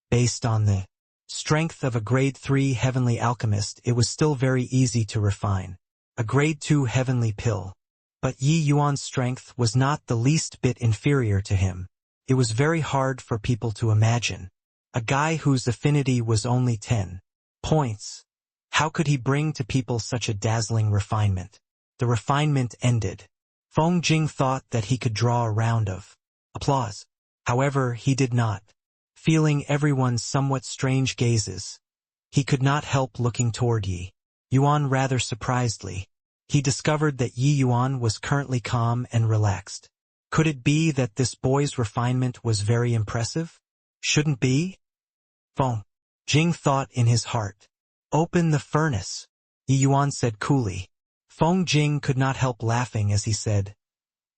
based on the strength of a grade 3 heavenly alchemist, it was still very easy to refine a grade 2 heavenly pill. But Yi Yuan's strength was not the least bit inferior to him. It was very hard for people to imagine. A guy whose affinity was only 10 points. How could he bring to people such a dazzling refinement? The refinement ended. Feng Jing thought that he could draw a round of applause. However, he did not. Feeling everyone's somewhat strange gazes, he could not help looking toward Yi Yuan rather surprisedly. he discovered that Yi Yuan was currently calm and relaxed. Could it be that this boy's refinement was very impressive? Shouldn't be? Feng Jing thought in his heart. Open the furnace, Yi Yuan said coolly. Feng Jing could not help laughing as he said,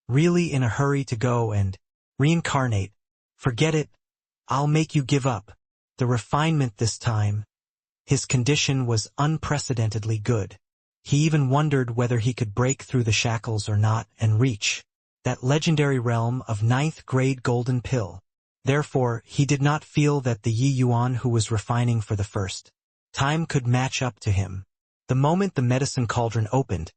really in a hurry to go and reincarnate? Forget it. I'll make you give up. The refinement this time. His condition was unprecedentedly good. He even wondered whether he could break through the shackles or not and reach that legendary realm of 9th grade golden pill. Therefore, he did not feel that the Yi Yuan who was refining for the first time could match up to him. The moment the medicine cauldron opened,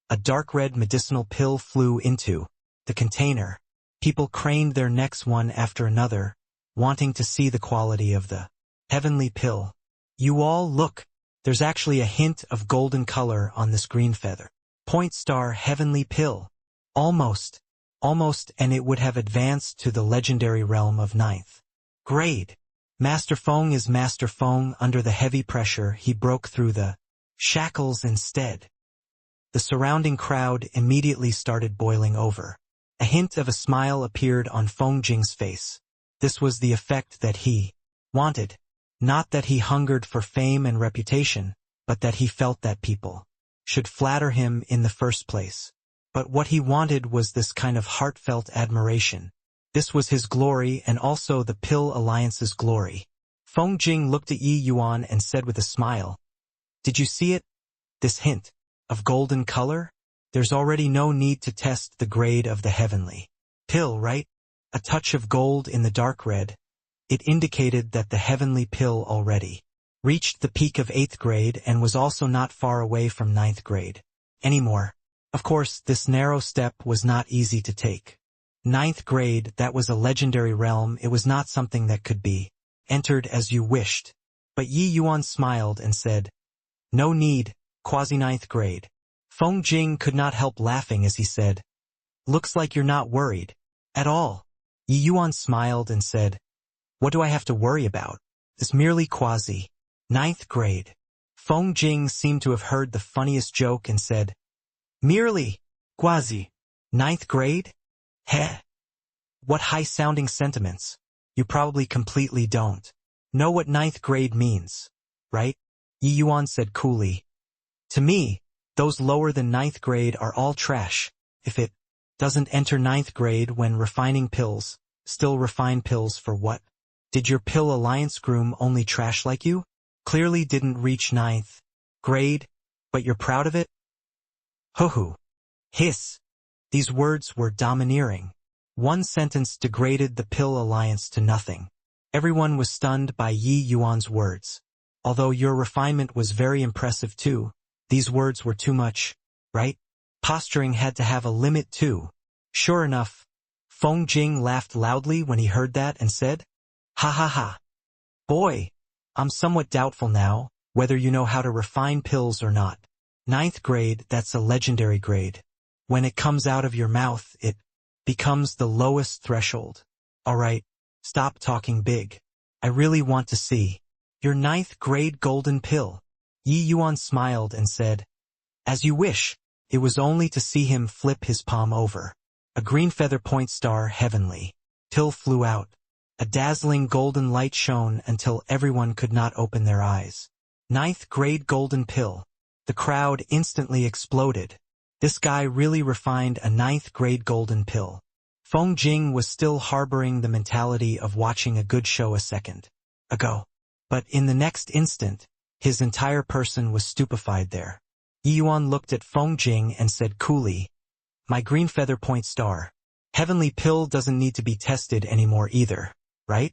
a dark red medicinal pill flew into the container. People craned their necks one after another, wanting to see the quality of the heavenly pill. You all look, there's actually a hint of golden color on this green feather. Point star heavenly pill. Almost, and it would have advanced to the legendary realm of 9th grade. Master Feng is Master Feng. Under the heavy pressure, he broke through the shackles instead. The surrounding crowd immediately started boiling over. A hint of a smile appeared on Feng Jing's face. This was the effect that he wanted. Not that he hungered for fame and reputation, but that he felt that people should flatter him in the first place. But what he wanted was this kind of heartfelt admiration. This was his glory and also the Pill Alliance's glory. Feng Jing looked at Yi Yuan and said with a smile, "Did you see it? This hint of golden color? There's already no need to test the grade of the heavenly pill, right? A touch of gold in the dark red. It indicated that the heavenly pill already reached the peak of 8th grade and was also not far away from 9th grade anymore. Of course, this narrow step was not easy to take. 9th grade, that was a legendary realm. It was not something that could be entered as you wished. But Yi Yuan smiled and said, no need, quasi-9th grade. Feng Jing could not help laughing as he said, looks like you're not worried at all. Yi Yuan smiled and said, what do I have to worry about? It's merely quasi-9th grade. Feng Jing seemed to have heard the funniest joke and said, merely quasi-9th grade? Heh. What high-sounding sentiments. You probably completely don't know what 9th grade means, right? Yi Yuan said coolly. To me, those lower than 9th grade are all trash. If it doesn't enter 9th grade when refining pills, still refine pills for what? Did your Pill Alliance groom only trash like you? Clearly didn't reach 9th grade, but you're proud of it? Hoo-hoo. Hiss. These words were domineering. One sentence degraded the Pill Alliance to nothing. Everyone was stunned by Yi Yuan's words. Although your refinement was very impressive too, these words were too much, right? Posturing had to have a limit too. Sure enough, Feng Jing laughed loudly when he heard that and said, ha ha ha. Boy, I'm somewhat doubtful now, whether you know how to refine pills or not. 9th grade, that's a legendary grade. When it comes out of your mouth, it becomes the lowest threshold. Alright, stop talking big. I really want to see your 9th grade golden pill. Yi Yuan smiled and said, as you wish. It was only to see him flip his palm over. A green feather point star heavenly pill flew out. A dazzling golden light shone until everyone could not open their eyes. 9th grade golden pill. The crowd instantly exploded. This guy really refined a 9th grade golden pill. Feng Jing was still harboring the mentality of watching a good show a second ago. But in the next instant, his entire person was stupefied there. Yi Yuan looked at Feng Jing and said coolly, my green feather point star. Heavenly pill doesn't need to be tested anymore either, right?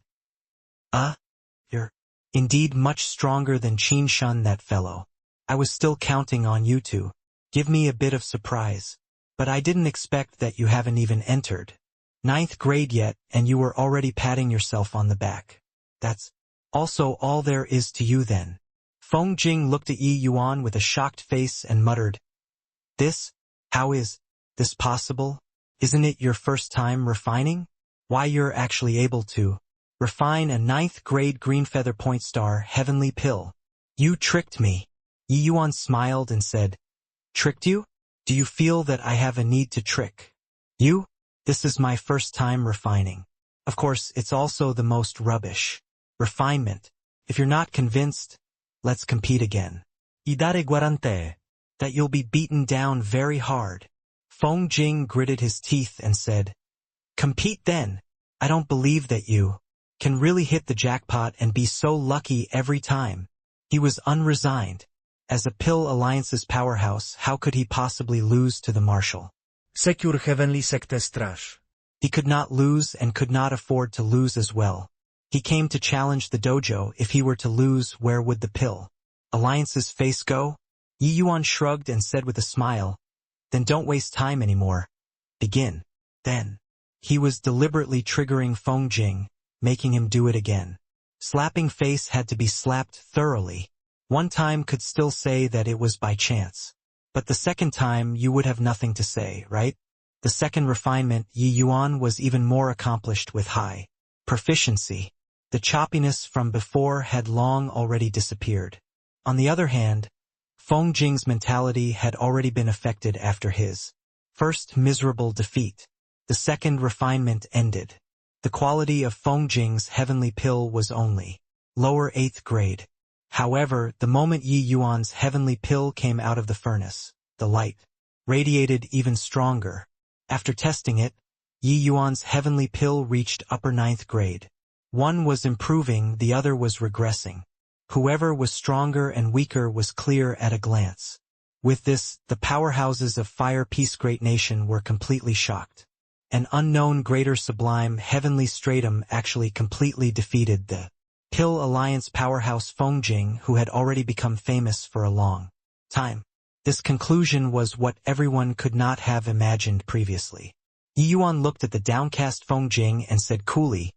You're indeed much stronger than Qin Shun, that fellow. I was still counting on you to give me a bit of surprise. But I didn't expect that you haven't even entered 9th grade yet and you were already patting yourself on the back. That's also all there is to you then. Feng Jing looked at Yi Yuan with a shocked face and muttered, how is this possible? Isn't it your first time refining? Why, you're actually able to refine a 9th grade green feather point star heavenly pill. You tricked me. Yi Yuan smiled and said, tricked you? Do you feel that I have a need to trick you? This is my first time refining. Of course, it's also the most rubbish. Refinement. If you're not convinced, let's compete again. Idare guarante. That you'll be beaten down very hard. Feng Jing gritted his teeth and said, compete then. I don't believe that you can really hit the jackpot and be so lucky every time. He was unresigned. As a Pill Alliance's powerhouse, how could he possibly lose to the Marshal? Secure Heavenly Secte Straż. He could not lose and could not afford to lose as well. He came to challenge the dojo. If he were to lose, where would the Pill Alliance's face go? Yi Yuan shrugged and said with a smile, then don't waste time anymore. Begin. Then. He was deliberately triggering Feng Jing, making him do it again. Slapping face had to be slapped thoroughly. One time could still say that it was by chance. But the second time you would have nothing to say, right? The second refinement, Yi Yuan was even more accomplished with high proficiency. The choppiness from before had long already disappeared. On the other hand, Feng Jing's mentality had already been affected after his first miserable defeat. The second refinement ended. The quality of Feng Jing's heavenly pill was only lower 8th grade. However, the moment Yi Yuan's heavenly pill came out of the furnace, the light radiated even stronger. After testing it, Yi Yuan's heavenly pill reached upper 9th grade. One was improving, the other was regressing. Whoever was stronger and weaker was clear at a glance. With this, the powerhouses of Fire Peace Great Nation were completely shocked. An unknown greater sublime heavenly stratum actually completely defeated the Pill Alliance powerhouse Feng Jing, who had already become famous for a long time. This conclusion was what everyone could not have imagined previously. Yi Yuan looked at the downcast Feng Jing and said coolly,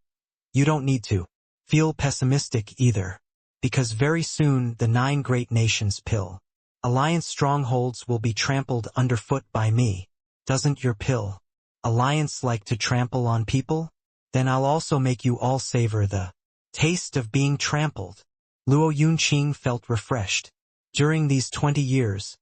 you don't need to feel pessimistic either, because very soon the 9 great nations Pill Alliance strongholds will be trampled underfoot by me. Doesn't your Pill Alliance like to trample on people? Then I'll also make you all savor the taste of being trampled. Luo Yunqing felt refreshed. During these 20 years,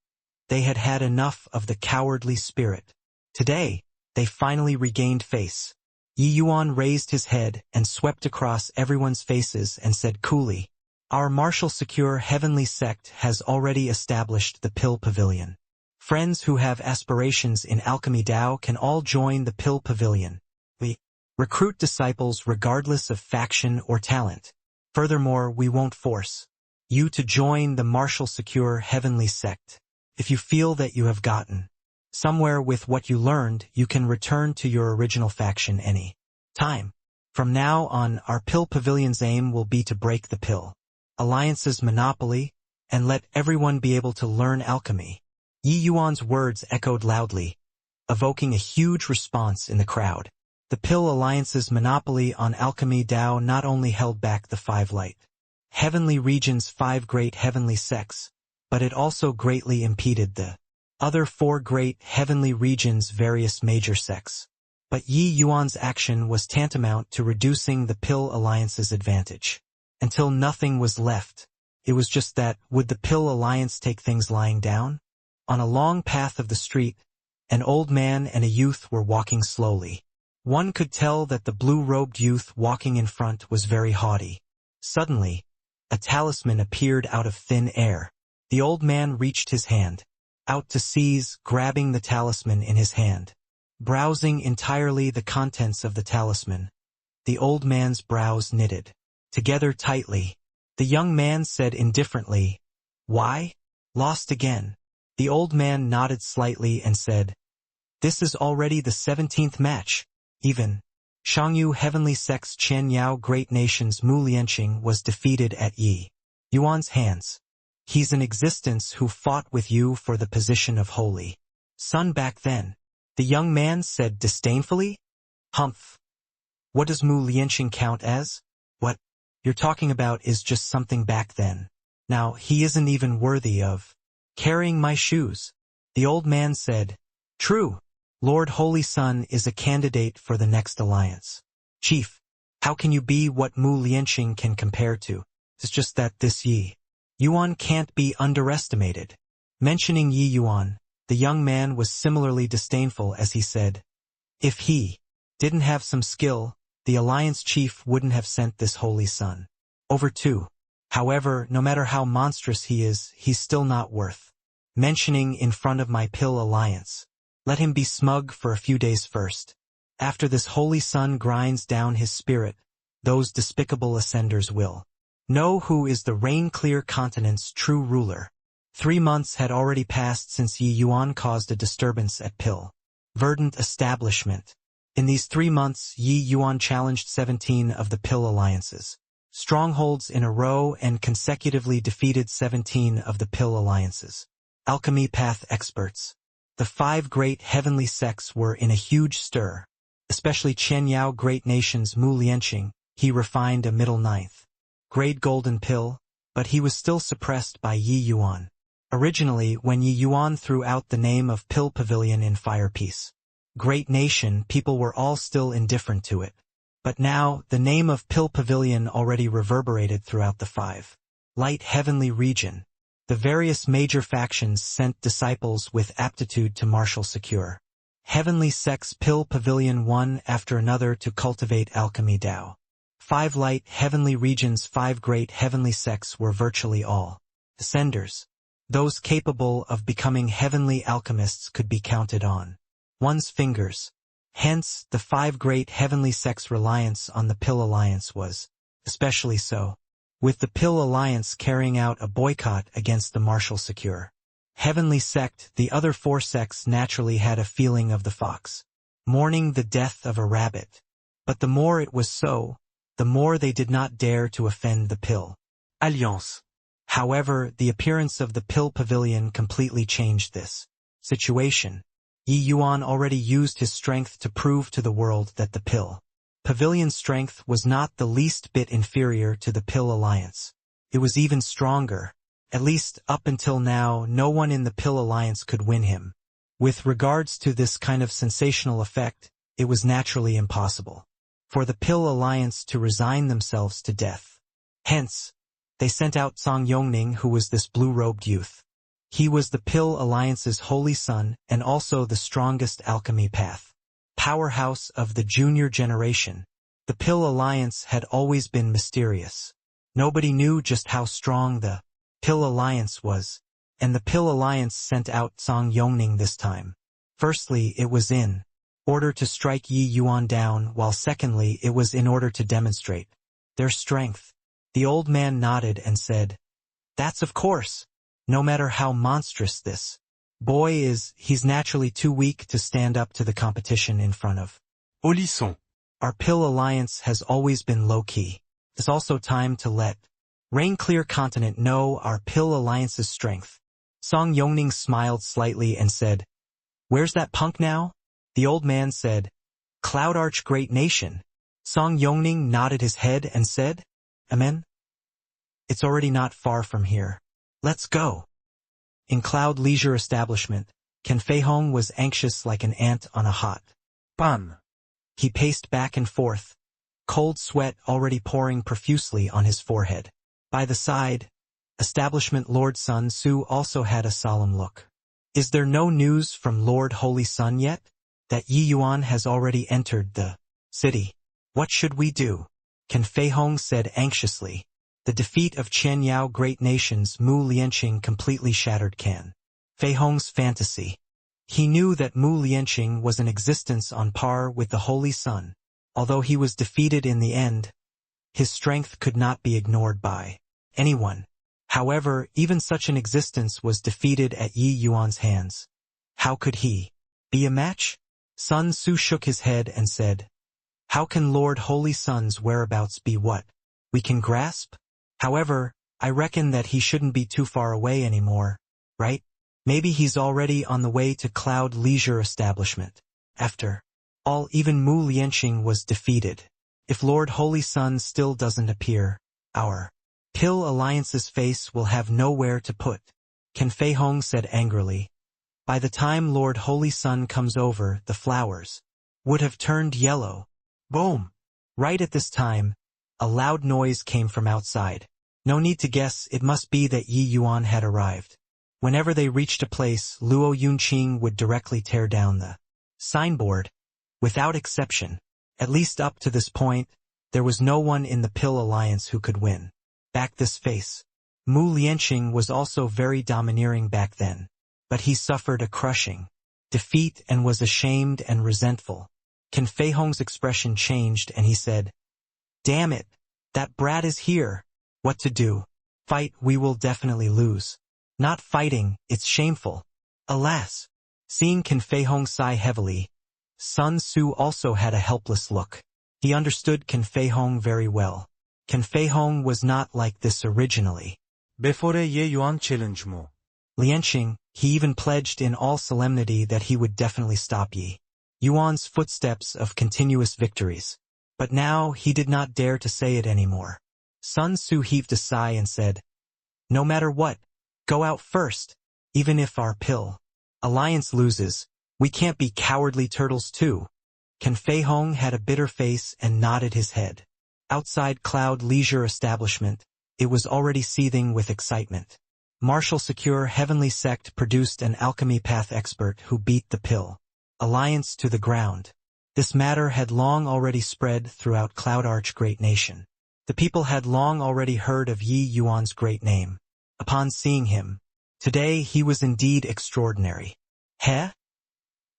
they had had enough of the cowardly spirit. Today, they finally regained face. Yi Yuan raised his head and swept across everyone's faces and said coolly, our martial secure heavenly sect has already established the Pill Pavilion. Friends who have aspirations in Alchemy Dao can all join the Pill Pavilion. We recruit disciples regardless of faction or talent. Furthermore, we won't force you to join the martial secure heavenly sect. If you feel that you have gotten somewhere with what you learned, you can return to your original faction any time. From now on, our Pill Pavilion's aim will be to break the Pill Alliance's monopoly and let everyone be able to learn alchemy. Yi Yuan's words echoed loudly, evoking a huge response in the crowd. The Pill Alliance's monopoly on Alchemy Dao not only held back the 5 light heavenly regions' 5 great heavenly sects, but it also greatly impeded the other 4 great heavenly regions' various major sects. But Yi Yuan's action was tantamount to reducing the Pill Alliance's advantage. Until nothing was left, it was just that, would the Pill Alliance take things lying down? On a long path of the street, an old man and a youth were walking slowly. One could tell that the blue-robed youth walking in front was very haughty. Suddenly, a talisman appeared out of thin air. The old man reached his hand out to seize, grabbing the talisman in his hand. Browsing entirely the contents of the talisman, the old man's brows knitted together tightly. The young man said indifferently, why? Lost again. The old man nodded slightly and said, this is already the 17th match. Even Shangyu Heavenly Sect's Chen Yao Great Nation's Mu Lianqing was defeated at Yi Yuan's hands. He's an existence who fought with you for the position of Holy Son back then. The young man said disdainfully, humph. What does Mu Lianqing count as? What you're talking about is just something back then. Now, he isn't even worthy of carrying my shoes. The old man said, true. Lord Holy Sun is a candidate for the next alliance. Chief, how can you be what Mu Lianqing can compare to? It's just that this Yi Yuan can't be underestimated. Mentioning Yi Yuan, The young man was similarly disdainful as he said, "If he didn't have some skill, the alliance chief wouldn't have sent this holy son over too. However, no matter how monstrous he is, he's still not worth mentioning in front of my Pill alliance. Let him be smug for a few days first. After this holy son grinds down his spirit, those despicable ascenders will know who is the rain-clear continent's true ruler." 3 months had already passed since Yi Yuan caused a disturbance at Pill Verdant establishment. In these 3 months, Yi Yuan challenged 17 of the Pill alliances strongholds in a row and consecutively defeated 17 of the Pill alliances alchemy path experts. The 5 great heavenly sects were in a huge stir, especially Qianyao Great Nation's Mu Lianqing. He refined a middle 9th grade golden pill, but he was still suppressed by Yi Yuan. Originally, when Yi Yuan threw out the name of Pill Pavilion in Fire Peace Great Nation, people were all still indifferent to it. But now, the name of Pill Pavilion already reverberated throughout the 5 light heavenly region. The various major factions sent disciples with aptitude to marshal secure heavenly sects Pill Pavilion one after another to cultivate alchemy Dao. 5 light heavenly regions. 5 great heavenly sects were virtually all ascenders. Those capable of becoming heavenly alchemists could be counted on one's fingers. Hence, the 5 great heavenly sects' reliance on the Pill Alliance was especially so, with the Pill Alliance carrying out a boycott against the martial secure heavenly sect. The other 4 sects naturally had a feeling of the fox mourning the death of a rabbit. But the more it was so, the more they did not dare to offend the Pill Alliance. However, the appearance of the Pill Pavilion completely changed this situation. Yi Yuan already used his strength to prove to the world that the Pill Pavilion's strength was not the least bit inferior to the Pill Alliance. It was even stronger. At least up until now, no one in the Pill Alliance could win him. With regards to this kind of sensational effect, it was naturally impossible for the Pill Alliance to resign themselves to death. Hence, they sent out Song Yongning, who was this blue-robed youth. He was the Pill Alliance's holy son and also the strongest alchemy path powerhouse of the junior generation. The Pill Alliance had always been mysterious. Nobody knew just how strong the Pill Alliance was, and the Pill Alliance sent out Song Yongning this time. Firstly, it was in order to strike Yi Yuan down, while secondly, it was in order to demonstrate their strength. The old man nodded and said, "That's of course. No matter how monstrous this boy is, he's naturally too weak to stand up to the competition in front of Olisson. Our Pill Alliance has always been low-key. It's also time to let Rain-Clear Continent know our Pill Alliance's strength." Song Yongning smiled slightly and said, "Where's that punk now?" The old man said, "Cloud Arch Great Nation." Song Yongning nodded his head and said, "Amen. It's already not far from here. Let's go." In Cloud Leisure Establishment, Ken Feihong was anxious like an ant on a hot bun. He paced back and forth, cold sweat already pouring profusely on his forehead. By the side, Establishment Lord Sun Su also had a solemn look. "Is there no news from Lord Holy Sun yet? That Yi Yuan has already entered the city. What should we do?" Ken Feihong said anxiously. The defeat of Qianyao Great Nation's Mu Lianqing completely shattered Ken Feihong's fantasy. He knew that Mu Lianqing was an existence on par with the Holy Sun. Although he was defeated in the end, his strength could not be ignored by anyone. However, even such an existence was defeated at Yi Yuan's hands. How could he be a match? Sun Su shook his head and said, "How can Lord Holy Sun's whereabouts be what we can grasp? However, I reckon that he shouldn't be too far away anymore, right? Maybe he's already on the way to Cloud Leisure Establishment. After all, even Mu Lianqing was defeated. If Lord Holy Sun still doesn't appear, our Pill Alliance's face will have nowhere to put." Ken Feihong said angrily. "By the time Lord Holy Sun comes over, the flowers would have turned yellow." Boom! Right at this time, a loud noise came from outside. No need to guess, it must be that Yi Yuan had arrived. Whenever they reached a place, Luo Yunqing would directly tear down the signboard. Without exception, at least up to this point, there was no one in the Pill Alliance who could win back this face. Mu Lianqing was also very domineering back then, but he suffered a crushing defeat and was ashamed and resentful. Can Fei Hong's expression changed and he said, "Damn it, that brat is here. What to do? Fight, we will definitely lose. Not fighting, it's shameful." Alas! Seeing Can Fei Hong sigh heavily, Sun Tzu also had a helpless look. He understood Can Fei Hong very well. Can Fei Hong was not like this originally. Before Ye Yuan challenge mo. Lianqing, he even pledged in all solemnity that he would definitely stop Yi Yuan's footsteps of continuous victories. But now he did not dare to say it anymore. Sun Tzu heaved a sigh and said, "No matter what, go out first. Even if our Pill Alliance loses, we can't be cowardly turtles too." Can Fei Hong had a bitter face and nodded his head. Outside Cloud Leisure Establishment, it was already seething with excitement. Martial Secure Heavenly Sect produced an alchemy path expert who beat the Pill Alliance to the ground. This matter had long already spread throughout Cloud Arch Great Nation. The people had long already heard of Yi Yuan's great name. Upon seeing him, today he was indeed extraordinary. Heh?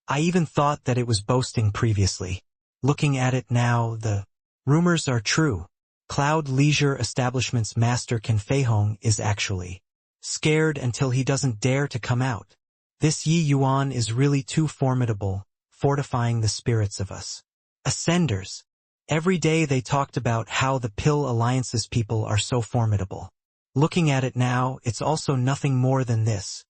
I even thought that it was boasting previously. Looking at it now, the rumors are true. Cloud Leisure Establishment's master Can Fei Hong is actually scared until he doesn't dare to come out. This Yi Yuan is really too formidable, fortifying the spirits of us Ascenders. Every day they talked about how the Pill Alliance's people are so formidable. Looking at it now, it's also nothing more than this.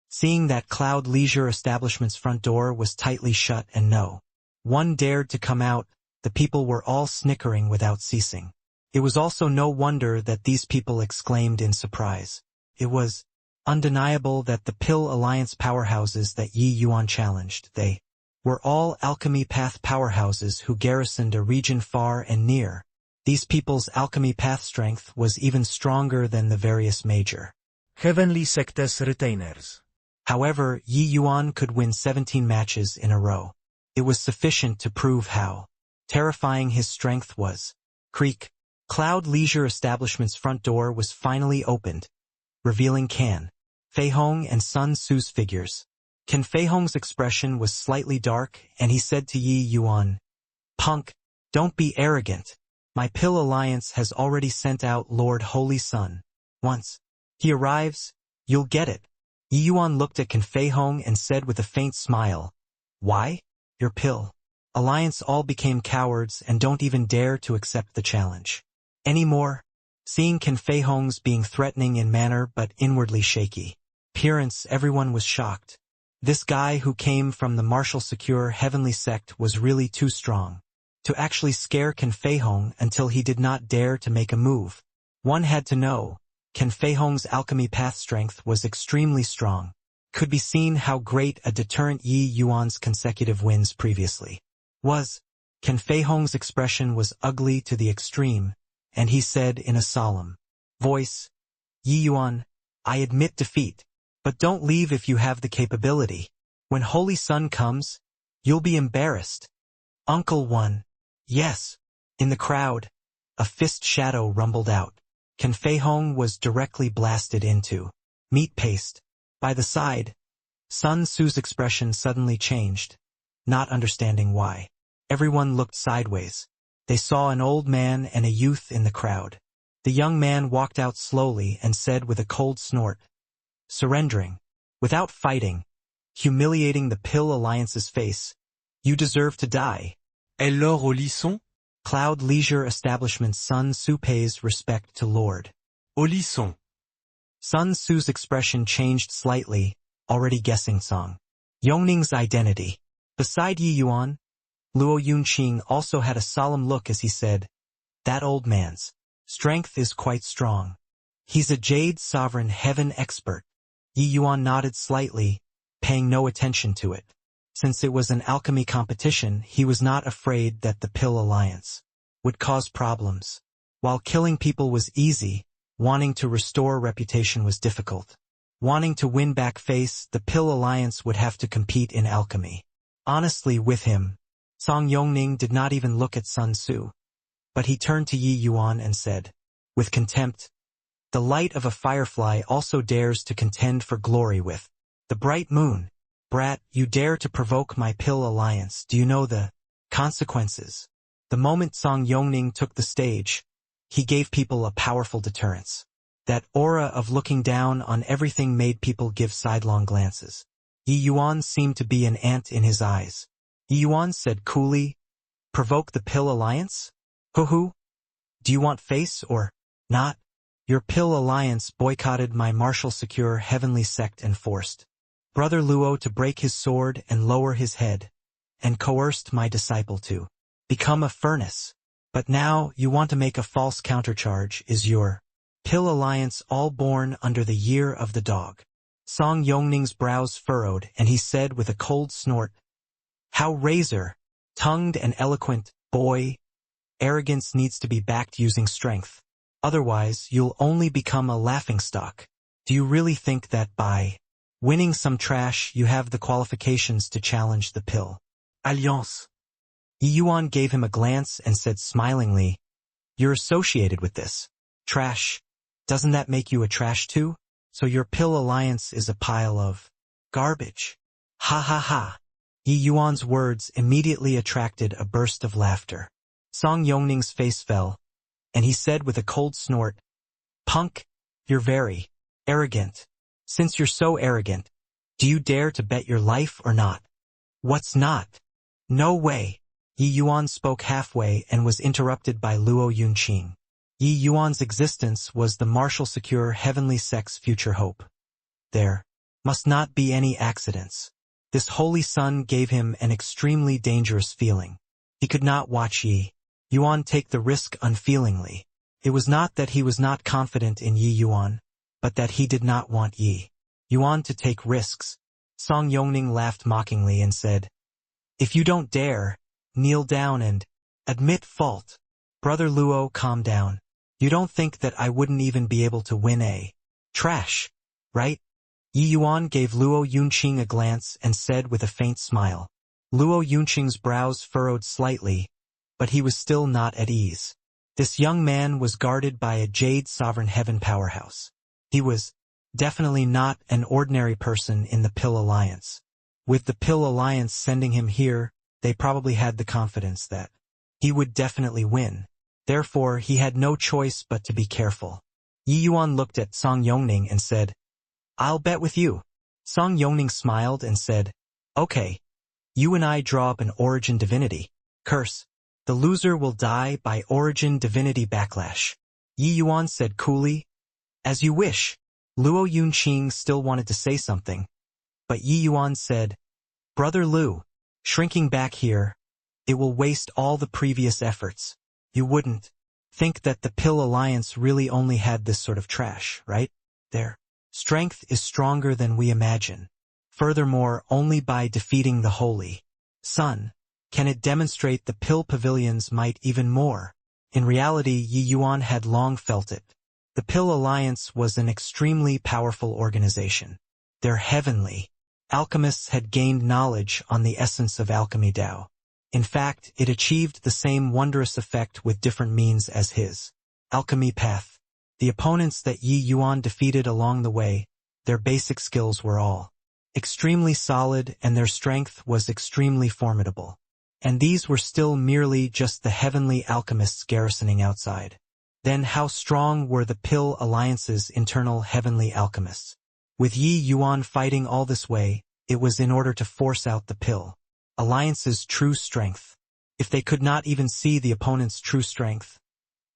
Seeing that Cloud Leisure Establishment's front door was tightly shut and no one dared to come out, the people were all snickering without ceasing. It was also no wonder that these people exclaimed in surprise. It was undeniable that the Pill Alliance powerhouses that Yi Yuan challenged, they were all alchemy path powerhouses who garrisoned a region far and near. These people's alchemy path strength was even stronger than the various major Heavenly Sect's retainers. However, Yi Yuan could win 17 matches in a row. It was sufficient to prove how terrifying his strength was. Creak. Cloud Leisure Establishment's front door was finally opened, revealing Can Fei Hong and Sun Tzu's figures. Can Fei Hong's expression was slightly dark, and he said to Yi Yuan, "Punk, don't be arrogant. My Pill Alliance has already sent out Lord Holy Sun. Once he arrives, you'll get it." Yi Yuan looked at Can Fei Hong and said with a faint smile, "Why? Your Pill Alliance all became cowards and don't even dare to accept the challenge anymore." Seeing Can Fei Hong's being threatening in manner but inwardly shaky appearance, everyone was shocked. This guy who came from the Martial Secure Heavenly Sect was really too strong to actually scare Can Fei Hong until he did not dare to make a move. One had to know, Can Fei Hong's alchemy path strength was extremely strong. Could be seen how great a deterrent Yi Yuan's consecutive wins previously was. Can Fei Hong's expression was ugly to the extreme, and he said in a solemn voice, "Yi Yuan, I admit defeat, but don't leave if you have the capability. When Holy Sun comes, you'll be embarrassed." "Uncle One." "Yes." In the crowd, a fist shadow rumbled out. Can Fei Hong was directly blasted into meat paste. By the side, Sun Tzu's expression suddenly changed, not understanding why. Everyone looked sideways. They saw an old man and a youth in the crowd. The young man walked out slowly and said with a cold snort, surrendering, without fighting, humiliating the Pill Alliance's face, "You deserve to die." Alors au lisson? Cloud Leisure Establishment's Sun Tzu pays respect to Lord Au lisson. Sun Tzu's expression changed slightly, already guessing Song Yongning's identity. Beside Yi Yuan, Luo Yunqing also had a solemn look as he said, "That old man's strength is quite strong. He's a Jade Sovereign Heaven expert." Yi Yuan nodded slightly, paying no attention to it. Since it was an alchemy competition, he was not afraid that the Pill Alliance would cause problems. While killing people was easy, wanting to restore reputation was difficult. Wanting to win back face, the Pill Alliance would have to compete in alchemy. Honestly, with him, Song Yongning did not even look at Sun Tzu. But he turned to Yi Yuan and said, with contempt, "The light of a firefly also dares to contend for glory with the bright moon. Brat, you dare to provoke my Pill Alliance. Do you know the consequences?" The moment Song Yongning took the stage, he gave people a powerful deterrence. That aura of looking down on everything made people give sidelong glances. Yi Yuan seemed to be an ant in his eyes. Yi Yuan said coolly, "Provoke the Pill Alliance? Hoo-hoo? Do you want face or not? Your Pill Alliance boycotted my martial secure heavenly sect and forced Brother Luo to break his sword and lower his head, and coerced my disciple to become a furnace. But now you want to make a false countercharge. Is your Pill Alliance all born under the year of the dog?" Song Yongning's brows furrowed, and he said with a cold snort, "How razor-tongued and eloquent, boy. Arrogance needs to be backed using strength. Otherwise, you'll only become a laughingstock. Do you really think that by winning some trash you have the qualifications to challenge the Pill Alliance?" Yi Yuan gave him a glance and said smilingly, "You're associated with this trash. Doesn't that make you a trash too? So your Pill Alliance is a pile of garbage. Ha ha ha." Yi Yuan's words immediately attracted a burst of laughter. Song Yongning's face fell, and he said with a cold snort, "Punk, you're very arrogant. Since you're so arrogant, do you dare to bet your life or not?" "What's not? No way." Yi Yuan spoke halfway and was interrupted by Luo Yunqing. Yi Yuan's existence was the martial secure heavenly sect's future hope. There must not be any accidents. This holy sun gave him an extremely dangerous feeling. He could not watch Yi Yuan take the risk unfeelingly. It was not that he was not confident in Yi Yuan, but that he did not want Yi Yuan to take risks. Song Yongning laughed mockingly and said, "If you don't dare, kneel down and admit fault." "Brother Luo, calm down. You don't think that I wouldn't even be able to win a trash, right?" Yi Yuan gave Luo Yunqing a glance and said with a faint smile. Luo Yunqing's brows furrowed slightly, but he was still not at ease. This young man was guarded by a Jade Sovereign Heaven powerhouse. He was definitely not an ordinary person in the Pill Alliance. With the Pill Alliance sending him here, they probably had the confidence that he would definitely win. Therefore, he had no choice but to be careful. Yi Yuan looked at Song Yongning and said, "I'll bet with you." Song Yongning smiled and said, "Okay. You and I draw up an origin divinity curse. The loser will die by origin divinity backlash." Yi Yuan said coolly, "As you wish." Luo Yunqing still wanted to say something, but Yi Yuan said, "Brother Lu, shrinking back here, it will waste all the previous efforts. You wouldn't think that the Pill Alliance really only had this sort of trash, right? Their strength is stronger than we imagine. Furthermore, only by defeating the Holy Sun can it demonstrate the Pill Pavilion's might even more." In reality, Yi Yuan had long felt it. The Pill Alliance was an extremely powerful organization. Their heavenly alchemists had gained knowledge on the essence of alchemy Tao. In fact, it achieved the same wondrous effect with different means as his alchemy path. The opponents that Yi Yuan defeated along the way, their basic skills were all extremely solid and their strength was extremely formidable. And these were still merely just the heavenly alchemists garrisoning outside. Then how strong were the Pill Alliance's internal heavenly alchemists? With Yi Yuan fighting all this way, it was in order to force out the Pill Alliance's true strength. If they could not even see the opponent's true strength,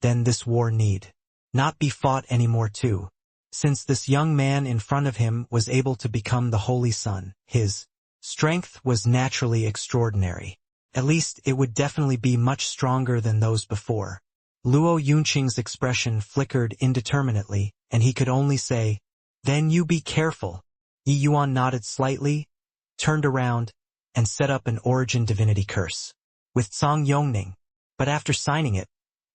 then this war need not be fought anymore too. Since this young man in front of him was able to become the Holy Sun, his strength was naturally extraordinary. At least it would definitely be much stronger than those before. Luo Yunqing's expression flickered indeterminately, and he could only say, "Then you be careful." Yi Yuan nodded slightly, turned around, and set up an origin divinity curse with Song Yongning. But after signing it,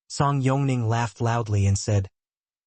Song Yongning laughed loudly and said,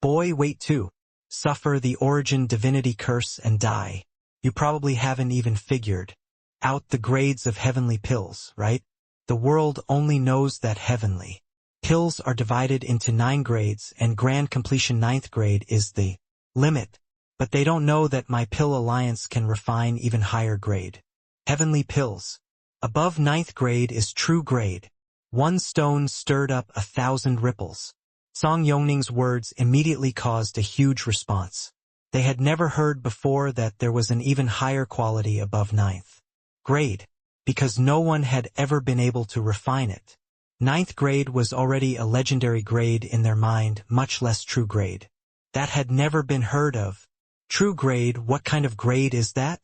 "Boy, wait too." suffer the origin divinity curse and die. You probably haven't even figured out the grades of heavenly pills, right? The world only knows that heavenly pills are divided into 9 grades and grand completion 9th grade is the limit. But they don't know that my pill alliance can refine even higher grade. Heavenly pills. Above 9th grade is true grade. One stone stirred up 1,000 ripples. Song Yongning's words immediately caused a huge response. They had never heard before that there was an even higher quality above 9th grade, because no one had ever been able to refine it. 9th grade was already a legendary grade in their mind, much less true grade. That had never been heard of. True grade, what kind of grade is that?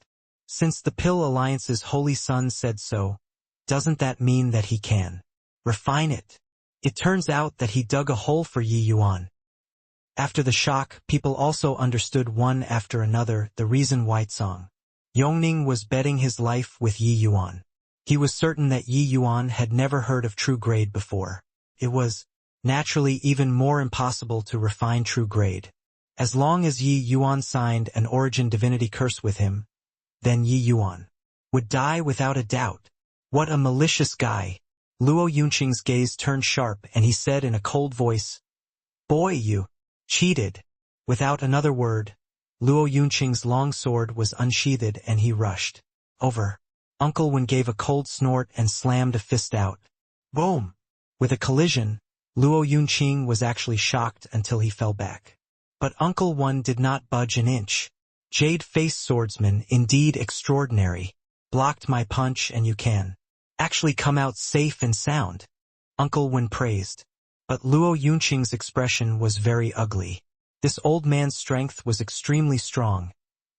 Since the Pill Alliance's Holy Son said so, doesn't that mean that he can refine it? It turns out that he dug a hole for Yi Yuan. After the shock, people also understood one after another the reason why Song Yongning was betting his life with Yi Yuan. He was certain that Yi Yuan had never heard of true grade before. It was, naturally, even more impossible to refine true grade. As long as Yi Yuan signed an origin divinity curse with him, then Yi Yuan would die without a doubt. What a malicious guy. Luo Yunqing's gaze turned sharp and he said in a cold voice, "Boy, you cheated." Without another word, Luo Yunqing's long sword was unsheathed and he rushed over. Uncle Wen gave a cold snort and slammed a fist out. Boom! With a collision, Luo Yunqing was actually shocked until he fell back. But Uncle Wen did not budge an inch. Jade-faced swordsman, indeed extraordinary. Blocked my punch and you can actually come out safe and sound. Uncle Wen praised. But Luo Yunqing's expression was very ugly. This old man's strength was extremely strong.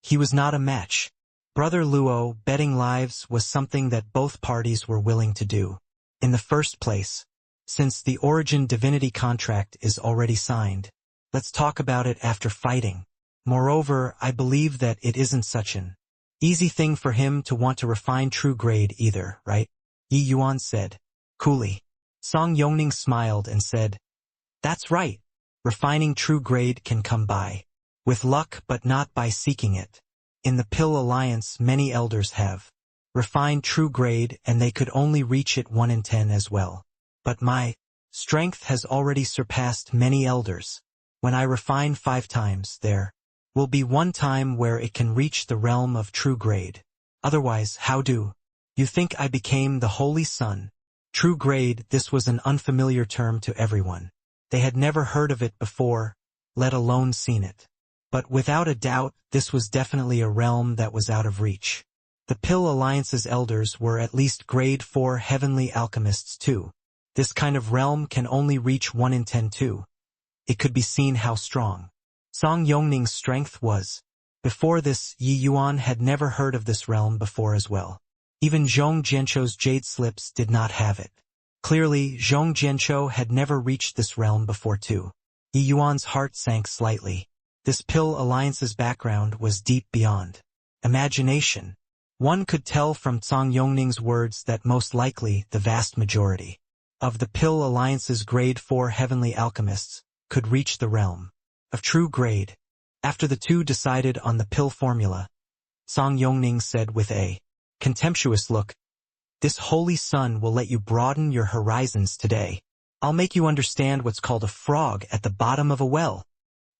He was not a match. Brother Luo, betting lives was something that both parties were willing to do. In the first place, since the origin divinity contract is already signed, let's talk about it after fighting. Moreover, I believe that it isn't such an easy thing for him to want to refine true grade either, right? Yi Yuan said, coolly. Song Yongning smiled and said, that's right. Refining true grade can come by with luck but not by seeking it. In the Pill Alliance many elders have refined true grade and they could only reach it 1 in 10 as well. But my strength has already surpassed many elders. When I refine 5 times, there will be 1 time where it can reach the realm of true grade. Otherwise, how do you think I became the Holy Son? True grade, this was an unfamiliar term to everyone. They had never heard of it before, let alone seen it. But without a doubt, this was definitely a realm that was out of reach. The Pill Alliance's elders were at least grade 4 heavenly alchemists too. This kind of realm can only reach 1 in 10 too. It could be seen how strong Song Yongning's strength was. Before this, Yi Yuan had never heard of this realm before as well. Even Zhong Jiancho's jade slips did not have it. Clearly, Zhong Jiancho had never reached this realm before too. Yi Yuan's heart sank slightly. This Pill Alliance's background was deep beyond imagination. One could tell from Song Yongning's words that most likely the vast majority of the Pill Alliance's grade 4 heavenly alchemists could reach the realm of true grade. After the two decided on the pill formula, Song Yongning said with a contemptuous look, "This Holy Son will let you broaden your horizons today. I'll make you understand what's called a frog at the bottom of a well."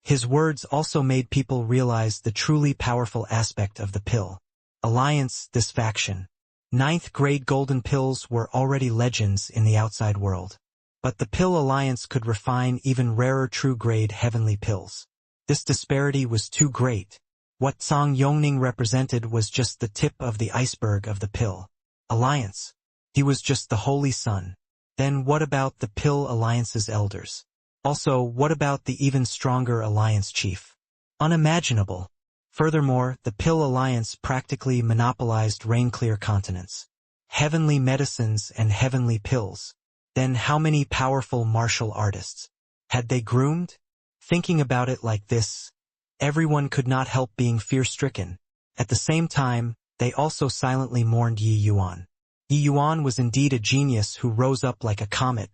His words also made people realize the truly powerful aspect of the Pill Alliance, this faction. 9th grade golden pills were already legends in the outside world. But the Pill Alliance could refine even rarer true grade heavenly pills. This disparity was too great. What Song Yongning represented was just the tip of the iceberg of the Pill Alliance. He was just the Holy Son. Then what about the Pill Alliance's elders? Also, what about the even stronger Alliance chief? Unimaginable. Furthermore, the Pill Alliance practically monopolized rain-clear continents. Heavenly medicines and heavenly pills. Then how many powerful martial artists had they groomed? Thinking about it like this, everyone could not help being fear-stricken. At the same time, they also silently mourned Yi Yuan. Yi Yuan was indeed a genius who rose up like a comet.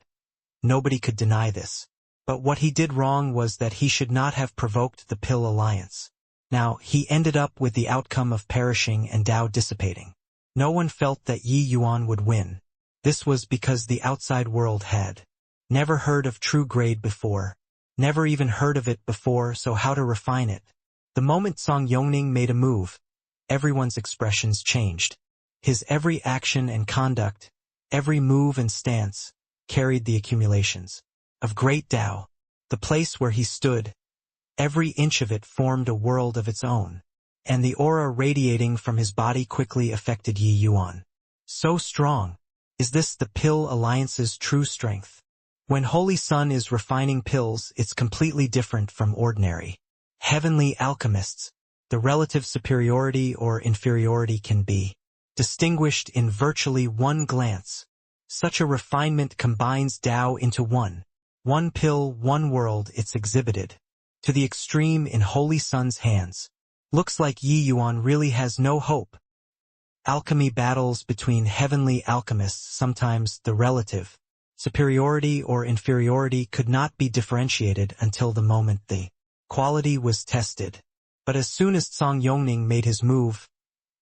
Nobody could deny this. But what he did wrong was that he should not have provoked the Pill Alliance. Now, he ended up with the outcome of perishing and Tao dissipating. No one felt that Yi Yuan would win. This was because the outside world had never heard of true grade before, never even heard of it before, so how to refine it? The moment Song Yongning made a move, everyone's expressions changed. His every action and conduct, every move and stance, carried the accumulations of great Tao. The place where he stood, every inch of it formed a world of its own, and the aura radiating from his body quickly affected Yi Yuan. So strong. Is this the Pill Alliance's true strength? When Holy Sun is refining pills, it's completely different from ordinary heavenly alchemists. The relative superiority or inferiority can be distinguished in virtually one glance. Such a refinement combines Tao into one pill, one world. It's exhibited to the extreme in Holy Sun's hands. Looks like Yi Yuan really has no hope. Alchemy battles between heavenly alchemists, sometimes the relative superiority or inferiority could not be differentiated until the moment the quality was tested. But as soon as Song Yongning made his move,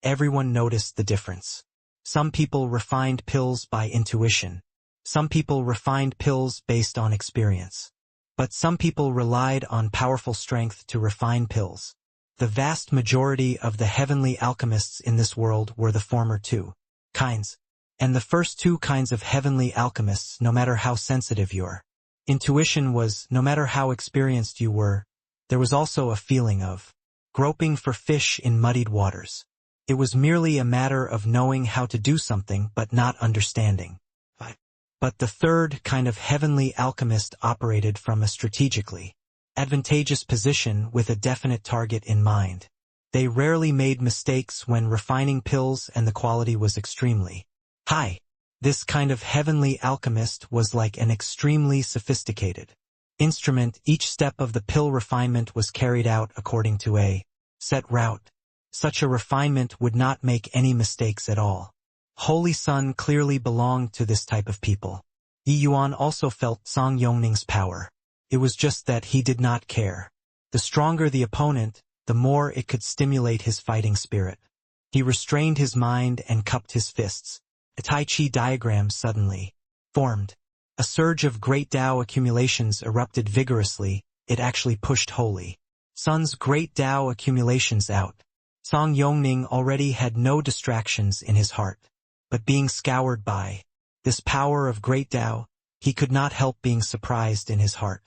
everyone noticed the difference. Some people refined pills by intuition. Some people refined pills based on experience. But some people relied on powerful strength to refine pills. The vast majority of the heavenly alchemists in this world were the former two kinds. And the first two kinds of heavenly alchemists, no matter how sensitive your intuition was, no matter how experienced you were, there was also a feeling of groping for fish in muddied waters. It was merely a matter of knowing how to do something but not understanding. But the third kind of heavenly alchemist operated from a strategically advantageous position with a definite target in mind. They rarely made mistakes when refining pills, and the quality was extremely high. This kind of heavenly alchemist was like an extremely sophisticated instrument. Each step of the pill refinement was carried out according to a set route. Such a refinement would not make any mistakes at all. Holy Sun clearly belonged to this type of people. Yi Yuan also felt Song Yongning's power. It was just that he did not care. The stronger the opponent, the more it could stimulate his fighting spirit. He restrained his mind and cupped his fists. A Tai Chi diagram suddenly formed. A surge of great Tao accumulations erupted vigorously. It actually pushed Holy Sun's great Tao accumulations out. Song Yongning already had no distractions in his heart. But being scoured by this power of great Tao, he could not help being surprised in his heart.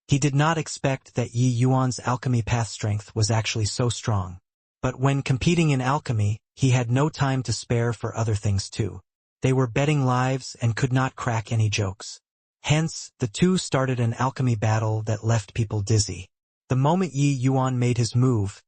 He did not expect that Yi Yuan's alchemy path strength was actually so strong. But when competing in alchemy, he had no time to spare for other things too. They were betting lives and could not crack any jokes. Hence, the two started an alchemy battle that left people dizzy. The moment Yi Yuan made his move,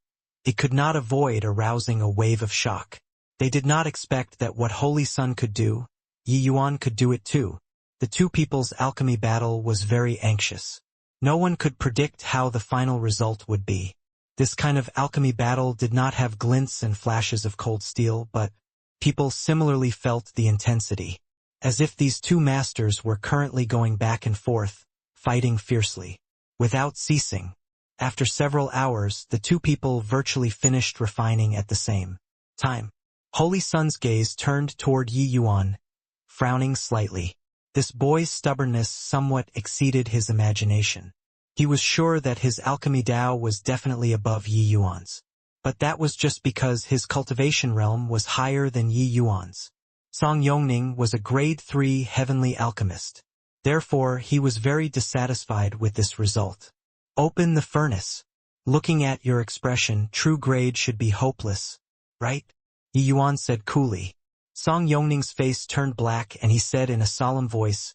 it could not avoid arousing a wave of shock. They did not expect that what Holy Sun could do, Yi Yuan could do it too. The two people's alchemy battle was very anxious. No one could predict how the final result would be. This kind of alchemy battle did not have glints and flashes of cold steel, but people similarly felt the intensity, as if these two masters were currently going back and forth, fighting fiercely, without ceasing. After several hours, the two people virtually finished refining at the same time. Holy Sun's gaze turned toward Yi Yuan, frowning slightly. This boy's stubbornness somewhat exceeded his imagination. He was sure that his alchemy Tao was definitely above Yi Yuan's. But that was just because his cultivation realm was higher than Yi Yuan's. Song Yongning was a grade 3 heavenly alchemist. Therefore, he was very dissatisfied with this result. Open the furnace. Looking at your expression, true grade should be hopeless, right? Yi Yuan said coolly. Song Yongning's face turned black and he said in a solemn voice,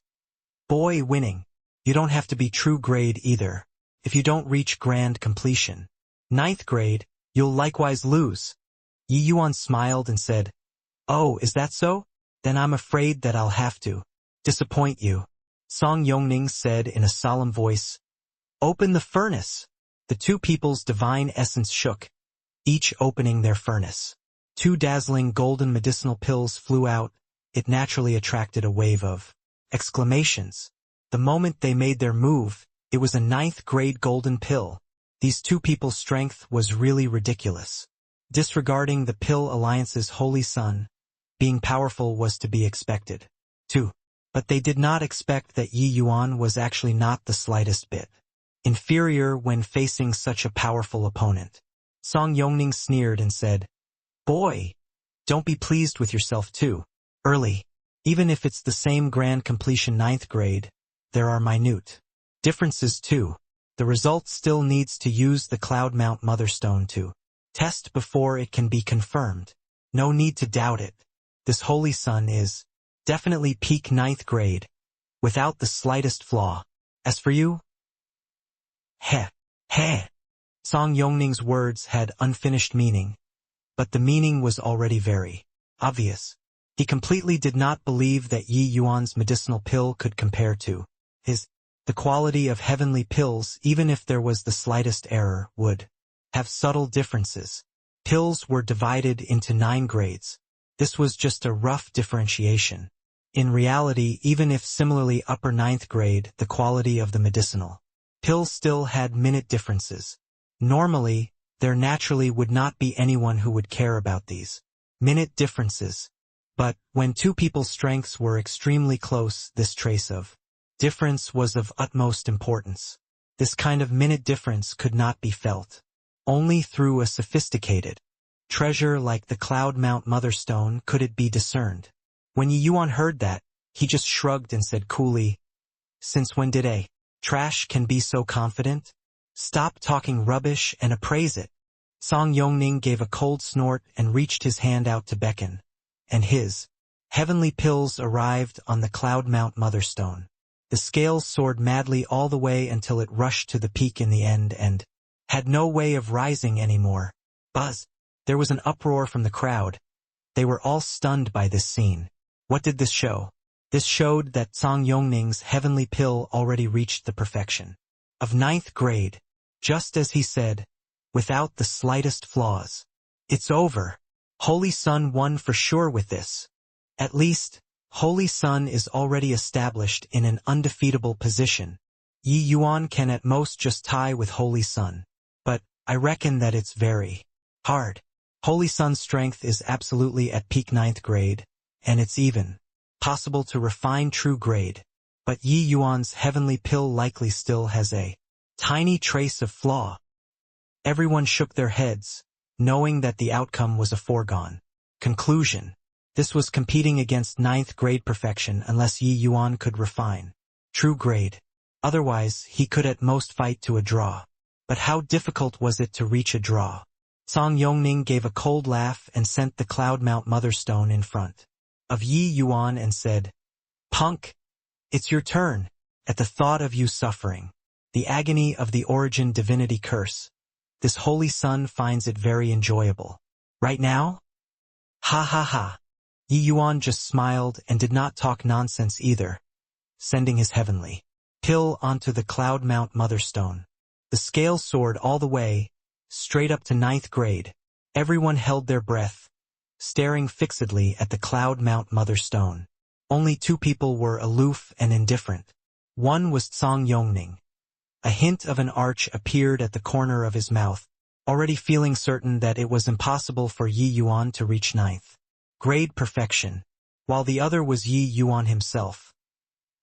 "Boy, winning. You don't have to be true grade either. If you don't reach grand completion, 9th grade, you'll likewise lose." Yi Yuan smiled and said, "Oh, is that so? Then I'm afraid that I'll have to disappoint you." Song Yongning said in a solemn voice, "Open the furnace." The two people's divine essence shook, each opening their furnace. 2 dazzling golden medicinal pills flew out. It naturally attracted a wave of exclamations. The moment they made their move, It was a ninth-grade golden pill. These two people's strength was really ridiculous. Disregarding the Pill Alliance's holy son, being powerful was to be expected. 2. But they did not expect that Yi Yuan was actually not the slightest bit inferior when facing such a powerful opponent. Song Yongning sneered and said, "Boy, don't be pleased with yourself too early. Even if it's the same grand completion ninth grade, there are minute differences too. The result still needs to use the Cloud Mount Motherstone to test before it can be confirmed. No need to doubt it. This holy son is definitely peak ninth grade, without the slightest flaw. As for you?" Heh. Heh. Song Yongning's words had unfinished meaning, but the meaning was already very obvious. He completely did not believe that Yi Yuan's medicinal pill could compare to the quality of heavenly pills. Even if there was the slightest error, would have subtle differences. Pills were divided into 9 grades. This was just a rough differentiation. In reality, even if similarly upper 9th grade, the quality of the medicinal pill still had minute differences. Normally, there naturally would not be anyone who would care about these minute differences. But when two people's strengths were extremely close, this trace of difference was of utmost importance. This kind of minute difference could not be felt. Only through a sophisticated treasure like the Cloud Mount Motherstone could it be discerned. When Yi Yuan heard that, he just shrugged and said coolly, "Since when did a trash can be so confident? Stop talking rubbish and appraise it." Song Yongning gave a cold snort and reached his hand out to beckon, and his heavenly pills arrived on the Cloud Mount Motherstone. The scales soared madly all the way until it rushed to the peak in the end and had no way of rising anymore. Buzz! There was an uproar from the crowd. They were all stunned by this scene. What did this show? This showed that Song Yongning's heavenly pill already reached the perfection of 9th grade, just as he said, without the slightest flaws. It's over. Holy Sun won for sure with this. At least, Holy Sun is already established in an undefeatable position. Yi Yuan can at most just tie with Holy Sun. But I reckon that it's very hard. Holy Sun's strength is absolutely at peak 9th grade, and it's even possible to refine true grade. But Yi Yuan's heavenly pill likely still has a tiny trace of flaw. Everyone shook their heads, knowing that the outcome was a foregone conclusion. This was competing against 9th grade perfection unless Yi Yuan could refine true grade. Otherwise, he could at most fight to a draw. But how difficult was it to reach a draw? Song Yongning gave a cold laugh and sent the Cloud Mount Motherstone in front of Yi Yuan and said, "Punk, it's your turn." At the thought of you suffering the agony of the origin divinity curse, this holy sun finds it very enjoyable. Right now? Ha ha ha. Yi Yuan just smiled and did not talk nonsense either, sending his heavenly pill onto the Cloud Mount Motherstone. The scale soared all the way, straight up to 9th grade. Everyone held their breath, staring fixedly at the Cloud Mount Motherstone. Only 2 people were aloof and indifferent. One was Song Yongning. A hint of an arch appeared at the corner of his mouth, already feeling certain that it was impossible for Yi Yuan to reach 9th grade perfection, while the other was Yi Yuan himself.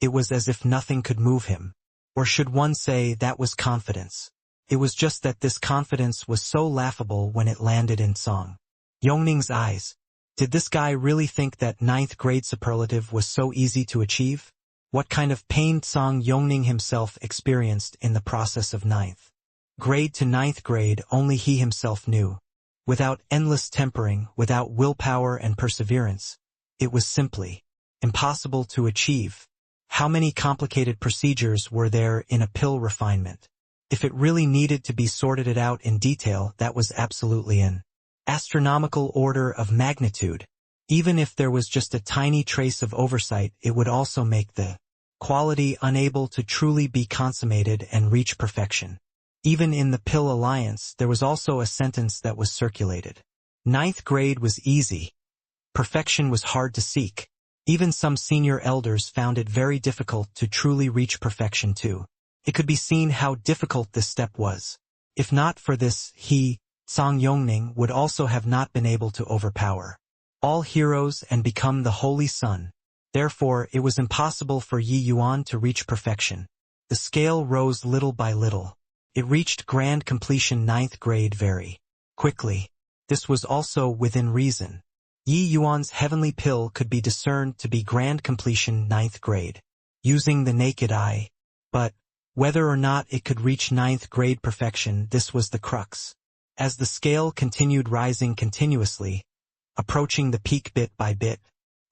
It was as if nothing could move him. Or should one say that was confidence? It was just that this confidence was so laughable when it landed in Song Yongning's eyes. Did this guy really think that 9th grade superlative was so easy to achieve? What kind of pain Song Yongning himself experienced in the process of 9th grade to 9th grade only he himself knew. Without endless tempering, without willpower and perseverance, it was simply impossible to achieve. How many complicated procedures were there in a pill refinement? If it really needed to be sorted it out in detail, that was absolutely an astronomical order of magnitude. Even if there was just a tiny trace of oversight, it would also make the quality unable to truly be consummated and reach perfection. Even in the Pill Alliance, there was also a sentence that was circulated. 9th grade was easy. Perfection was hard to seek. Even some senior elders found it very difficult to truly reach perfection too. It could be seen how difficult this step was. If not for this, he, Song Yongning, would also have not been able to overpower all heroes and become the Holy Sun. Therefore, it was impossible for Yi Yuan to reach perfection. The scale rose little by little. It reached grand completion 9th grade very quickly. This was also within reason. Yi Yuan's heavenly pill could be discerned to be grand completion 9th grade, using the naked eye. But, whether or not it could reach 9th grade perfection, this was the crux. As the scale continued rising continuously, approaching the peak bit by bit,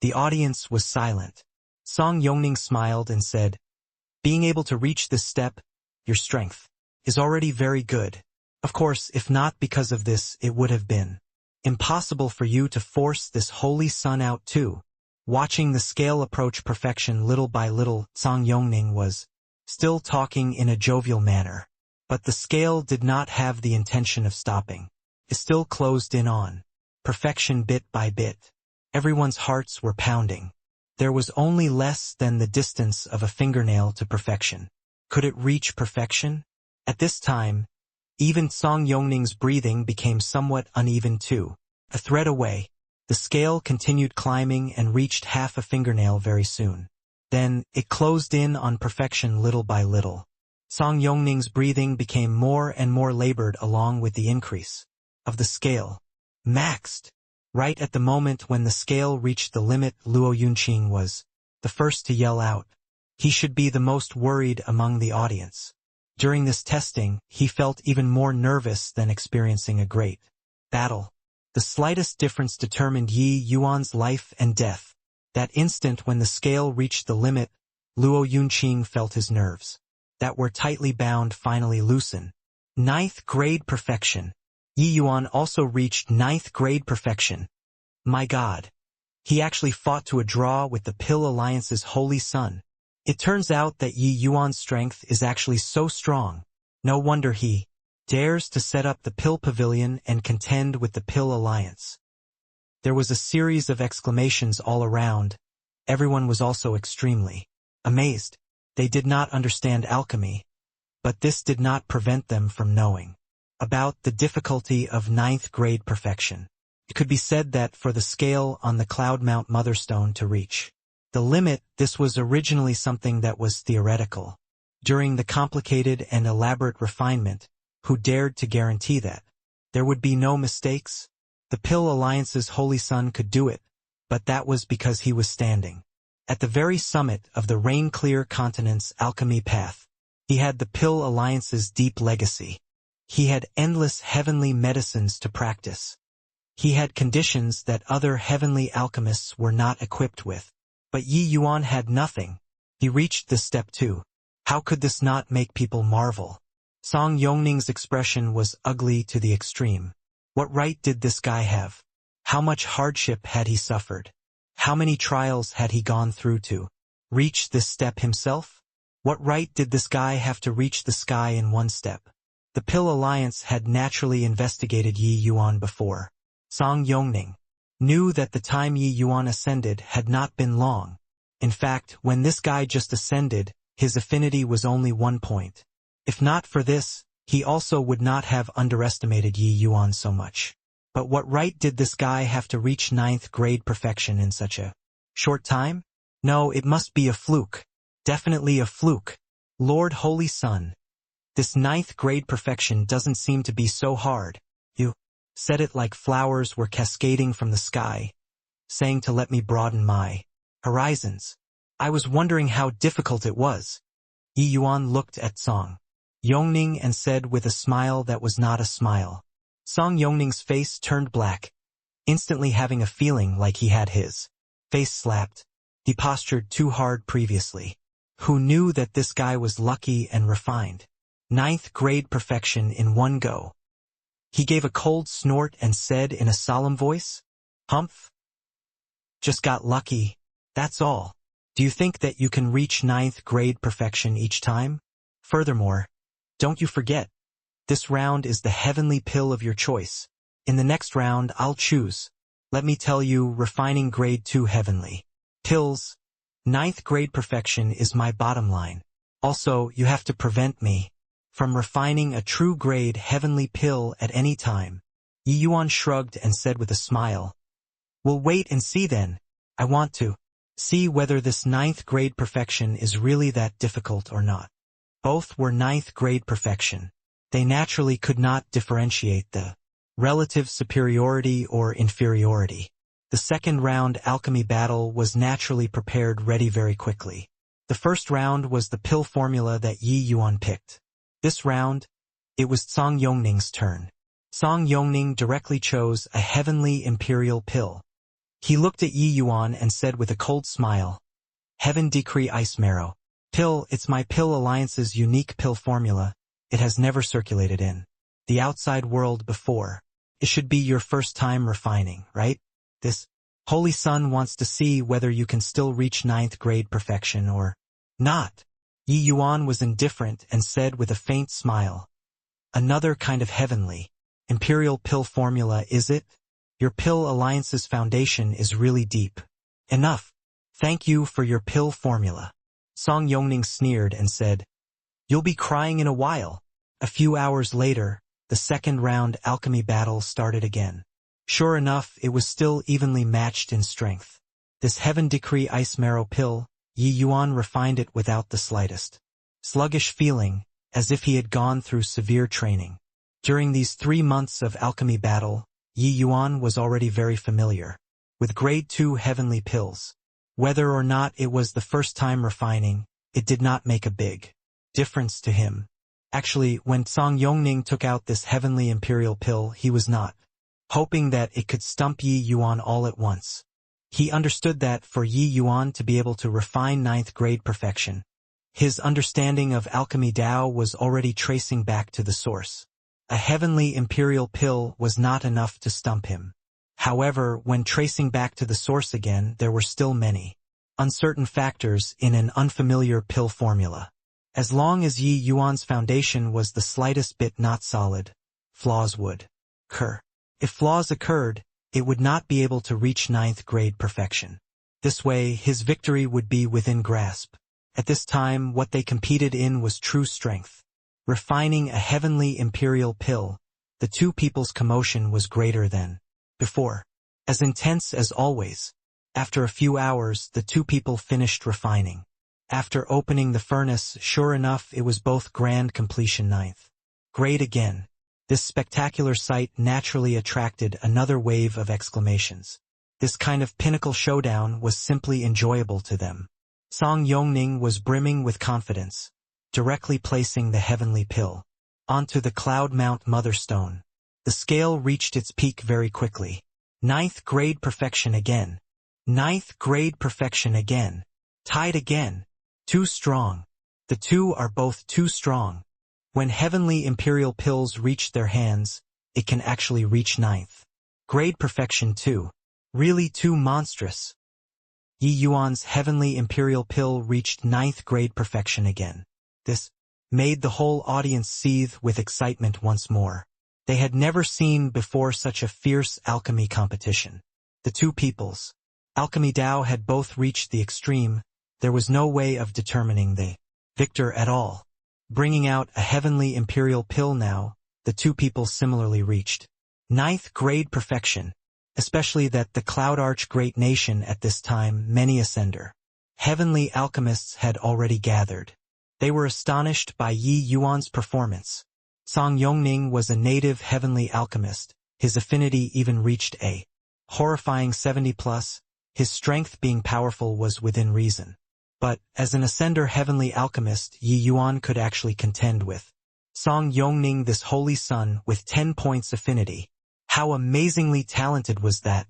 the audience was silent. Song Yongning smiled and said, "Being able to reach this step, your strength, is already very good. Of course, if not because of this, it would have been impossible for you to force this holy sun out too." Watching the scale approach perfection little by little, Song Yongning was still talking in a jovial manner. But the scale did not have the intention of stopping. It still closed in on perfection bit by bit. Everyone's hearts were pounding. There was only less than the distance of a fingernail to perfection. Could it reach perfection? At this time, even Song Yongning's breathing became somewhat uneven too. A thread away, the scale continued climbing and reached half a fingernail very soon. Then, it closed in on perfection little by little. Song Yongning's breathing became more and more labored along with the increase of the scale. Maxed. Right at the moment when the scale reached the limit, Luo Yunqing was the first to yell out. He should be the most worried among the audience. During this testing, he felt even more nervous than experiencing a great battle. The slightest difference determined Yi Yuan's life and death. That instant when the scale reached the limit, Luo Yunqing felt his nerves, that were tightly bound, finally loosen. 9th grade perfection. Yi Yuan also reached 9th grade perfection. My God. He actually fought to a draw with the Pill Alliance's Holy Sun. It turns out that Yi Yuan's strength is actually so strong. No wonder he dares to set up the Pill Pavilion and contend with the Pill Alliance. There was a series of exclamations all around. Everyone was also extremely amazed. They did not understand alchemy, but this did not prevent them from knowing about the difficulty of 9th grade perfection. It could be said that for the scale on the Cloud Mount Motherstone to reach the limit, this was originally something that was theoretical. During the complicated and elaborate refinement, who dared to guarantee that there would be no mistakes? The Pill Alliance's Holy Sun could do it, but that was because he was standing at the very summit of the rain-clear continent's alchemy path. He had the Pill Alliance's deep legacy. He had endless heavenly medicines to practice. He had conditions that other heavenly alchemists were not equipped with. But Yi Yuan had nothing. He reached this step too. How could this not make people marvel? Song Yongning's expression was ugly to the extreme. What right did this guy have? How much hardship had he suffered? How many trials had he gone through to reach this step himself? What right did this guy have to reach the sky in one step? The Pill Alliance had naturally investigated Yi Yuan before. Song Yongning knew that the time Yi Yuan ascended had not been long. In fact, when this guy just ascended, his affinity was only 1 point. If not for this, he also would not have underestimated Yi Yuan so much. But what right did this guy have to reach 9th grade perfection in such a short time? No, it must be a fluke. Definitely a fluke. Lord Holy Sun. This 9th grade perfection doesn't seem to be so hard. You said it like flowers were cascading from the sky, saying to let me broaden my horizons. I was wondering how difficult it was. Yi Yuan looked at Song Yongning and said with a smile that was not a smile. Song Yongning's face turned black, instantly having a feeling like he had his face slapped. He postured too hard previously. Who knew that this guy was lucky and refined? 9th grade perfection in one go. He gave a cold snort and said in a solemn voice, "Humph. Just got lucky, that's all. Do you think that you can reach 9th grade perfection each time? Furthermore, don't you forget, this round is the heavenly pill of your choice. In the next round, I'll choose. Let me tell you, refining grade 2 heavenly pills. 9th grade perfection is my bottom line. Also, you have to prevent me from refining a true grade heavenly pill at any time. Yi Yuan shrugged and said with a smile, "We'll wait and see then. I want to see whether this 9th grade perfection is really that difficult or not." Both were 9th grade perfection. They naturally could not differentiate the relative superiority or inferiority. The second round alchemy battle was naturally prepared ready very quickly. The first round was the pill formula that Yi Yuan picked. This round, it was Song Yongning's turn. Song Yongning directly chose a heavenly imperial pill. He looked at Yi Yuan and said with a cold smile, "Heaven Decree Ice Marrow. Pill, it's my Pill Alliance's unique pill formula. It has never circulated in the outside world before. It should be your first time refining, right? This Holy Sun wants to see whether you can still reach 9th grade perfection or not." Yi Yuan was indifferent and said with a faint smile, "Another kind of heavenly imperial pill formula, is it? Your Pill Alliance's foundation is really deep. Enough. Thank you for your pill formula." Song Yongning sneered and said, "You'll be crying in a while." A few hours later, the second round alchemy battle started again. Sure enough, it was still evenly matched in strength. This Heaven Decree Ice Marrow pill, Yi Yuan refined it without the slightest sluggish feeling, as if he had gone through severe training. During these 3 months of alchemy battle, Yi Yuan was already very familiar with grade 2 heavenly pills. Whether or not it was the first time refining, it did not make a big difference to him. Actually, when Song Yongning took out this heavenly imperial pill, he was not hoping that it could stump Yi Yuan all at once. He understood that for Yi Yuan to be able to refine 9th grade perfection, his understanding of alchemy Tao was already tracing back to the source. A heavenly imperial pill was not enough to stump him. However, when tracing back to the source again, there were still many uncertain factors in an unfamiliar pill formula. As long as Yi Yuan's foundation was the slightest bit not solid, flaws would occur. If flaws occurred, it would not be able to reach 9th grade perfection. This way, his victory would be within grasp. At this time, what they competed in was true strength. Refining a heavenly imperial pill, the two people's commotion was greater than before. As intense as always. After a few hours, the two people finished refining. After opening the furnace, sure enough, it was both grand completion 9th grade again. This spectacular sight naturally attracted another wave of exclamations. This kind of pinnacle showdown was simply enjoyable to them. Song Yongning was brimming with confidence, directly placing the heavenly pill onto the Cloud Mount Mother Stone. The scale reached its peak very quickly. 9th grade perfection again. 9th grade perfection again. Tied again. Too strong. The two are both too strong. When heavenly imperial pills reach their hands, it can actually reach 9th grade perfection too. Really too monstrous. Yi Yuan's heavenly imperial pill reached 9th grade perfection again. This made the whole audience seethe with excitement once more. They had never seen before such a fierce alchemy competition. The two peoples, alchemy Tao, had both reached the extreme. There was no way of determining the victor at all. Bringing out a heavenly imperial pill now, the two people similarly reached 9th grade perfection, especially that the Cloud Arch great nation at this time, many ascender heavenly alchemists had already gathered. They were astonished by Yi Yuan's performance. Song Yongning was a native heavenly alchemist. His affinity even reached a horrifying 70+. His strength being powerful was within reason. But, as an ascender heavenly alchemist, Yi Yuan could actually contend with Song Yongning, this holy sun, with 10 points affinity. How amazingly talented was that!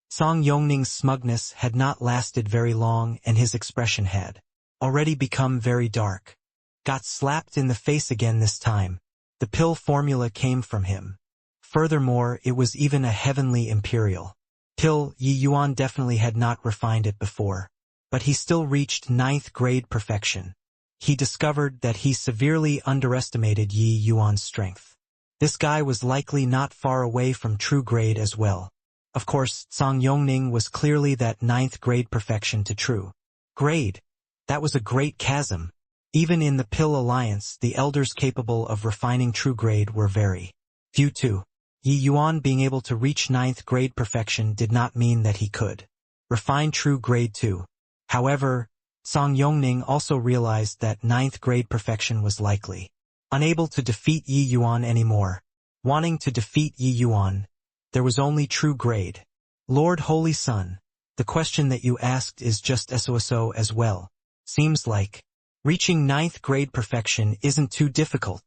Song Yongning's smugness had not lasted very long, and his expression had already become very dark. Got slapped in the face again this time. The pill formula came from him. Furthermore, it was even a heavenly imperial pill. Yi Yuan definitely had not refined it before. But he still reached 9th grade perfection. He discovered that he severely underestimated Yi Yuan's strength. This guy was likely not far away from true grade as well. Of course, Song Yongning was clearly that 9th grade perfection to true grade. That was a great chasm. Even in the Pill Alliance, the elders capable of refining true grade were very few too. Yi Yuan being able to reach 9th grade perfection did not mean that he could refine true grade too. However, Song Yongning also realized that 9th grade perfection was likely unable to defeat Yi Yuan anymore. Wanting to defeat Yi Yuan, there was only true grade. Lord Holy Sun, the question that you asked is just so as well. Seems like reaching 9th grade perfection isn't too difficult.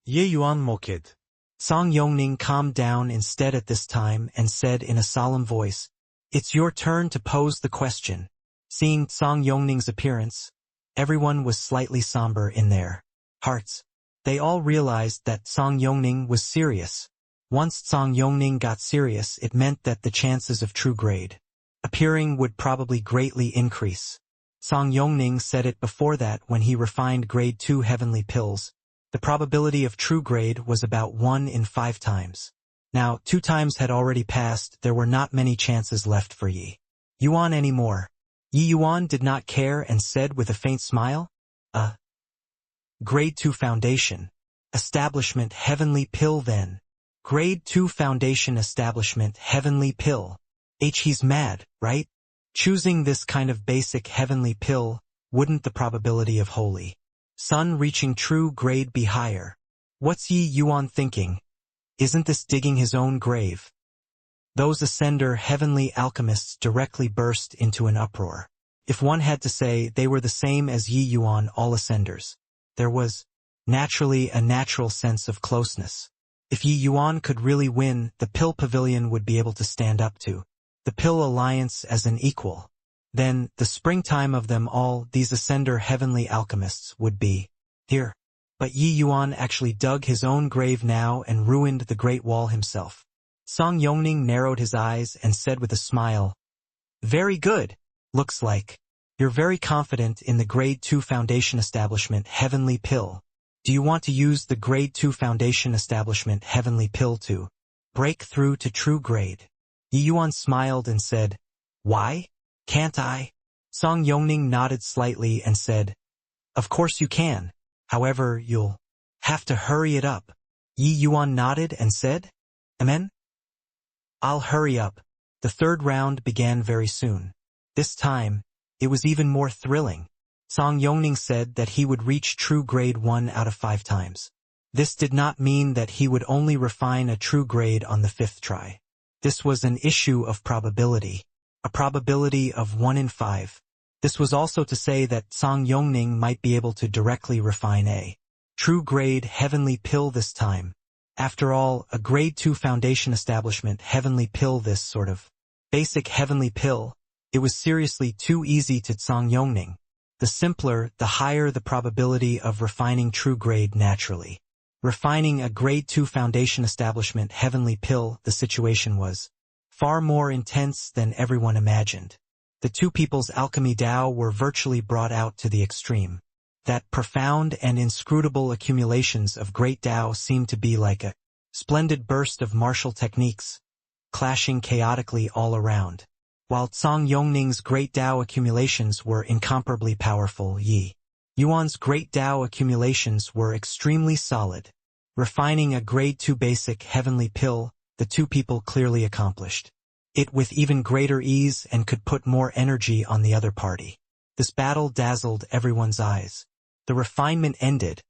Ye Yuan moked. Song Yongning calmed down instead at this time and said in a solemn voice, "It's your turn to pose the question." Seeing Song Yongning's appearance, everyone was slightly somber in their hearts. They all realized that Song Yongning was serious. Once Song Yongning got serious, it meant that the chances of true grade appearing would probably greatly increase. Song Yongning said it before that when he refined grade 2 heavenly pills. The probability of true grade was about 1 in 5 times. Now, 2 times had already passed, there were not many chances left for Yi Yuan anymore. Yi Yuan did not care and said with a faint smile, Grade 2 Foundation. Establishment Heavenly Pill then. Grade 2 Foundation Establishment Heavenly Pill. He's mad, right? Choosing this kind of basic heavenly pill, wouldn't the probability of Holy Sun reaching true grade be higher? What's Yi Yuan thinking? Isn't this digging his own grave? Those Ascender heavenly alchemists directly burst into an uproar. If one had to say they were the same as Yi Yuan, all Ascenders, there was naturally a natural sense of closeness. If Yi Yuan could really win, the Pill Pavilion would be able to stand up to the Pill Alliance as an equal. Then, the springtime of them all, these Ascender heavenly alchemists, would be here. But Yi Yuan actually dug his own grave now and ruined the Great Wall himself. Song Yongning narrowed his eyes and said with a smile, "Very good. Looks like you're very confident in the Grade 2 Foundation Establishment Heavenly Pill. Do you want to use the Grade 2 Foundation Establishment Heavenly Pill to break through to true grade?" Yi Yuan smiled and said, "Why? Can't I?" Song Yongning nodded slightly and said, "Of course you can. However, you'll have to hurry it up." Yi Yuan nodded and said, "Amen? I'll hurry up." The 3rd round began very soon. This time, it was even more thrilling. Song Yongning said that he would reach true grade 1 out of 5 times. This did not mean that he would only refine a true grade on the 5th try. This was an issue of probability. A probability of 1 in 5. This was also to say that Song Yongning might be able to directly refine a true grade heavenly pill this time. After all, a grade 2 foundation establishment heavenly pill, this sort of basic heavenly pill, it was seriously too easy to Song Yongning. The simpler, the higher the probability of refining true grade naturally. Refining a grade 2 foundation establishment heavenly pill, the situation was far more intense than everyone imagined. The two people's alchemy Tao were virtually brought out to the extreme. That profound and inscrutable accumulations of great Tao seemed to be like a splendid burst of martial techniques, clashing chaotically all around. While Song Yongning's great Tao accumulations were incomparably powerful, Yi Yuan's great Tao accumulations were extremely solid. Refining a grade 2 basic heavenly pill, the two people clearly accomplished it with even greater ease and could put more energy on the other party. This battle dazzled everyone's eyes. The refinement ended.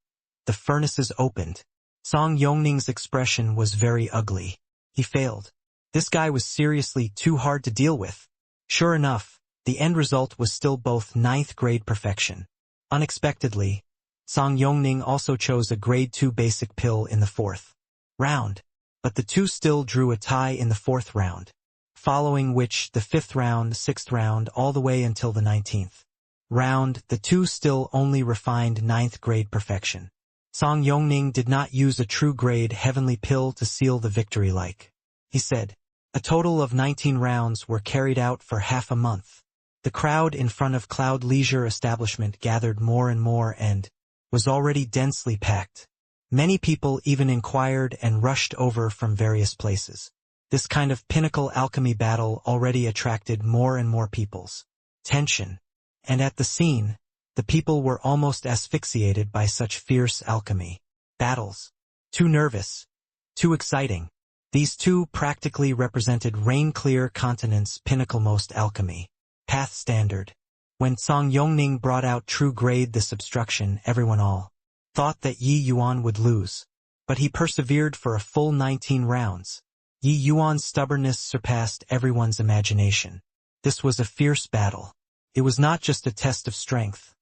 The furnaces opened. Song Yongning's expression was very ugly. He failed. This guy was seriously too hard to deal with. Sure enough, the end result was still both 9th grade perfection. Unexpectedly, Song Yongning also chose a grade 2 basic pill in the 4th round, but the two still drew a tie in the 4th round, following which the 5th round, 6th round, all the way until the 19th round, the two still only refined 9th grade perfection. Song Yongning did not use a true grade heavenly pill to seal the victory like he said. A total of 19 rounds were carried out for half a month. The crowd in front of Cloud Leisure establishment gathered more and more and was already densely packed. Many people even inquired and rushed over from various places. This kind of pinnacle alchemy battle already attracted more and more people's attention. And at the scene, The people were almost asphyxiated by such fierce alchemy. Battles. Too nervous. Too exciting. These two practically represented rain-clear continent's pinnacle-most alchemy. Path standard. When Song Yongning brought out true grade this obstruction, everyone all thought that Yi Yuan would lose. But he persevered for a full 19 rounds. Yi Yuan's stubbornness surpassed everyone's imagination. This was a fierce battle. It was not just a test of strength.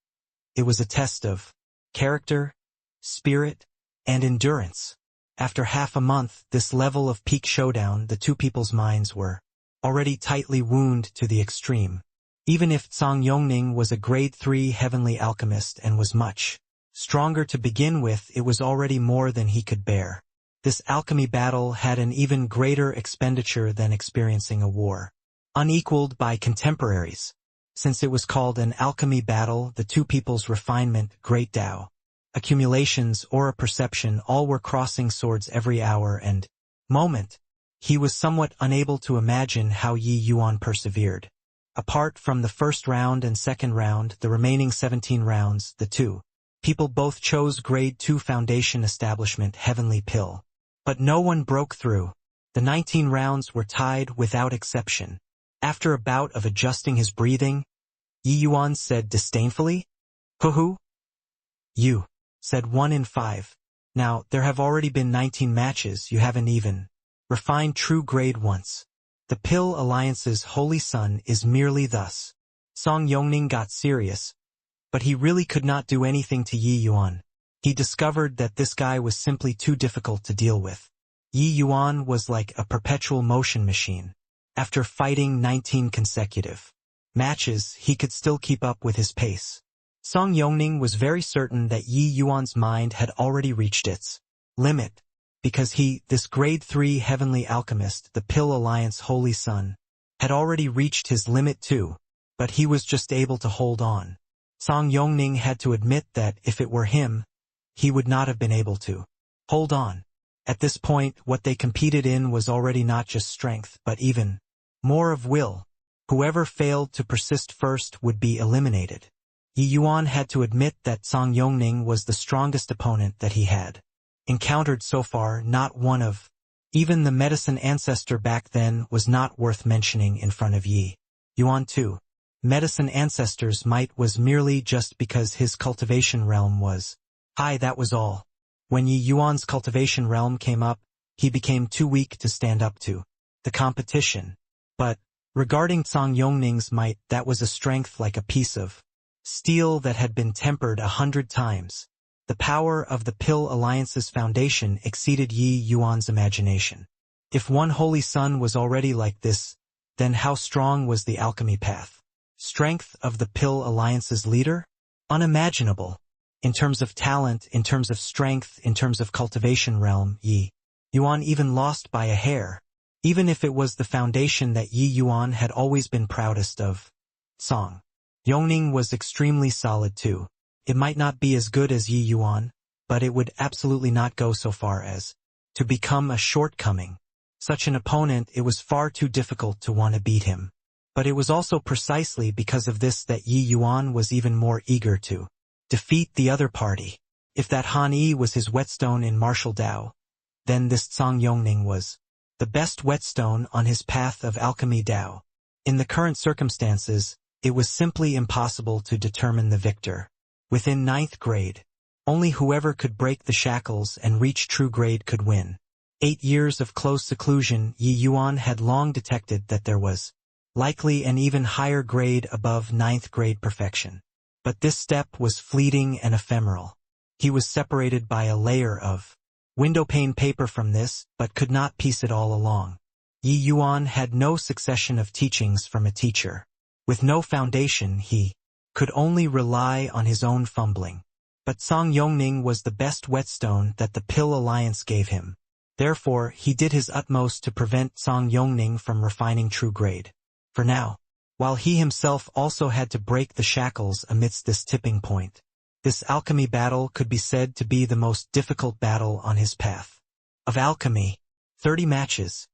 It was a test of character, spirit, and endurance. After half a month, this level of peak showdown, the two people's minds were already tightly wounded to the extreme. Even if Song Yongning was a grade 3 heavenly alchemist and was much stronger to begin with, it was already more than he could bear. This alchemy battle had an even greater expenditure than experiencing a war, unequaled by contemporaries. Since it was called an alchemy battle, the two people's refinement, great Tao, accumulations, aura perception, all were crossing swords every hour and moment. He was somewhat unable to imagine how Yi Yuan persevered. Apart from the first round and second round, the remaining 17 rounds, the two people both chose grade 2 foundation establishment heavenly pill. But no one broke through. The 19 rounds were tied without exception. After a bout of adjusting his breathing, Yi Yuan said disdainfully, "Hoo-hoo?" "You," said 1 in 5. "Now, there have already been 19 matches, you haven't even refined true grade once. The Pill Alliance's holy son is merely thus." Song Yongning got serious, but he really could not do anything to Yi Yuan. He discovered that this guy was simply too difficult to deal with. Yi Yuan was like a perpetual motion machine. After fighting 19 consecutive matches, he could still keep up with his pace. Song Yongning was very certain that Yi Yuan's mind had already reached its limit, because he, this grade 3 heavenly alchemist, the Pill Alliance holy son, had already reached his limit too, but he was just able to hold on. Song Yongning had to admit that if it were him, he would not have been able to hold on. At this point, what they competed in was already not just strength, but even more of will. Whoever failed to persist first would be eliminated. Yi Yuan had to admit that Song Yongning was the strongest opponent that he had encountered so far, not one of. Even the medicine ancestor back then was not worth mentioning in front of Yi Yuan too. Medicine ancestor's might was merely just because his cultivation realm was high, that was all. When Yi Yuan's cultivation realm came up, he became too weak to stand up to the competition. But regarding Song Yongning's might, that was a strength like a piece of steel that had been tempered 100 times. The power of the Pill Alliance's foundation exceeded Yi Yuan's imagination. If one holy son was already like this, then how strong was the alchemy path? Strength of the Pill Alliance's leader? Unimaginable. In terms of talent, in terms of strength, in terms of cultivation realm, Yi Yuan even lost by a hair. Even if it was the foundation that Yi Yuan had always been proudest of. Song Yongning was extremely solid too. It might not be as good as Yi Yuan, but it would absolutely not go so far as to become a shortcoming. Such an opponent, it was far too difficult to want to beat him. But it was also precisely because of this that Yi Yuan was even more eager to defeat the other party. If that Han Yi was his whetstone in martial Dao, then this Song Yongning was the best whetstone on his path of alchemy Dao. In the current circumstances, it was simply impossible to determine the victor. Within 9th grade, only whoever could break the shackles and reach true grade could win. 8 years of close seclusion, Yi Yuan had long detected that there was likely an even higher grade above 9th grade perfection. But this step was fleeting and ephemeral. He was separated by a layer of windowpane paper from this, but could not piece it all along. Yi Yuan had no succession of teachings from a teacher. With no foundation, he could only rely on his own fumbling. But Song Yongning was the best whetstone that the Pill Alliance gave him. Therefore, he did his utmost to prevent Song Yongning from refining true grade. For now, while he himself also had to break the shackles amidst this tipping point, this alchemy battle could be said to be the most difficult battle on his path of alchemy. 30 matches,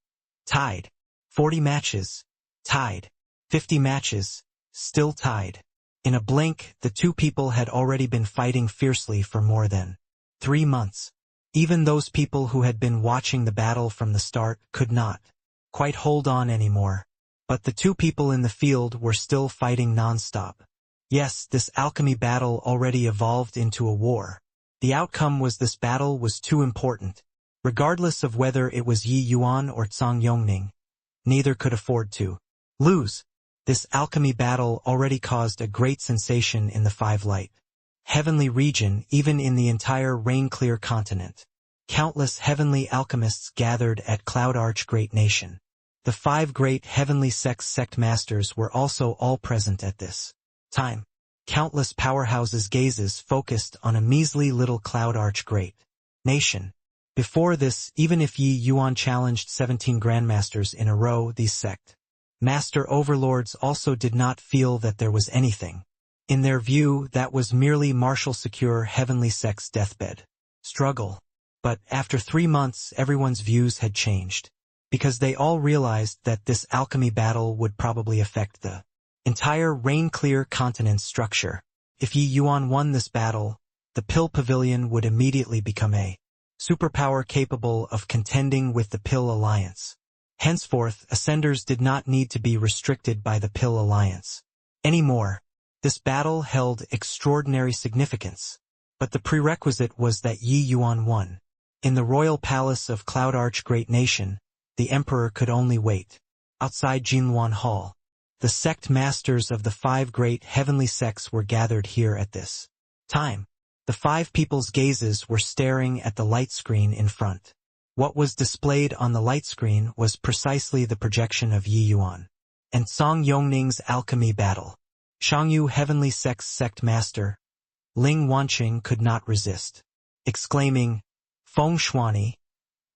tied. 40 matches, tied. 50 matches, still tied. In a blink, the two people had already been fighting fiercely for more than 3 months. Even those people who had been watching the battle from the start could not quite hold on anymore. But the two people in the field were still fighting non-stop. Yes, this alchemy battle already evolved into a war. The outcome was this battle was too important. Regardless of whether it was Yi Yuan or Zhang Yongning, neither could afford to lose. This alchemy battle already caused a great sensation in the Five Light Heavenly region, even in the entire Rain-Clear continent. Countless heavenly alchemists gathered at Cloud Arch Great Nation. The 5 great heavenly sect masters were also all present at this time. Countless powerhouses' gazes focused on a measly little Cloud Arch Great Nation. Before this, even if Yi Yuan challenged 17 grandmasters in a row, these sect master overlords also did not feel that there was anything. In their view, that was merely martial secure heavenly sect's deathbed struggle. But after 3 months, everyone's views had changed. Because they all realized that this alchemy battle would probably affect the entire Rain-Clear continent's structure. If Yi Yuan won this battle, the Pill Pavilion would immediately become a superpower capable of contending with the Pill Alliance. Henceforth, Ascenders did not need to be restricted by the Pill Alliance anymore. This battle held extraordinary significance. But the prerequisite was that Yi Yuan won. In the royal palace of Cloud Arch Great Nation, the emperor could only wait. Outside Jinluan Hall, the sect masters of the 5 great heavenly sects were gathered here at this time. The 5 people's gazes were staring at the light screen in front. What was displayed on the light screen was precisely the projection of Yi Yuan and Zhang Yongning's alchemy battle. Shangyu Heavenly Sect's sect master, Ling Wanqing, could not resist, exclaiming, "Feng Shuani,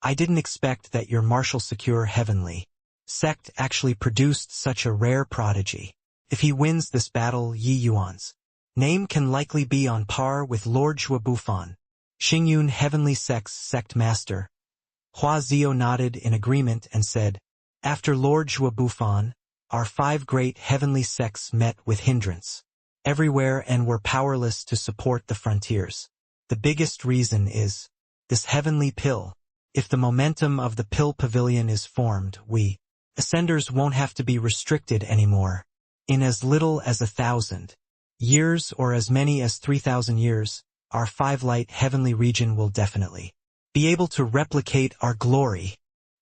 I didn't expect that your martial secure heavenly sect actually produced such a rare prodigy. If he wins this battle, Yi Yuan's name can likely be on par with Lord Zhuobufan." Xingyun Heavenly Sect's sect master, Hua Zio, nodded in agreement and said, "After Lord Zhuobufan, our 5 great heavenly sects met with hindrance everywhere and were powerless to support the frontiers. The biggest reason is this heavenly pill. If the momentum of the Pill Pavilion is formed, we Ascenders won't have to be restricted anymore. In as little as 1,000 years or as many as 3,000 years, our 5 light heavenly region will definitely be able to replicate our glory."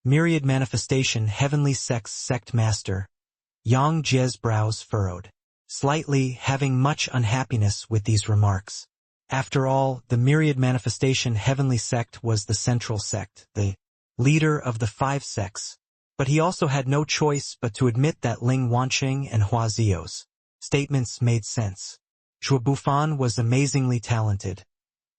Myriad Manifestation Heavenly Sect's sect master, Yang Jie's brows furrowed slightly, having much unhappiness with these remarks. After all, the Myriad Manifestation Heavenly Sect was the central sect, the leader of the 5 sects. But he also had no choice but to admit that Ling Wanqing and Hua Zio's statements made sense. Zhuobufan was amazingly talented,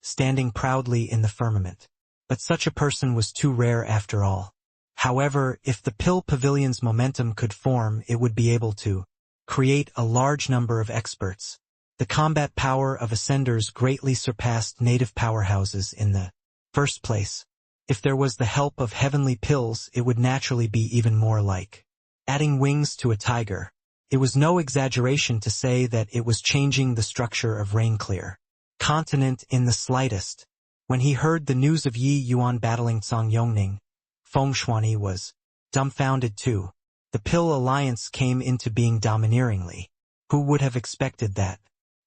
standing proudly in the firmament. But such a person was too rare after all. However, if the Pill Pavilion's momentum could form, it would be able to create a large number of experts. The combat power of Ascenders greatly surpassed native powerhouses in the first place. If there was the help of heavenly pills, it would naturally be even more like adding wings to a tiger. It was no exaggeration to say that it was changing the structure of Rain-Clear continent in the slightest. When he heard the news of Yi Yuan battling Zhang Yongning, Feng Shuani was dumbfounded too. The Pill Alliance came into being domineeringly. Who would have expected that?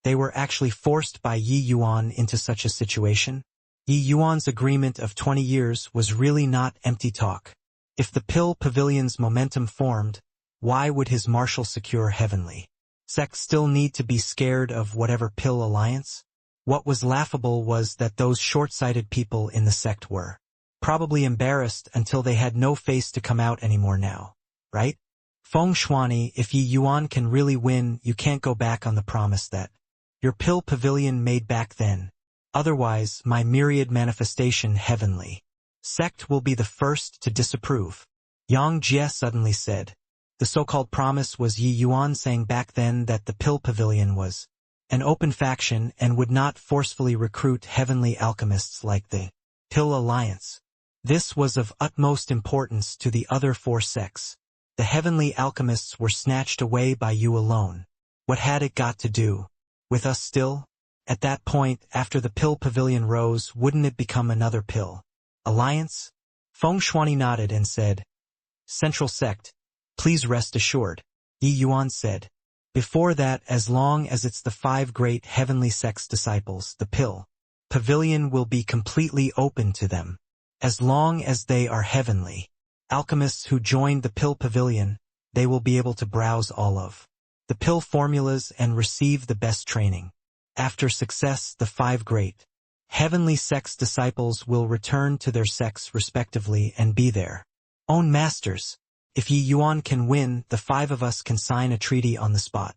They were actually forced by Yi Yuan into such a situation? Yi Yuan's agreement of 20 years was really not empty talk. If the Pill Pavilion's momentum formed, why would his martial secure heavenly sect still need to be scared of whatever Pill Alliance? What was laughable was that those short-sighted people in the sect were probably embarrassed until they had no face to come out anymore now, right? Feng Shuani, if Yi Yuan can really win, you can't go back on the promise that your Pill Pavilion made back then. Otherwise, my Myriad Manifestation Heavenly sect will be the first to disapprove. Yang Jie suddenly said. The so-called promise was Yi Yuan saying back then that the Pill Pavilion was an open faction and would not forcefully recruit heavenly alchemists like the Pill Alliance. This was of utmost importance to the other 4 sects. The heavenly alchemists were snatched away by you alone. What had it got to do with us still? At that point, after the pill pavilion rose, wouldn't it become another pill alliance? Feng Shuani nodded and said, Central Sect, please rest assured. Yi Yuan said, before that, as long as it's the 5 great heavenly sects disciples, the pill pavilion will be completely open to them. As long as they are heavenly alchemists who joined the pill pavilion, they will be able to browse all of the pill formulas and receive the best training. After success, the 5 great heavenly sects disciples will return to their sects respectively and be their own masters. If Yi Yuan can win, the 5 of us can sign a treaty on the spot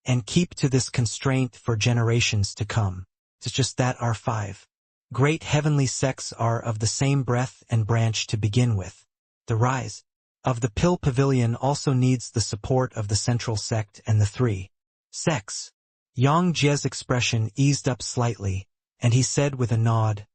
and keep to this constraint for generations to come. It's just that our 5 great heavenly sects are of the same breadth and branch to begin with. The rise of the pill pavilion also needs the support of the central sect and the 3 sects. Yang Jie's expression eased up slightly, and he said with a nod,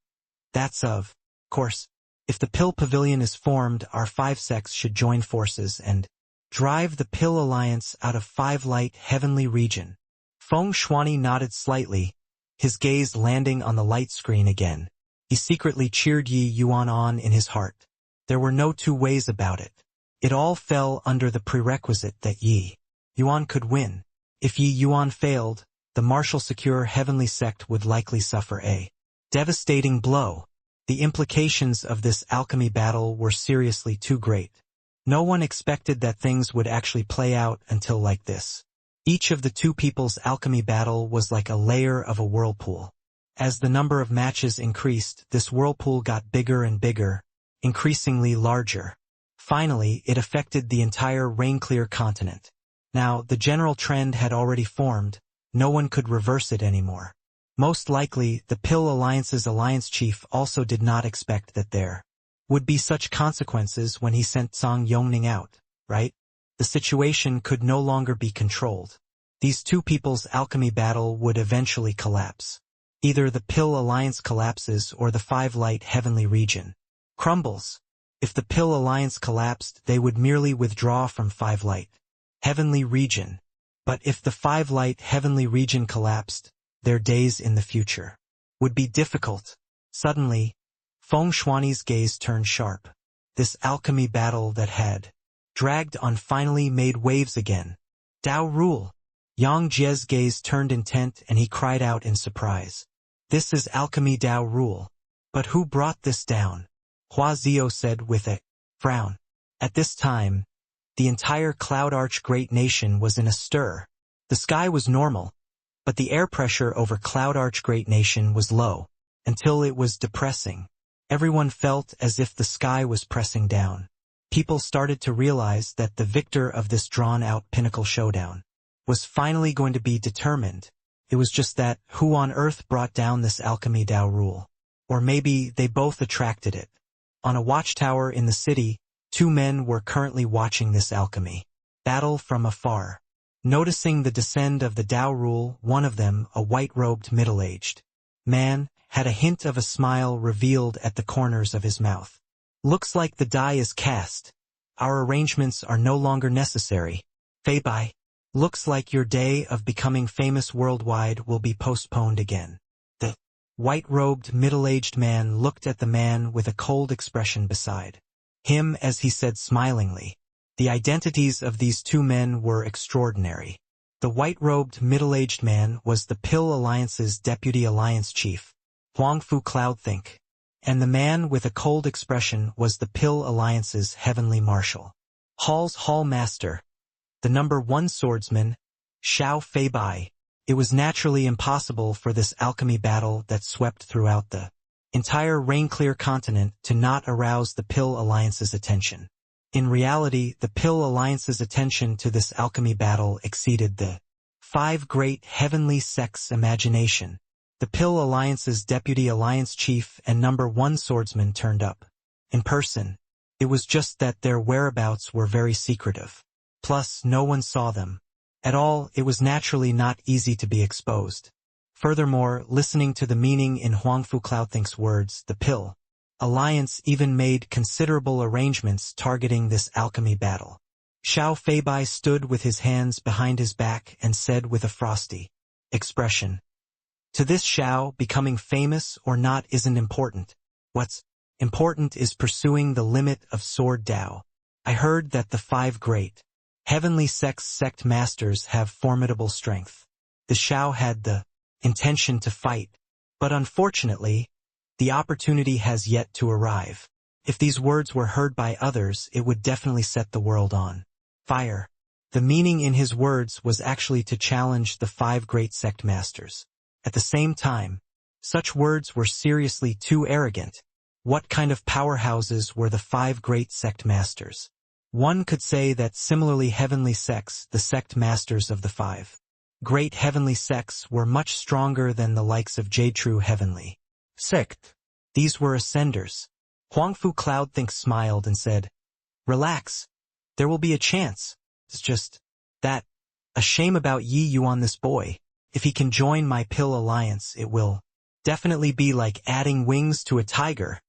that's of course. If the pill pavilion is formed, our 5 sects should join forces and drive the pill alliance out of 5 light heavenly region. Feng Shuani nodded slightly, his gaze landing on the light screen again. He secretly cheered Yi Yuan on in his heart. There were no two ways about it. It all fell under the prerequisite that Yi Yuan could win. If Yi Yuan failed, the martial secure heavenly sect would likely suffer a devastating blow. The implications of this alchemy battle were seriously too great. No one expected that things would actually play out until like this. Each of the two people's alchemy battle was like a layer of a whirlpool. As the number of matches increased, this whirlpool got bigger and bigger, increasingly larger. Finally, it affected the entire rain-clear continent. Now, the general trend had already formed. No one could reverse it anymore. Most likely, the Pill Alliance's alliance chief also did not expect that there would be such consequences when he sent Zhang Yongning out, right? The situation could no longer be controlled. These two people's alchemy battle would eventually collapse. Either the Pill Alliance collapses or the 5 light heavenly region crumbles. If the Pill Alliance collapsed, they would merely withdraw from 5 light heavenly region. But if the 5 light heavenly region collapsed, their days in the future would be difficult. Suddenly, Feng Shuani's gaze turned sharp. This alchemy battle that had dragged on finally made waves again. Dao rule. Yang Jie's gaze turned intent and he cried out in surprise. This is alchemy Dao rule. But who brought this down? Hua Zio said with a frown. At this time, the entire Cloud Arch Great Nation was in a stir. The sky was normal, but the air pressure over Cloud Arch Great Nation was low, until it was depressing. Everyone felt as if the sky was pressing down. People started to realize that the victor of this drawn-out pinnacle showdown was finally going to be determined. It was just that, who on earth brought down this alchemy Dao rule? Or maybe they both attracted it. On a watchtower in the city, 2 men were currently watching this alchemy battle from afar. Noticing the descent of the Dao rule, one of them, a white-robed middle-aged man, had a hint of a smile revealed at the corners of his mouth. Looks like the die is cast. Our arrangements are no longer necessary. Fei Bai. Looks like your day of becoming famous worldwide will be postponed again. The white-robed middle-aged man looked at the man with a cold expression beside him as he said smilingly. The identities of these 2 men were extraordinary. The white-robed middle-aged man was the Pill Alliance's deputy alliance chief, Huangfu Cloudthink, and the man with a cold expression was the Pill Alliance's heavenly marshal, Hall's Hall Master, the number 1 swordsman, Xiao Fei Bai. It was naturally impossible for this alchemy battle that swept throughout the entire rain-clear continent to not arouse the Pill Alliance's attention. In reality, the Pill Alliance's attention to this alchemy battle exceeded the 5 great heavenly sects' imagination. The Pill Alliance's deputy alliance chief and number 1 swordsman turned up in person. It was just that their whereabouts were very secretive. Plus, no one saw them at all. It was naturally not easy to be exposed. Furthermore, listening to the meaning in Huangfu Cloudthink's words, the Pill Alliance even made considerable arrangements targeting this alchemy battle. Xiao Feibai stood with his hands behind his back and said with a frosty expression, "To this Xiao, becoming famous or not isn't important. What's important is pursuing the limit of sword Dao. I heard that the 5 great heavenly sect masters have formidable strength. The Xiao had the intention to fight, but unfortunately, the opportunity has yet to arrive. If these words were heard by others, it would definitely set the world on fire." The meaning in his words was actually to challenge the 5 great sect masters. At the same time, such words were seriously too arrogant. What kind of powerhouses were the 5 great sect masters? One could say that similarly heavenly sects, the sect masters of the 5 great heavenly sects, were much stronger than the likes of J-True heavenly sect. These were ascenders. Huangfu Cloudthink smiled and said, "Relax. There will be a chance. It's just that. A shame about Yi Yuan, this boy. If he can join my Pill Alliance, it will definitely be like adding wings to a tiger."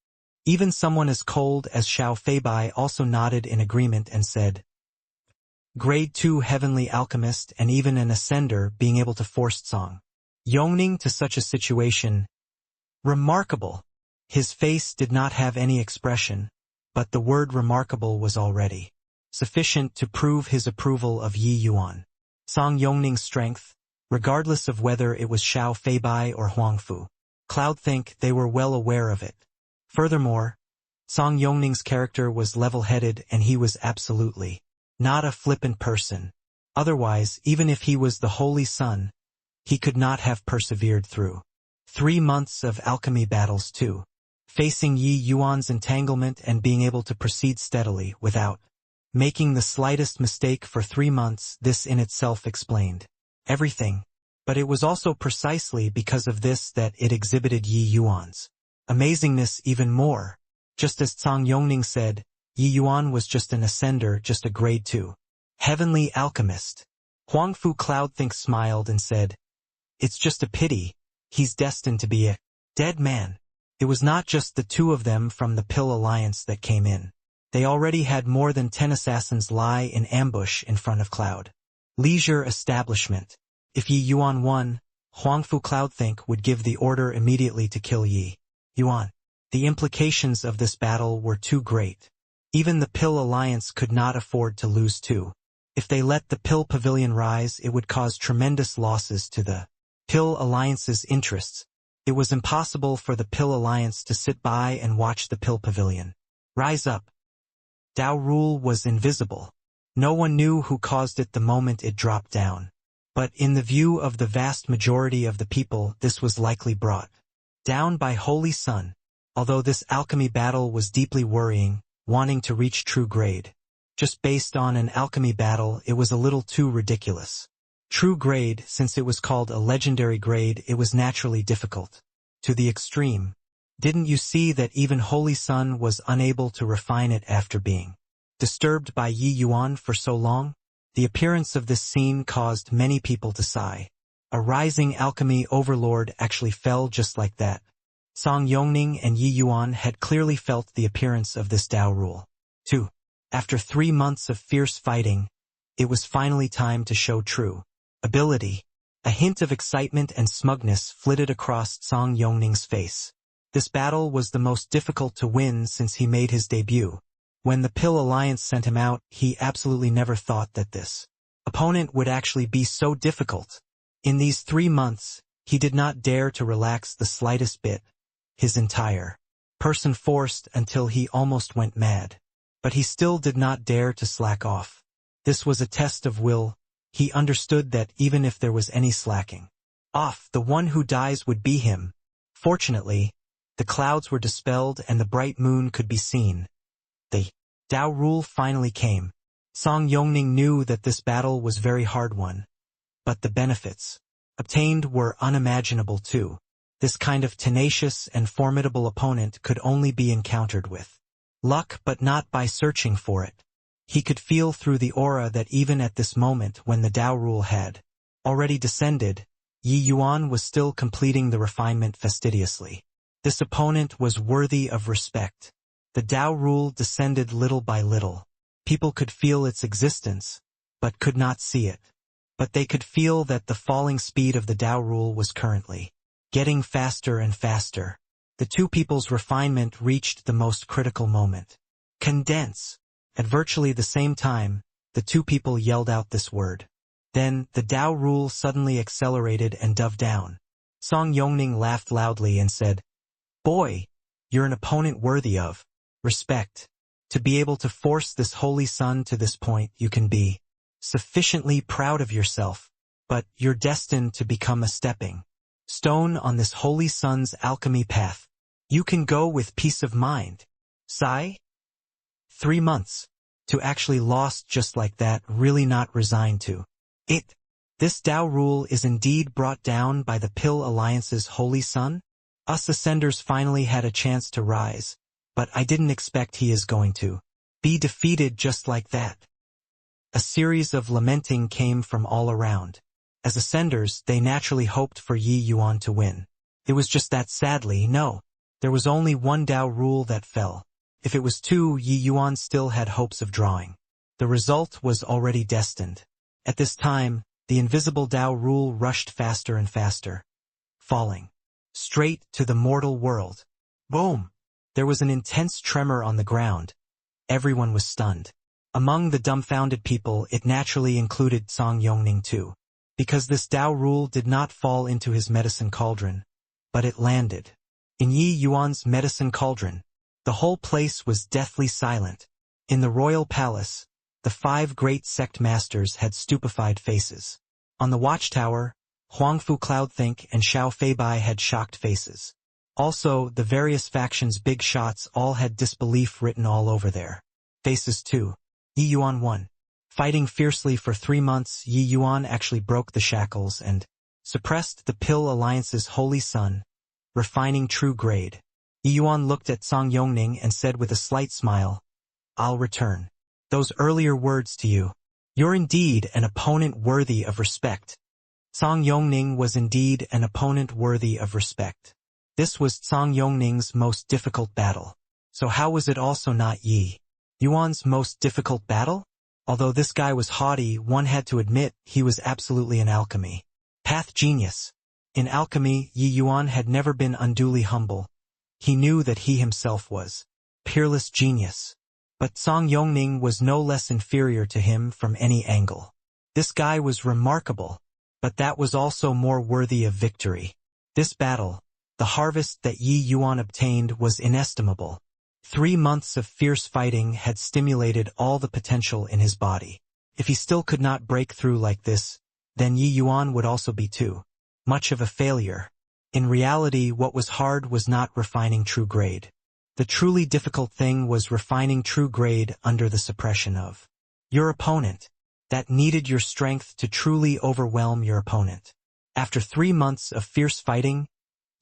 Even someone as cold as Xiao Feibai also nodded in agreement and said, "Grade 2 heavenly alchemist and even an ascender being able to force Song Yongning to such a situation. Remarkable." His face did not have any expression, but the word remarkable was already sufficient to prove his approval of Yi Yuan. Song Yongning's strength, regardless of whether it was Xiao Feibai or Huangfu Cloudthink, they were well aware of it. Furthermore, Song Yongning's character was level-headed and he was absolutely not a flippant person. Otherwise, even if he was the Holy Sun, he could not have persevered through 3 months of alchemy battles too, facing Yi Yuan's entanglement and being able to proceed steadily without making the slightest mistake for 3 months. This in itself explained everything, but it was also precisely because of this that it exhibited Yi Yuan's amazingness even more. Just as Song Yongning said, Yi Yuan was just an ascender, just a grade 2 heavenly alchemist. Huangfu Cloudthink smiled and said, "It's just a pity. He's destined to be a dead man." It was not just the 2 of them from the Pill Alliance that came in. They already had more than 10 assassins lie in ambush in front of Cloud Leisure establishment. If Yi Yuan won, Huangfu Cloudthink would give the order immediately to kill Yi Yuan. The implications of this battle were too great. Even the Pill Alliance could not afford to lose too. If they let the Pill Pavilion rise, it would cause tremendous losses to the Pill Alliance's interests. It was impossible for the Pill Alliance to sit by and watch the Pill Pavilion rise up. Dao Rule was invisible. No one knew who caused it the moment it dropped down. But in the view of the vast majority of the people, this was likely brought down by Holy Sun. Although this alchemy battle was deeply worrying, wanting to reach true grade. Just based on an alchemy battle, it was a little too ridiculous. True grade, since it was called a legendary grade, it was naturally difficult. To the extreme. Didn't you see that even Holy Sun was unable to refine it after being disturbed by Yi Yuan for so long? The appearance of this scene caused many people to sigh. A rising alchemy overlord actually fell just like that. Song Yongning and Yi Yuan had clearly felt the appearance of this Dao Rule. 2. After 3 months of fierce fighting, it was finally time to show true ability. A hint of excitement and smugness flitted across Song Yongning's face. This battle was the most difficult to win since he made his debut. When the Pill Alliance sent him out, he absolutely never thought that this opponent would actually be so difficult. In these 3 months, he did not dare to relax the slightest bit. His entire person forced until he almost went mad. But he still did not dare to slack off. This was a test of will. He understood that even if there was any slacking off, the one who dies would be him. Fortunately, the clouds were dispelled and the bright moon could be seen. The Dao Rule finally came. Song Yongning knew that this battle was very hard one. But the benefits obtained were unimaginable too. This kind of tenacious and formidable opponent could only be encountered with luck, but not by searching for it. He could feel through the aura that even at this moment when the Dao Rule had already descended, Yi Yuan was still completing the refinement fastidiously. This opponent was worthy of respect. The Dao Rule descended little by little. People could feel its existence, but could not see it. But they could feel that the falling speed of the Tao rule was currently getting faster and faster. The two people's refinement reached the most critical moment. Condense. At virtually the same time, the two people yelled out this word. Then, the Tao rule suddenly accelerated and dove down. Song Yongning laughed loudly and said, "Boy, you're an opponent worthy of respect. To be able to force this holy sun to this point, you can be sufficiently proud of yourself, but you're destined to become a stepping stone on this holy sun's alchemy path. You can go with peace of mind." Sigh? 3 months. To actually lost just like that, really not resigned to it. This Tao rule is indeed brought down by the Pill Alliance's holy sun? Us ascenders finally had a chance to rise, but I didn't expect he is going to be defeated just like that. A series of lamenting came from all around. As ascenders, they naturally hoped for Yi Yuan to win. It was just that sadly, no. There was only one Tao rule that fell. If it was two, Yi Yuan still had hopes of drawing. The result was already destined. At this time, the invisible Tao rule rushed faster and faster, falling straight to the mortal world. Boom! There was an intense tremor on the ground. Everyone was stunned. Among the dumbfounded people, it naturally included Song Yongning too, because this Tao rule did not fall into his medicine cauldron, but it landed in Yi Yuan's medicine cauldron. The whole place was deathly silent. In the royal palace, the 5 great sect masters had stupefied faces. On the watchtower, Huangfu Cloudthink and Xiao Feibai had shocked faces. Also, the various factions' big shots all had disbelief written all over their faces too. Yi Yuan won. Fighting fiercely for 3 months, Yi Yuan actually broke the shackles and suppressed the Pill Alliance's holy sun, refining true grade. Yi Yuan looked at Song Yongning and said with a slight smile, "I'll return those earlier words to you. You're indeed an opponent worthy of respect." Song Yongning was indeed an opponent worthy of respect. This was Song Yongning's most difficult battle. So how was it also not Yi Yuan's most difficult battle? Although this guy was haughty, one had to admit he was absolutely an alchemy path genius. In alchemy, Yi Yuan had never been unduly humble. He knew that he himself was peerless genius. But Song Yongning was no less inferior to him from any angle. This guy was remarkable, but that was also more worthy of victory. This battle, the harvest that Yi Yuan obtained, was inestimable. 3 months of fierce fighting had stimulated all the potential in his body. If he still could not break through like this, then Yi Yuan would also be too much of a failure. In reality, what was hard was not refining true grade. The truly difficult thing was refining true grade under the suppression of your opponent. That needed your strength to truly overwhelm your opponent. After 3 months of fierce fighting,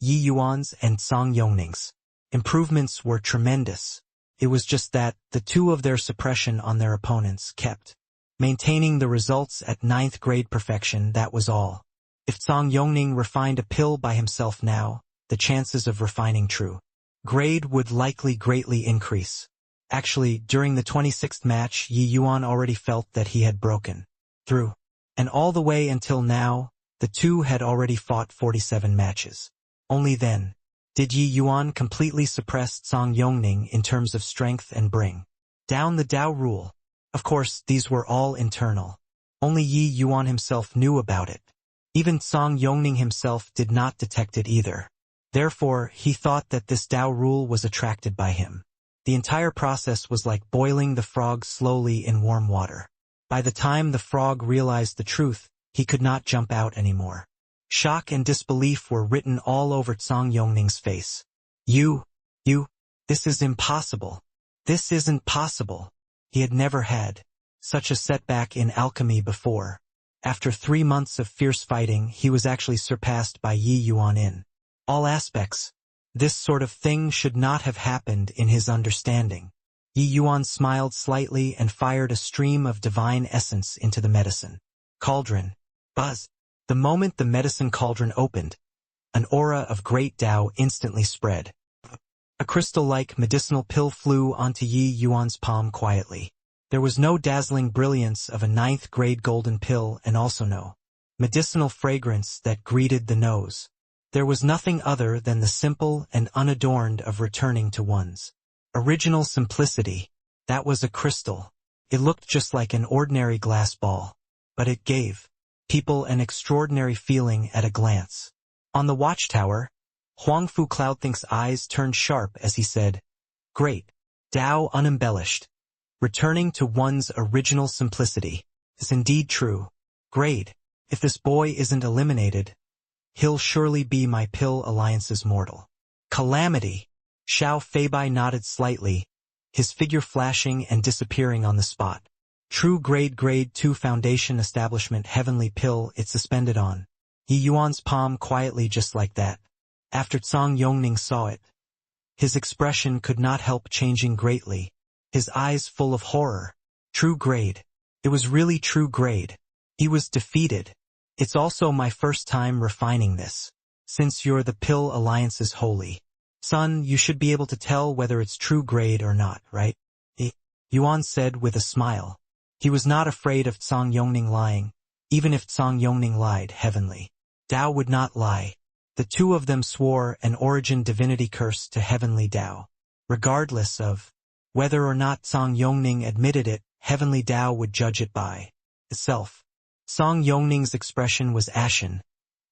Yi Yuan's and Song Yongning's improvements were tremendous. It was just that the two of their suppression on their opponents kept maintaining the results at 9th grade perfection, that was all. If Song Yongning refined a pill by himself now, the chances of refining true grade would likely greatly increase. Actually, during the 26th match, Yi Yuan already felt that he had broken through. And all the way until now, the two had already fought 47 matches. Only then did Yi Yuan completely suppress Song Yongning in terms of strength and bring down the Tao rule. Of course, these were all internal. Only Yi Yuan himself knew about it. Even Song Yongning himself did not detect it either. Therefore, he thought that this Tao rule was attracted by him. The entire process was like boiling the frog slowly in warm water. By the time the frog realized the truth, he could not jump out anymore. Shock and disbelief were written all over Song Yongning's face. You, this is impossible. This isn't possible. He had never had such a setback in alchemy before. After 3 months of fierce fighting, he was actually surpassed by Yi Yuan in all aspects. This sort of thing should not have happened in his understanding. Yi Yuan smiled slightly and fired a stream of divine essence into the medicine cauldron. Buzz! The moment the medicine cauldron opened, an aura of great Tao instantly spread. A crystal-like medicinal pill flew onto Yi Yuan's palm quietly. There was no dazzling brilliance of a ninth-grade golden pill and also no medicinal fragrance that greeted the nose. There was nothing other than the simple and unadorned of returning to one's original simplicity. That was a crystal. It looked just like an ordinary glass ball, but it gave people an extraordinary feeling at a glance. On the watchtower, Huang Fu Cloudthink's eyes turned sharp as he said, "Great. Tao unembellished. Returning to one's original simplicity is indeed true. Grade. If this boy isn't eliminated, he'll surely be my Pill Alliance's mortal calamity." Xiao Feibai nodded slightly, his figure flashing and disappearing on the spot. True grade 2 foundation establishment heavenly pill it suspended on Yi Yuan's palm quietly just like that. After Zhang Yongning saw it, his expression could not help changing greatly, his eyes full of horror. True grade. It was really true grade. He was defeated. It's also my first time refining this. Since you're the Pill Alliance's holy son, you should be able to tell whether it's true grade or not, right? Yuan said with a smile. He was not afraid of Zhang Yongning lying. Even if Zhang Yongning lied, heavenly Tao would not lie. The two of them swore an origin divinity curse to heavenly Tao. Regardless of whether or not Zhang Yongning admitted it, heavenly Tao would judge it by itself. Zhang Yongning's expression was ashen,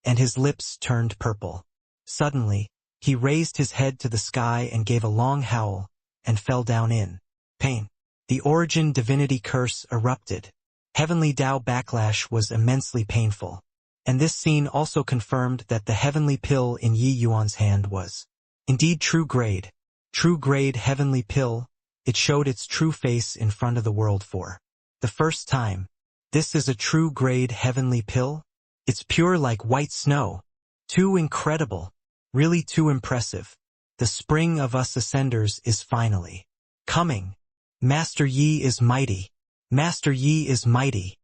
and his lips turned purple. Suddenly, he raised his head to the sky and gave a long howl, and fell down in pain. The origin divinity curse erupted. Heavenly Tao backlash was immensely painful. And this scene also confirmed that the heavenly pill in Yi Yuan's hand was indeed true grade. True grade heavenly pill. It showed its true face in front of the world for the first time. This is a true grade heavenly pill? It's pure like white snow. Too incredible. Really too impressive. The spring of us ascenders is finally coming. Master Yi is mighty. Master Yi is mighty.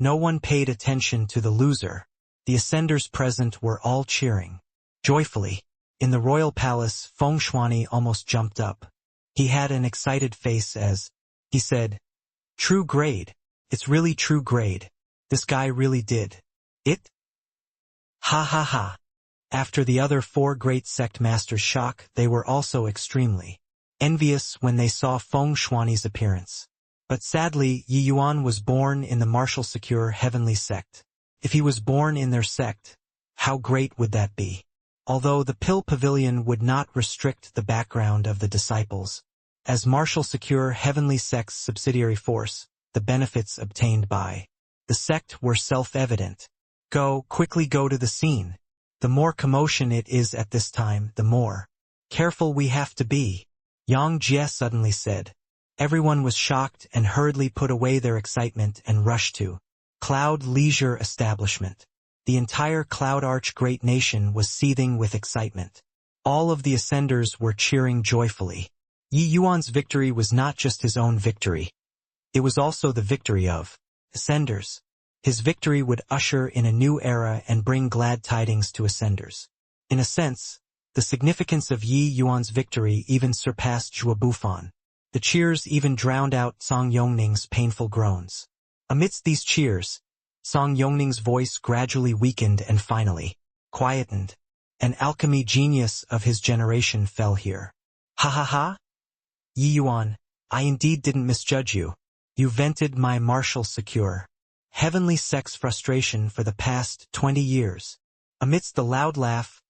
No one paid attention to the loser. The ascenders present were all cheering joyfully. In the royal palace, Feng Shuani almost jumped up. He had an excited face as he said, "True grade. It's really true grade. This guy really did it? Ha ha ha." After the other four great sect masters' shock, they were also extremely envious when they saw Feng Shuani's appearance. But sadly, Yi Yuan was born in the martial secure heavenly sect. If he was born in their sect, how great would that be? Although the Pill Pavilion would not restrict the background of the disciples, as martial secure heavenly sect's subsidiary force, the benefits obtained by the sect were self-evident. Quickly go to the scene. The more commotion it is at this time, the more careful we have to be, Yang Jie suddenly said. Everyone was shocked and hurriedly put away their excitement and rushed to Cloud Leisure Establishment. The entire Cloud Arch Great Nation was seething with excitement. All of the ascenders were cheering joyfully. Yi Yuan's victory was not just his own victory. It was also the victory of ascenders. His victory would usher in a new era and bring glad tidings to ascenders. In a sense, the significance of Yi Yuan's victory even surpassed Zhuo Bufan. The cheers even drowned out Zhang Yongning's painful groans. Amidst these cheers, Zhang Yongning's voice gradually weakened and finally quietened. An alchemy genius of his generation fell here. Ha ha ha! Yi Yuan, I indeed didn't misjudge you. You vented my martial secure heavenly sect's frustration for the past 20 years. Amidst the loud laugh,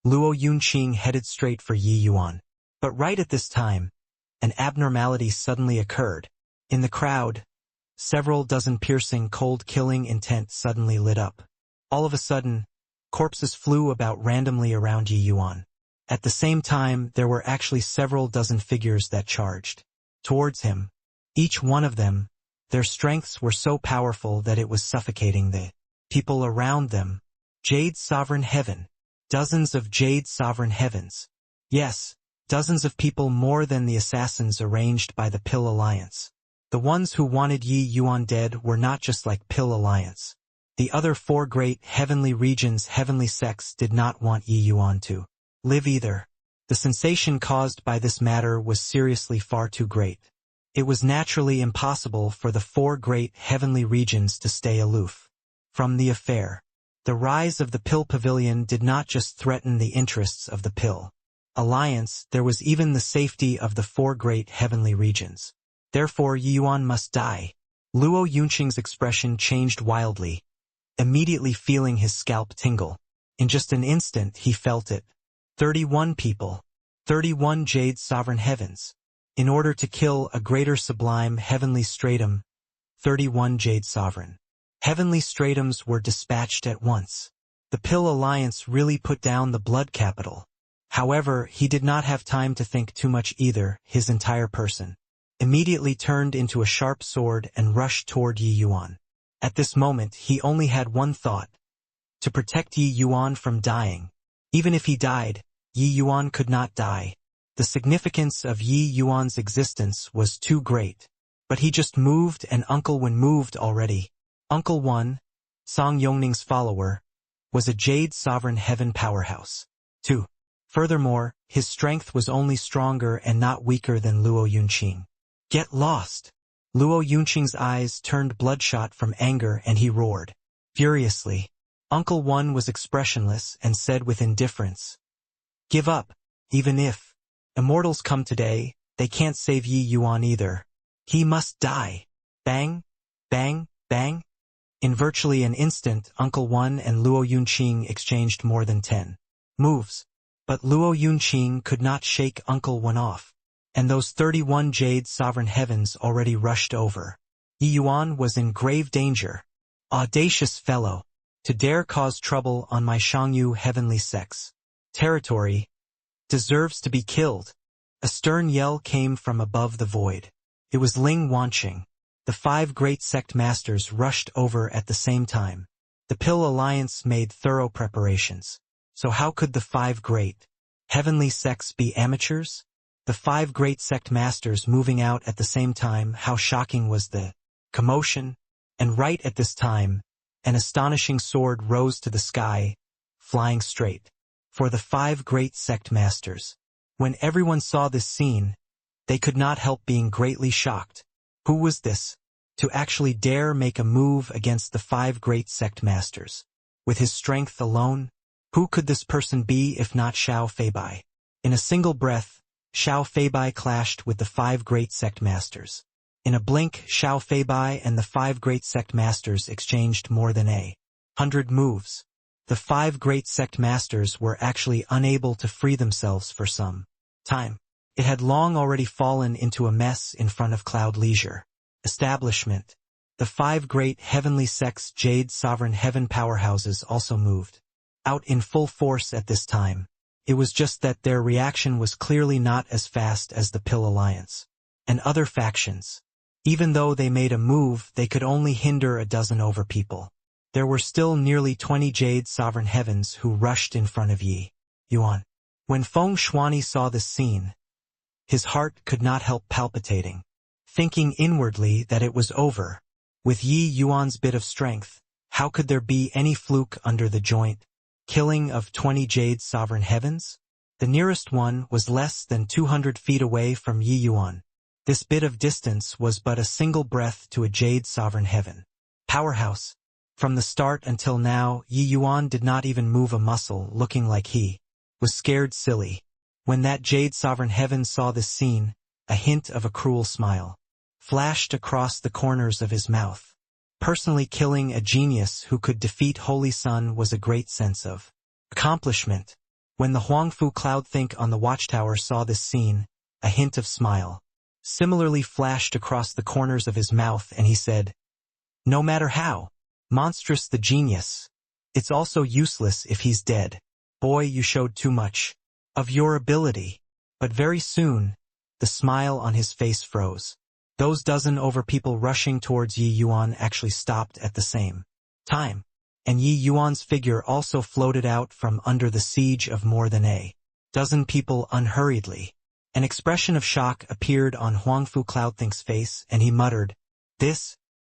Luo Yunqing headed straight for Yi Yuan. But right at this time, an abnormality suddenly occurred. In the crowd, several dozen piercing cold-killing intent suddenly lit up. All of a sudden, corpses flew about randomly around Yi Yuan. At the same time, there were actually several dozen figures that charged towards him. Each one of them, their strengths were so powerful that it was suffocating the people around them. Jade Sovereign Heaven. Dozens of Jade Sovereign Heavens. Yes, dozens of people more than the assassins arranged by the Pill Alliance. The ones who wanted Yi Yuan dead were not just like Pill Alliance. The other four great heavenly regions' heavenly sects did not want Yi Yuan to live either. The sensation caused by this matter was seriously far too great. It was naturally impossible for the four great heavenly regions to stay aloof from the affair. The rise of the Pill Pavilion did not just threaten the interests of the Pill Alliance, there was even the safety of the four great heavenly regions. Therefore Yi Yuan must die. Luo Yunqing's expression changed wildly, immediately feeling his scalp tingle. In just an instant he felt it. 31 people. 31 Jade Sovereign Heavens. In order to kill a greater sublime heavenly stratum, 31 Jade Sovereign Heavenly Stratums were dispatched at once. The Pill Alliance really put down the blood capital. However, he did not have time to think too much either. His entire person immediately turned into a sharp sword and rushed toward Yi Yuan. At this moment he only had one thought: to protect Yi Yuan from dying. Even if he died, Yi Yuan could not die. The significance of Yi Yuan's existence was too great. But he just moved, and Uncle Wen moved already. Uncle Wen, Song Yongning's follower, was a Jade Sovereign Heaven powerhouse. 2. Furthermore, his strength was only stronger and not weaker than Luo Yunqing. Get lost! Luo Yunqing's eyes turned bloodshot from anger and he roared furiously. Uncle Wen was expressionless and said with indifference, "Give up. Even if immortals come today, they can't save Yi Yuan either. He must die." Bang, bang, bang. In virtually an instant, Uncle Wen and Luo Yunqing exchanged more than 10 moves. But Luo Yunqing could not shake Uncle Wen off, and those 31 Jade Sovereign Heavens already rushed over. Yi Yuan was in grave danger. Audacious fellow! To dare cause trouble on my Shangyu heavenly sex territory deserves to be killed. A stern yell came from above the void. It was Ling Wanqing. The 5 great sect masters rushed over at the same time. The Pill Alliance made thorough preparations. So how could the 5 great heavenly sects be amateurs? The 5 great sect masters moving out at the same time. How shocking was the commotion? And right at this time, an astonishing sword rose to the sky, flying straight for the 5 great sect masters. When everyone saw this scene, they could not help being greatly shocked. Who was this, to actually dare make a move against the 5 great sect masters? With his strength alone, who could this person be if not Xiao Feibai? In a single breath, Xiao Feibai clashed with the 5 great sect masters. In a blink, Xiao Feibai and the 5 great sect masters exchanged more than 100 moves. The 5 great sect masters were actually unable to free themselves for some time. It had long already fallen into a mess in front of Cloud Leisure establishment. The 5 great heavenly sects Jade Sovereign Heaven powerhouses also moved out in full force at this time. It was just that their reaction was clearly not as fast as the Pill Alliance and other factions. Even though they made a move, they could only hinder a dozen over people. There were still nearly 20 Jade Sovereign Heavens who rushed in front of Yi Yuan. When Feng Shuani saw this scene, his heart could not help palpitating, thinking inwardly that it was over. With Yi Yuan's bit of strength, how could there be any fluke under the joint killing of 20 Jade Sovereign Heavens? The nearest one was less than 200 feet away from Yi Yuan. This bit of distance was but a single breath to a Jade Sovereign Heaven powerhouse. From the start until now, Yi Yuan did not even move a muscle, looking like he was scared silly. When that Jade Sovereign Heaven saw this scene, a hint of a cruel smile flashed across the corners of his mouth. Personally killing a genius who could defeat Holy Sun was a great sense of accomplishment. When the Huangfu Cloudthink on the watchtower saw this scene, a hint of smile similarly flashed across the corners of his mouth, and he said, "No matter how monstrous the genius, it's also useless if he's dead. Boy, you showed too much of your ability." But very soon, the smile on his face froze. Those dozen over people rushing towards Yi Yuan actually stopped at the same time, and Yi Yuan's figure also floated out from under the siege of more than a dozen people unhurriedly. An expression of shock appeared on Huangfu Cloudthink's face, and he muttered,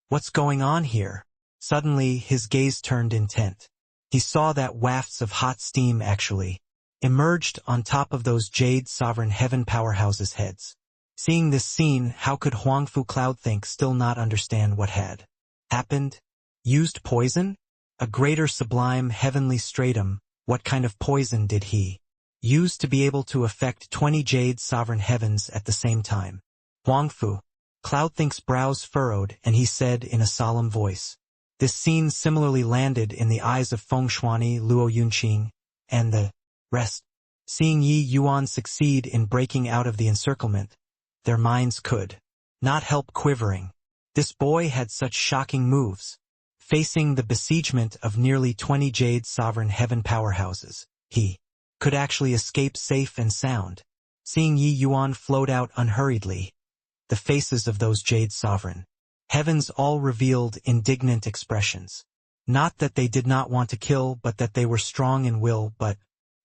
What's going on here?" Suddenly, his gaze turned intent. He saw that wafts of hot steam actually emerged on top of those Jade Sovereign Heaven powerhouses' heads. Seeing this scene, how could Huangfu Cloudthink still not understand what had happened? Used poison? A greater sublime heavenly stratum, what kind of poison did he use to be able to affect 20 jade sovereign heavens at the same time? Huangfu Cloudthink's brows furrowed, and he said in a solemn voice. This scene similarly landed in the eyes of Feng Shuani, Luo Yunqing, and the rest. Seeing Yi Yuan succeed in breaking out of the encirclement, their minds could not help quivering. This boy had such shocking moves. Facing the besiegement of nearly 20 jade sovereign heaven powerhouses, he could actually escape safe and sound. Seeing Yi Yuan float out unhurriedly, the faces of those jade sovereign heavens all revealed indignant expressions. Not that they did not want to kill, but that they were strong in will but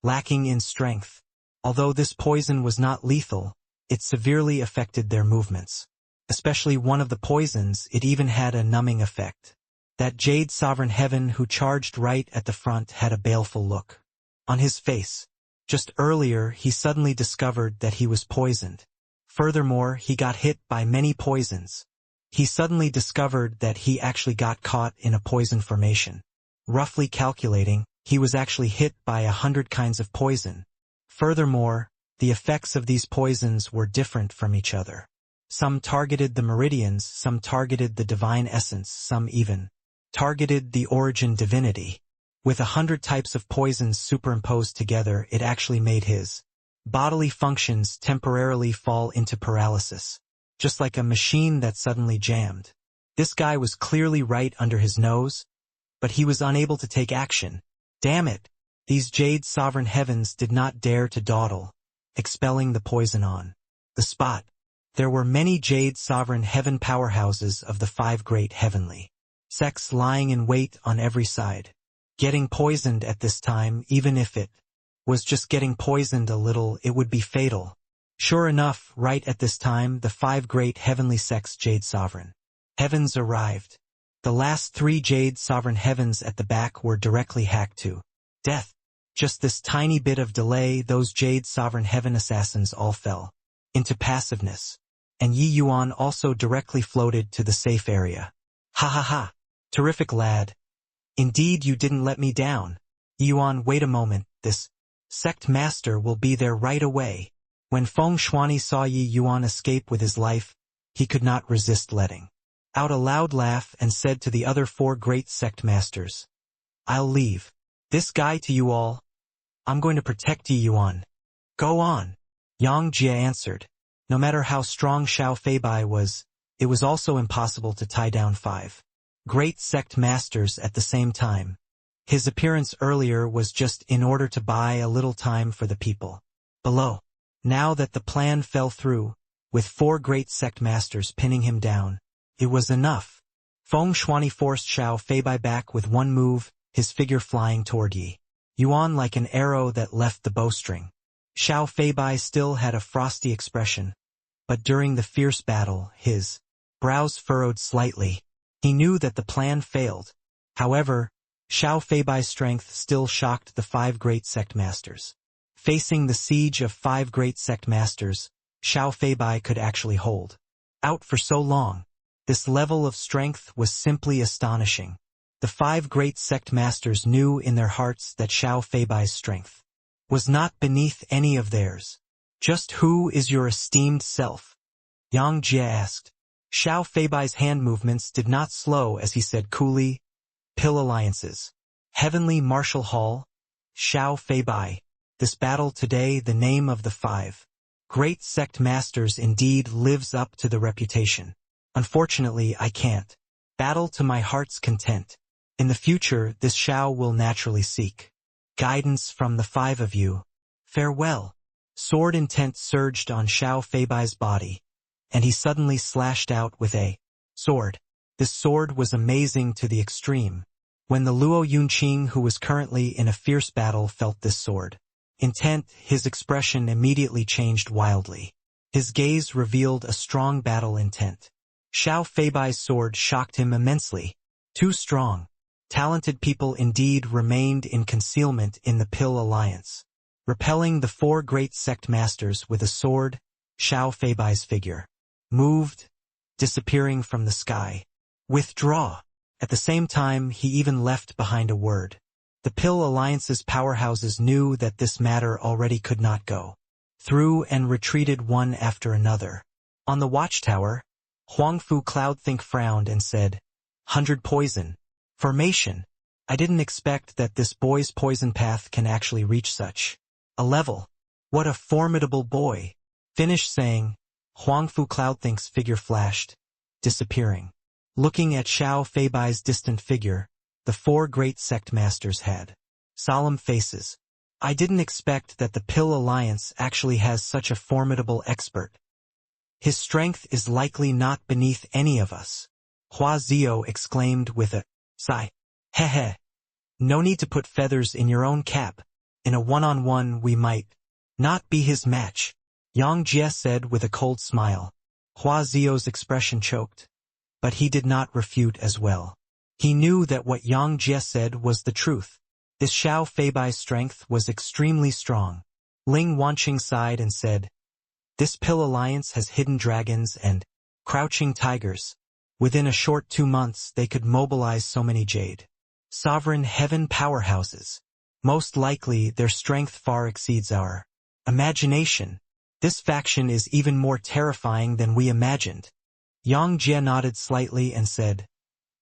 lacking in strength. Although this poison was not lethal, it severely affected their movements. Especially one of the poisons, it even had a numbing effect. That jade sovereign heaven who charged right at the front had a baleful look on his face. Just earlier, he suddenly discovered that he was poisoned. Furthermore, he got hit by many poisons. He suddenly discovered that he actually got caught in a poison formation. Roughly calculating, he was actually hit by 100 kinds of poison. Furthermore, the effects of these poisons were different from each other. Some targeted the meridians, some targeted the divine essence, some even targeted the origin divinity. With 100 types of poisons superimposed together, it actually made his bodily functions temporarily fall into paralysis, just like a machine that suddenly jammed. This guy was clearly right under his nose, but he was unable to take action. Damn it! These jade sovereign heavens did not dare to dawdle, expelling the poison on the spot. There were many jade sovereign heaven powerhouses of the 5 great heavenly sects lying in wait on every side. Getting poisoned at this time, even if it was just getting poisoned a little, it would be fatal. Sure enough, right at this time, the 5 great heavenly sects jade sovereign heavens arrived. The last 3 jade sovereign heavens at the back were directly hacked to death. Just this tiny bit of delay, those jade sovereign heaven assassins all fell into passiveness. And Yi Yuan also directly floated to the safe area. Ha ha ha! Terrific, lad. Indeed, you didn't let me down. Yi Yuan, wait a moment, this sect master will be there right away. When Feng Shuani saw Yi Yuan escape with his life, he could not resist letting out a loud laugh and said to the other 4 great sect masters, I'll leave this guy to you all. I'm going to protect Yi Yuan. Go on. Yang Jie answered. No matter how strong Xiao Feibai was, it was also impossible to tie down 5 great sect masters at the same time. His appearance earlier was just in order to buy a little time for the people below. Now that the plan fell through, with 4 great sect masters pinning him down, it was enough. Feng Shuani forced Xiao Feibai back with one move, his figure flying toward Yi Yuan like an arrow that left the bowstring. Xiao Feibai still had a frosty expression, but during the fierce battle, his brows furrowed slightly. He knew that the plan failed. However, Xiao Feibai's strength still shocked the 5 great sect masters. Facing the siege of 5 great sect masters, Xiao Feibai could actually hold out for so long. This level of strength was simply astonishing. The 5 great sect masters knew in their hearts that Xiao Feibai's strength was not beneath any of theirs. Just who is your esteemed self? Yang Jie asked. Xiao Feibai's hand movements did not slow as he said coolly, Pill Alliances. Heavenly Martial Hall. Xiao Feibai. This battle today, the name of the 5 great sect masters indeed lives up to the reputation. Unfortunately, I can't battle to my heart's content. In the future, this Xiao will naturally seek guidance from the 5 of you. Farewell. Sword intent surged on Xiao Feibai's body, and he suddenly slashed out with a sword. This sword was amazing to the extreme. When the Luo Yunqing, who was currently in a fierce battle, felt this sword intent, his expression immediately changed wildly. His gaze revealed a strong battle intent. Xiao Feibai's sword shocked him immensely. Too strong. Talented people indeed remained in concealment in the Pill Alliance. Repelling the 4 great sect masters with a sword, Xiao Feibai's figure moved, disappearing from the sky. Withdraw. At the same time, he even left behind a word. The Pill Alliance's powerhouses knew that this matter already could not go through and retreated one after another. On the watchtower, Huangfu Cloudthink frowned and said, 100 poison. Formation. I didn't expect that this boy's poison path can actually reach such a level. What a formidable boy. Finish saying, Huangfu Cloudthink's figure flashed, disappearing. Looking at Xiao Feibai's distant figure, the four great sect masters had solemn faces. I didn't expect that the Pill Alliance actually has such a formidable expert. His strength is likely not beneath any of us. Hua Zio exclaimed with a sigh. Heh. No need to put feathers in your own cap. In a one-on-one we might not be his match, Yang Jie said with a cold smile. Hua Zio's expression choked, but he did not refute as well. He knew that what Yang Jie said was the truth. This Xiao Feibai's strength was extremely strong. Ling Wanqing sighed and said, this Pill Alliance has hidden dragons and crouching tigers. Within a short 2 months they could mobilize so many jade sovereign heaven powerhouses. Most likely their strength far exceeds our imagination. This faction is even more terrifying than we imagined. Yang Jie nodded slightly and said,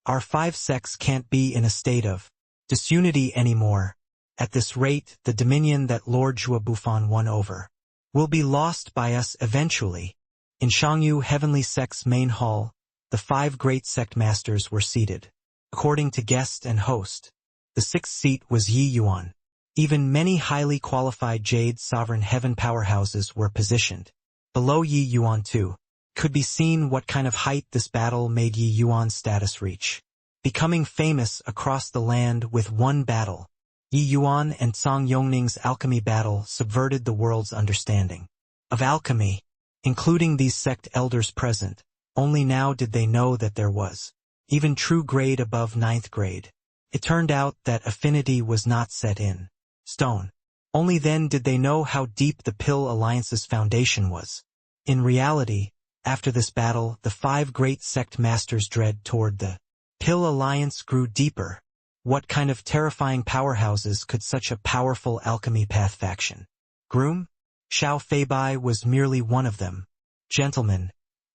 our 5 sects can't be in a state of disunity anymore. At this rate, the dominion that Lord Zhua Bufan won over will be lost by us eventually. In Shangyu Heavenly Sect's main hall, the 5 great sect masters were seated. According to guest and host, the 6th seat was Yi Yuan. Even many highly qualified Jade Sovereign Heaven powerhouses were positioned. Below Yi Yuan too, could be seen what kind of height this battle made Yi Yuan's status reach. Becoming famous across the land with one battle, Yi Yuan and Cang Yongning's alchemy battle subverted the world's understanding of alchemy, including these sect elders present. Only now did they know that there was even true grade above 9th grade. It turned out that affinity was not set in stone. Only then did they know how deep the Pill Alliance's foundation was. In reality, after this battle, the 5 great sect masters' dread toward the Pill Alliance grew deeper. What kind of terrifying powerhouses could such a powerful alchemy path faction groom? Xiao Feibai was merely one of them. Gentlemen,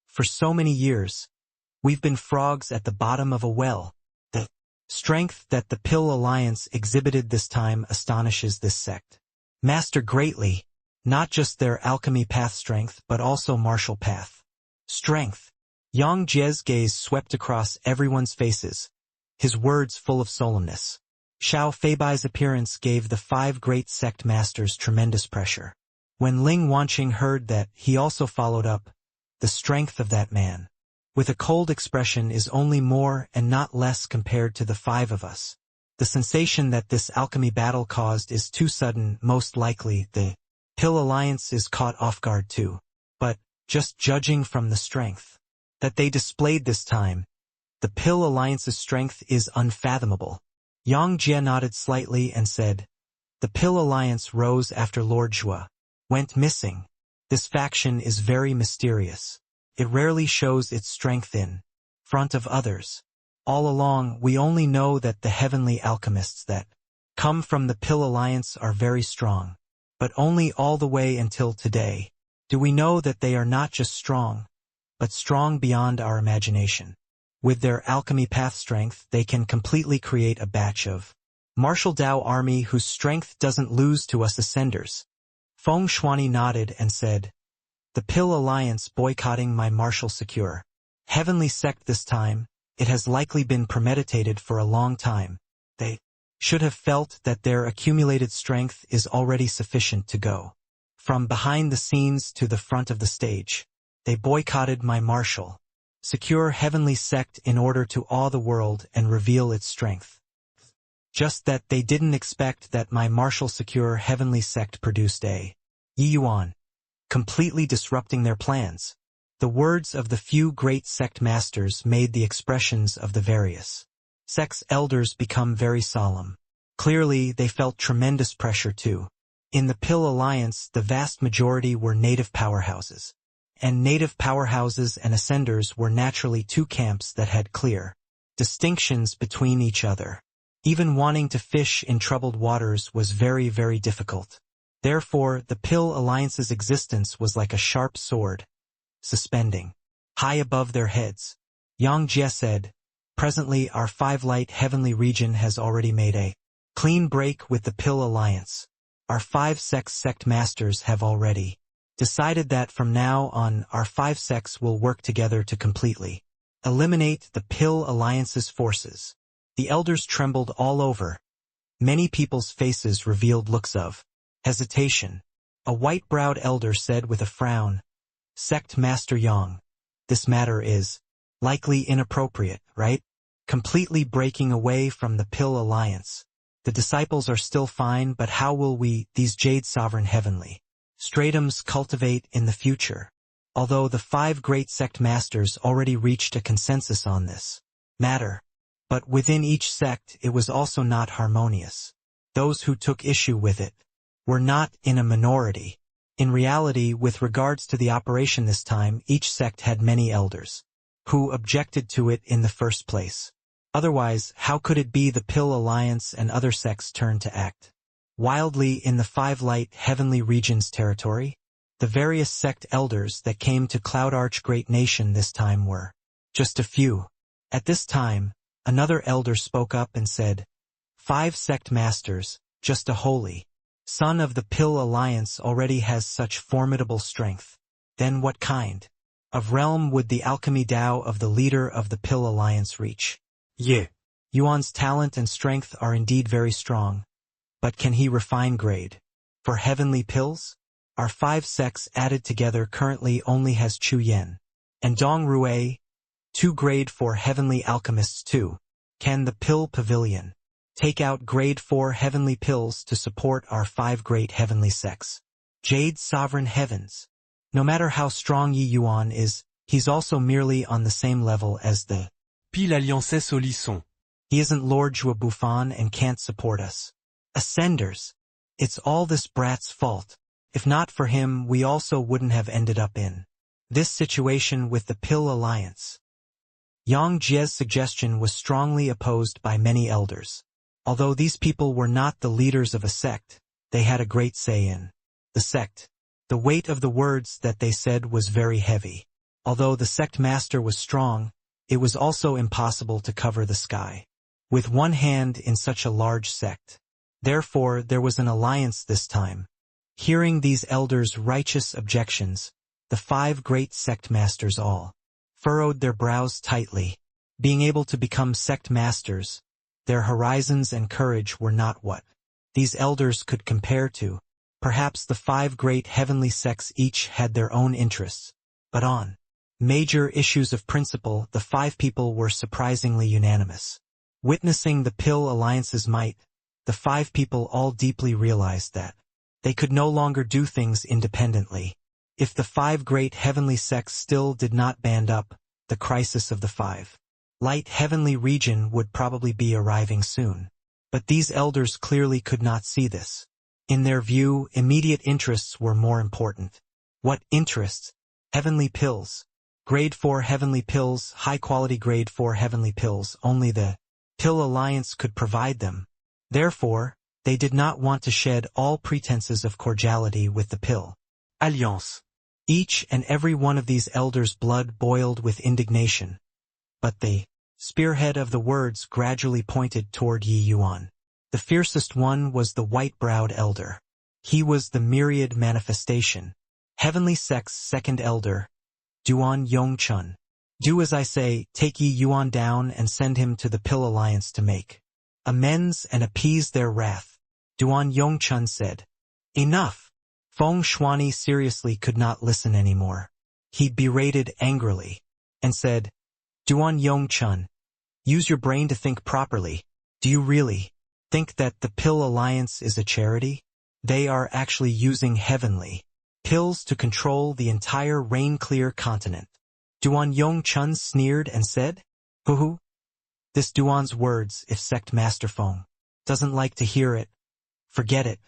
for so many years, we've been frogs at the bottom of a well. The strength that the Pill Alliance exhibited this time astonishes this sect master greatly, not just their alchemy path strength but also martial path strength. Yang Jie's gaze swept across everyone's faces, his words full of solemnness. Xiao Feibai's appearance gave the 5 great sect masters tremendous pressure. When Ling Wanqing heard that, he also followed up, the strength of that man, with a cold expression, is only more and not less compared to the 5 of us. The sensation that this alchemy battle caused is too sudden. Most likely the Pill Alliance is caught off guard too. But, just judging from the strength that they displayed this time, the Pill Alliance's strength is unfathomable. Yang Jie nodded slightly and said, the Pill Alliance rose after Lord Zhua went missing. This faction is very mysterious. It rarely shows its strength in front of others. All along, we only know that the heavenly alchemists that come from the Pill Alliance are very strong. But only all the way until today do we know that they are not just strong, but strong beyond our imagination. With their alchemy path strength, they can completely create a batch of martial Dao army whose strength doesn't lose to us ascenders. Feng Shuani nodded and said, the Pill Alliance boycotting my martial secure heavenly sect this time, it has likely been premeditated for a long time. They should have felt that their accumulated strength is already sufficient to go from behind the scenes to the front of the stage. They boycotted my martial secure heavenly sect in order to awe the world and reveal its strength. Just that they didn't expect that my martial secure heavenly sect produced a Yi Yuan, completely disrupting their plans. The words of the few great sect masters made the expressions of the various sects elders become very solemn. Clearly, they felt tremendous pressure too. In the Pill Alliance, the vast majority were native powerhouses. and native powerhouses and ascenders were naturally two camps that had clear distinctions between each other. Even wanting to fish in troubled waters was very, very difficult. Therefore, the Pill Alliance's existence was like a sharp sword, suspending high above their heads. Yang Jie said, "Presently our five-light heavenly region has already made a clean break with the Pill Alliance. Our five sect masters have already decided that from now on our five sects will work together to completely eliminate the Pill Alliance's forces." The elders trembled all over. Many people's faces revealed looks of hesitation. A white-browed elder said with a frown, "Sect Master Yang, this matter is likely inappropriate, right? Completely breaking away from the Pill Alliance. The disciples are still fine, but how will we, these Jade Sovereign Heavenly Stratums, cultivate in the future?" Although the five great sect masters already reached a consensus on this matter, but within each sect it was also not harmonious. Those who took issue with it were not in a minority. In reality, with regards to the operation this time, each sect had many elders who objected to it in the first place. Otherwise, how could it be the Pill Alliance and other sects turned to act wildly in the five-light heavenly regions territory? The various sect elders that came to Cloudarch Great Nation this time were just a few. At this time, another elder spoke up and said, "Five sect masters, just a holy son of the Pill Alliance already has such formidable strength. Then what kind of realm would the alchemy Tao of the leader of the Pill Alliance reach? Yeah. Yuan's talent and strength are indeed very strong, but can he refine grade for heavenly pills? Our five sects added together currently only has Chu Yen and Dong Rue, 2 grade 4 heavenly alchemists too. Can the Pill Pavilion take out grade 4 heavenly pills to support our 5 great heavenly sects? Jade Sovereign Heavens. No matter how strong Yi Yuan is, he's also merely on the same level as the Pile Alliance Solisson. He isn't Lord Jua Buffon and can't support us. Ascenders. It's all this brat's fault. If not for him, we also wouldn't have ended up in this situation with the Pill Alliance. Yang Jie's suggestion was strongly opposed by many elders. Although these people were not the leaders of a sect, they had a great say in the sect. The weight of the words that they said was very heavy. Although the sect master was strong, it was also impossible to cover the sky with one hand in such a large sect. Therefore, there was an alliance this time. Hearing these elders' righteous objections, the 5 great sect masters all furrowed their brows tightly. Being able to become sect masters, their horizons and courage were not what these elders could compare to. Perhaps the 5 great heavenly sects each had their own interests, but on major issues of principle, the 5 people were surprisingly unanimous. Witnessing the Pill Alliance's might, the 5 people all deeply realized that they could no longer do things independently. If the 5 great heavenly sects still did not band up, the crisis of the 5 light heavenly region would probably be arriving soon. But these elders clearly could not see this. In their view, immediate interests were more important. What interests? Heavenly pills. Grade 4 heavenly pills, high-quality grade 4 heavenly pills, only the Pill Alliance could provide them. Therefore, they did not want to shed all pretenses of cordiality with the Pill Alliance. Each and every one of these elders' blood boiled with indignation. But the spearhead of the words gradually pointed toward Yi Yuan. The fiercest one was the white-browed elder. He was the myriad manifestation. Heavenly Sect's second elder, Duan Yongchun. Do as I say, take Yi Yuan down and send him to the Pill Alliance to make amends and appease their wrath. Duan Yongchun said. Enough. Feng Shuani seriously could not listen anymore. He berated angrily and said, Duan Yongchun, use your brain to think properly. Do you really think that the Pill Alliance is a charity? They are actually using heavenly pills to control the entire rain-clear continent. Duan Yongchun sneered and said, Hoo-hoo. This Duan's words, if Sect Master Feng doesn't like to hear it, forget it.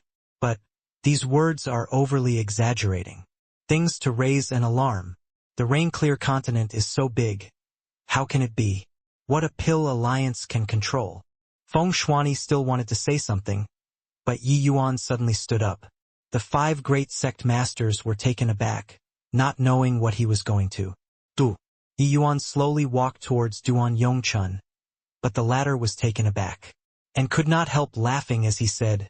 But these words are overly exaggerating. things to raise an alarm. The rain-clear continent is so big. How can it be? What a pill alliance can control. Feng Shuani still wanted to say something, but Yi Yuan suddenly stood up. The 5 great sect masters were taken aback, not knowing what he was going to do. Yi Yuan slowly walked towards Duan Yongchun, but the latter was taken aback, and could not help laughing as he said,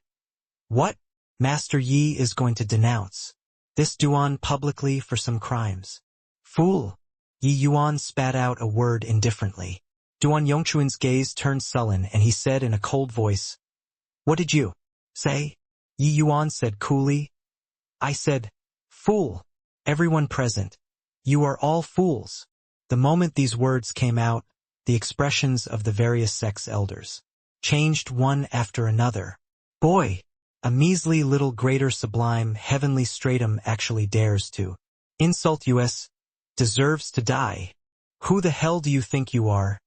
"What? Master Yi is going to denounce this Duan publicly for some crimes. Fool!" Yi Yuan spat out a word indifferently. Duan Yongchun's gaze turned sullen and he said in a cold voice, "What did you say?" Yi Yuan said coolly, "I said, fool. Everyone present, you are all fools." The moment these words came out, the expressions of the various sects elders changed one after another. Boy! A measly little greater sublime heavenly stratum actually dares to insult us, deserves to die. Who the hell do you think you are,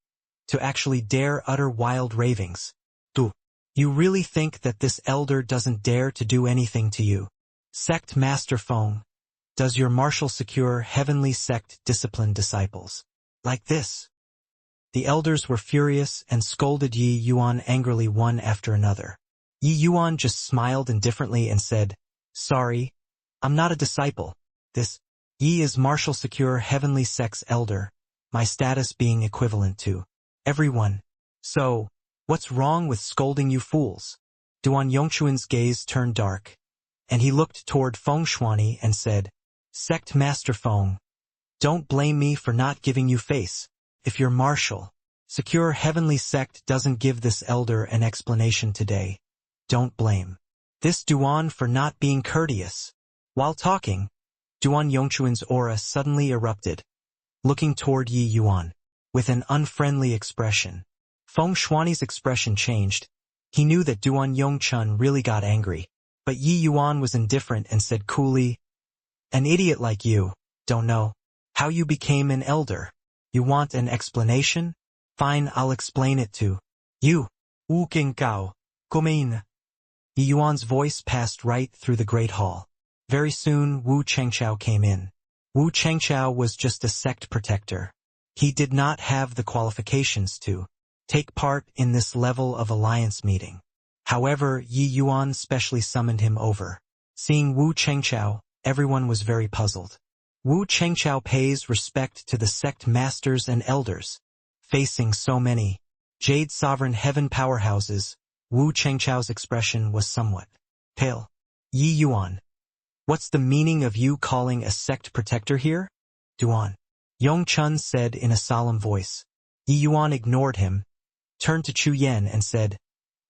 to actually dare utter wild ravings? Do you really think that this elder doesn't dare to do anything to you? Sect Master Feng, does your martial secure heavenly sect discipline disciples like this? The elders were furious and scolded Yi Yuan angrily one after another. Yi Yuan just smiled indifferently and said, "Sorry, I'm not a disciple. This Yi is martial secure heavenly sect's elder, my status being equivalent to everyone. So, what's wrong with scolding you fools?" Duan Yongchun's gaze turned dark, and he looked toward Feng Shuani and said, "Sect Master Feng, don't blame me for not giving you face. If your martial secure heavenly sect doesn't give this elder an explanation today, don't blame this Duan for not being courteous." While talking, Duan Yongchun's aura suddenly erupted, looking toward Yi Yuan with an unfriendly expression. Feng Shuani's expression changed. He knew that Duan Yongchun really got angry, but Yi Yuan was indifferent and said coolly, "An idiot like you don't know how you became an elder. You want an explanation? Fine, I'll explain it to you." Wu King Gao, Gomein. Yi Yuan's voice passed right through the great hall. Very soon Wu Chengchao came in. Wu Chengchao was just a sect protector. He did not have the qualifications to take part in this level of alliance meeting. However, Yi Yuan specially summoned him over. Seeing Wu Chengchao, everyone was very puzzled. Wu Chengchao pays respect to the sect masters and elders. Facing so many Jade Sovereign Heaven powerhouses, Wu Chengchao's expression was somewhat pale. "Yi Yuan, what's the meaning of you calling a sect protector here?" Duan Yongchun said in a solemn voice. Yi Yuan ignored him, turned to Chu Yen and said,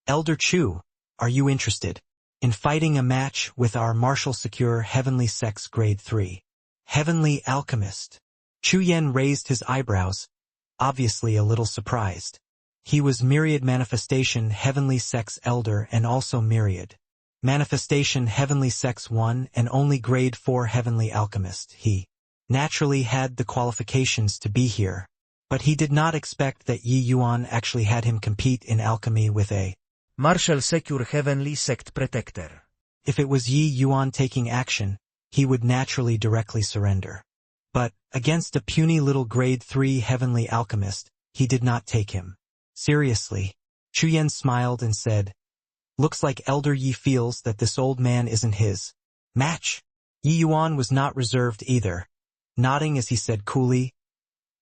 "Elder Chu, are you interested in fighting a match with our martial secure heavenly sect's grade 3 heavenly alchemist?" Chu Yen raised his eyebrows, obviously a little surprised. He was Myriad Manifestation Heavenly Sect's elder and also Myriad Manifestation Heavenly Sect's one and only grade 4 heavenly alchemist. He naturally had the qualifications to be here, but he did not expect that Yi Yuan actually had him compete in alchemy with a martial secure heavenly sect protector. If it was Yi Yuan taking action, he would naturally directly surrender. But, against a puny little grade 3 heavenly alchemist, he did not take him seriously. Chu Yen smiled and said, "Looks like Elder Yi feels that this old man isn't his match." Yi Yuan was not reserved either, nodding as he said coolly,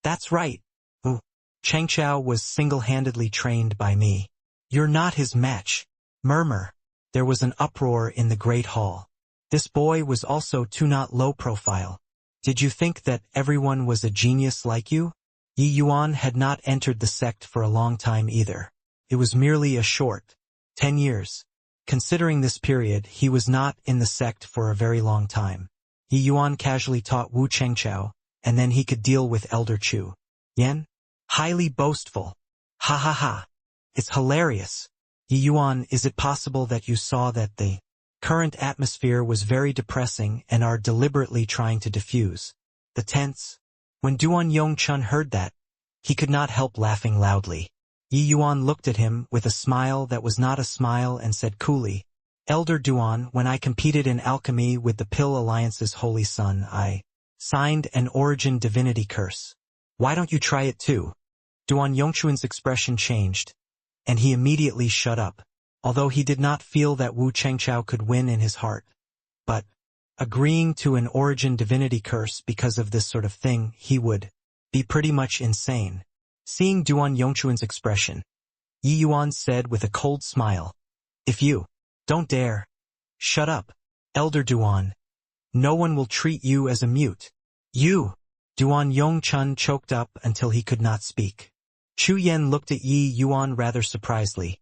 "That's right. Wu Chengchao was single-handedly trained by me. You're not his match." Murmur. There was an uproar in the great hall. This boy was also too not low profile. Did you think that everyone was a genius like you? Yi Yuan had not entered the sect for a long time either. It was merely a short 10 years. Considering this period, he was not in the sect for a very long time. Yi Yuan casually taught Wu Chengchao, and then he could deal with Elder Chu Yen. Highly boastful. Ha ha ha. It's hilarious. Yi Yuan, is it possible that you saw that the current atmosphere was very depressing and are deliberately trying to diffuse the tense? When Duan Yongchun heard that, he could not help laughing loudly. Yi Yuan looked at him with a smile that was not a smile and said coolly, Elder Duan, when I competed in alchemy with the Pill Alliance's holy son, I signed an origin divinity curse. Why don't you try it too? Duan Yongchuan's expression changed, and he immediately shut up, although he did not feel that Wu Chengqiao could win in his heart. But, agreeing to an origin divinity curse because of this sort of thing, he would be pretty much insane. Seeing Duan Yongchuan's expression, Yi Yuan said with a cold smile, "If you don't dare, shut up, Elder Duan. No one will treat you as a mute. You." Duan Yongchun choked up until he could not speak. Chu Yan looked at Yi Yuan rather surprisedly,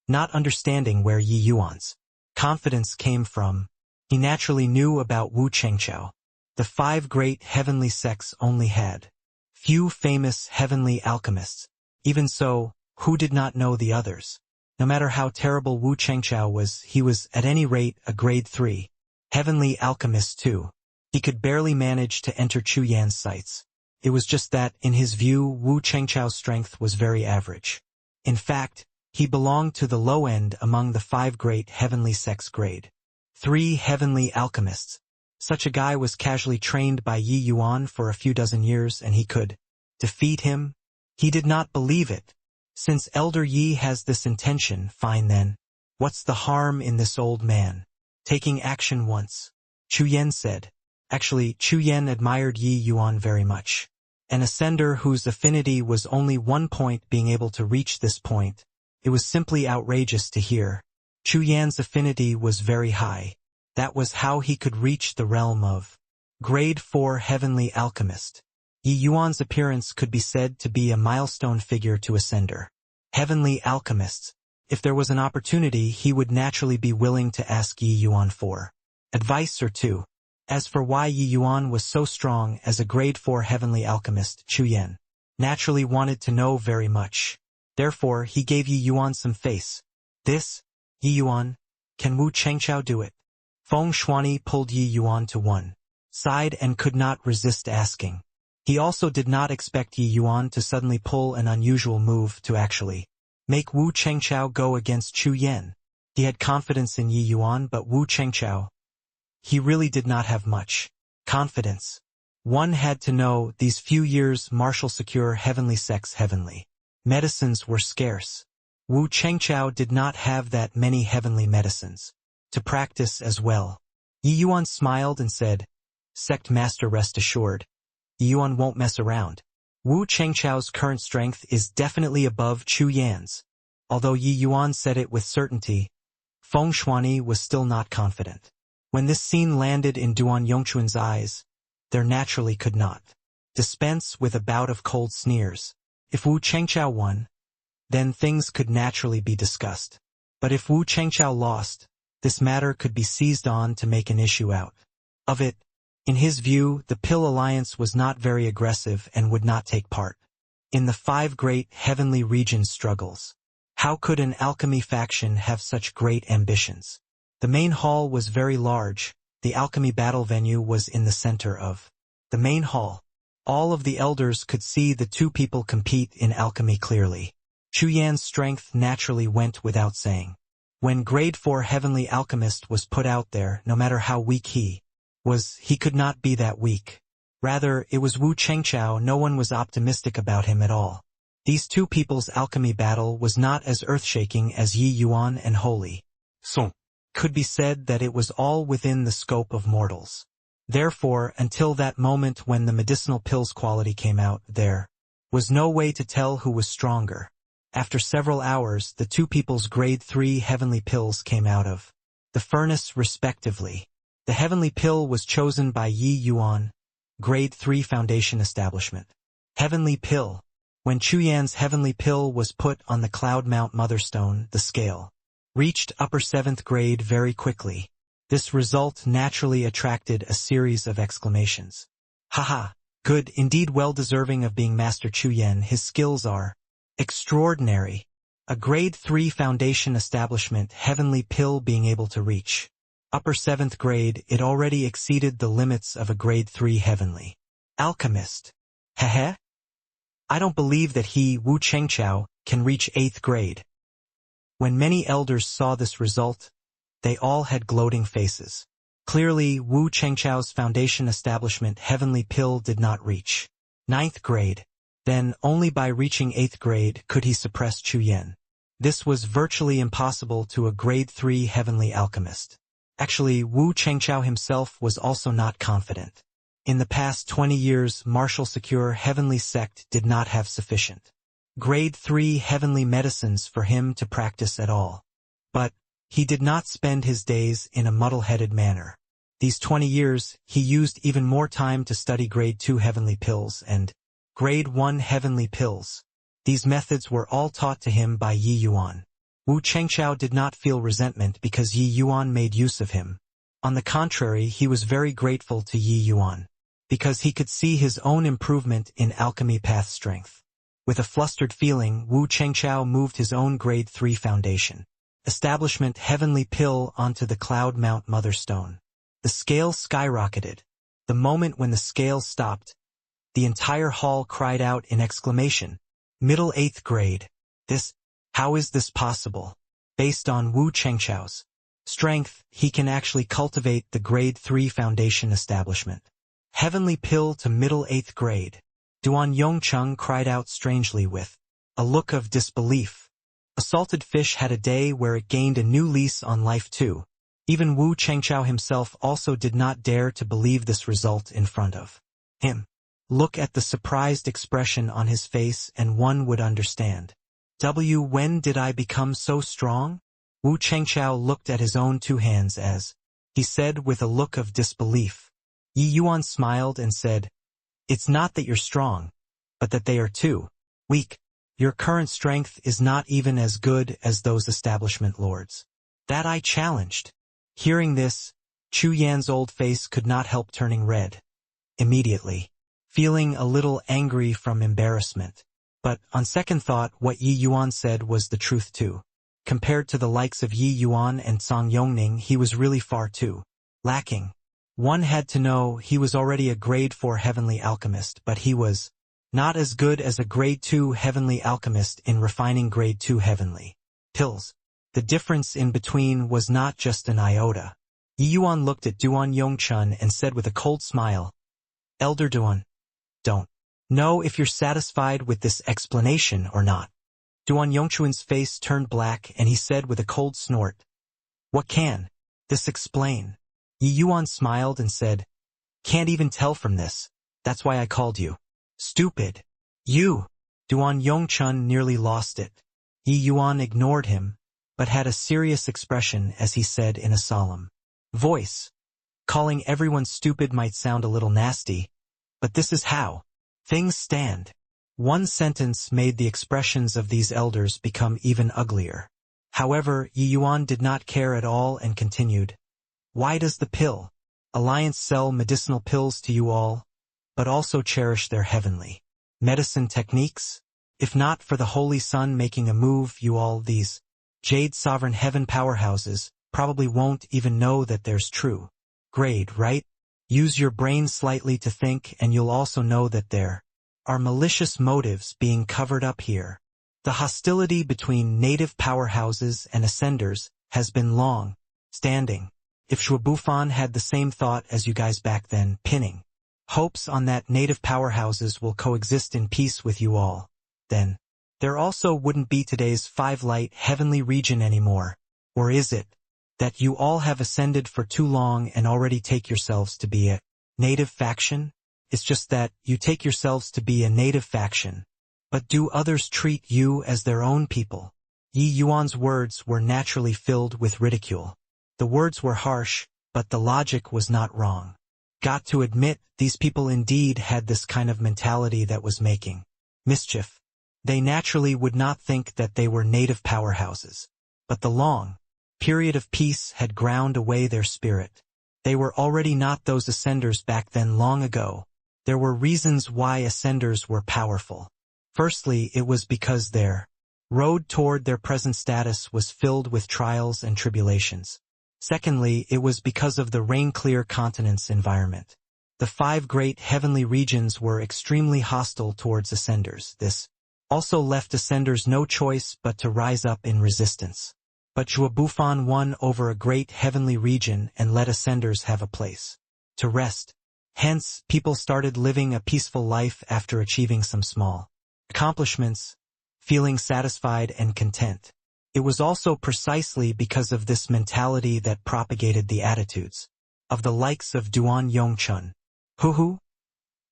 not understanding where Yi Yuan's confidence came from. He naturally knew about Wu Chengqiao. The 5 great heavenly sects only had few famous heavenly alchemists. Even so, who did not know the others? No matter how terrible Wu Chengqiao was, he was at any rate a grade 3 heavenly alchemist too. He could barely manage to enter Chu Yan's sights. It was just that, in his view, Wu Chengqiao's strength was very average. In fact, he belonged to the low end among the 5 great heavenly sects grade 3 heavenly alchemists. Such a guy was casually trained by Yi Yuan for a few dozen years and he could defeat him? He did not believe it. Since Elder Yi has this intention, fine then. What's the harm in this old man taking action once? Chu Yan said. Actually, Chu Yan admired Yi Yuan very much. An ascender whose affinity was only 1 point being able to reach this point. It was simply outrageous to hear. Chu Yan's affinity was very high. That was how he could reach the realm of grade 4 heavenly alchemist. Yi Yuan's appearance could be said to be a milestone figure to ascender heavenly alchemists. If there was an opportunity, he would naturally be willing to ask Yi Yuan for advice or two. As for why Yi Yuan was so strong as a grade 4 heavenly alchemist, Chu Yan naturally wanted to know very much. Therefore, he gave Yi Yuan some face. This, Yi Yuan, can Wu Chengqiao do it? Feng Shuani pulled Yi Yuan to one side and could not resist asking. He also did not expect Yi Yuan to suddenly pull an unusual move to actually make Wu Chengqiao go against Chu Yan. He had confidence in Yi Yuan, but Wu Chengqiao, he really did not have much confidence. One had to know these few years martial secure heavenly sects heavenly medicines were scarce. Wu Chengqiao did not have that many heavenly medicines to practice as well. Yi Yuan smiled and said, "Sect Master, rest assured. Yi Yuan won't mess around. Wu Chengqiao's current strength is definitely above Chu Yan's." Although Yi Yuan said it with certainty, Feng Shuani was still not confident. When this scene landed in Duan Yongchuan's eyes, there naturally could not dispense with a bout of cold sneers. If Wu Chengqiao won, then things could naturally be discussed. But if Wu Chengqiao lost, this matter could be seized on to make an issue out of it. In his view, the Pill Alliance was not very aggressive and would not take part in the 5 great heavenly regions struggles. How could an alchemy faction have such great ambitions? The main hall was very large. The alchemy battle venue was in the center of the main hall. All of the elders could see the 2 people compete in alchemy clearly. Chu Yan's strength naturally went without saying. When grade 4 heavenly alchemist was put out there, no matter how weak he was, he could not be that weak. Rather, it was Wu Chengqiao. No one was optimistic about him at all. These 2 people's alchemy battle was not as earth-shaking as Yi Yuan and Holy Song. Could be said that it was all within the scope of mortals. Therefore, until that moment when the medicinal pills quality came out, there was no way to tell who was stronger. After several hours, the 2 people's grade 3 heavenly pills came out of the furnace respectively. The heavenly pill was chosen by Yi Yuan, grade 3 foundation establishment. Heavenly pill. When Chu Yan's heavenly pill was put on the Cloud Mount Motherstone, the scale reached upper 7th grade very quickly. This result naturally attracted a series of exclamations. Haha, good, indeed well deserving of being Master Chu Yan. His skills are extraordinary. A grade 3 foundation establishment heavenly pill being able to reach upper 7th grade, it already exceeded the limits of a grade 3 heavenly alchemist. Heh? I don't believe that he, Wu Chengqiao, can reach 8th grade. When many elders saw this result, They all had gloating faces. Clearly, Wu Chengchao's foundation establishment Heavenly Pill did not reach 9th grade. Then, only by reaching 8th grade could he suppress Chu Yen. This was virtually impossible to a grade 3 heavenly alchemist. Actually, Wu Chengchao himself was also not confident. In the past 20 years, martial secure heavenly sect did not have sufficient grade 3 heavenly medicines for him to practice at all. But he did not spend his days in a muddle-headed manner. These 20 years, he used even more time to study grade 2 heavenly pills and grade 1 heavenly pills. These methods were all taught to him by Yi Yuan. Wu Chengchao did not feel resentment because Yi Yuan made use of him. On the contrary, he was very grateful to Yi Yuan, because he could see his own improvement in alchemy path strength. With a flustered feeling, Wu Chengchao moved his own grade 3 foundation establishment heavenly pill onto the Cloud Mount Mother Stone. The scale skyrocketed. The moment when the scale stopped, the entire hall cried out in exclamation. Middle 8th grade. How is this possible? Based on Wu Chengchao's strength, he can actually cultivate the grade 3 foundation establishment. Heavenly pill to middle 8th grade. Duan Yongcheng cried out strangely with a look of disbelief. A salted fish had a day where it gained a new lease on life too. Even Wu Chengchao himself also did not dare to believe this result in front of him. Look at the surprised expression on his face and one would understand. When did I become so strong? Wu Chengchao looked at his own 2 hands as he said with a look of disbelief. Yi Yuan smiled and said, It's not that you're strong, but that they are too weak. Your current strength is not even as good as those establishment lords. That I challenged. Hearing this, Chu Yan's old face could not help turning red. Immediately, feeling a little angry from embarrassment. But, on second thought, what Yi Yuan said was the truth too. Compared to the likes of Yi Yuan and Song Yongning, he was really far too lacking. One had to know he was already a grade 4 heavenly alchemist, but he was not as good as a grade 2 heavenly alchemist in refining grade 2 heavenly pills. The difference in between was not just an iota. Yi Yuan looked at Duan Yongchun and said with a cold smile, Elder Duan, don't know if you're satisfied with this explanation or not. Duan Yongchun's face turned black and he said with a cold snort, What can this explain? Yi Yuan smiled and said, Can't even tell from this. That's why I called you. Stupid. You. Duan Yongchun nearly lost it. Yi Yuan ignored him, but had a serious expression as he said in a solemn voice. Calling everyone stupid might sound a little nasty, but this is how things stand. One sentence made the expressions of these elders become even uglier. However, Yi Yuan did not care at all and continued, Why does the Pill Alliance sell medicinal pills to you all, but also cherish their heavenly medicine techniques? If not for the Holy Sun making a move, you all these Jade Sovereign Heaven powerhouses probably won't even know that there's true grade, right? Use your brain slightly to think and you'll also know that there are malicious motives being covered up here. The hostility between native powerhouses and ascenders has been long standing. If Shuabufan had the same thought as you guys back then, pinning hopes on that native powerhouses will coexist in peace with you all, then there also wouldn't be today's 5 light heavenly region anymore. Or is it that you all have ascended for too long and already take yourselves to be a native faction? It's just that you take yourselves to be a native faction, but do others treat you as their own people? Yi Yuan's words were naturally filled with ridicule. The words were harsh, but the logic was not wrong. Got to admit, these people indeed had this kind of mentality that was making mischief. They naturally would not think that they were native powerhouses. But the long period of peace had ground away their spirit. They were already not those ascenders back then long ago. There were reasons why ascenders were powerful. Firstly, it was because their road toward their present status was filled with trials and tribulations. Secondly, it was because of the rain-clear continent's environment. The 5 great heavenly regions were extremely hostile towards ascenders. This also left ascenders no choice but to rise up in resistance. but Zhuo Bufan won over a great heavenly region and let ascenders have a place to rest. Hence, people started living a peaceful life after achieving some small accomplishments, feeling satisfied and content. It was also precisely because of this mentality that propagated the attitudes of the likes of Duan Yongchun. Hoo-hoo?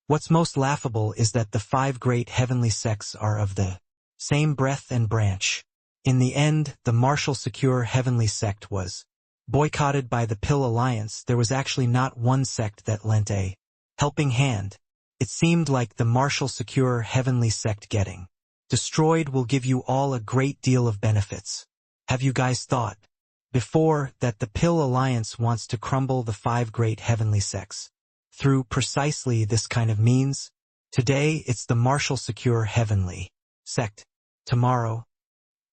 What's most laughable is that the 5 great heavenly sects are of the same breath and branch. In the end, the martial secure heavenly sect was boycotted by the Pill Alliance. There was actually not one sect that lent a helping hand. It seemed like the martial secure heavenly sect getting destroyed will give you all a great deal of benefits. Have you guys thought before that the Pill Alliance wants to crumble the 5 great heavenly sects through precisely this kind of means? Today it's the martial secure heavenly sect. Tomorrow,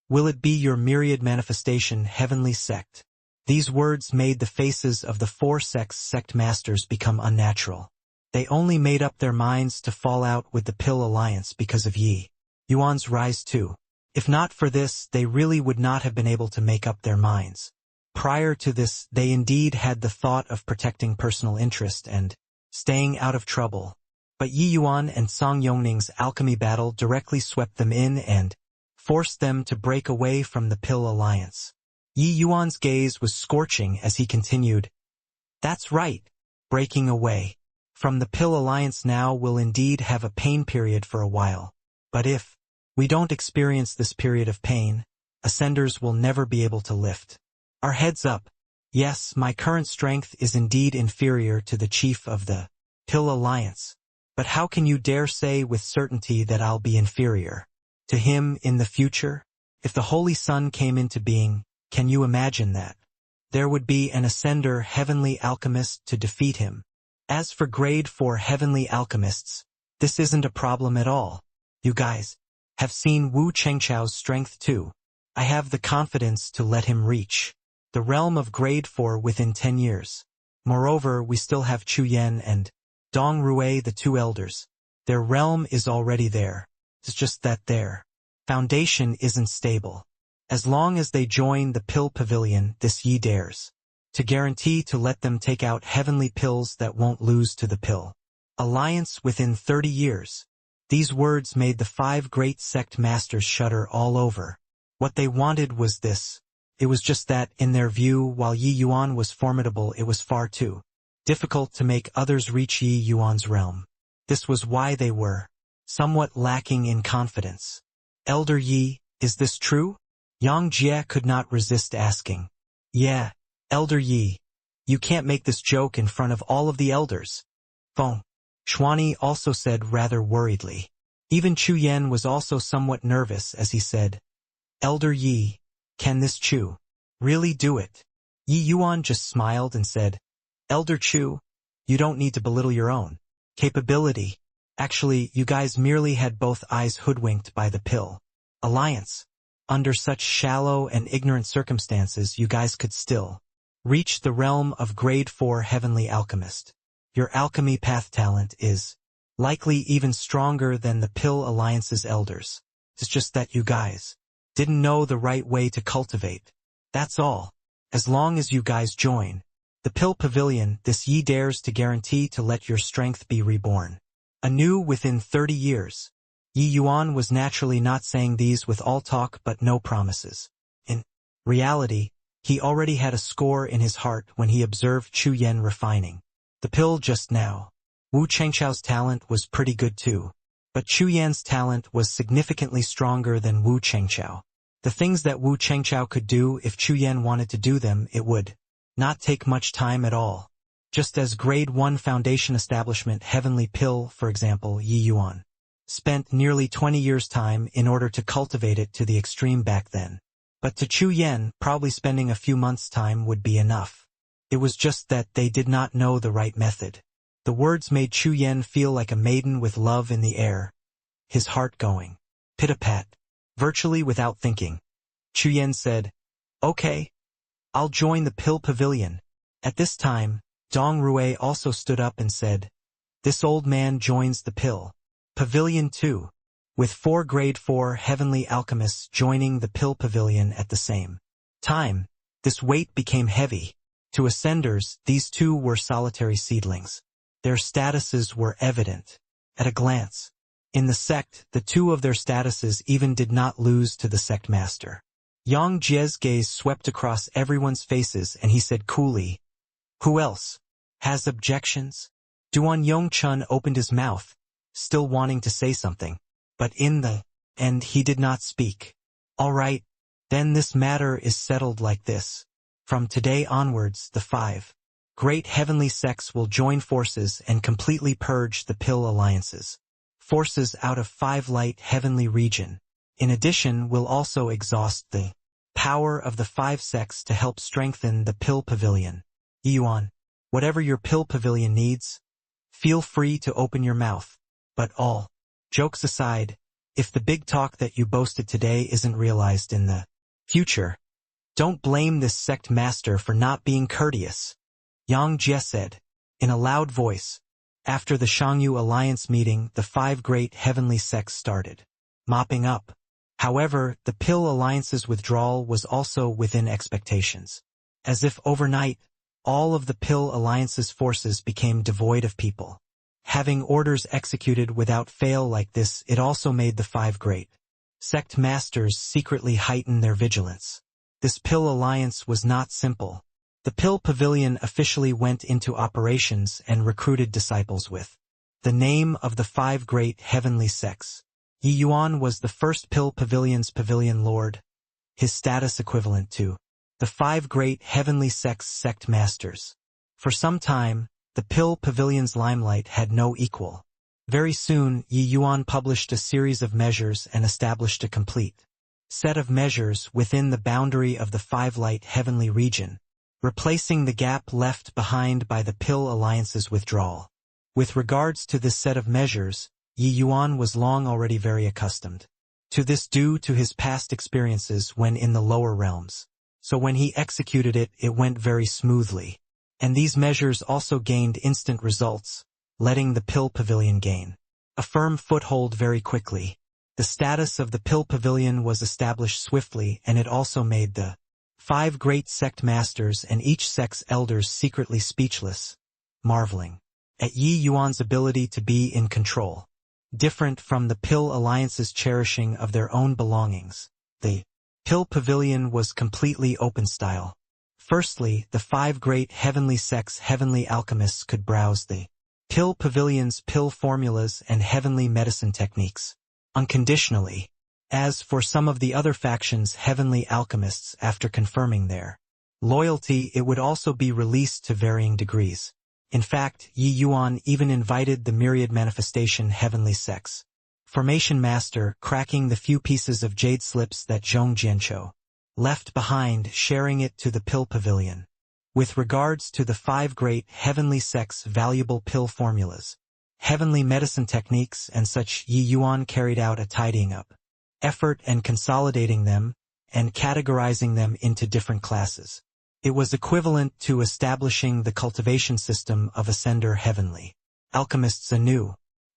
will it be your myriad manifestation heavenly sect? These words made the faces of the 4 sects' sect masters become unnatural. They only made up their minds to fall out with the Pill Alliance because of Yi Yuan's rise too. If not for this, they really would not have been able to make up their minds. Prior to this, they indeed had the thought of protecting personal interest and staying out of trouble. But Yi Yuan and Song Yongning's alchemy battle directly swept them in and forced them to break away from the Pill Alliance. Yi Yuan's gaze was scorching as he continued, "That's right, breaking away from the Pill Alliance now will indeed have a pain period for a while. But if we don't experience this period of pain, ascenders will never be able to lift our heads up. Yes, my current strength is indeed inferior to the chief of the Pill Alliance. But how can you dare say with certainty that I'll be inferior to him in the future? If the Holy Sun came into being, can you imagine that? There would be an ascender heavenly alchemist to defeat him. As for grade 4 heavenly alchemists, this isn't a problem at all. You guys have seen Wu Chengchao's strength too. I have the confidence to let him reach the realm of grade 4 within 10 years. Moreover, we still have Chu Yan and Dong Rui, the 2 elders. Their realm is already there. It's just that their foundation isn't stable. As long as they join the Pill Pavilion, this Yi dares to guarantee to let them take out heavenly pills that won't lose to the Pill Alliance within 30 years. These words made the 5 great sect masters shudder all over. What they wanted was this. It was just that, in their view, while Yi Yuan was formidable, it was far too difficult to make others reach Yi Yuan's realm. This was why they were somewhat lacking in confidence. Elder Yi, is this true? Yang Jie could not resist asking. Yeah, Elder Yi. You can't make this joke in front of all of the elders. Feng Shuani also said rather worriedly. Even Chu Yan was also somewhat nervous as he said, Elder Yi, can this Chu really do it? Yi Yuan just smiled and said, Elder Chu, you don't need to belittle your own capability. Actually, you guys merely had both eyes hoodwinked by the Pill Alliance. Under such shallow and ignorant circumstances, you guys could still reach the realm of grade 4 heavenly alchemist. Your alchemy path talent is likely even stronger than the Pill Alliance's elders. It's just that you guys didn't know the right way to cultivate. That's all. As long as you guys join the Pill Pavilion, this Yi dares to guarantee to let your strength be reborn anew within 30 years. Yi Yuan was naturally not saying these with all talk but no promises. In reality, he already had a score in his heart when he observed Chu Yan refining the pill just now. Wu Chengchao's talent was pretty good too, but Chu Yan's talent was significantly stronger than Wu Chengchao. The things that Wu Chengchao could do, if Chu Yan wanted to do them, it would not take much time at all. Just as grade 1 foundation establishment heavenly pill, for example, Yi Yuan spent nearly 20 years' time in order to cultivate it to the extreme back then. But to Chu Yan, probably spending a few months' time would be enough. It was just that they did not know the right method. The words made Chu Yan feel like a maiden with love in the air, his heart going pit-a-pat. Virtually without thinking, Chu Yan said, Okay, I'll join the Pill Pavilion. At this time, Dong Rui also stood up and said, This old man joins the Pill Pavilion too, with 4 grade 4 heavenly alchemists joining the Pill Pavilion at the same time, this weight became heavy. To ascenders, these two were solitary seedlings. Their statuses were evident at a glance. In the sect, the two of their statuses even did not lose to the sect master. Yang Jie's gaze swept across everyone's faces and he said coolly, "Who else has objections?" Duan Yongchun opened his mouth, still wanting to say something, but in the end he did not speak. "All right, then this matter is settled like this. From today onwards, the 5 great heavenly sects will join forces and completely purge the pill alliances. Forces out of 5 light heavenly region. In addition, will also exhaust the power of the 5 sects to help strengthen the pill pavilion. Yuan, whatever your pill pavilion needs, feel free to open your mouth. But all jokes aside, if the big talk that you boasted today isn't realized in the future, don't blame this sect master for not being courteous," Yang Jie said, in a loud voice. After the Shangyu Alliance meeting, the 5 great heavenly sects started mopping up. However, the pill alliance's withdrawal was also within expectations. As if overnight, all of the pill alliance's forces became devoid of people. Having orders executed without fail like this, it also made the 5 great sect masters secretly heighten their vigilance. This pill alliance was not simple. The pill pavilion officially went into operations and recruited disciples with the name of the 5 great heavenly sects. Yi Yuan was the first pill pavilion's pavilion lord, his status equivalent to the 5 great heavenly sects sect masters. For some time, the pill pavilion's limelight had no equal. Very soon, Yi Yuan published a series of measures and established a complete set of measures within the boundary of the 5 light heavenly region, replacing the gap left behind by the pill alliance's withdrawal. With regards to this set of measures, Yi Yuan was long already very accustomed to this due to his past experiences when in the lower realms. So when he executed it, it went very smoothly. And these measures also gained instant results, letting the pill pavilion gain a firm foothold very quickly. The status of the pill pavilion was established swiftly, and it also made the 5 great sect masters and each sect's elders secretly speechless, marveling at Yi Yuan's ability to be in control. Different from the pill alliance's cherishing of their own belongings, the pill pavilion was completely open style. Firstly, the 5 great heavenly sects' heavenly alchemists could browse the pill pavilion's pill formulas and heavenly medicine techniques unconditionally. As for some of the other factions' heavenly alchemists, after confirming their loyalty, it would also be released to varying degrees. In fact, Yi Yuan even invited the myriad manifestation heavenly sects formation master, cracking the few pieces of jade slips that Zhong Jianqiu left behind, sharing it to the pill pavilion. With regards to the 5 great heavenly sects' valuable pill formulas, heavenly medicine techniques and such, Yi Yuan carried out a tidying up effort and consolidating them and categorizing them into different classes. It was equivalent to establishing the cultivation system of Ascender heavenly alchemists anew.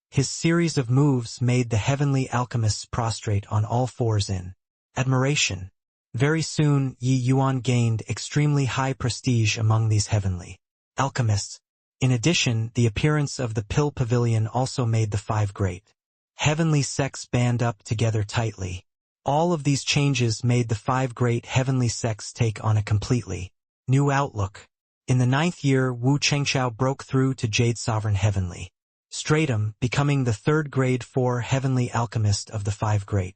His series of moves made the heavenly alchemists prostrate on all fours in admiration. Very soon, Yi Yuan gained extremely high prestige among these heavenly alchemists. In addition, the appearance of the pill pavilion also made the 5 great heavenly sects band up together tightly. All of these changes made the 5 great heavenly sects take on a completely new outlook. In the 9th year, Wu Chengxiao broke through to Jade Sovereign Heavenly Stratum, becoming the 3rd grade 4 heavenly alchemist of the 5 great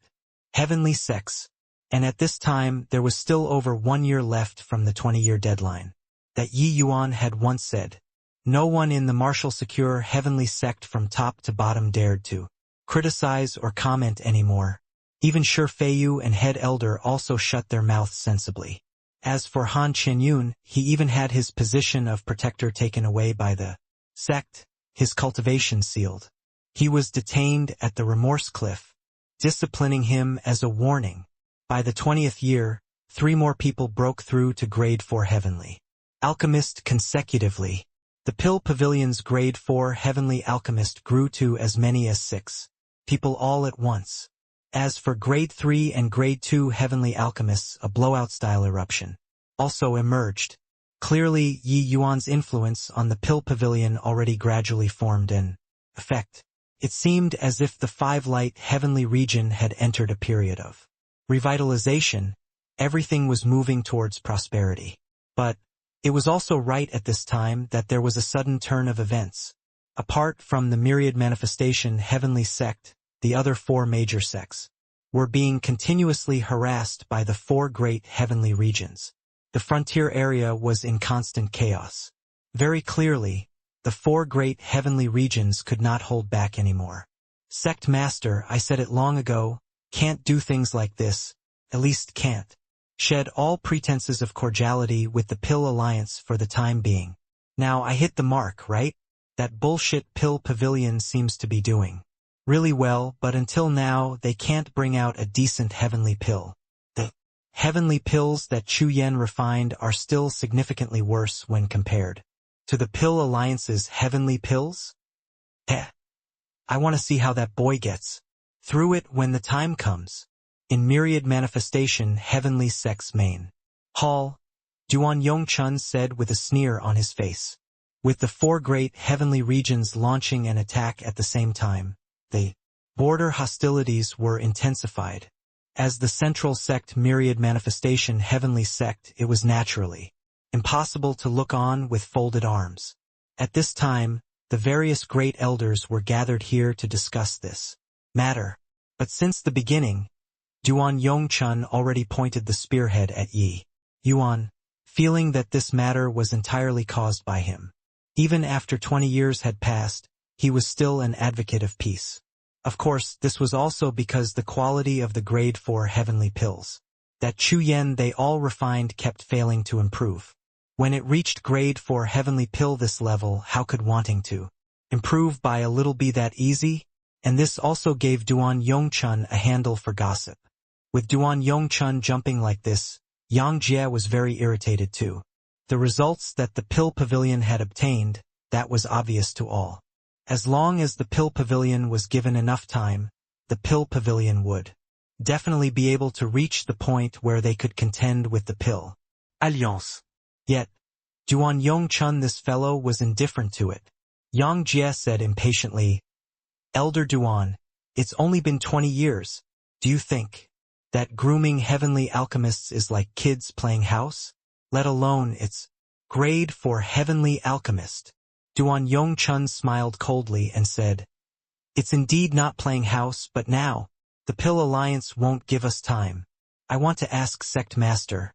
heavenly sects. And at this time, there was still over 1 year left from the 20-year deadline that Yi Yuan had once said. No one in the martial secure heavenly sect from top to bottom dared to criticize or comment anymore. Even Shi Feiyu and head elder also shut their mouths sensibly. As for Han Qianyun, he even had his position of protector taken away by the sect, his cultivation sealed. He was detained at the Remorse Cliff, disciplining him as a warning. By the 20th year, 3 more people broke through to grade 4 heavenly alchemist consecutively. The pill pavilion's grade 4 heavenly alchemist grew to as many as 6 people all at once. As for Grade 3 and Grade 2 heavenly alchemists, a blowout-style eruption also emerged. Clearly, Yi Yuan's influence on the Pill Pavilion already gradually formed an effect. It seemed as if the five-light heavenly region had entered a period of revitalization. Everything was moving towards prosperity. But it was also right at this time that there was a sudden turn of events. Apart from the myriad manifestation heavenly sect, the other four major sects were being continuously harassed by the four great heavenly regions. The frontier area was in constant chaos. Very clearly, the four great heavenly regions could not hold back anymore. Sect Master, I said it long ago, can't do things like this, at least can't shed all pretenses of cordiality with the Pill Alliance for the time being. Now I hit the mark, right? That bullshit Pill Pavilion seems to be doing really well, but until now they can't bring out a decent heavenly pill. The heavenly pills that Chu Yen refined are still significantly worse when compared to the Pill Alliance's heavenly pills. I want to see how that boy gets through it when the time comes. In myriad manifestation heavenly sect's main hall, Duan Yongchun said with a sneer on his face. With the four great heavenly regions launching an attack at the same time, the border hostilities were intensified. As the central sect myriad manifestation heavenly sect, it was naturally impossible to look on with folded arms. At this time, the various great elders were gathered here to discuss this matter. But since the beginning, Duan Yongchun already pointed the spearhead at Yi Yuan, feeling that this matter was entirely caused by him. Even after 20 years had passed, he was still an advocate of peace. Of course, this was also because the quality of the Grade 4 heavenly pills that Chu Yen they all refined kept failing to improve. When it reached Grade 4 heavenly pill this level, how could wanting to improve by a little be that easy? And this also gave Duan Yongchun a handle for gossip. With Duan Yongchun jumping like this, Yang Jie was very irritated too. The results that the Pill Pavilion had obtained, that was obvious to all. As long as the Pill Pavilion was given enough time, the Pill Pavilion would definitely be able to reach the point where they could contend with the Pill Alliance. Yet, Duan Yongchun this fellow was indifferent to it. Yang Jie said impatiently, Elder Duan, it's only been 20 years. Do you think that grooming heavenly alchemists is like kids playing house? Let alone it's Grade 4 heavenly alchemist. Duan Yongchun smiled coldly and said, It's indeed not playing house, but now, the Pill Alliance won't give us time. I want to ask Sect Master,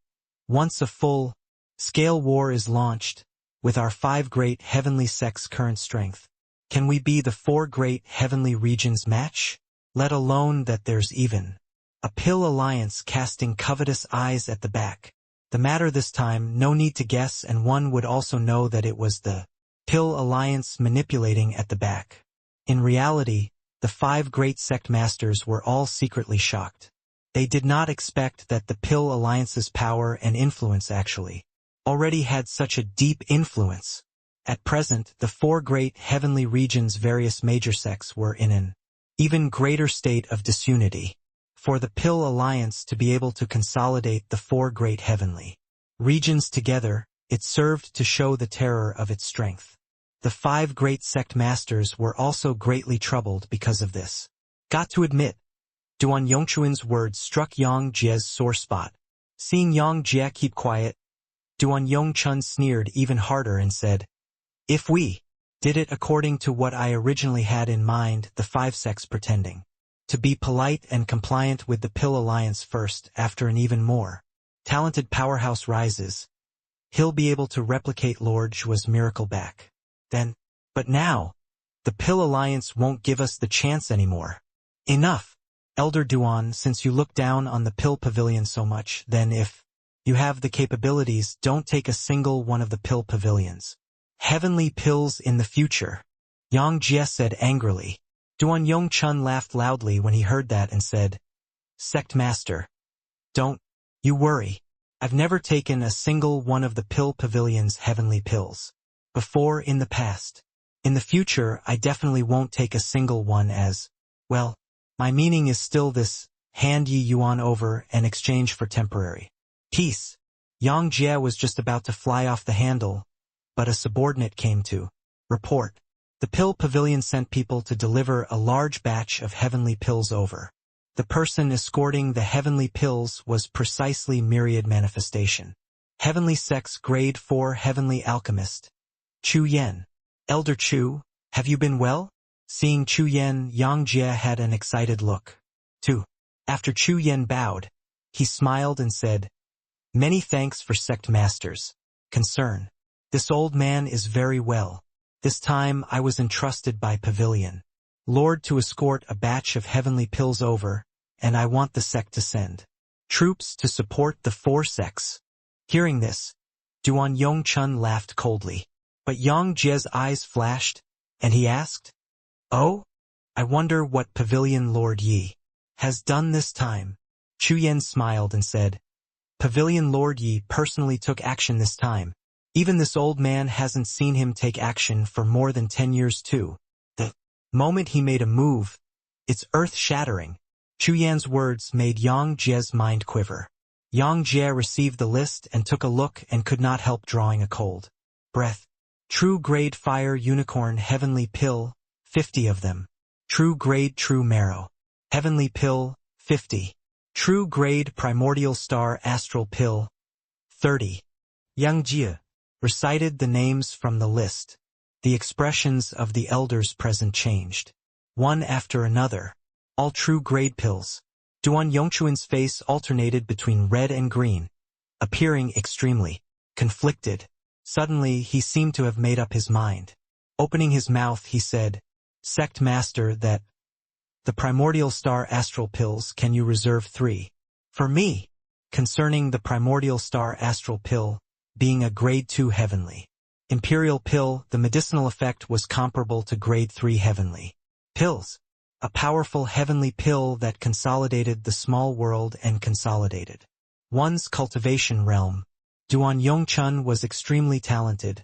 once a full-scale war is launched, with our 5 great heavenly sects' current strength, can we be the 4 great heavenly regions match? Let alone that there's even a Pill Alliance casting covetous eyes at the back. The matter this time, no need to guess, and one would also know that it was the Pill Alliance manipulating at the back. In reality, the 5 great sect masters were all secretly shocked. They did not expect that the Pill Alliance's power and influence actually already had such a deep influence. At present, the 4 great heavenly regions' various major sects were in an even greater state of disunity. For the Pill Alliance to be able to consolidate the 4 great heavenly regions together, it served to show the terror of its strength. The 5 great sect masters were also greatly troubled because of this. Got to admit, Duan Yongchun's words struck Yang Jie's sore spot. Seeing Yang Jie keep quiet, Duan Yongchun sneered even harder and said, If we did it according to what I originally had in mind, the 5 sects pretending to be polite and compliant with the Pill Alliance first, after an even more talented powerhouse rises, he'll be able to replicate Lord Zhua's miracle back. Then, but now, the Pill Alliance won't give us the chance anymore. Enough, Elder Duan, since you look down on the Pill Pavilion so much, then if you have the capabilities, don't take a single one of the Pill Pavilions. Heavenly pills in the future, Yang Jie said angrily. Duan Yongchun laughed loudly when he heard that and said, Sect Master, don't you worry. I've never taken a single one of the Pill Pavilion's heavenly pills before in the past. In the future, I definitely won't take a single one as, well, My meaning is still this: hand Yi Yuan over and exchange for temporary peace. Yang Jie was just about to fly off the handle, but a subordinate came to report. The pill pavilion sent people to deliver a large batch of heavenly pills over. The person escorting the heavenly pills was precisely Myriad Manifestation. Heavenly Sex Grade 4 Heavenly Alchemist. Chu Yen. Elder Chu, have you been well? Seeing Chu Yen, Yang Jie had an excited look. 2. After Chu Yen bowed, he smiled and said, "Many thanks for sect masters' concern. This old man is very well. This time I was entrusted by Pavilion Lord to escort a batch of heavenly pills over, and I want the sect to send troops to support the 4 sects." Hearing this, Duan Yongchun laughed coldly. But Yang Jie's eyes flashed, and he asked, "Oh? I wonder what Pavilion Lord Yi has done this time." Chu Yen smiled and said, "Pavilion Lord Yi personally took action this time. Even this old man hasn't seen him take action for more than 10 years too. The moment he made a move, it's earth-shattering." Chu Yan's words made Yang Jie's mind quiver. Yang Jie received the list and took a look and could not help drawing a cold breath. True Grade Fire Unicorn Heavenly Pill, 50 of them. True Grade True Marrow Heavenly Pill, 50. True Grade Primordial Star Astral Pill, 30. Yang Jie recited the names from the list. The expressions of the elders present changed. One after another. All true grade pills. Duan Yongchuan's face alternated between red and green, appearing extremely conflicted. Suddenly he seemed to have made up his mind. Opening his mouth he said, "Sect Master, that the Primordial Star Astral Pills, can you reserve 3? For me?" Concerning the Primordial Star Astral Pill, being a Grade 2 Heavenly Imperial Pill, the medicinal effect was comparable to Grade 3 Heavenly Pills. A powerful heavenly pill that consolidated the small world and consolidated one's cultivation realm. Duan Yongchun was extremely talented,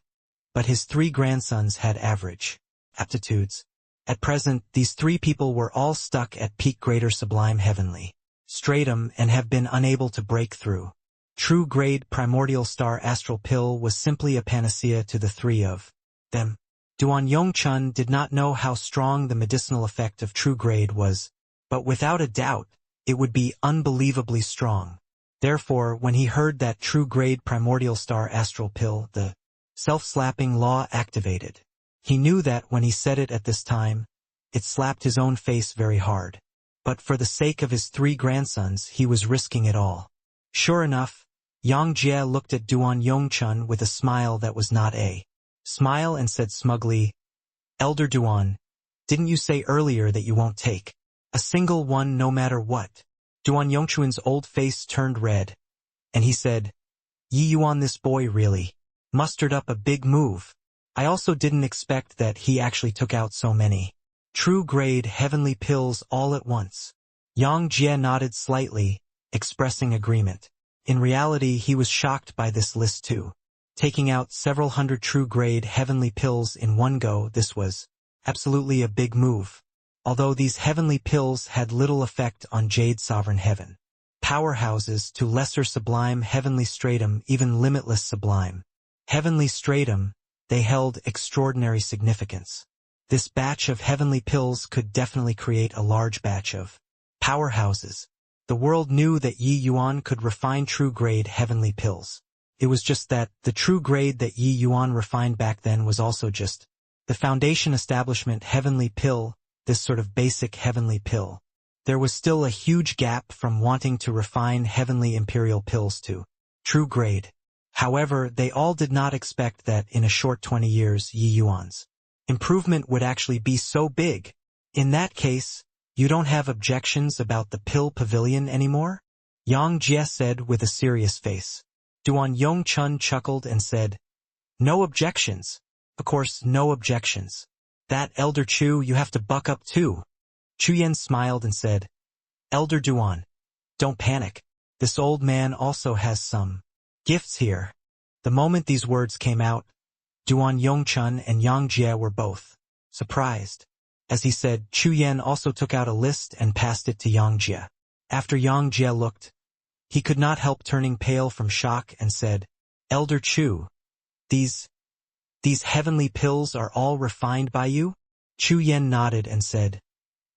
but his 3 grandsons had average aptitudes. At present, these 3 people were all stuck at peak Greater Sublime Heavenly Stratum and have been unable to break through. True Grade Primordial Star Astral Pill was simply a panacea to the 3 of them. Duan Yongchun did not know how strong the medicinal effect of True Grade was, but without a doubt, it would be unbelievably strong. Therefore, when he heard that True Grade Primordial Star Astral Pill, the self-slapping law activated. He knew that when he said it at this time, it slapped his own face very hard. But for the sake of his 3 grandsons, he was risking it all. Sure enough, Yang Jie looked at Duan Yongchun with a smile that was not a smile and said smugly, "Elder Duan, didn't you say earlier that you won't take a single one no matter what?" Duan Yongchuan's old face turned red, and he said, "Yi Yuan, this boy really mustered up a big move. I also didn't expect that he actually took out so many true grade heavenly pills all at once." Yang Jie nodded slightly, expressing agreement. In reality, he was shocked by this list too. Taking out several hundred true grade heavenly pills in one go, this was absolutely a big move. Although these heavenly pills had little effect on Jade Sovereign Heaven powerhouses to lesser sublime heavenly stratum, even limitless sublime heavenly stratum, they held extraordinary significance. This batch of heavenly pills could definitely create a large batch of powerhouses. The world knew that Yi Yuan could refine true grade heavenly pills. It was just that the true grade that Yi Yuan refined back then was also just the foundation establishment heavenly pill, this sort of basic heavenly pill. There was still a huge gap from wanting to refine heavenly imperial pills to true grade. However, they all did not expect that in a short 20 years Yi Yuan's improvement would actually be so big. In that case, you don't have objections about the pill pavilion anymore? Yang Jie said with a serious face. Duan Yongchun chuckled and said, "No objections. Of course, no objections. That, Elder Chu, you have to buck up too." Chu Yen smiled and said, "Elder Duan, don't panic. This old man also has some gifts here." The moment these words came out, Duan Yongchun and Yang Jie were both surprised. As he said, Chu Yan also took out a list and passed it to Yang Jie. After Yang Jie looked, he could not help turning pale from shock and said, Elder Chu, these heavenly pills are all refined by you? Chu Yan nodded and said,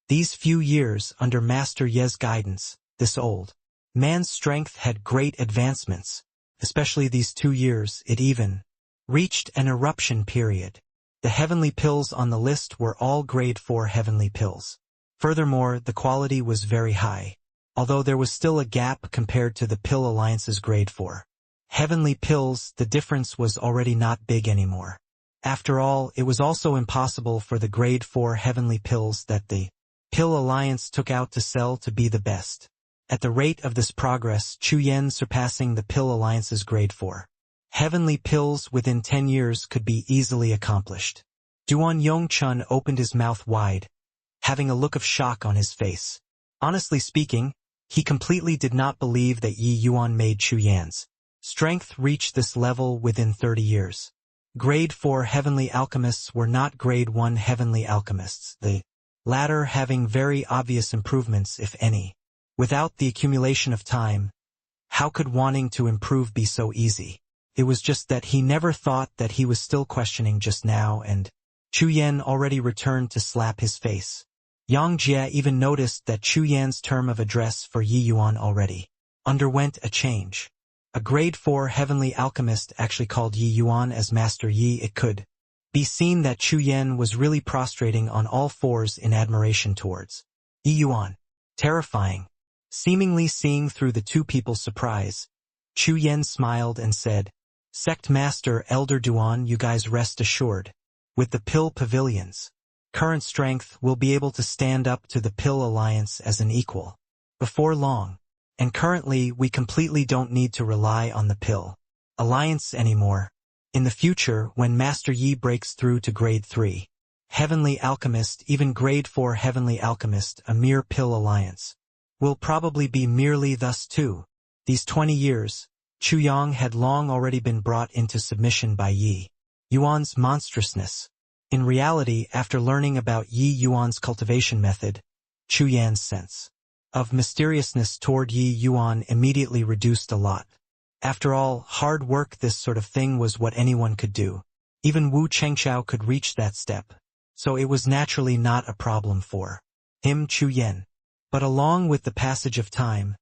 these few years under Master Ye's guidance, this old man's strength had great advancements, especially these 2 years. It even reached an eruption period. The heavenly pills on the list were all grade 4 heavenly pills. Furthermore, the quality was very high, although there was still a gap compared to the Pill Alliance's grade 4 heavenly pills. The difference was already not big anymore. After all, it was also impossible for the grade 4 heavenly pills that the Pill Alliance took out to sell to be the best. At the rate of this progress, Chu Yan surpassing the Pill Alliance's grade 4 heavenly pills within 10 years could be easily accomplished. Duan Yongchun opened his mouth wide, having a look of shock on his face. Honestly speaking, he completely did not believe that Yi Yuan made Chu Yan's strength reach this level within 30 years. Grade 4 heavenly alchemists were not grade 1 heavenly alchemists, the latter having very obvious improvements if any. Without the accumulation of time, how could wanting to improve be so easy? It was just that he never thought that he was still questioning just now, and Chu Yan already returned to slap his face. Yang Jie even noticed that Chu Yan's term of address for Yi Yuan already underwent a change. A grade 4 heavenly alchemist actually called Yi Yuan as Master Yi. It could be seen that Chu Yan was really prostrating on all fours in admiration towards Yi Yuan. Terrifying. Seemingly seeing through the two people's surprise, Chu Yan smiled and said, Sect Master Elder Duan, you guys rest assured. With the Pill Pavilion's current strength, we'll be able to stand up to the Pill Alliance as an equal before long. And currently, we completely don't need to rely on the Pill Alliance anymore. In the future, when Master Yi breaks through to grade 3 Heavenly Alchemist, even grade 4 Heavenly Alchemist, a mere Pill Alliance will probably be merely thus too. These 20 years, Chu Yang had long already been brought into submission by Yi Yuan's monstrousness. In reality, after learning about Yi Yuan's cultivation method, Chu Yan's sense of mysteriousness toward Yi Yuan immediately reduced a lot. After all, hard work, this sort of thing was what anyone could do. Even Wu Chengqiao could reach that step, so it was naturally not a problem for him, Chu Yan. But along with the passage of time,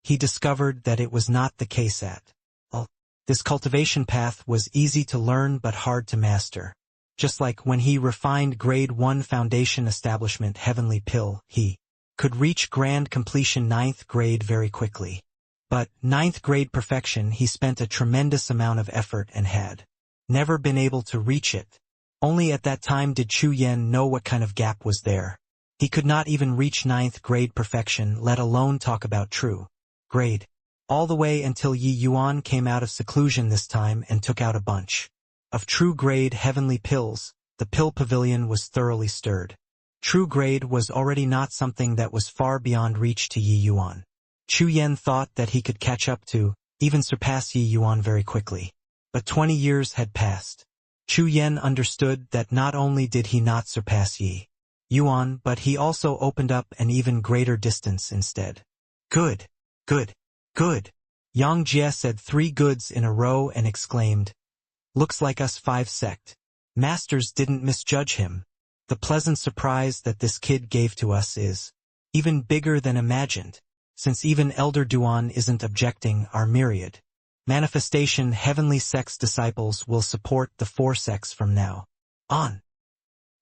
he discovered that it was not the case at all. This cultivation path was easy to learn but hard to master. Just like when he refined grade 1 foundation establishment heavenly pill, he could reach grand completion 9th grade very quickly. But 9th grade perfection, he spent a tremendous amount of effort and had never been able to reach it. Only at that time did Chu Yan know what kind of gap was there. He could not even reach 9th grade perfection, let alone talk about true grade. All the way until Yi Yuan came out of seclusion this time and took out a bunch of true grade heavenly pills. The pill pavilion was thoroughly stirred. True grade was already not something that was far beyond reach to Yi Yuan. Chu Yan thought that he could catch up to, even surpass Yi Yuan very quickly. But 20 years had passed. Chu Yan understood that not only did he not surpass Yi Yuan, but he also opened up an even greater distance instead. Good, good, good. Yang Jie said 3 goods in a row and exclaimed, looks like us 5 sect masters didn't misjudge him. The pleasant surprise that this kid gave to us is even bigger than imagined, since even Elder Duan isn't objecting. Our myriad manifestation heavenly sect's disciples will support the 4 sects from now on.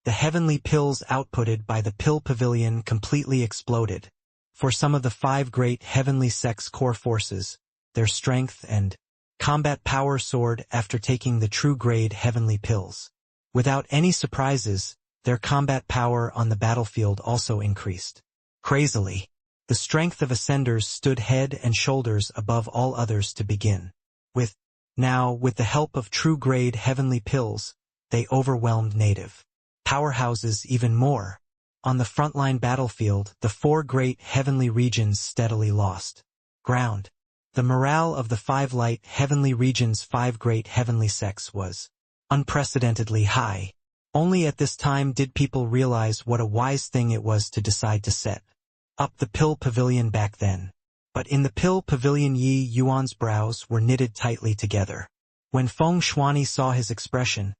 The heavenly pills outputted by the Pill Pavilion completely exploded. For some of the 5 great heavenly sects' core forces, their strength and combat power soared after taking the true grade heavenly pills. Without any surprises, their combat power on the battlefield also increased. Crazily, the strength of Ascenders stood head and shoulders above all others to begin with. Now, with the help of true grade heavenly pills, they overwhelmed native powerhouses even more. On the frontline battlefield, the 4 great heavenly regions steadily lost ground. The morale of the 5 light heavenly regions' 5 great heavenly sects was unprecedentedly high. Only at this time did people realize what a wise thing it was to decide to set up the pill pavilion back then. But in the pill pavilion Yi Yuan's brows were knitted tightly together. When Feng Shuani saw his expression,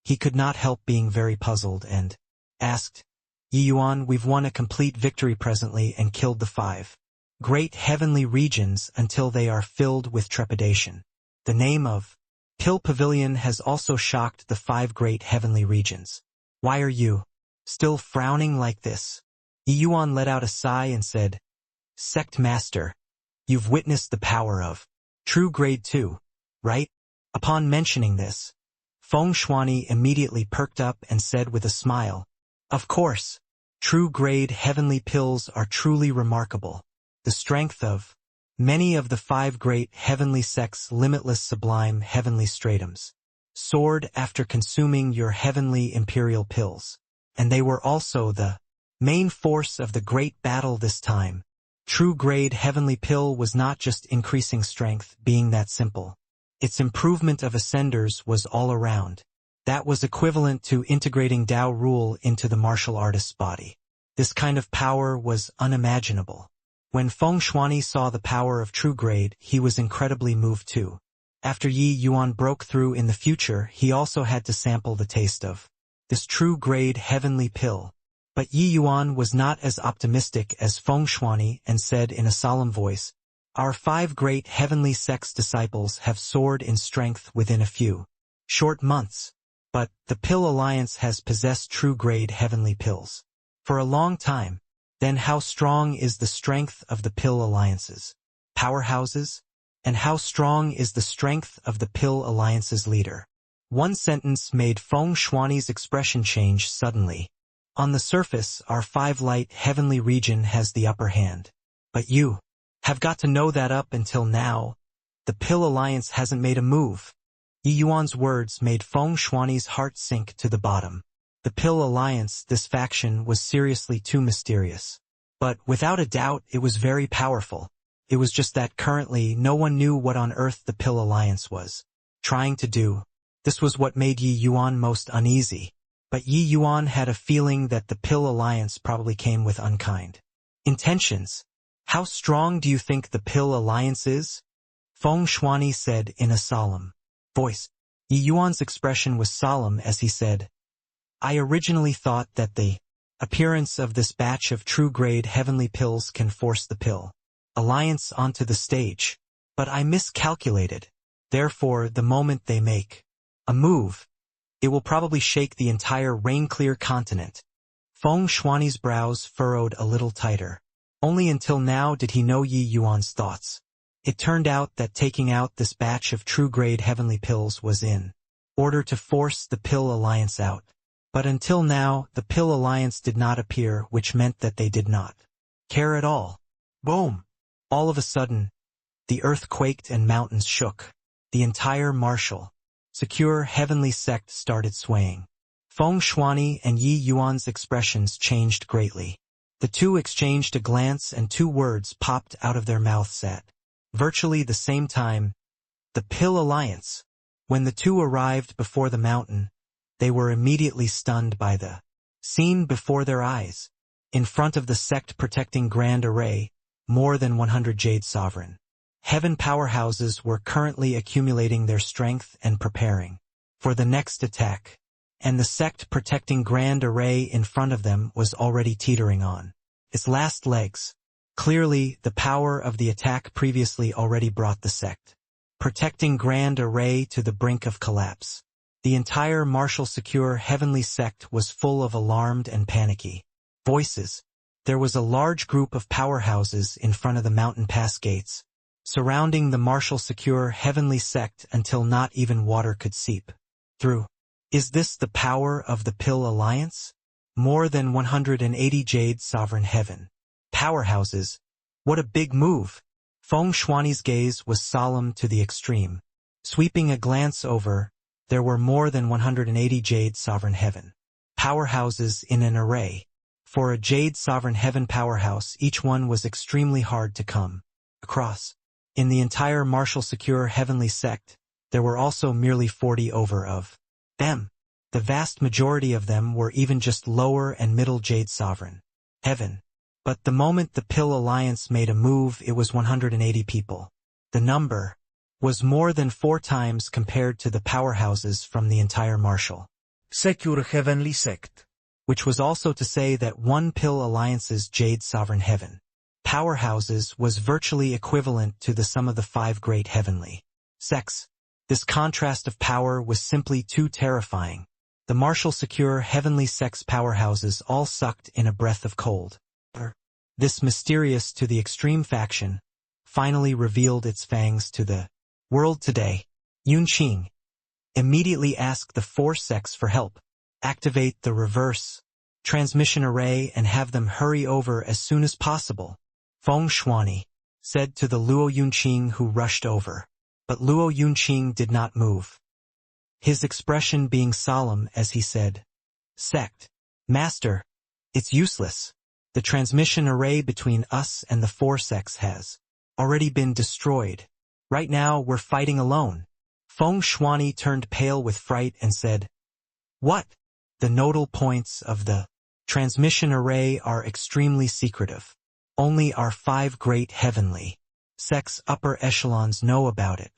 he could not help being very puzzled and asked, Yi Yuan, we've won a complete victory presently and killed the 5 great heavenly regions until they are filled with trepidation. The name of Pill Pavilion has also shocked the 5 great heavenly regions. Why are you still frowning like this? Yi Yuan let out a sigh and said, Sect Master, you've witnessed the power of True Grade 2, right? Upon mentioning this, Feng Shuani immediately perked up and said with a smile, Of course, True Grade heavenly pills are truly remarkable. The strength of many of the 5 great heavenly sects' limitless sublime heavenly stratums soared after consuming your heavenly imperial pills, and they were also the main force of the great battle this time. True Grade heavenly pill was not just increasing strength, being that simple. Its improvement of ascenders was all around. That was equivalent to integrating Tao rule into the martial artist's body. This kind of power was unimaginable. When Feng Shuani saw the power of True Grade, he was incredibly moved too. After Yi Yuan broke through in the future, he also had to sample the taste of this True Grade heavenly pill. But Yi Yuan was not as optimistic as Feng Shuani and said in a solemn voice, Our 5 great heavenly sects disciples have soared in strength within a few short months. But the Pill Alliance has possessed True Grade heavenly pills for a long time. Then how strong is the strength of the Pill Alliance's powerhouses? And how strong is the strength of the Pill Alliance's leader? One sentence made Feng Shuani's expression change suddenly. On the surface, our 5 light heavenly region has the upper hand. But you have got to know that up until now, the Pill Alliance hasn't made a move. Yi Yuan's words made Feng Shuani's heart sink to the bottom. The Pill Alliance, this faction, was seriously too mysterious. But without a doubt, it was very powerful. It was just that currently no one knew what on earth the Pill Alliance was trying to do. This was what made Yi Yuan most uneasy. But Yi Yuan had a feeling that the Pill Alliance probably came with unkind intentions. How strong do you think the Pill Alliance is? Feng Shuani said in a solemn voice. Yi Yuan's expression was solemn as he said, I originally thought that the appearance of this batch of True Grade heavenly pills can force the Pill Alliance onto the stage. But I miscalculated. Therefore, the moment they make a move, it will probably shake the entire rain-clear continent. Feng Shuani's brows furrowed a little tighter. Only until now did he know Yi Yuan's thoughts. It turned out that taking out this batch of True Grade heavenly pills was in order to force the Pill Alliance out. But until now, the Pill Alliance did not appear, which meant that they did not care at all. Boom! All of a sudden, the earth quaked and mountains shook. The entire martial, secure heavenly sect started swaying. Feng Shuani and Yi Yuan's expressions changed greatly. The two exchanged a glance and 2 words popped out of their mouths at virtually the same time. The Pill Alliance. When the two arrived before the mountain, they were immediately stunned by the scene before their eyes. In front of the sect-protecting Grand Array, more than 100 Jade Sovereign Heaven powerhouses were currently accumulating their strength and preparing for the next attack. And the sect-protecting Grand Array in front of them was already teetering on its last legs. Clearly, the power of the attack previously already brought the sect-protecting Grand Array to the brink of collapse. The entire martial secure heavenly sect was full of alarmed and panicky voices. There was a large group of powerhouses in front of the mountain pass gates, surrounding the martial secure heavenly sect until not even water could seep through. Is this the power of the Pill Alliance? More than 180 Jade Sovereign Heaven powerhouses. What a big move! Feng Shuani's gaze was solemn to the extreme. Sweeping a glance over, there were more than 180 Jade Sovereign Heaven powerhouses in an array. For a Jade Sovereign Heaven powerhouse, each one was extremely hard to come across. In the entire martial secure heavenly sect, there were also merely 40 over of them. The vast majority of them were even just lower and middle Jade Sovereign Heaven. But the moment the Pill Alliance made a move, it was 180 people. The number was more than 4 times compared to the powerhouses from the entire Martial Secure Heavenly Sect. which was also to say that one Pill Alliance's Jade Sovereign Heaven powerhouses was virtually equivalent to the sum of the 5 great heavenly sects. This contrast of power was simply too terrifying. The Martial Secure Heavenly Sects powerhouses all sucked in a breath of cold. This mysterious to the extreme faction finally revealed its fangs to the world today. Yunqing immediately asked the 4 sects for help. Activate the reverse transmission array and have them hurry over as soon as possible, Feng Shuani said to the Luo Yunqing, who rushed over. But Luo Yunqing did not move, his expression being solemn as he said, "Sect Master, it's useless. The transmission array between us and the 4 sects has already been destroyed. Right now we're fighting alone." Feng Shuani turned pale with fright and said, "What? The nodal points of the transmission array are extremely secretive. Only our 5 great heavenly sects upper echelons know about it.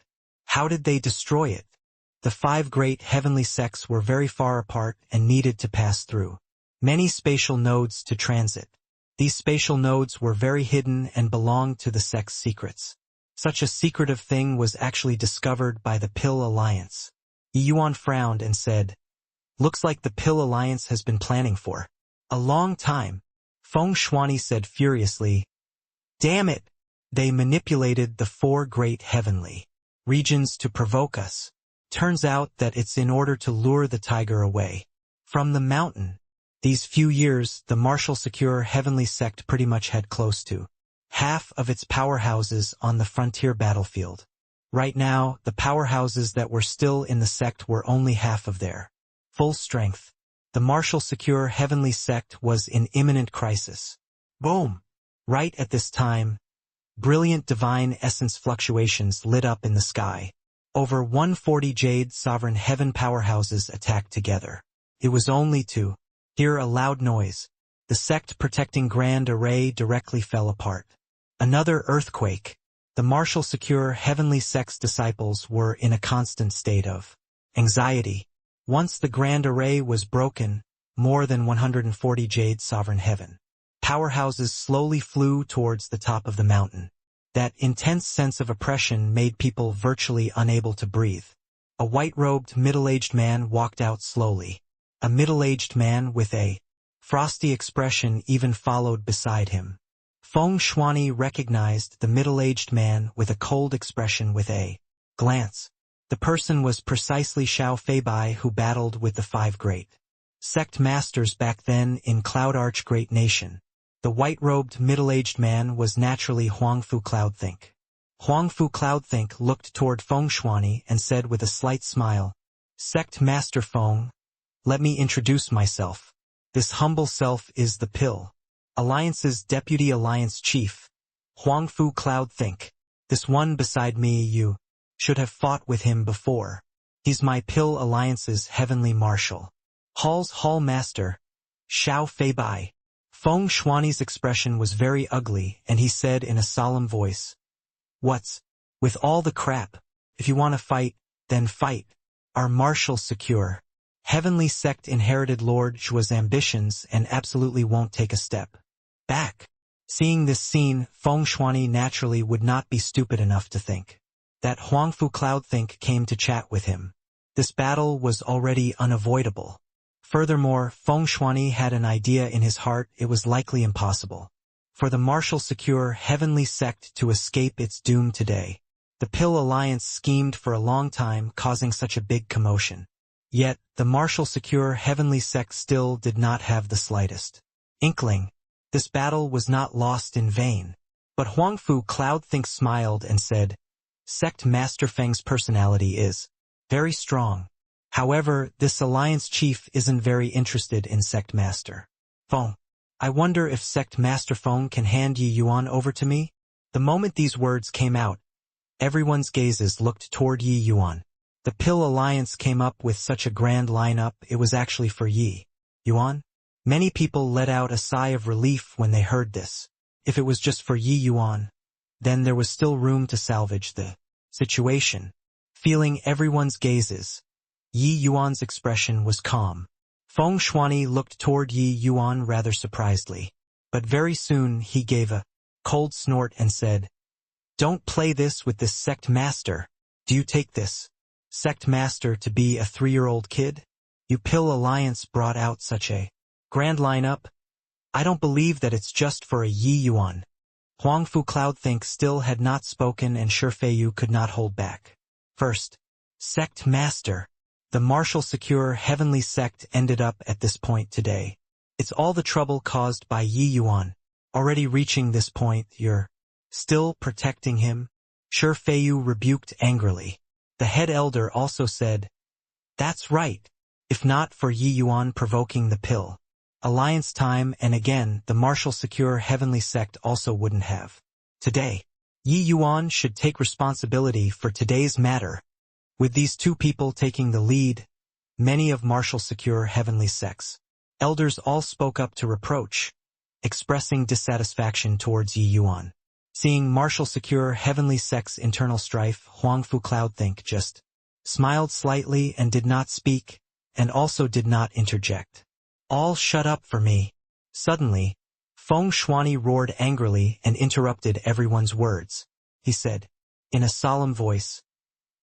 How did they destroy it?" The 5 great heavenly sects were very far apart and needed to pass through many spatial nodes to transit. These spatial nodes were very hidden and belonged to the sect's secrets. Such a secretive thing was actually discovered by the Pill Alliance. Yuan frowned and said, "Looks like the Pill Alliance has been planning for a long time." Feng Shuani said furiously, "Damn it! They manipulated the 4 great heavenly regions to provoke us. Turns out that it's in order to lure the tiger away from the mountain." These few years, the Martial Secure Heavenly Sect pretty much had close to half of its powerhouses on the frontier battlefield. Right now, the powerhouses that were still in the sect were only half of their full strength. The Martial Secure Heavenly Sect was in imminent crisis. Boom! Right at this time, brilliant divine essence fluctuations lit up in the sky. Over 140 Jade Sovereign Heaven powerhouses attacked together. It was only to hear a loud noise. The sect protecting Grand Array directly fell apart. Another earthquake. The Martial Secure Heavenly Sect's disciples were in a constant state of anxiety. Once the Grand Array was broken, more than 140 Jade Sovereign Heaven powerhouses slowly flew towards the top of the mountain. That intense sense of oppression made people virtually unable to breathe. A white-robed middle-aged man walked out slowly. A middle-aged man with a frosty expression even followed beside him. Feng Shuani recognized the middle-aged man with a cold expression with a glance. The person was precisely Xiao Feibai, who battled with the 5 great sect masters back then in Cloud Arch Great Nation. The white-robed middle-aged man was naturally Huangfu Cloudthink. Huangfu Cloudthink looked toward Feng Shuani and said with a slight smile, "Sect Master Feng, let me introduce myself. This humble self is the Pill Alliance's Deputy Alliance Chief, Huangfu Cloudthink. This one beside me, you should have fought with him before. He's my Pill Alliance's Heavenly Marshal. Hall's Hall Master, Xiao Feibai." Feng Shuani's expression was very ugly, and he said in a solemn voice, "What's with all the crap? If you want to fight, then fight. Our Martial Secure Heavenly Sect inherited Lord Zhua's ambitions and absolutely won't take a step back." Seeing this scene, Feng Shuani naturally would not be stupid enough to think that Huangfu Cloudthink came to chat with him. This battle was already unavoidable. Furthermore, Feng Shuani had an idea in his heart: it was likely impossible for the Martial Secure Heavenly Sect to escape its doom today. The Pill Alliance schemed for a long time, causing such a big commotion. Yet, the Martial Secure Heavenly Sect still did not have the slightest inkling. This battle was not lost in vain. But Huangfu Cloudthink smiled and said, "Sect Master Feng's personality is very strong. However, this alliance chief isn't very interested in Sect Master Feng. I wonder if Sect Master Feng can hand Yi Yuan over to me?" The moment these words came out, everyone's gazes looked toward Yi Yuan. The Pill Alliance came up with such a grand lineup, it was actually for Yi Yuan? Many people let out a sigh of relief when they heard this. If it was just for Yi Yuan, then there was still room to salvage the situation. Feeling everyone's gazes, Yi Yuan's expression was calm. Feng Shuani looked toward Yi Yuan rather surprisedly, but very soon he gave a cold snort and said, "Don't play this with this sect master. Do you take this sect master to be a 3-year-old kid? You Pill Alliance brought out such a grand lineup. I don't believe that it's just for a Yi Yuan." Huangfu Cloudthink still had not spoken and Shifeiyu could not hold back. First, sect master. The martial secure heavenly sect ended up at this point today. It's all the trouble caused by Yi Yuan. Already reaching this point, you're still protecting him? Shifeiyu rebuked angrily. The head elder also said, "That's right. If not for Yi Yuan provoking the Pill Alliance time and again, the martial secure heavenly sect also wouldn't have. Today, Yi Yuan should take responsibility for today's matter." With these two people taking the lead, many of martial secure heavenly sects elders all spoke up to reproach, expressing dissatisfaction towards Yi Yuan. Seeing martial secure heavenly sects' internal strife, Huangfu Cloudthink just smiled slightly and did not speak, and also did not interject. "All shut up for me." Suddenly, Feng Shuani roared angrily and interrupted everyone's words. He said, in a solemn voice,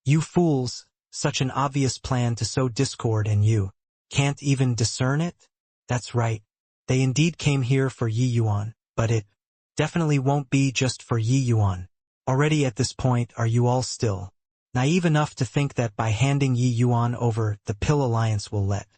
"You fools, such an obvious plan to sow discord and you can't even discern it? That's right. They indeed came here for Yi Yuan, but it definitely won't be just for Yi Yuan. Already at this point, are you all still naive enough to think that by handing Yi Yuan over, the Pill Alliance will let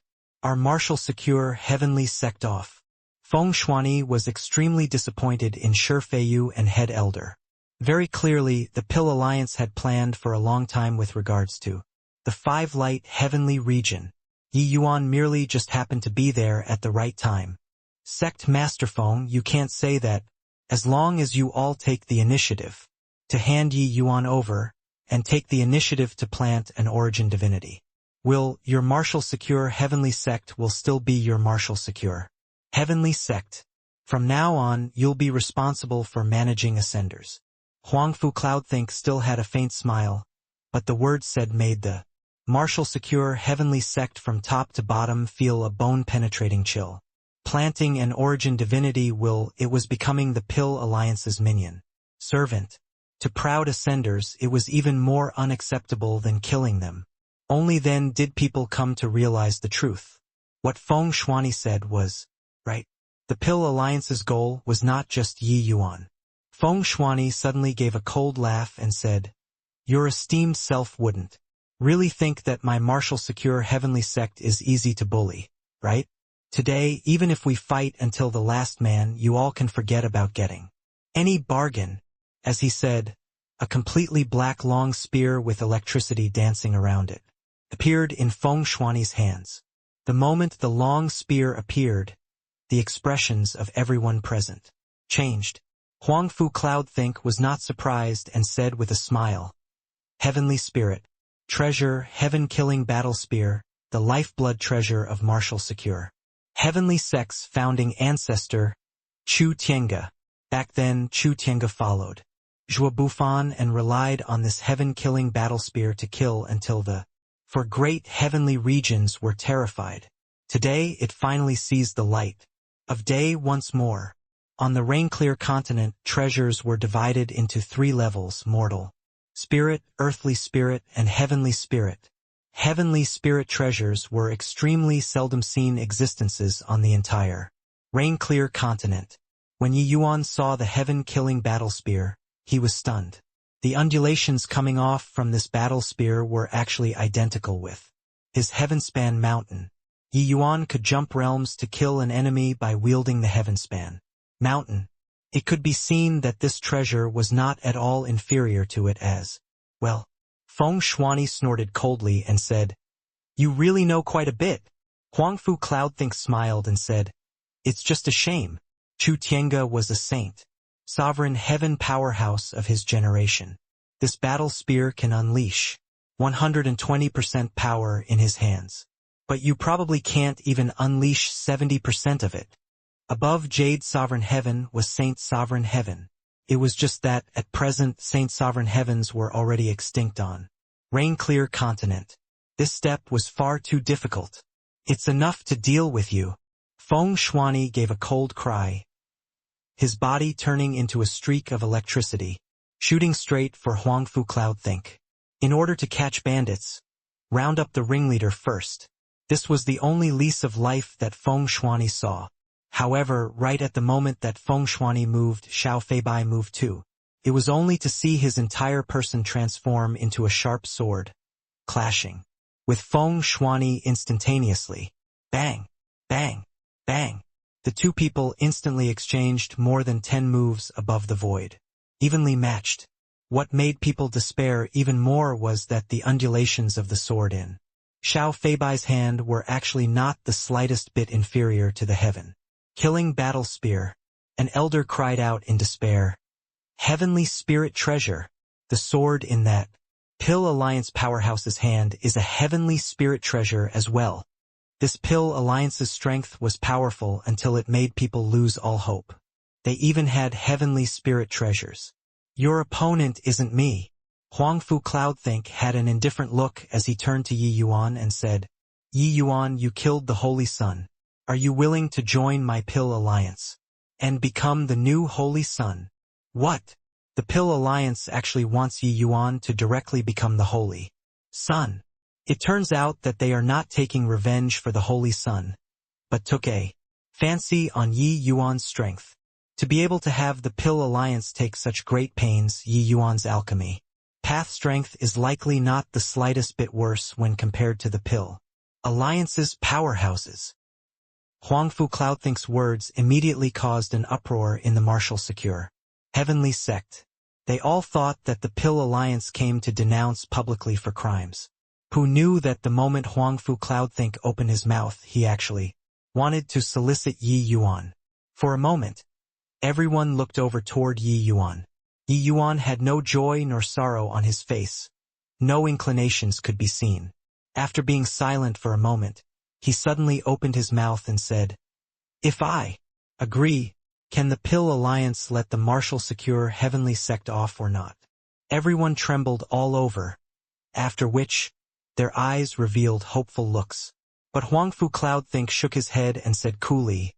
our martial secure heavenly sect off?" Feng Shuani was extremely disappointed in Shifeiyu and head elder. Very clearly, the Pill Alliance had planned for a long time with regards to the 5 Light Heavenly region. Yi Yuan merely just happened to be there at the right time. Sect Master Feng, you can't say that, as long as you all take the initiative to hand Yi Yuan over, and take the initiative to plant an origin divinity. Your martial secure heavenly sect will still be your martial secure heavenly sect. From now on, you'll be responsible for managing ascenders. Huangfu Cloudthink still had a faint smile, but the words said made the martial secure heavenly sect from top to bottom feel a bone-penetrating chill. Planting an origin divinity it was becoming the Pill Alliance's minion servant. To proud ascenders, it was even more unacceptable than killing them. Only then did people come to realize the truth. What Feng Shuani said was right. The Pill Alliance's goal was not just Yi Yuan. Feng Shuani suddenly gave a cold laugh and said, "Your esteemed self wouldn't really think that my martial secure heavenly sect is easy to bully, right? Today, even if we fight until the last man, you all can forget about getting any bargain." As he said, a completely black long spear with electricity dancing around it appeared in Feng Shuani's hands. The moment the long spear appeared, the expressions of everyone present changed. Huangfu Cloudthink was not surprised and said with a smile, "Heavenly Spirit, treasure, heaven-killing battle spear, the lifeblood treasure of martial secure heavenly sect's founding ancestor, Chu Tiange." Back then, Chu Tiange followed Zhua Bufan and relied on this heaven-killing battle spear to kill until the great heavenly regions were terrified. Today, it finally sees the light of day once more. On the rain-clear continent, treasures were divided into 3 levels: mortal spirit, earthly spirit, and heavenly spirit. Heavenly spirit treasures were extremely seldom seen existences on the entire rain-clear continent. When Yi Yuan saw the heaven-killing battle spear, he was stunned. The undulations coming off from this battle spear were actually identical with his Heavenspan mountain. Yi Yuan could jump realms to kill an enemy by wielding the Heavenspan mountain. It could be seen that this treasure was not at all inferior to it as well. Feng Shuani snorted coldly and said, "You really know quite a bit." Huangfu Cloudthink smiled and said, "It's just a shame. Chu Tiange was a saint, sovereign heaven powerhouse of his generation. This battle spear can unleash 120% power in his hands. But you probably can't even unleash 70% of it. Above Jade Sovereign Heaven was Saint Sovereign Heaven. It was just that, at present, Saint Sovereign Heavens were already extinct on Rain-Clear Continent. This step was far too difficult. It's enough to deal with you. Feng Shuani gave a cold cry, his body turning into a streak of electricity, shooting straight for Huangfu Cloudthink. In order to catch bandits, round up the ringleader first. This was the only lease of life that Feng Shuani saw. However, right at the moment that Feng Shuani moved, Xiao Feibai moved too. It was only to see his entire person transform into a sharp sword, clashing with Feng Shuani instantaneously. Bang! Bang! Bang! The two people instantly exchanged more than 10 moves above the void. Evenly matched. What made people despair even more was that the undulations of the sword in Xiao Feibai's hand were actually not the slightest bit inferior to the heaven killing battle spear. An elder cried out in despair. Heavenly spirit treasure. The sword in that Pill Alliance powerhouse's hand is a heavenly spirit treasure as well. This Pill Alliance's strength was powerful until it made people lose all hope. They even had heavenly spirit treasures. Your opponent isn't me. Huangfu Cloudthink had an indifferent look as he turned to Yi Yuan and said, Yi Yuan, you killed the Holy Sun. Are you willing to join my Pill Alliance and become the new Holy Sun? What? The Pill Alliance actually wants Yi Yuan to directly become the Holy Sun. It turns out that they are not taking revenge for the Holy Sun, but took a fancy on Yi Yuan's strength. To be able to have the Pill Alliance take such great pains, Yi Yuan's alchemy path strength is likely not the slightest bit worse when compared to the Pill Alliance's powerhouses. Huangfu Cloudthink's words immediately caused an uproar in the martial secure heavenly sect. They all thought that the Pill Alliance came to denounce publicly for crimes. Who knew that the moment Huangfu Cloudthink opened his mouth, he actually wanted to solicit Yi Yuan. For a moment, everyone looked over toward Yi Yuan. Yi Yuan had no joy nor sorrow on his face. No inclinations could be seen. After being silent for a moment, he suddenly opened his mouth and said, If I agree, can the Pill Alliance let the martial secure heavenly sect off or not? Everyone trembled all over, after which, their eyes revealed hopeful looks. But Huangfu Cloudthink shook his head and said coolly,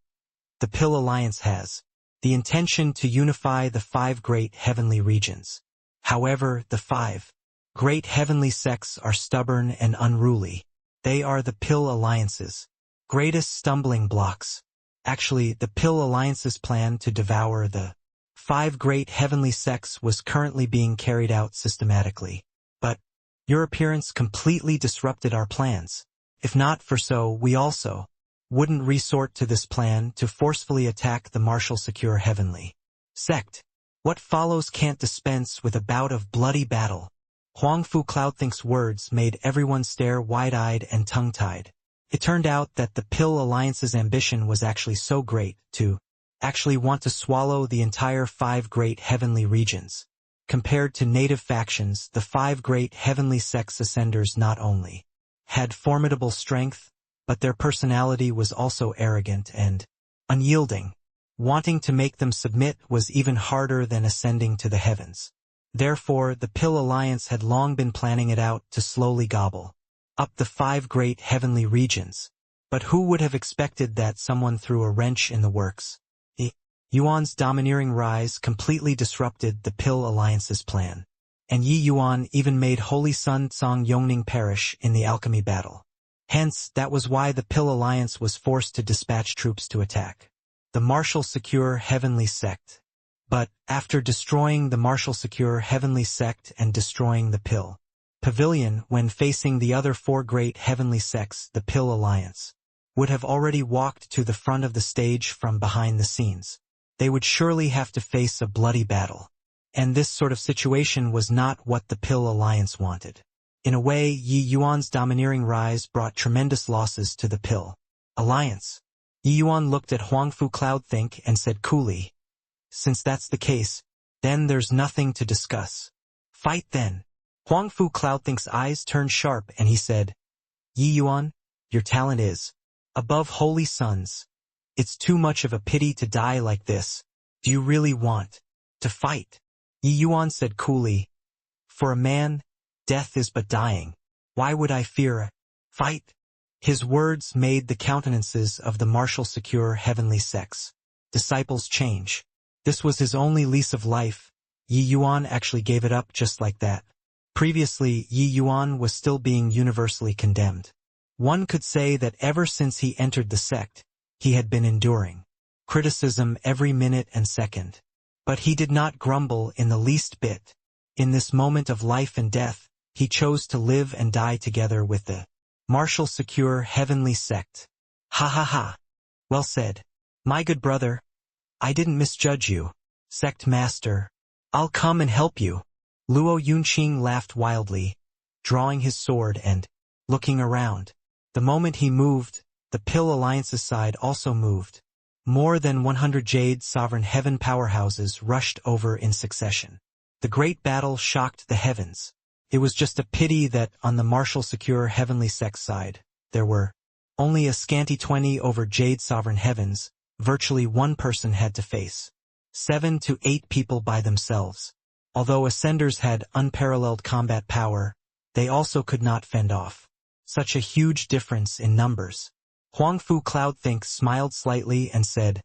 The Pill Alliance has the intention to unify the 5 great heavenly regions. However, the 5 great heavenly sects are stubborn and unruly. They are the Pill Alliance's greatest stumbling blocks. Actually, the Pill Alliance's plan to devour the 5 great heavenly sects was currently being carried out systematically. But your appearance completely disrupted our plans. If not for so, we also wouldn't resort to this plan to forcefully attack the martial secure heavenly sect. What follows can't dispense with a bout of bloody battle. Huangfu Cloudthink's words made everyone stare wide-eyed and tongue-tied. It turned out that the Pill Alliance's ambition was actually so great to actually want to swallow the entire 5 great heavenly regions. Compared to native factions, the 5 great heavenly sects ascenders not only had formidable strength, but their personality was also arrogant and unyielding. Wanting to make them submit was even harder than ascending to the heavens. Therefore, the Pill Alliance had long been planning it out to slowly gobble up the 5 great heavenly regions. But who would have expected that someone threw a wrench in the works? Yi Yuan's domineering rise completely disrupted the Pill Alliance's plan. And Yi Yuan even made Holy Sun Tsang Yongning perish in the alchemy battle. Hence, that was why the Pill Alliance was forced to dispatch troops to attack the martial secure heavenly sect. But, after destroying the martial secure heavenly sect and destroying the Pill Pavilion, when facing the other 4 great heavenly sects, the Pill Alliance would have already walked to the front of the stage from behind the scenes. They would surely have to face a bloody battle. And this sort of situation was not what the Pill Alliance wanted. In a way, Yi Yuan's domineering rise brought tremendous losses to the Pill Alliance. Yi Yuan looked at Huangfu Cloudthink and said coolly, Since that's the case, then there's nothing to discuss. Fight then. Huang Fu Cloudthink's eyes turned sharp and he said, Yi Yuan, your talent is above holy suns. It's too much of a pity to die like this. Do you really want to fight? Yi Yuan said coolly, For a man, death is but dying. Why would I fear a fight? His words made the countenances of the martial secure heavenly sects disciples change. This was his only lease of life. Yi Yuan actually gave it up just like that. Previously, Yi Yuan was still being universally condemned. One could say that ever since he entered the sect, he had been enduring criticism every minute and second. But he did not grumble in the least bit. In this moment of life and death, he chose to live and die together with the martial secure heavenly sect. Ha ha ha. Well said. My good brother. I didn't misjudge you. Sect master. I'll come and help you. Luo Yunqing laughed wildly, drawing his sword and looking around. The moment he moved, the Pill Alliance's side also moved. More than 100 Jade Sovereign Heaven powerhouses rushed over in succession. The great battle shocked the heavens. It was just a pity that on the martial secure heavenly sect side, there were only a scanty 20 over Jade Sovereign Heavens. Virtually one person had to face 7 to 8 people by themselves. Although Ascenders had unparalleled combat power, they also could not fend off such a huge difference in numbers. Huang Fu Cloudthink smiled slightly and said,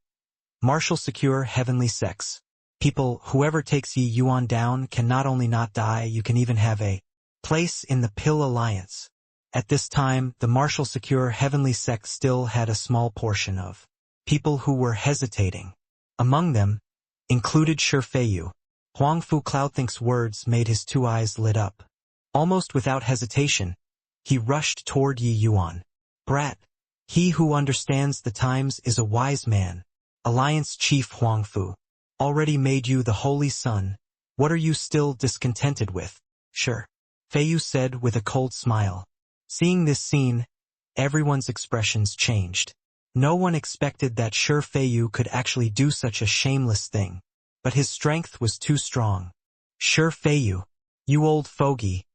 Martial secure heavenly sects. People, whoever takes Yi Yuan down can not only not die, you can even have a place in the Pill Alliance. At this time, the martial secure heavenly sect still had a small portion of people who were hesitating. Among them, included Shifeiyu. Huang Fu Cloudthink's words made his 2 eyes lit up. Almost without hesitation, he rushed toward Yi Yuan. Brat, he who understands the times is a wise man. Alliance Chief Huang Fu already made you the Holy Sun. What are you still discontented with? Sure. Feiyu said with a cold smile. Seeing this scene, everyone's expressions changed. No one expected that Feiyu could actually do such a shameless thing. But his strength was too strong. Feiyu, you old fogey,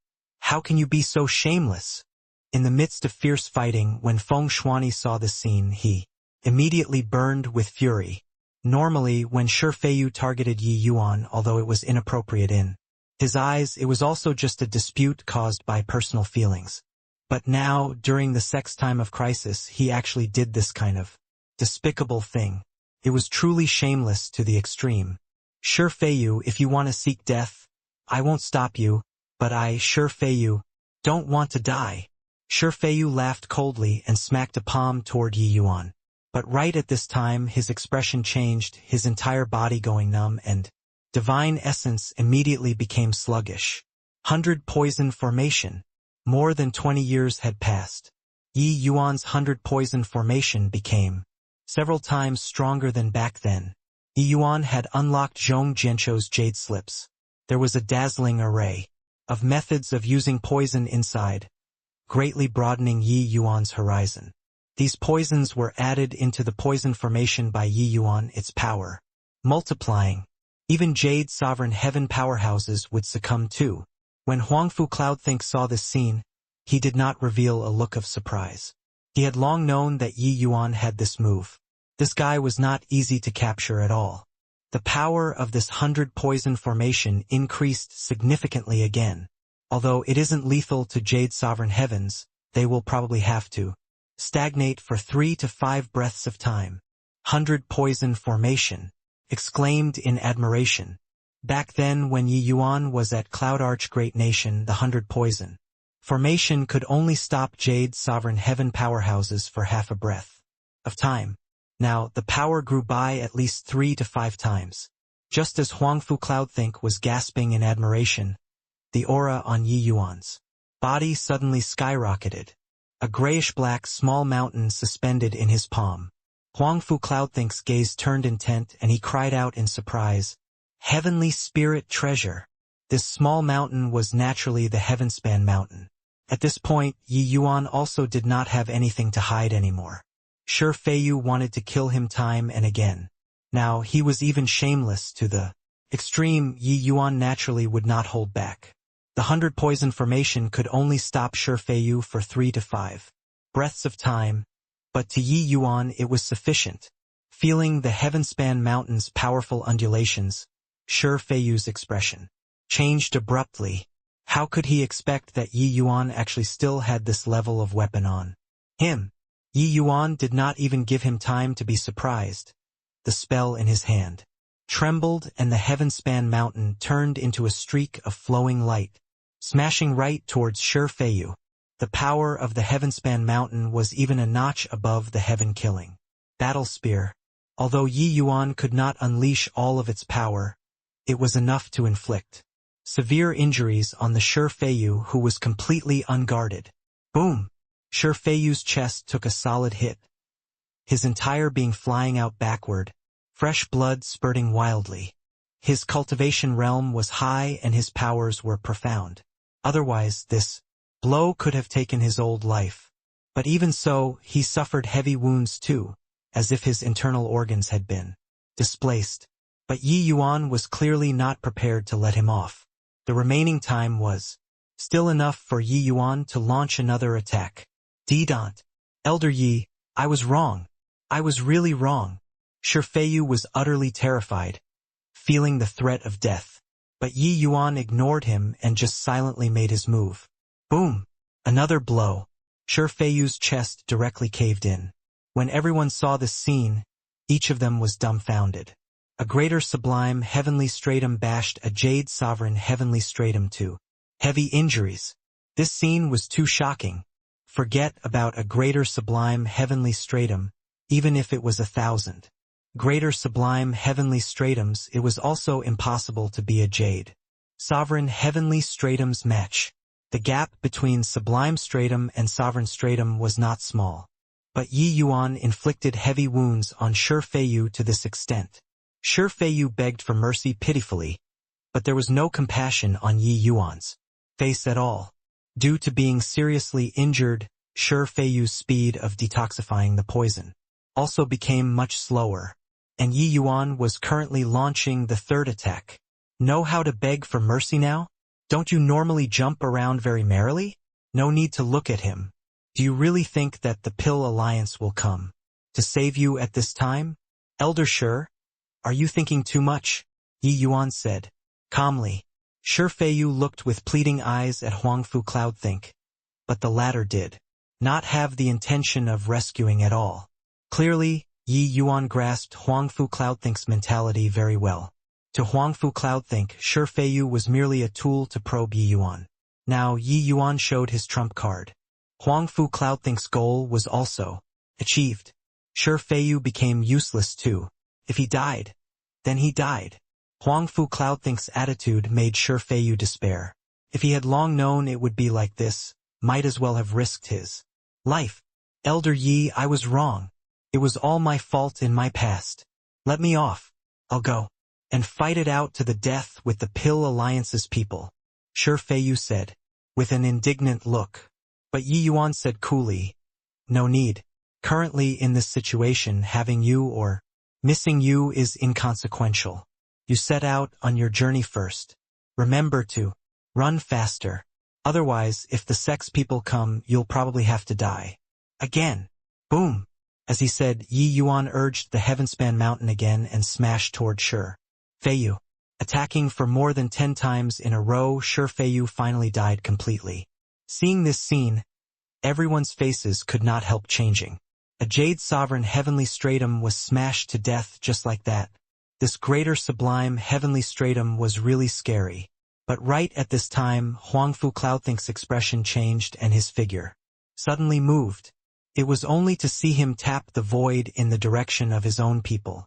how can you be so shameless? In the midst of fierce fighting, when Feng Shuani saw the scene, he immediately burned with fury. Normally, when Feiyu targeted Yi Yuan, although it was inappropriate in his eyes, it was also just a dispute caused by personal feelings. But now, during the sex time of crisis, he actually did this kind of despicable thing. It was truly shameless to the extreme. Feiyu, if you want to seek death, I won't stop you, but I, Feiyu, don't want to die. Feiyu laughed coldly and smacked a palm toward Yi Yuan. But right at this time his expression changed, his entire body going numb, and divine essence immediately became sluggish. 100 Poison Formation. More than 20 years had passed. Yi Yuan's 100 Poison Formation became several times stronger than back then. Yi Yuan had unlocked Zhong Jianchou's jade slips. There was a dazzling array of methods of using poison inside, greatly broadening Yi Yuan's horizon. These poisons were added into the poison formation by Yi Yuan, its power multiplying. Even Jade Sovereign Heaven powerhouses would succumb too. When Huang Fu Cloudthink saw this scene, he did not reveal a look of surprise. He had long known that Yi Yuan had this move. This guy was not easy to capture at all. The power of this 100 Poison Formation increased significantly again. Although it isn't lethal to Jade Sovereign Heavens, they will probably have to stagnate for 3 to 5 breaths of time. 100 Poison Formation, exclaimed in admiration. Back then when Yi Yuan was at Cloud Arch Great Nation, the 100 Poison Formation could only stop Jade Sovereign Heaven powerhouses for half a breath of time. Now, the power grew by at least 3 to 5 times. Just as Huang Fu Cloudthink was gasping in admiration, the aura on Yi Yuan's body suddenly skyrocketed. A grayish-black small mountain suspended in his palm. Huang Fu Cloudthink's gaze turned intent and he cried out in surprise, Heavenly Spirit Treasure! This small mountain was naturally the Heavenspan Mountain. At this point, Yi Yuan also did not have anything to hide anymore. Feiyu wanted to kill him time and again. Now, he was even shameless to the extreme. Yi Yuan naturally would not hold back. The 100 poison formation could only stop Shi Feiyu for 3 to 5 breaths of time, but to Yi Yuan it was sufficient. Feeling the heaven-span mountain's powerful undulations, Shi Feiyu's expression changed abruptly. How could he expect that Yi Yuan actually still had this level of weapon on him? Yi Yuan did not even give him time to be surprised. The spell in his hand trembled and the heaven-span mountain turned into a streak of flowing light, smashing right towards Shi Feiyu. The power of the heaven-span mountain was even a notch above the heaven-killing battle spear. Although Yi Yuan could not unleash all of its power, it was enough to inflict severe injuries on the Shi Feiyu, who was completely unguarded. Boom! Shi Feiyu's chest took a solid hit, his entire being flying out backward, fresh blood spurting wildly. His cultivation realm was high and his powers were profound. Otherwise, this blow could have taken his old life. But even so, he suffered heavy wounds too, as if his internal organs had been displaced. But Yi Yuan was clearly not prepared to let him off. The remaining time was still enough for Yi Yuan to launch another attack. Dedant. Elder Yi, I was wrong. I was really wrong. Shi Feiyu was utterly terrified, feeling the threat of death. But Yi Yuan ignored him and just silently made his move. Boom! Another blow. Shi Feiyu's chest directly caved in. When everyone saw this scene, each of them was dumbfounded. A greater sublime heavenly stratum bashed a jade sovereign heavenly stratum to heavy injuries. This scene was too shocking. Forget about a greater sublime heavenly stratum, even if it was 1,000 greater sublime heavenly stratums, it was also impossible to be a jade sovereign heavenly stratum's match. The gap between sublime stratum and sovereign stratum was not small. But Yi Yuan inflicted heavy wounds on Shi Feiyu to this extent. Shi Feiyu begged for mercy pitifully, but there was no compassion on Yi Yuan's face at all. Due to being seriously injured, Shi Feiyu's speed of detoxifying the poison also became much slower, and Yi Yuan was currently launching the third attack. Know how to beg for mercy now? Don't you normally jump around very merrily? No need to look at him. Do you really think that the Pill Alliance will come to save you at this time? Elder Shi, are you thinking too much? Yi Yuan said calmly. Shi Feiyu looked with pleading eyes at Huangfu Cloudthink, but the latter did not have the intention of rescuing at all. Clearly, Yi Yuan grasped Huangfu Cloudthink's mentality very well. To Huangfu Cloudthink, Shi Feiyu was merely a tool to probe Yi Yuan. Now Yi Yuan showed his trump card. Huangfu Cloudthink's goal was also achieved. Shi Feiyu became useless too. If he died, then he died. Huangfu Cloudthink's attitude made Shi Feiyu despair. If he had long known it would be like this, might as well have risked his life. Elder Yi, I was wrong. It was all my fault in my past. Let me off. I'll go and fight it out to the death with the Pill Alliance's people, Shi Feiyu said, with an indignant look. But Yi Yuan said coolly, no need. Currently in this situation, having you or missing you is inconsequential. You set out on your journey first. Remember to run faster. Otherwise, if the sex people come, you'll probably have to die. Again. Boom. As he said, Yi Yuan urged the Heavenspan Mountain again and smashed toward Shi Feiyu. Attacking for more than 10 times in a row, Shi Feiyu finally died completely. Seeing this scene, everyone's faces could not help changing. A Jade Sovereign Heavenly Stratum was smashed to death just like that. This greater sublime heavenly stratum was really scary. But right at this time, Huangfu Cloudthink's expression changed and his figure suddenly moved. It was only to see him tap the void in the direction of his own people.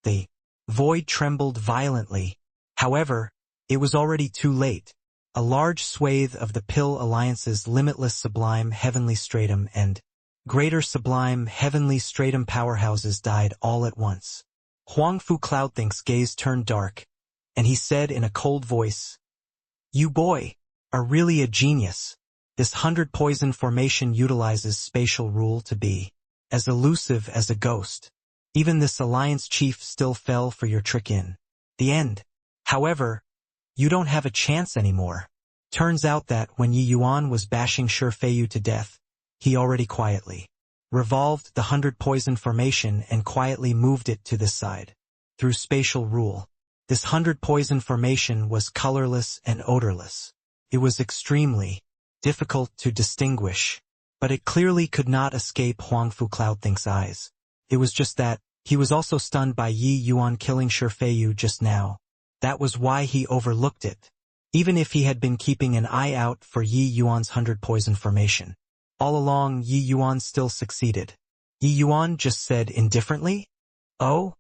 The void trembled violently. However, it was already too late. A large swathe of the Pill Alliance's limitless sublime heavenly stratum and greater sublime heavenly stratum powerhouses died all at once. Huangfu Cloudthink's gaze turned dark, and he said in a cold voice, "You boy, are really a genius. This 100 poison formation utilizes spatial rule to be as elusive as a ghost. Even this alliance chief still fell for your trick in the end. However, you don't have a chance anymore. Turns out that when Yi Yuan was bashing Shi Feiyu to death, he already quietly revolved the 100 poison formation and quietly moved it to this side. Through spatial rule, this 100 poison formation was colorless and odorless. It was extremely difficult to distinguish, but it clearly could not escape Huangfu Cloudthink's eyes. It was just that he was also stunned by Yi Yuan killing Shi Feiyu just now. That was why he overlooked it, even if he had been keeping an eye out for Yi Yuan's 100 poison formation. All along, Yi Yuan still succeeded. Yi Yuan just said indifferently, "Oh?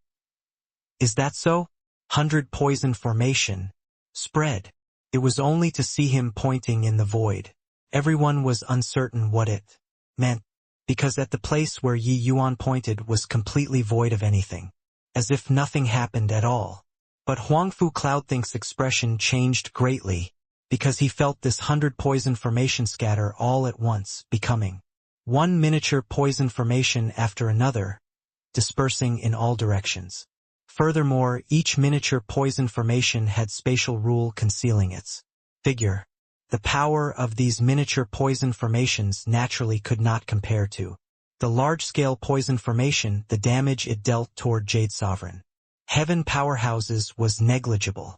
Is that so? 100 poison formation. Spread." It was only to see him pointing in the void. Everyone was uncertain what it meant, because at the place where Yi Yuan pointed was completely void of anything, as if nothing happened at all. But Huangfu Cloudthink's expression changed greatly, because he felt this 100 poison formation scatter all at once, becoming one miniature poison formation after another, dispersing in all directions. Furthermore, each miniature poison formation had spatial rule concealing its figure. The power of these miniature poison formations naturally could not compare to the large-scale poison formation. The damage it dealt toward Jade Sovereign Heaven powerhouses was negligible,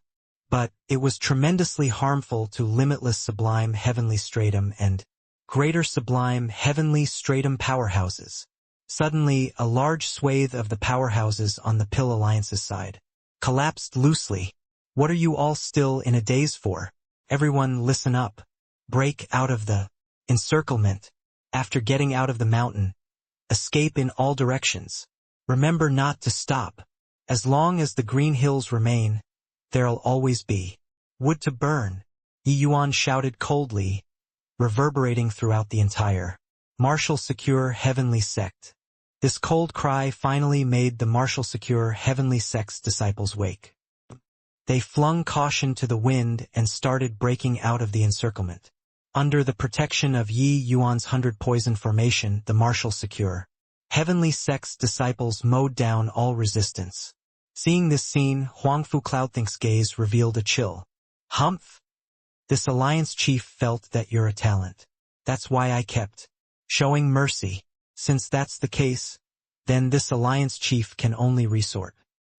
but it was tremendously harmful to limitless sublime heavenly stratum and greater sublime heavenly stratum powerhouses. Suddenly, a large swathe of the powerhouses on the Pill Alliance's side collapsed loosely. What are you all still in a daze for? Everyone listen up. Break out of the encirclement. After getting out of the mountain, escape in all directions. Remember not to stop. As long as the green hills remain, there'll always be wood to burn. Yi Yuan shouted coldly, reverberating throughout the entire Martial Secure Heavenly Sect. This cold cry finally made the Martial Secure Heavenly Sect's disciples wake. They flung caution to the wind and started breaking out of the encirclement. Under the protection of Yi Yuan's 100 poison formation, the Martial Secure Heavenly Sect's disciples mowed down all resistance. Seeing this scene, Huangfu Cloudthink's gaze revealed a chill. Humph! This alliance chief felt that you're a talent. That's why I kept showing mercy. Since that's the case, then this alliance chief can only resort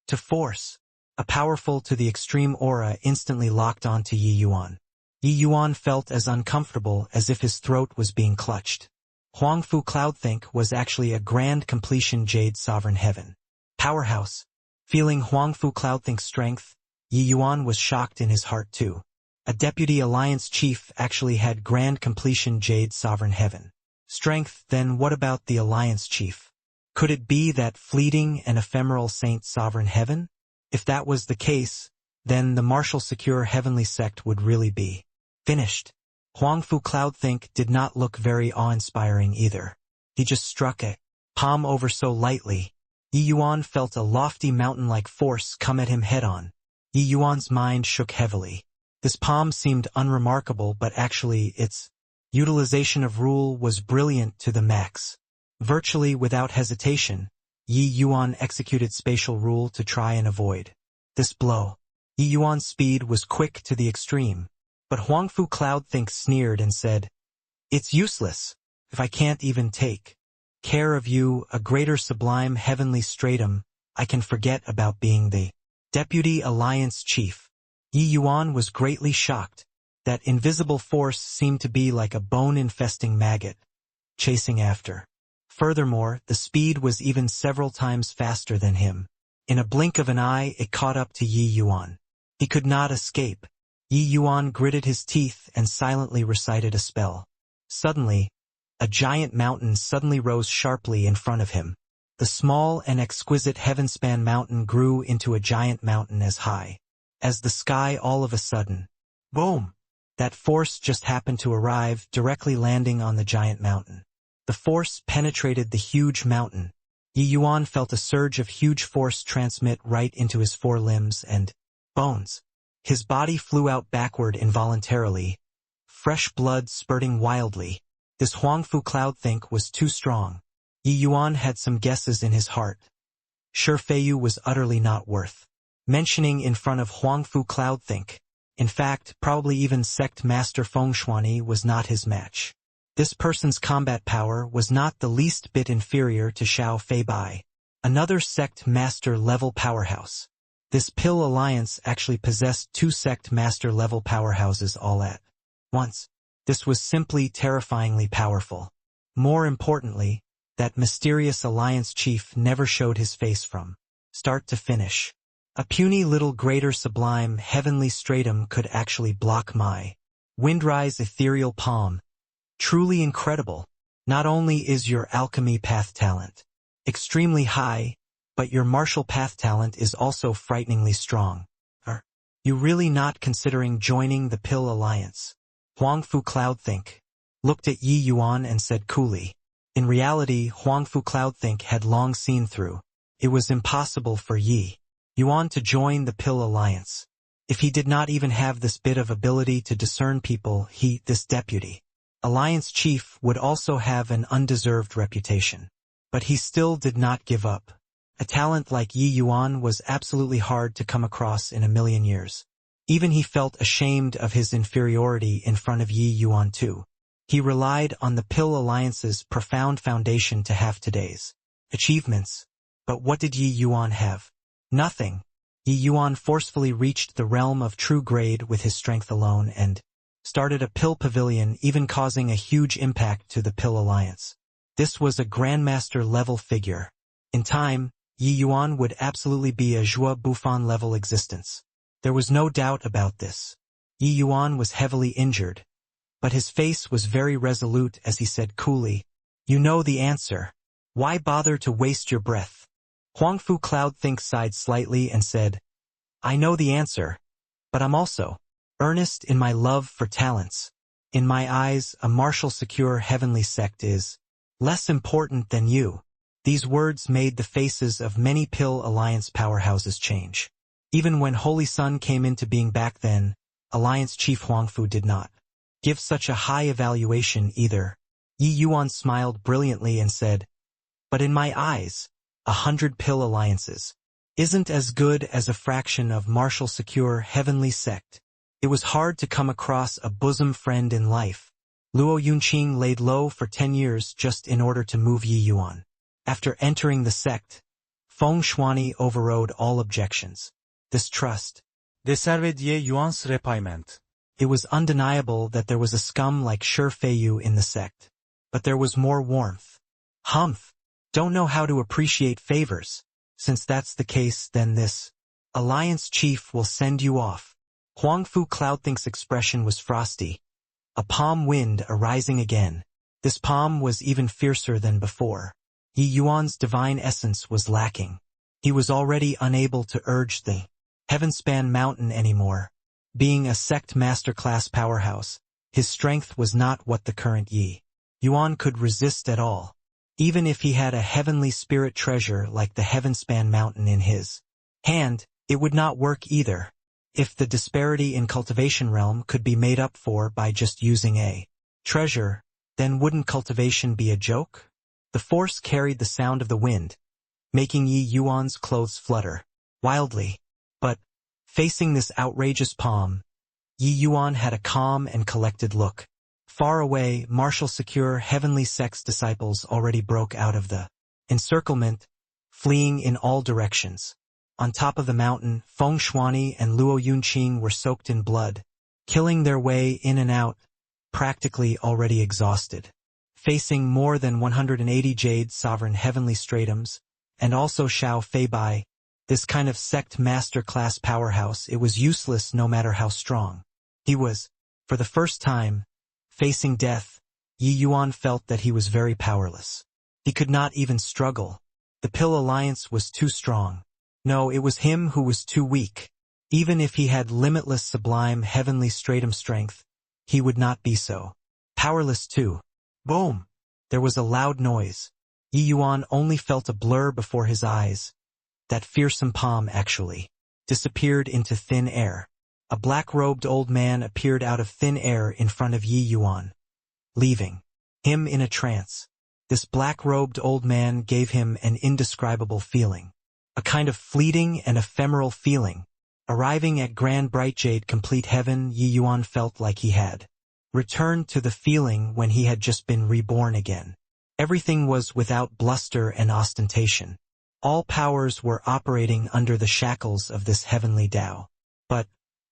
to force. A powerful to the extreme aura instantly locked onto Yi Yuan. Yi Yuan felt as uncomfortable as if his throat was being clutched. Huangfu Cloudthink was actually a grand completion Jade Sovereign Heaven powerhouse. Feeling Huangfu Cloudthink's strength, Yi Yuan was shocked in his heart too. A deputy alliance chief actually had grand completion Jade Sovereign Heaven strength. Then what about the alliance chief? Could it be that fleeting and ephemeral Saint Sovereign Heaven? If that was the case, then the Martial Secure Heavenly Sect would really be finished. Huangfu Cloudthink did not look very awe-inspiring either. He just struck a palm over so lightly. Yi Yuan felt a lofty mountain-like force come at him head-on. Yi Yuan's mind shook heavily. This palm seemed unremarkable, but actually its utilization of rule was brilliant to the max. Virtually without hesitation, Yi Yuan executed spatial rule to try and avoid this blow. Yi Yuan's speed was quick to the extreme, but Huangfu Cloudthink sneered and said, "It's useless, if I can't even take care of you, a greater sublime heavenly stratum, I can forget about being the deputy alliance chief." Yi Yuan was greatly shocked. That invisible force seemed to be like a bone-infesting maggot, chasing after. Furthermore, the speed was even several times faster than him. In a blink of an eye, it caught up to Yi Yuan. He could not escape. Yi Yuan gritted his teeth and silently recited a spell. Suddenly, a giant mountain suddenly rose sharply in front of him. The small and exquisite heavenspan mountain grew into a giant mountain as high as the sky. All of a sudden, boom! That force just happened to arrive, directly landing on the giant mountain. The force penetrated the huge mountain. Yi Yuan felt a surge of huge force transmit right into his forelimbs and bones. His body flew out backward involuntarily, fresh blood spurting wildly. This Huangfu Cloudthink was too strong. Yi Yuan had some guesses in his heart. Shi Feiyu was utterly not worth mentioning in front of Huangfu Cloudthink. In fact, probably even sect master Feng Shuani was not his match. This person's combat power was not the least bit inferior to Xiao Feibai, another sect master level powerhouse. This Pill Alliance actually possessed 2 sect master level powerhouses all at once. This was simply terrifyingly powerful. More importantly, that mysterious alliance chief never showed his face from start to finish. A puny little greater sublime heavenly stratum could actually block my Windrise ethereal palm. Truly incredible. Not only is your alchemy path talent extremely high, but your martial path talent is also frighteningly strong. Are you really not considering joining the Pill Alliance? Huangfu Cloudthink looked at Yi Yuan and said coolly. In reality, Huangfu Cloudthink had long seen through. It was impossible for Yi Yuan to join the Pill Alliance. If he did not even have this bit of ability to discern people, this deputy Alliance chief would also have an undeserved reputation. But he still did not give up. A talent like Yi Yuan was absolutely hard to come across in a million years. Even he felt ashamed of his inferiority in front of Yi Yuan too. He relied on the Pill Alliance's profound foundation to have today's achievements. But what did Yi Yuan have? Nothing. Yi Yuan forcefully reached the realm of true grade with his strength alone and started a Pill Pavilion, even causing a huge impact to the Pill Alliance. This was a Grandmaster-level figure. In time, Yi Yuan would absolutely be a Joie Buffon level existence. There was no doubt about this. Yi Yuan was heavily injured, but his face was very resolute as he said coolly, "You know the answer. Why bother to waste your breath?" Huangfu Cloudthink sighed slightly and said, "I know the answer, but I'm also earnest in my love for talents. In my eyes, a martial secure heavenly sect is less important than you." These words made the faces of many Pill Alliance powerhouses change. Even when Holy Sun came into being back then, Alliance Chief Huangfu did not give such a high evaluation either. Yi Yuan smiled brilliantly and said, "But in my eyes, 100 Pill Alliances isn't as good as a fraction of martial secure heavenly sect. It was hard to come across a bosom friend in life." Luo Yunqing laid low for 10 years just in order to move Yi Yuan. After entering the sect, Feng Shuani overrode all objections. This trust Deserved Yi Yuan's repayment. It was undeniable that there was a scum like Shi Feiyu in the sect. But there was more warmth. Humph! Don't know how to appreciate favors. Since that's the case, then this alliance chief will send you off. Huangfu Cloudthink's expression was frosty. A palm wind arising again. This palm was even fiercer than before. Yi Yuan's divine essence was lacking. He was already unable to urge the Heavenspan Mountain anymore. Being a sect masterclass powerhouse, his strength was not what the current Yi Yuan could resist at all. Even if he had a heavenly spirit treasure like the Heavenspan Mountain in his hand, it would not work either. If the disparity in cultivation realm could be made up for by just using a treasure, then wouldn't cultivation be a joke? The force carried the sound of the wind, making Yi Yuan's clothes flutter wildly. But, facing this outrageous palm, Yi Yuan had a calm and collected look. Far away, martial secure heavenly sect's disciples already broke out of the encirclement, fleeing in all directions. On top of the mountain, Feng Shuani and Luo Yunqing were soaked in blood, killing their way in and out, practically already exhausted. Facing more than 180 Jade Sovereign Heavenly Stratums, and also Xiao Feibai, this kind of sect master-class powerhouse, it was useless no matter how strong. He was, for the first time, facing death. Yi Yuan felt that he was very powerless. He could not even struggle. The Pill Alliance was too strong. No, it was him who was too weak. Even if he had limitless sublime heavenly stratum strength, he would not be so powerless too. Boom! There was a loud noise. Yi Yuan only felt a blur before his eyes. That fearsome palm actually disappeared into thin air. A black-robed old man appeared out of thin air in front of Yi Yuan, leaving him in a trance. This black-robed old man gave him an indescribable feeling. A kind of fleeting and ephemeral feeling. Arriving at Grand Bright Jade Complete Heaven, Yi Yuan felt like he had returned to the feeling when he had just been reborn again. Everything was without bluster and ostentation. All powers were operating under the shackles of this heavenly Tao. But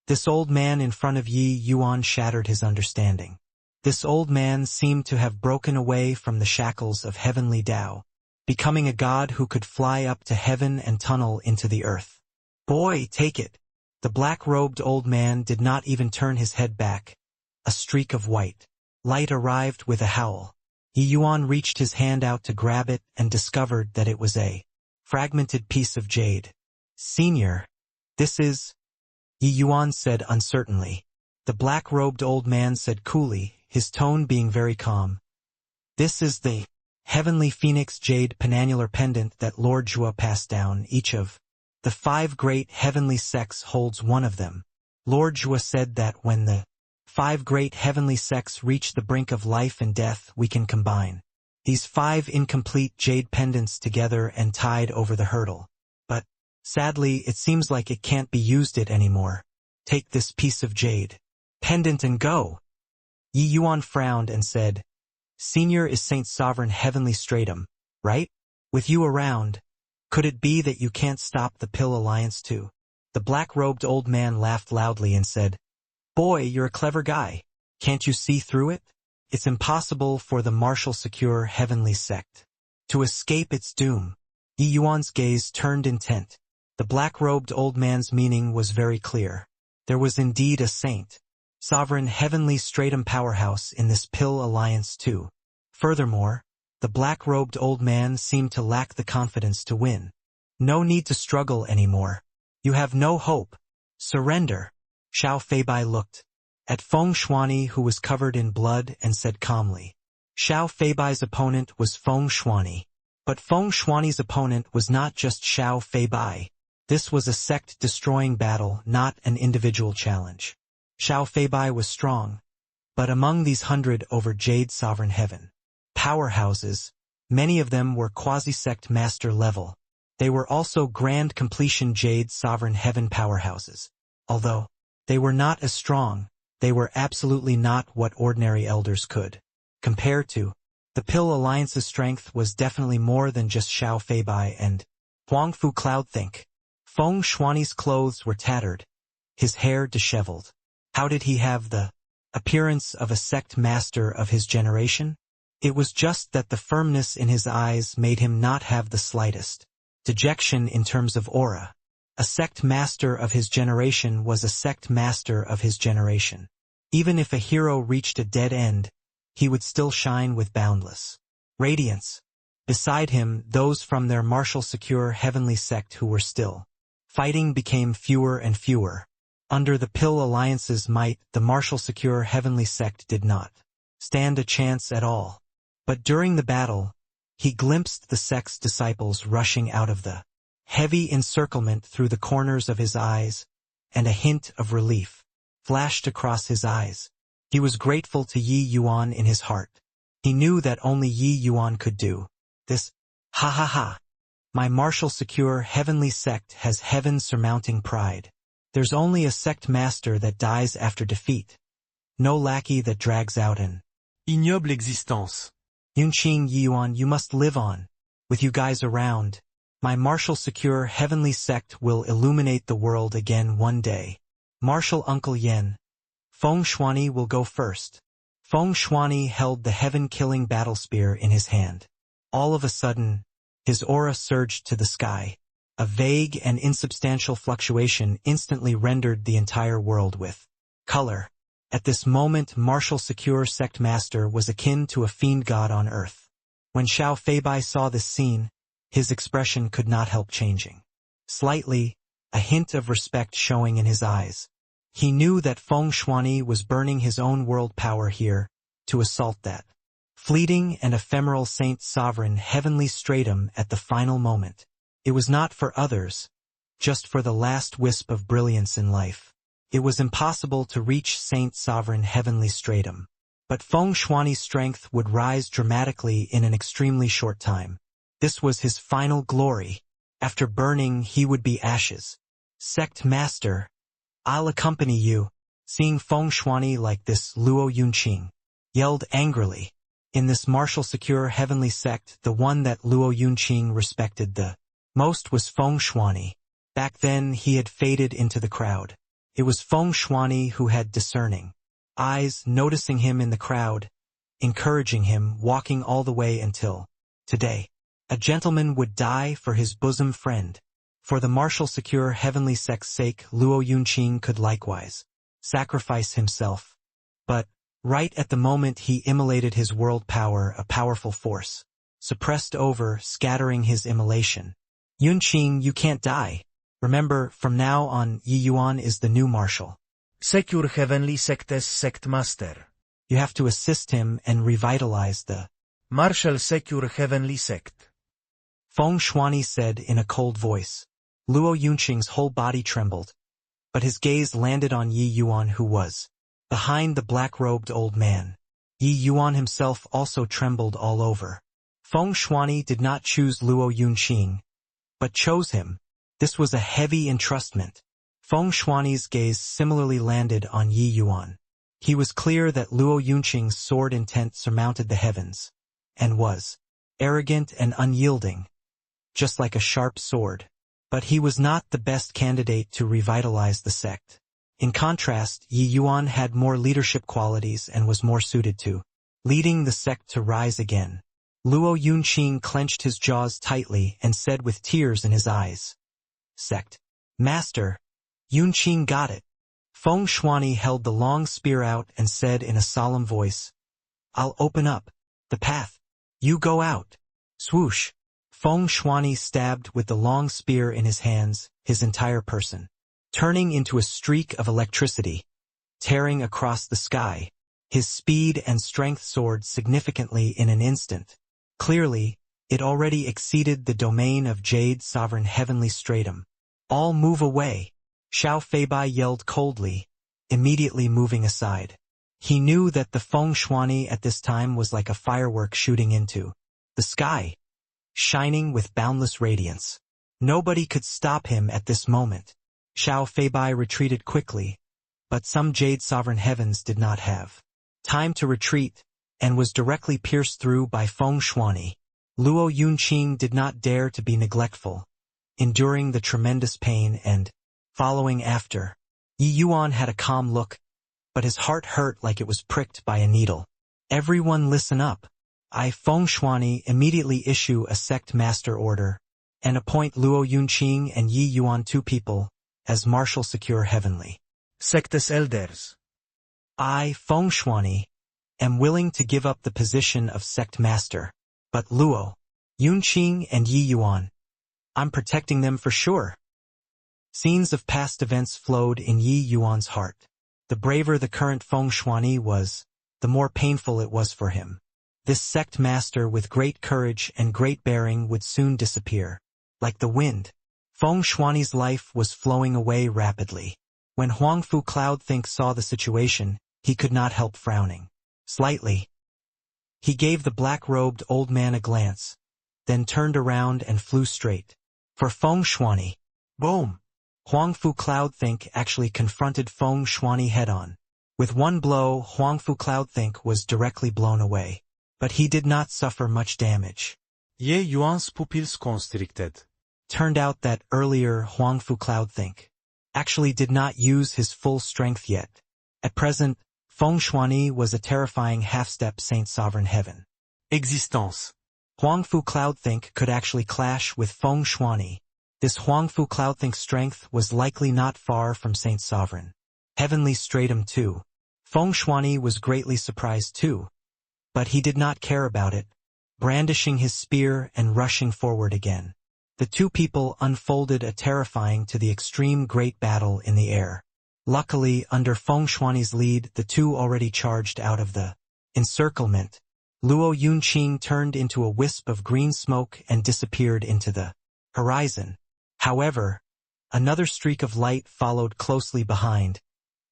this old man in front of Yi Yuan shattered his understanding. This old man seemed to have broken away from the shackles of heavenly Tao, becoming a god who could fly up to heaven and tunnel into the earth. Boy, take it. The black-robed old man did not even turn his head back. A streak of white light arrived with a howl. Yi Yuan reached his hand out to grab it and discovered that it was a fragmented piece of jade. Senior, this is... Yi Yuan said uncertainly. The black-robed old man said coolly, his tone being very calm. This is the heavenly phoenix jade penannular pendant that Lord Zhua passed down. Each of the 5 great heavenly sects holds one of them. Lord Zhua said that when the 5 great heavenly sects reach the brink of life and death, we can combine these 5 incomplete jade pendants together and tied over the hurdle. But, sadly, it seems like it can't be used anymore. Take this piece of jade pendant and go. Yi Yuan frowned and said, Senior is Saint Sovereign Heavenly Stratum, right? With you around, could it be that you can't stop the Pill Alliance too? The black-robed old man laughed loudly and said, Boy, you're a clever guy. Can't you see through it? It's impossible for the martial secure heavenly sect to escape its doom. Yi Yuan's gaze turned intent. The black-robed old man's meaning was very clear. There was indeed a Saint Sovereign Heavenly Stratum powerhouse in this Pill Alliance too. Furthermore, the black-robed old man seemed to lack the confidence to win. No need to struggle anymore. You have no hope. Surrender. Xiao Feibai looked at Feng Shuani, who was covered in blood, and said calmly. Xiao Feibai's opponent was Feng Shuani. But Feng Shuani's opponent was not just Xiao Feibai. This was a sect-destroying battle, not an individual challenge. Xiao Feibai was strong, but among these 100 over Jade Sovereign Heaven powerhouses, many of them were quasi-sect master level. They were also Grand Completion Jade Sovereign Heaven powerhouses. Although they were not as strong, they were absolutely not what ordinary elders could compare to. The Pill Alliance's strength was definitely more than just Xiao Feibai and Huangfu Cloudthink. Feng Shuani's clothes were tattered, his hair disheveled. How did he have the appearance of a sect master of his generation? It was just that the firmness in his eyes made him not have the slightest dejection in terms of aura. A sect master of his generation was a sect master of his generation. Even if a hero reached a dead end, he would still shine with boundless radiance. Beside him, those from their martial secure heavenly sect who were still fighting became fewer and fewer. Under the Pill Alliance's might, the martial secure heavenly sect did not stand a chance at all. But during the battle, he glimpsed the sect's disciples rushing out of the heavy encirclement through the corners of his eyes, and a hint of relief flashed across his eyes. He was grateful to Yi Yuan in his heart. He knew that only Yi Yuan could do this. Ha ha ha. My martial secure heavenly sect has heaven-surmounting pride. There's only a sect master that dies after defeat. No lackey that drags out an ignoble existence. Yunqing Yi Yuan, you must live on. With you guys around, my martial secure heavenly sect will illuminate the world again one day. Martial Uncle Yen. Feng Shuani will go first. Feng Shuani held the heaven-killing battle spear in his hand. All of a sudden, his aura surged to the sky. A vague and insubstantial fluctuation instantly rendered the entire world with color. At this moment, martial secure sect master was akin to a fiend god on earth. When Xiao Feibai saw this scene, his expression could not help changing. Slightly, a hint of respect showing in his eyes. He knew that Feng Shuani was burning his own world power here to assault that fleeting and ephemeral Saint Sovereign Heavenly Stratum at the final moment. It was not for others, just for the last wisp of brilliance in life. It was impossible to reach Saint Sovereign Heavenly Stratum. But Feng Shuani's strength would rise dramatically in an extremely short time. This was his final glory. After burning, he would be ashes. Sect Master, I'll accompany you. Seeing Feng Shuani like this, Luo Yunqing yelled angrily. In this martial secure heavenly sect, the one that Luo Yunqing respected the most was Feng Shuani. Back then he had faded into the crowd. It was Feng Shuani who had discerning eyes, noticing him in the crowd, encouraging him, walking all the way until today. A gentleman would die for his bosom friend. For the martial secure heavenly sect's sake, Luo Yunqing could likewise sacrifice himself. But right at the moment he immolated his world power, a powerful force suppressed over, scattering his immolation. Yunqing, you can't die. Remember, from now on, Yi Yuan is the new marshal. Secure heavenly sect's sect master. You have to assist him and revitalize the Marshal secure heavenly sect. Feng Shuani said in a cold voice. Luo Yunqing's whole body trembled, but his gaze landed on Yi Yuan, who was behind the black-robed old man. Yi Yuan himself also trembled all over. Feng Shuani did not choose Luo Yunqing, but chose him. This was a heavy entrustment. Feng Shuani's gaze similarly landed on Yi Yuan. He was clear that Luo Yunqing's sword intent surmounted the heavens, and was arrogant and unyielding, just like a sharp sword. But he was not the best candidate to revitalize the sect. In contrast, Yi Yuan had more leadership qualities and was more suited to leading the sect to rise again. Luo Yunqing clenched his jaws tightly and said with tears in his eyes, "Sect Master, Yunqing got it." Feng Shuani held the long spear out and said in a solemn voice, "I'll open up the path. You go out." Swoosh! Feng Shuani stabbed with the long spear in his hands, his entire person turning into a streak of electricity, tearing across the sky. His speed and strength soared significantly in an instant. Clearly, it already exceeded the domain of Jade Sovereign Heavenly Stratum. "All move away!" Xiao Feibai yelled coldly, immediately moving aside. He knew that the Feng Shuani at this time was like a firework shooting into the sky, shining with boundless radiance. Nobody could stop him at this moment. Xiao Feibai retreated quickly, but some Jade Sovereign Heavens did not have time to retreat, and was directly pierced through by Feng Shuani. Luo Yunqing did not dare to be neglectful, enduring the tremendous pain and following after. Yi Yuan had a calm look, but his heart hurt like it was pricked by a needle. "Everyone listen up. I, Feng Shuani, immediately issue a sect master order, and appoint Luo Yunqing and Yi Yuan, two people, as marshal secure heavenly Sect's elders. I, Feng Shuani, am willing to give up the position of sect master, but Luo Yunqing and Yi Yuan, I'm protecting them for sure." Scenes of past events flowed in Yi Yuan's heart. The braver the current Feng Shuani was, the more painful it was for him. This sect master with great courage and great bearing would soon disappear. Like the wind, Feng Shuani's life was flowing away rapidly. When Huangfu Cloudthink saw the situation, he could not help frowning slightly. He gave the black-robed old man a glance, then turned around and flew straight for Feng Shuani. Boom! Huangfu Cloudthink actually confronted Feng Shuani head-on. With one blow, Huangfu Cloudthink was directly blown away. But he did not suffer much damage. Yi Yuan's pupils constricted. Turned out that earlier Huangfu Cloudthink actually did not use his full strength yet. At present, Feng Shuani was a terrifying half-step Saint Sovereign Heaven. Existence. Huangfu Cloudthink could actually clash with Feng Shuani. This Huangfu Cloudthink's strength was likely not far from Saint Sovereign Heavenly Stratum too. Feng Shuani was greatly surprised too, but he did not care about it, brandishing his spear and rushing forward again. The two people unfolded a terrifying to the extreme great battle in the air. Luckily, under Feng Shuani's lead, the two already charged out of the encirclement. Luo Yunqing turned into a wisp of green smoke and disappeared into the horizon. However, another streak of light followed closely behind,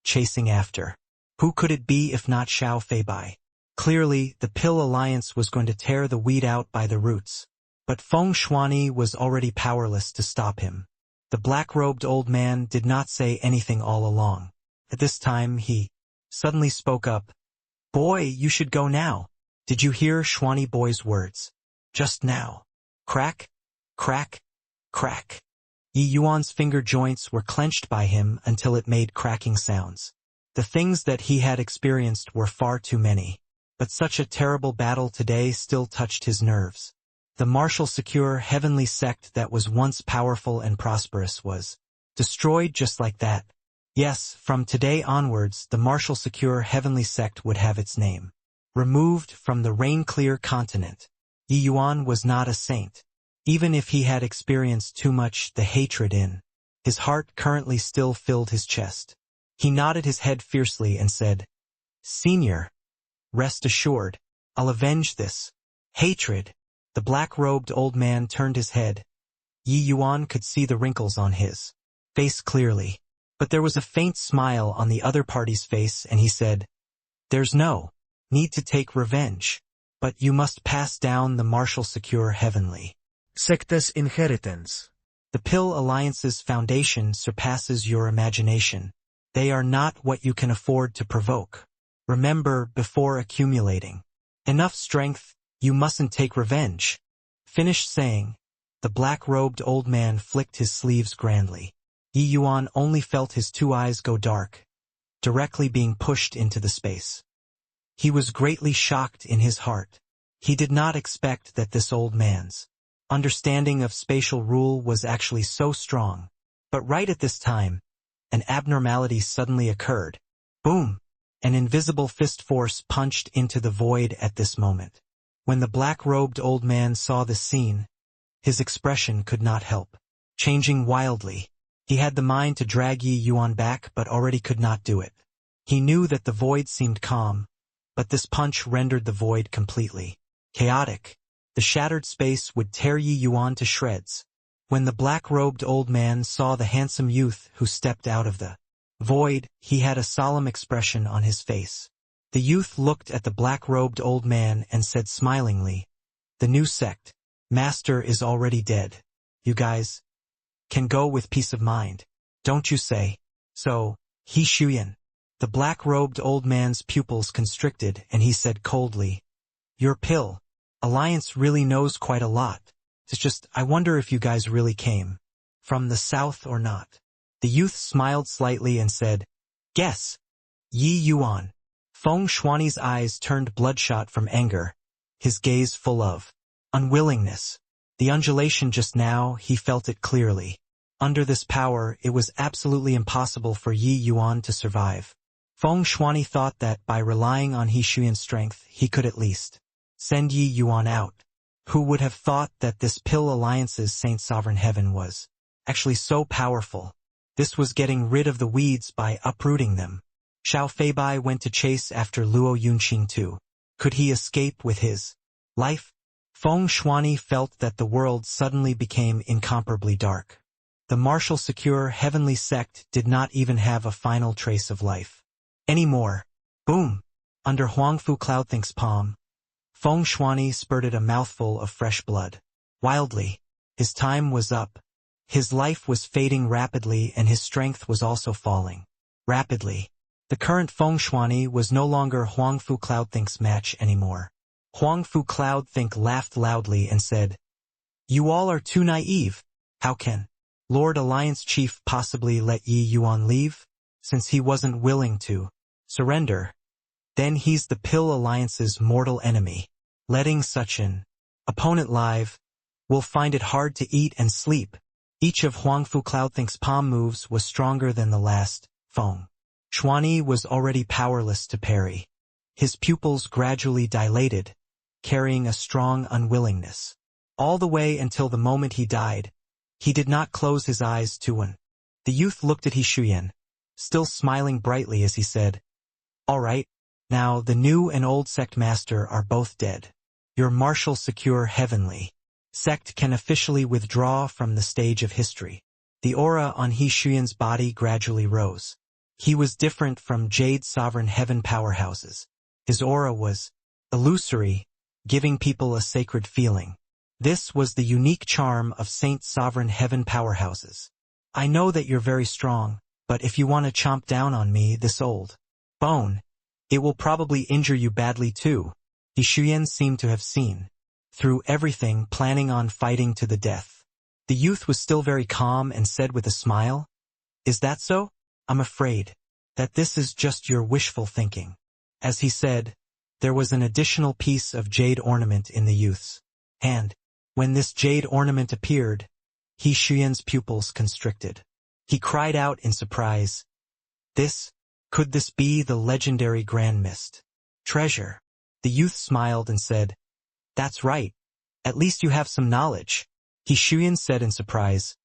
chasing after. Who could it be if not Xiao Feibai? Clearly, the Pill Alliance was going to tear the weed out by the roots. But Feng Shuani was already powerless to stop him. The black-robed old man did not say anything all along. At this time he suddenly spoke up. Boy, you should go now. Did you hear Schwani boy's words? Just now. Crack, crack, crack. Yi Yuan's finger joints were clenched by him until it made cracking sounds. The things that he had experienced were far too many. But such a terrible battle today still touched his nerves. The martial secure heavenly sect that was once powerful and prosperous was destroyed just like that. Yes, from today onwards the martial secure heavenly sect would have its name removed from the rain-clear continent. Yi Yuan was not a saint. Even if he had experienced too much, the hatred in his heart currently still filled his chest. He nodded his head fiercely and said, Senior, rest assured, I'll avenge this hatred. The black-robed old man turned his head. Yi Yuan could see the wrinkles on his face clearly, but there was a faint smile on the other party's face and he said, There's no need to take revenge, but you must pass down the martial secure heavenly Sect's inheritance. The Pill Alliance's foundation surpasses your imagination. They are not what you can afford to provoke. Remember, before accumulating enough strength, you mustn't take revenge. Finished saying, the black-robed old man flicked his sleeves grandly. Yi Yuan only felt his two eyes go dark, directly being pushed into the space. He was greatly shocked in his heart. He did not expect that this old man's understanding of spatial rule was actually so strong. But right at this time, an abnormality suddenly occurred. Boom! An invisible fist force punched into the void at this moment. When the black-robed old man saw the scene, his expression could not help changing wildly. He had the mind to drag Yi Yuan back but already could not do it. He knew that the void seemed calm, but this punch rendered the void completely chaotic. The shattered space would tear Yi Yuan to shreds. When the black-robed old man saw the handsome youth who stepped out of the void, he had a solemn expression on his face. The youth looked at the black-robed old man and said smilingly, The new sect master is already dead. You guys can go with peace of mind, don't you say? So, He Shuyan. The black-robed old man's pupils constricted and he said coldly, Your Pill Alliance really knows quite a lot. It's just, I wonder if you guys really came from the south or not. The youth smiled slightly and said, Guess. Yi Yuan. Feng Shuani's eyes turned bloodshot from anger, his gaze full of unwillingness. The undulation just now, he felt it clearly. Under this power, it was absolutely impossible for Yi Yuan to survive. Feng Shuani thought that by relying on He Shuyan's strength, he could at least send Yi Yuan out. Who would have thought that this Pill Alliance's Saint Sovereign Heaven was actually so powerful? This was getting rid of the weeds by uprooting them. Xiao Feibai went to chase after Luo Yunqing too. Could he escape with his life? Feng Shuani felt that the world suddenly became incomparably dark. The martial secure heavenly sect did not even have a final trace of life anymore. Boom! Under Huangfu Cloudthink's palm, Feng Shuani spurted a mouthful of fresh blood. Wildly, his time was up. His life was fading rapidly and his strength was also falling rapidly. The current Feng Shuani was no longer Huangfu Cloudthink's match anymore. Huangfu Cloudthink laughed loudly and said, You all are too naive. How can Lord Alliance Chief possibly let Yi Yuan leave? Since he wasn't willing to surrender, then he's the Pill Alliance's mortal enemy. Letting such an opponent live will find it hard to eat and sleep. Each of Huangfu Cloudthink's palm moves was stronger than the last. Feng Shuani was already powerless to parry. His pupils gradually dilated, carrying a strong unwillingness. All the way until the moment he died, he did not close his eyes to one. The youth looked at He Shuyan, still smiling brightly as he said, All right, now the new and old sect master are both dead. Your martial secure heavenly sect can officially withdraw from the stage of history. The aura on He Shuyan's body gradually rose. He was different from Jade Sovereign Heaven powerhouses. His aura was illusory, giving people a sacred feeling. This was the unique charm of Saint Sovereign Heaven powerhouses. I know that you're very strong, but if you want to chomp down on me, this old bone, it will probably injure you badly too. He Shuyan seemed to have seen through everything, planning on fighting to the death. The youth was still very calm and said with a smile, "Is that so? I'm afraid that this is just your wishful thinking." As he said, there was an additional piece of jade ornament in the youth's hand. When this jade ornament appeared, He Shuyan's pupils constricted. He cried out in surprise, Could this be the legendary Grand Mist treasure?" The youth smiled and said, "That's right. At least you have some knowledge." He Shuyan said in surprise,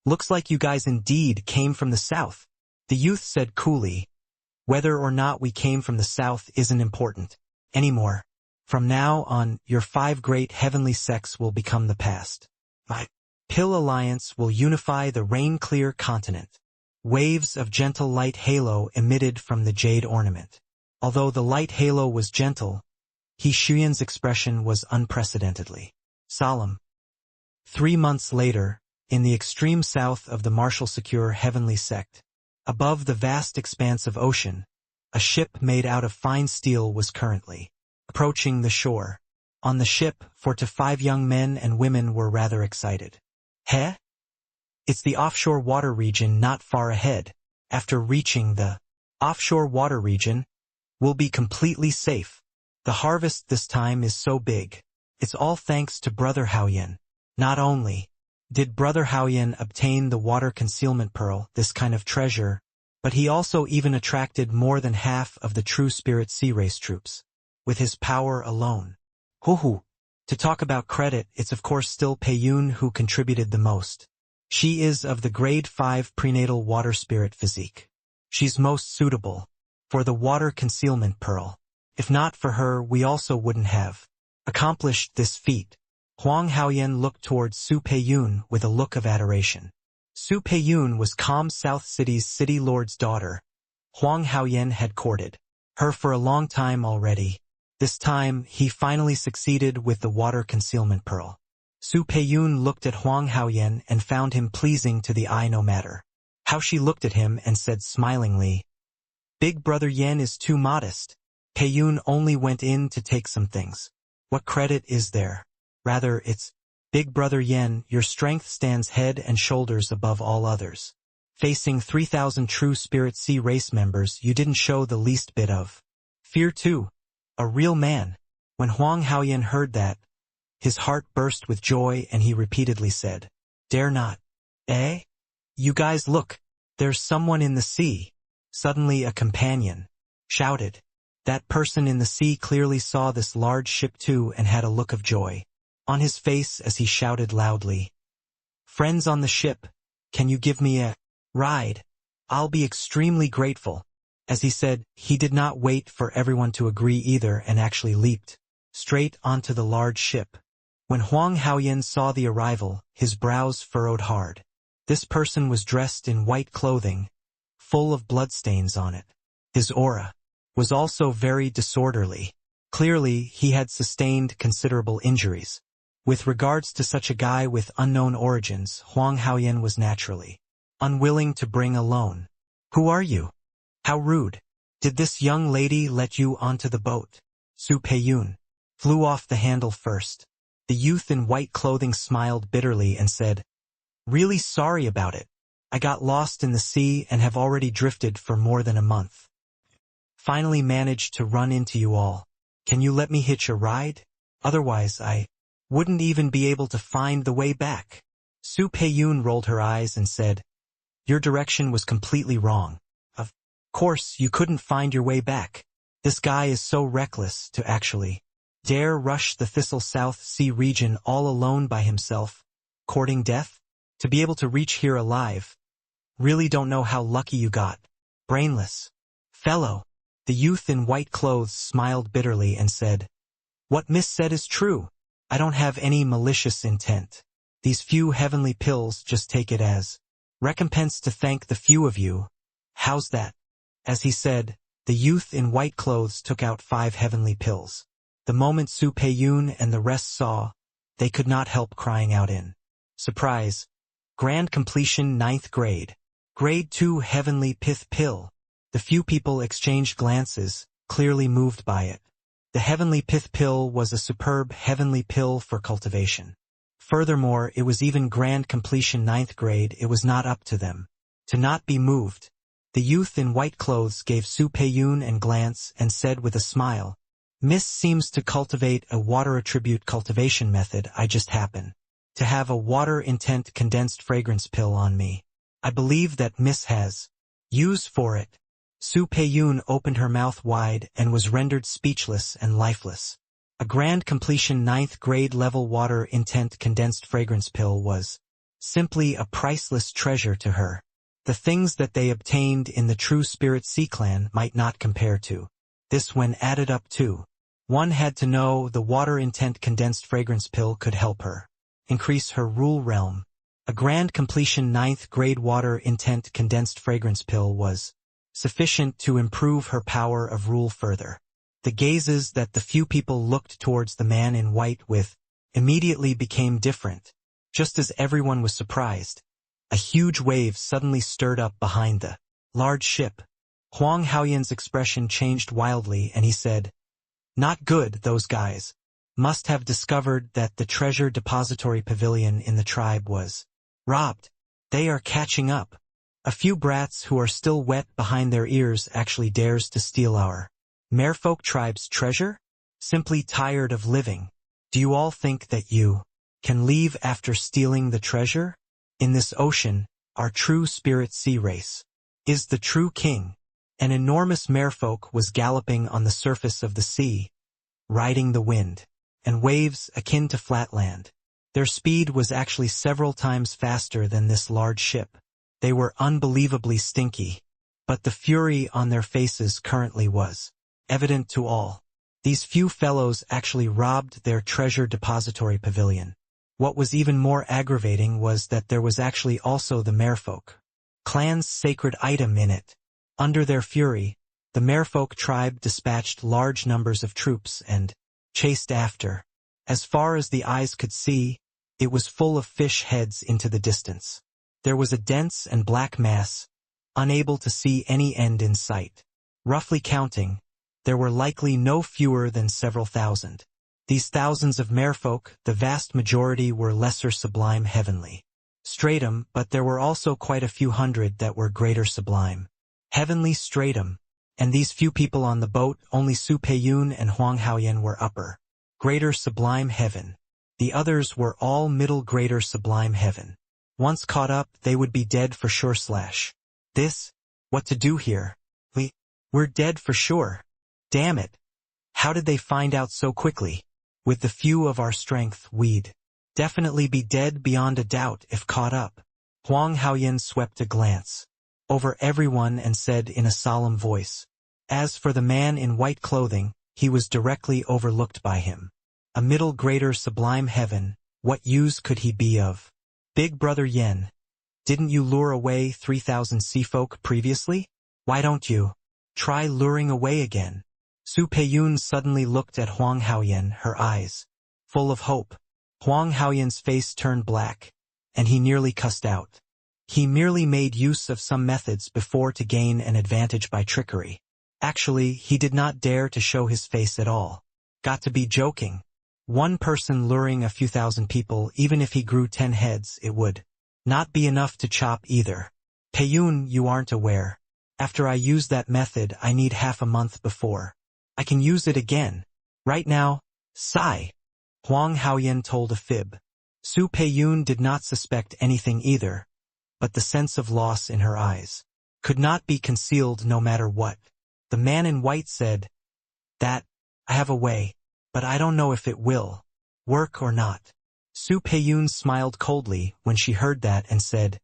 "Looks like you guys indeed came from the south." The youth said coolly, "Whether or not we came from the south isn't important anymore. From now on, your 5 great heavenly sects will become the past. My Pill Alliance will unify the rain-clear continent." Waves of gentle light halo emitted from the jade ornament. Although the light halo was gentle, He Shuyan's expression was unprecedentedly solemn. 3 months later, in the extreme south of the Martial Secure Heavenly Sect, above the vast expanse of ocean, a ship made out of fine steel was currently approaching the shore. On the ship, 4 to 5 young men and women were rather excited. "Heh? It's the offshore water region not far ahead. After reaching the offshore water region, we'll be completely safe. The harvest this time is so big. It's all thanks to Brother Haoyan." Not only did Brother Haoyan obtain the water concealment pearl, this kind of treasure, but he also even attracted more than half of the true spirit sea race troops with his power alone. Hoo. To talk about credit, it's of course still Peiyun who contributed the most. She is of the grade 5 prenatal water spirit physique. She's most suitable for the water concealment pearl. If not for her, we also wouldn't have accomplished this feat. Huang Haoyan looked towards Su Peiyun with a look of adoration. Su Peiyun was Calm South City's city lord's daughter. Huang Haoyan had courted her for a long time already. This time, he finally succeeded with the water concealment pearl. Su Peiyun looked at Huang Haoyan and found him pleasing to the eye no matter how she looked at him, and said smilingly, "Big Brother Yen is too modest. Peiyun only went in to take some things. What credit is there? Rather, it's, Big Brother Yen, your strength stands head and shoulders above all others. Facing 3,000 true spirit sea race members, you didn't show the least bit of fear too. A real man." When Huang Haoyan heard that, his heart burst with joy and he repeatedly said, "Dare not. Eh? You guys look, there's someone in the sea." Suddenly a companion shouted. That person in the sea clearly saw this large ship too and had a look of joy on his face as he shouted loudly, "Friends on the ship, can you give me a ride? I'll be extremely grateful." As he said, he did not wait for everyone to agree either and actually leaped straight onto the large ship. When Huang Haoyan saw the arrival, his brows furrowed hard. This person was dressed in white clothing, full of bloodstains on it. His aura was also very disorderly. Clearly, he had sustained considerable injuries. With regards to such a guy with unknown origins, Huang Haoyan was naturally unwilling to bring alone. "Who are you? How rude. Did this young lady let you onto the boat?" Su Peiyun flew off the handle first. The youth in white clothing smiled bitterly and said, "Really sorry about it. I got lost in the sea and have already drifted for more than a month. Finally managed to run into you all. Can you let me hitch a ride? Otherwise I wouldn't even be able to find the way back." Su Peiyun rolled her eyes and said, "Your direction was completely wrong. Of course you couldn't find your way back. This guy is so reckless to actually dare rush the Thistle South Sea region all alone by himself, courting death? To be able to reach here alive. Really don't know how lucky you got. Brainless fellow." The youth in white clothes smiled bitterly and said, "What Miss said is true. I don't have any malicious intent. These few heavenly pills, just take it as recompense to thank the few of you. How's that?" As he said, the youth in white clothes took out 5 heavenly pills. The moment Su Peiyun and the rest saw, they could not help crying out in surprise. Grand completion 9th grade. Grade 2 heavenly pith pill. The few people exchanged glances, clearly moved by it. The heavenly pith pill was a superb heavenly pill for cultivation. Furthermore, it was even grand completion 9th grade. It was not up to them to not be moved. The youth in white clothes gave Su Peiyun a glance and said with a smile, "Miss seems to cultivate a water attribute cultivation method. I just happen to have a water intent condensed fragrance pill on me. I believe that Miss has use for it." Su Peiyun opened her mouth wide and was rendered speechless and lifeless. A grand completion 9th grade level water intent condensed fragrance pill was simply a priceless treasure to her. The things that they obtained in the True Spirit Sea Clan might not compare to this when added up to. One had to know the water intent condensed fragrance pill could help her increase her rule realm. A grand completion 9th grade water intent condensed fragrance pill was sufficient to improve her power of rule further. The gazes that the few people looked towards the man in white with immediately became different. Just as everyone was surprised, a huge wave suddenly stirred up behind the large ship. Huang Haoyan's expression changed wildly and he said, "Not good, those guys must have discovered that the treasure depository pavilion in the tribe was robbed. They are catching up. A few brats who are still wet behind their ears actually dares to steal our Merfolk tribe's treasure? Simply tired of living. Do you all think that you can leave after stealing the treasure? In this ocean, our true spirit sea race is the true king." An enormous merfolk was galloping on the surface of the sea, riding the wind and waves akin to flatland. Their speed was actually several times faster than this large ship. They were unbelievably stinky, but the fury on their faces currently was evident to all. These few fellows actually robbed their treasure depository pavilion. What was even more aggravating was that there was actually also the Merfolk clan's sacred item in it. Under their fury, the Merfolk tribe dispatched large numbers of troops and chased after. As far as the eyes could see, it was full of fish heads into the distance. There was a dense and black mass, unable to see any end in sight. Roughly counting, there were likely no fewer than several thousand. These thousands of merfolk, the vast majority were lesser sublime heavenly stratum, but there were also quite a few hundred that were greater sublime heavenly stratum, and these few people on the boat, only Su Peiyun and Huang Haoyan were upper greater sublime heaven. The others were all middle greater sublime heaven. Once caught up, they would be dead for sure. This? What to do here? We're dead for sure. Damn it. How did they find out so quickly? With the few of our strength, we'd definitely be dead beyond a doubt if caught up. Huang Haoyan swept a glance over everyone and said in a solemn voice. As for the man in white clothing, he was directly overlooked by him. A middle greater sublime heaven, what use could he be of? Big brother Yen, didn't you lure away 3,000 seafolk previously? Why don't you try luring away again? Su Peiyun suddenly looked at Huang Haoyan, her eyes full of hope. Huang Haoyan's face turned black, and he nearly cussed out. He merely made use of some methods before to gain an advantage by trickery. Actually, he did not dare to show his face at all. Got to be joking. One person luring a few thousand people, even if he grew 10 heads, it would not be enough to chop either. Peiyun, you aren't aware. After I use that method, I need half a month before I can use it again. Right now, sigh. Huang Haoyan told a fib. Su Peiyun did not suspect anything either, but the sense of loss in her eyes could not be concealed no matter what. The man in white said, "That, I have a way, but I don't know if it will work or not." Su Peiyun smiled coldly when she heard that and said,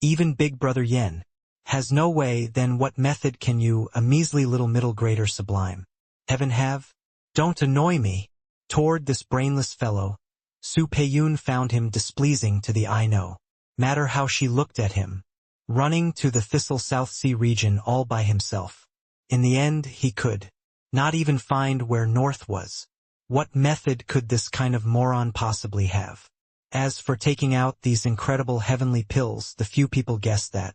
"Even Big Brother Yen has no way, then what method can you, a measly little middle grader sublime heaven, have? Don't annoy me." Toward this brainless fellow, Su Peiyun found him displeasing to the eye, no matter how she looked at him, running to the Thistle South Sea region all by himself. In the end, he could not even find where north was. What method could this kind of moron possibly have? As for taking out these incredible heavenly pills, the few people guessed that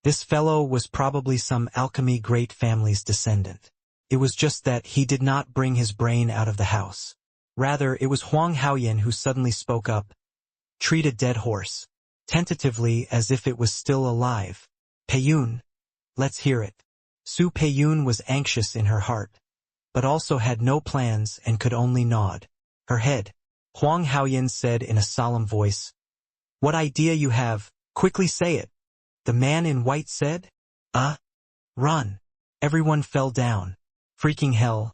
this fellow was probably some alchemy great family's descendant. It was just that he did not bring his brain out of the house. Rather, it was Huang Haoyan who suddenly spoke up. Treat a dead horse. Tentatively, as if it was still alive. Peiyun. Let's hear it. Su Peiyun was anxious in her heart, but also had no plans and could only nod her head. Huang Haoyan said in a solemn voice, "What idea you have, quickly say it." The man in white said, Run." Everyone fell down. Freaking hell.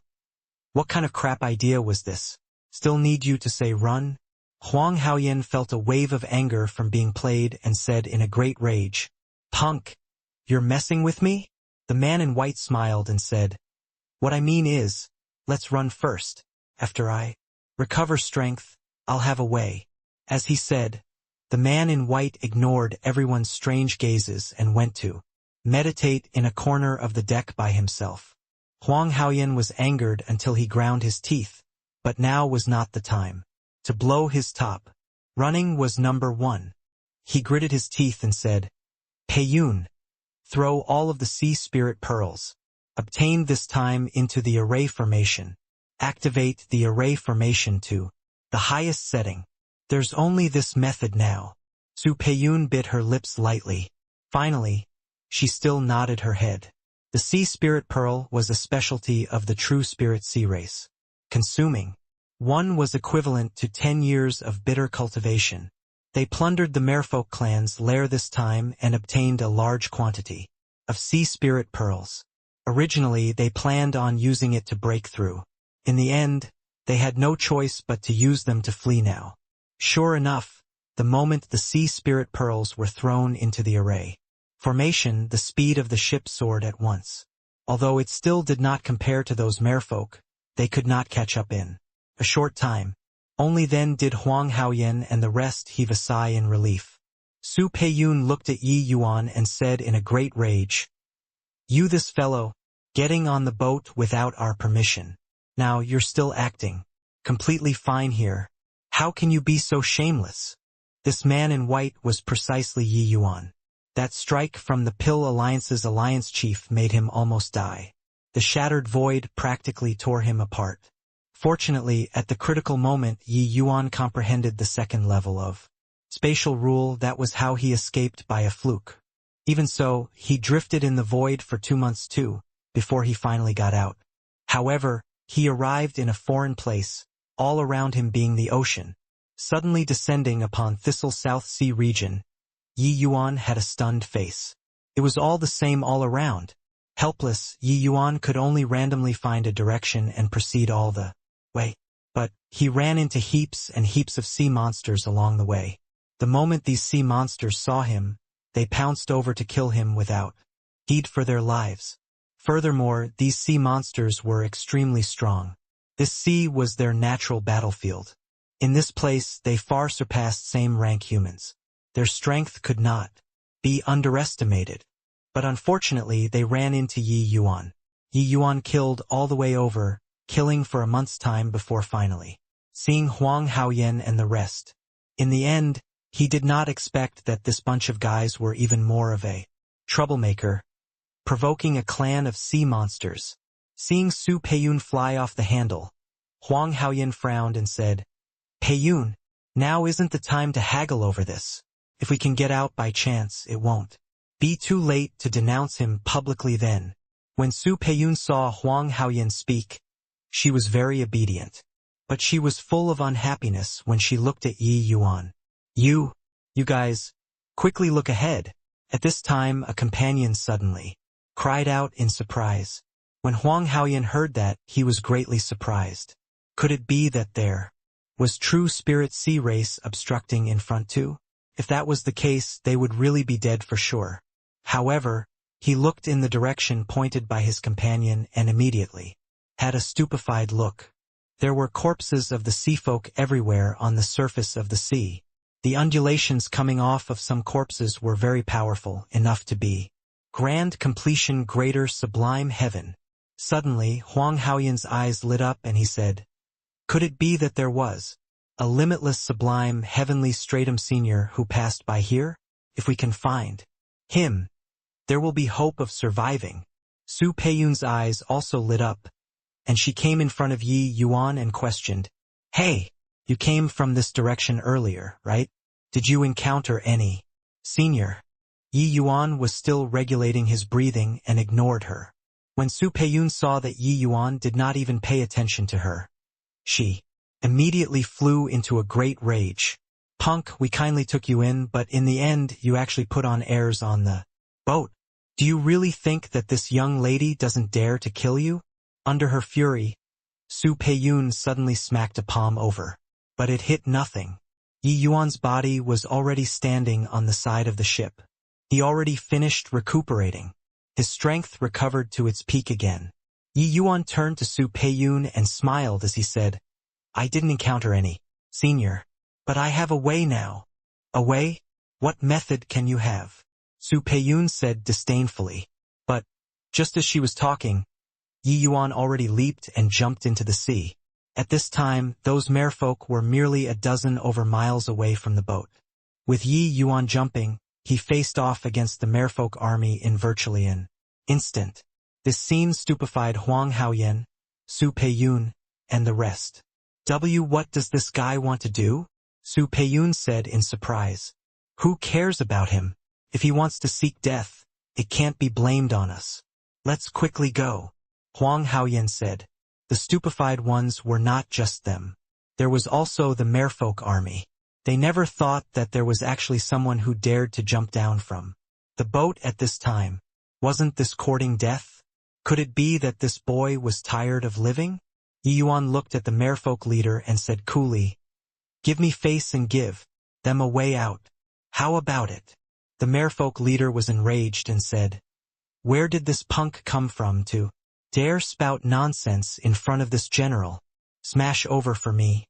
What kind of crap idea was this? Still need you to say run? Huang Haoyan felt a wave of anger from being played and said in a great rage, "Punk, you're messing with me?" The man in white smiled and said, "What I mean is, let's run first. After I recover strength, I'll have a way." As he said, the man in white ignored everyone's strange gazes and went to meditate in a corner of the deck by himself. Huang Haoyan was angered until he ground his teeth, but now was not the time to blow his top. Running was number one. He gritted his teeth and said, "Peiyun, throw all of the sea spirit pearls. Obtained this time into the array formation. Activate the array formation to the highest setting. There's only this method now." Su Peiyun bit her lips lightly. Finally, she still nodded her head. The sea spirit pearl was a specialty of the true spirit sea race. Consuming one was equivalent to 10 years of bitter cultivation. They plundered the merfolk clan's lair this time and obtained a large quantity of sea spirit pearls. Originally, they planned on using it to break through. In the end, they had no choice but to use them to flee now. Sure enough, the moment the sea spirit pearls were thrown into the array formation, the speed of the ship soared at once. Although it still did not compare to those merfolk, they could not catch up in a short time. Only then did Huang Haoyan and the rest heave a sigh in relief. Su Peiyun looked at Yi Yuan and said in a great rage, "You this fellow, getting on the boat without our permission. Now you're still acting completely fine here. How can you be so shameless?" This man in white was precisely Yi Yuan. That strike from the Pill Alliance's alliance chief made him almost die. The shattered void practically tore him apart. Fortunately, at the critical moment, Yi Yuan comprehended the second level of spatial rule. That was how he escaped by a fluke. Even so, he drifted in the void for 2 months too, before he finally got out. However, he arrived in a foreign place, all around him being the ocean. Suddenly descending upon Thistle South Sea region, Yi Yuan had a stunned face. It was all the same all around. Helpless, Yi Yuan could only randomly find a direction and proceed all the way. But he ran into heaps and heaps of sea monsters along the way. The moment these sea monsters saw him, they pounced over to kill him without heed for their lives. Furthermore, these sea monsters were extremely strong. This sea was their natural battlefield. In this place, they far surpassed same-rank humans. Their strength could not be underestimated. But unfortunately, they ran into Yi Yuan. Yi Yuan killed all the way over, killing for a month's time before finally seeing Huang Haoyan and the rest. In the end, he did not expect that this bunch of guys were even more of a troublemaker, provoking a clan of sea monsters. Seeing Su Peiyun fly off the handle, Huang Haoyan frowned and said, "Peiyun, now isn't the time to haggle over this. If we can get out by chance, it won't be too late to denounce him publicly then." When Su Peiyun saw Huang Haoyan speak, she was very obedient. But she was full of unhappiness when she looked at Yi Yuan. You guys, quickly look ahead." At this time, a companion suddenly cried out in surprise. When Huang Haoyan heard that, he was greatly surprised. Could it be that there was true spirit sea race obstructing in front too? If that was the case, they would really be dead for sure. However, he looked in the direction pointed by his companion and immediately had a stupefied look. There were corpses of the seafolk everywhere on the surface of the sea. The undulations coming off of some corpses were very powerful, enough to be grand completion, greater sublime heaven. Suddenly, Huang Haoyan's eyes lit up and he said, "Could it be that there was A limitless, sublime, heavenly stratum senior who passed by here? If we can find him, there will be hope of surviving. Su Peiyun's eyes also lit up, and she came in front of Yi Yuan and questioned, "Hey, you came from this direction earlier, right? Did you encounter any senior?" Yi Yuan was still regulating his breathing and ignored her. When Su Peiyun saw that Yi Yuan did not even pay attention to her, she immediately flew into a great rage. "Punk, we kindly took you in, but in the end you actually put on airs on the boat. Do you really think that this young lady doesn't dare to kill you?" Under her fury, Su Peiyun suddenly smacked a palm over. But it hit nothing. Yi Yuan's body was already standing on the side of the ship. He already finished recuperating. His strength recovered to its peak again. Yi Yuan turned to Su Peiyun and smiled as he said, "I didn't encounter any senior, but I have a way now." "A way? What method can you have?" Su Peiyun said disdainfully. But, just as she was talking, Yi Yuan already leaped and jumped into the sea. At this time, those merfolk were merely a dozen over miles away from the boat. With Yi Yuan jumping, he faced off against the merfolk army in virtually an instant. This scene stupefied Huang Haoyan, Su Peiyun, and the rest. What does this guy want to do?" Su Peiyun said in surprise. "Who cares about him? If he wants to seek death, it can't be blamed on us. Let's quickly go." Huang Haoyan said. The stupefied ones were not just them. There was also the merfolk army. They never thought that there was actually someone who dared to jump down from the boat at this time. Wasn't this courting death? Could it be that this boy was tired of living? Yi Yuan looked at the merfolk leader and said coolly, "Give me face and give them a way out. How about it?" The merfolk leader was enraged and said, "Where did this punk come from to dare spout nonsense in front of this general? Smash over for me.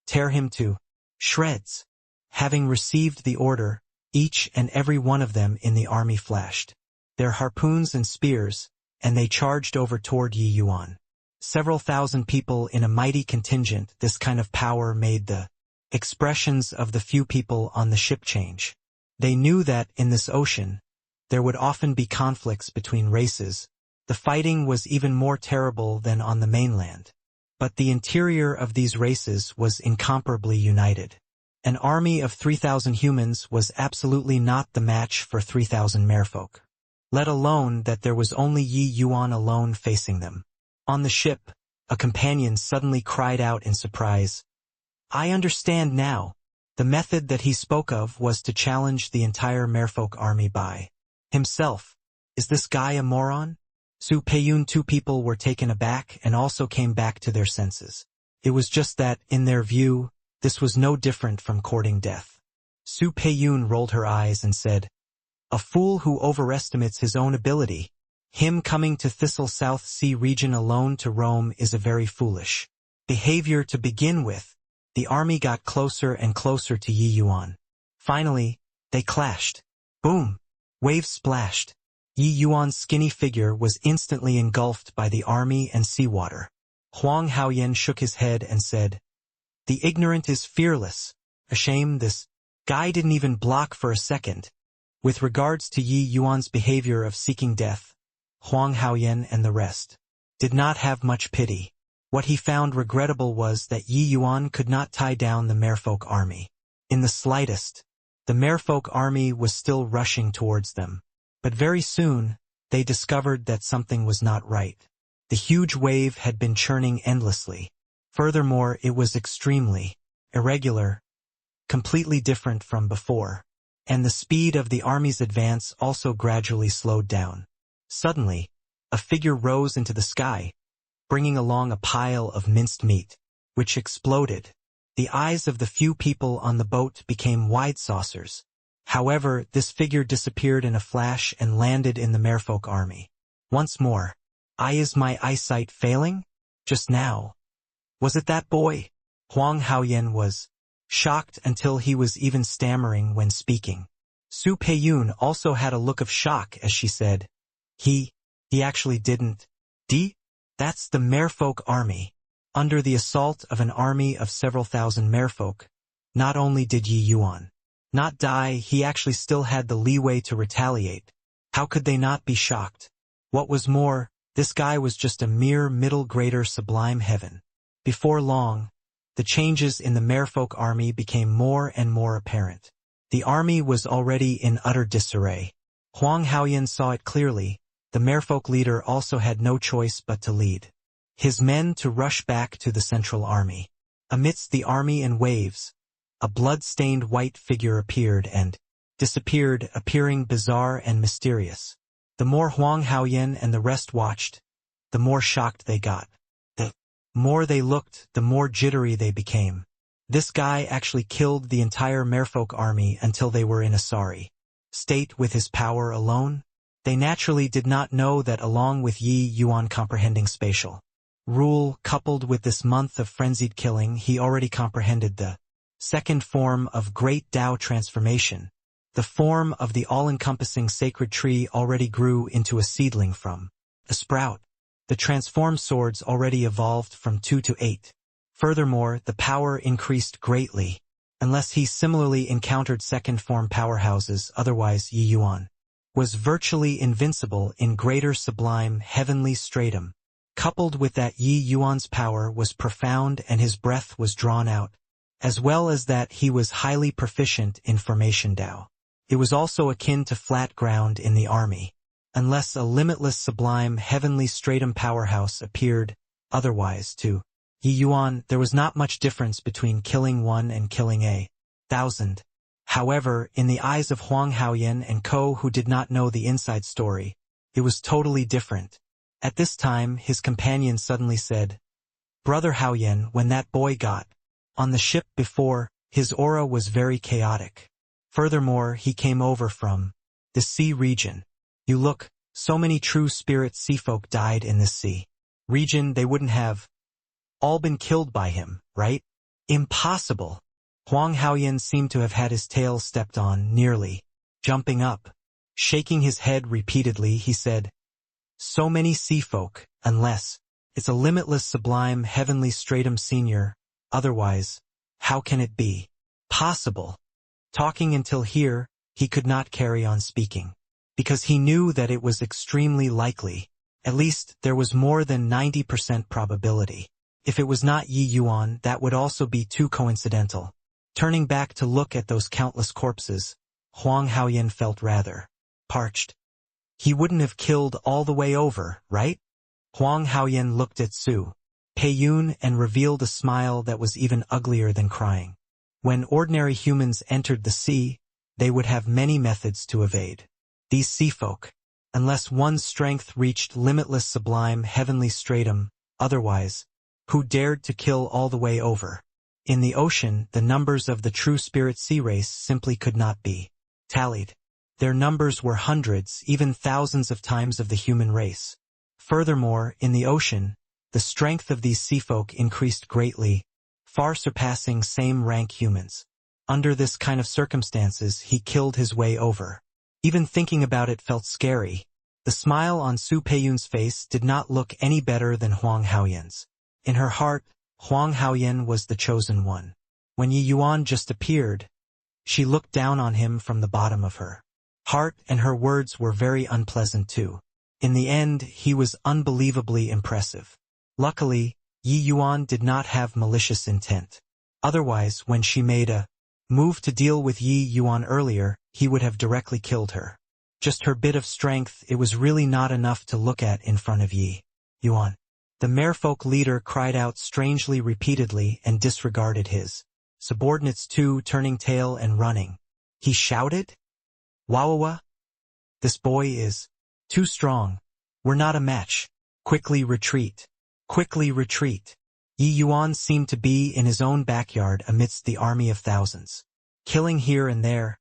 Tear him to shreds." Having received the order, each and every one of them in the army flashed their harpoons and spears, and they charged over toward Yi Yuan. Several thousand people in a mighty contingent, this kind of power made the expressions of the few people on the ship change. They knew that, in this ocean, there would often be conflicts between races. The fighting was even more terrible than on the mainland. But the interior of these races was incomparably united. An army of 3,000 humans was absolutely not the match for 3,000 merfolk. Let alone that there was only Yi Yuan alone facing them. On the ship, a companion suddenly cried out in surprise, "I understand now. The method that he spoke of was to challenge the entire merfolk army by himself. Is this guy a moron?" Su Peiyun, two people were taken aback and also came back to their senses. It was just that, in their view, this was no different from courting death. Su Peiyun rolled her eyes and said, "A fool who overestimates his own ability. Him coming to Thistle South Sea region alone to roam is a very foolish behavior to begin with." The army got closer and closer to Yi Yuan. Finally, they clashed. Boom! Waves splashed. Yi Yuan's skinny figure was instantly engulfed by the army and seawater. Huang Haoyan shook his head and said, "The ignorant is fearless. A shame this guy didn't even block for a second." With regards to Yi Yuan's behavior of seeking death, Huang Haoyan and the rest did not have much pity. What he found regrettable was that Yi Yuan could not tie down the merfolk army. In the slightest, the merfolk army was still rushing towards them. But very soon, they discovered that something was not right. The huge wave had been churning endlessly. Furthermore, it was extremely irregular, completely different from before. And the speed of the army's advance also gradually slowed down. Suddenly, a figure rose into the sky, bringing along a pile of minced meat, which exploded. The eyes of the few people on the boat became wide saucers. However, this figure disappeared in a flash and landed in the merfolk army. Once more, Is my eyesight failing? Just now. Was it that boy? Huang Haoyan was shocked until he was even stammering when speaking. Su Peiyun also had a look of shock as she said, He actually didn't. That's the merfolk army. Under the assault of an army of several thousand merfolk, not only did Yi Yuan not die, he actually still had the leeway to retaliate. How could they not be shocked? What was more, this guy was just a mere middle-grader sublime heaven. Before long, the changes in the merfolk army became more and more apparent. The army was already in utter disarray. Huang Haoyan saw it clearly. The merfolk leader also had no choice but to lead his men to rush back to the central army. Amidst the army in waves, a blood-stained white figure appeared and disappeared, appearing bizarre and mysterious. The more Huang Haoyan and the rest watched, the more shocked they got. The more they looked, the more jittery they became. This guy actually killed the entire merfolk army until they were in a sorry state with his power alone. They naturally did not know that along with Yi Yuan comprehending spatial rule coupled with this month of frenzied killing, he already comprehended the second form of great Tao transformation. The form of the all-encompassing sacred tree already grew into a seedling from a sprout. The transformed swords already evolved from 2 to 8. Furthermore, the power increased greatly. Unless he similarly encountered second-form powerhouses, otherwise Yi Yuan was virtually invincible in greater sublime heavenly stratum. Coupled with that, Yi Yuan's power was profound and his breath was drawn out, as well as that he was highly proficient in formation Tao. It was also akin to flat ground in the army. Unless a limitless sublime heavenly stratum powerhouse appeared, otherwise to Yi Yuan there was not much difference between killing one and killing 1,000. However, in the eyes of Huang Haoyan and Ko, who did not know the inside story, it was totally different. At this time, his companion suddenly said, "Brother Haoyan, when that boy got on the ship before, his aura was very chaotic. Furthermore, he came over from the sea region. You look, so many true spirit sea folk died in this sea region, they wouldn't have all been killed by him, right? Impossible." Huang Haoyan seemed to have had his tail stepped on, nearly jumping up. Shaking his head repeatedly, he said, "So many sea folk, unless it's a limitless sublime heavenly stratum senior, otherwise, how can it be possible?" Talking until here, he could not carry on speaking, because he knew that it was extremely likely. At least, there was more than 90% probability. If it was not Yi Yuan, that would also be too coincidental. Turning back to look at those countless corpses, Huang Haoyan felt rather parched. He wouldn't have killed all the way over, right? Huang Haoyan looked at Su Peiyun and revealed a smile that was even uglier than crying. When ordinary humans entered the sea, they would have many methods to evade these sea folk, unless one's strength reached limitless sublime heavenly stratum, otherwise, who dared to kill all the way over? In the ocean, the numbers of the true spirit sea race simply could not be tallied. Their numbers were hundreds, even thousands of times of the human race. Furthermore, in the ocean, the strength of these sea folk increased greatly, far surpassing same-rank humans. Under this kind of circumstances, he killed his way over. Even thinking about it felt scary. The smile on Su Peiyun's face did not look any better than Huang Haoyan's. In her heart, Huang Haoyan was the chosen one. When Yi Yuan just appeared, she looked down on him from the bottom of her heart, and her words were very unpleasant too. In the end, he was unbelievably impressive. Luckily, Yi Yuan did not have malicious intent. Otherwise, when she made a move to deal with Yi Yuan earlier, he would have directly killed her. Just her bit of strength, it was really not enough to look at in front of Yi Yuan. The merfolk leader cried out strangely repeatedly and disregarded his subordinates too, turning tail and running. He shouted, "Wawawa! This boy is too strong. We're not a match. Quickly retreat. Quickly retreat." Yi Yuan seemed to be in his own backyard amidst the army of thousands. Killing here and there.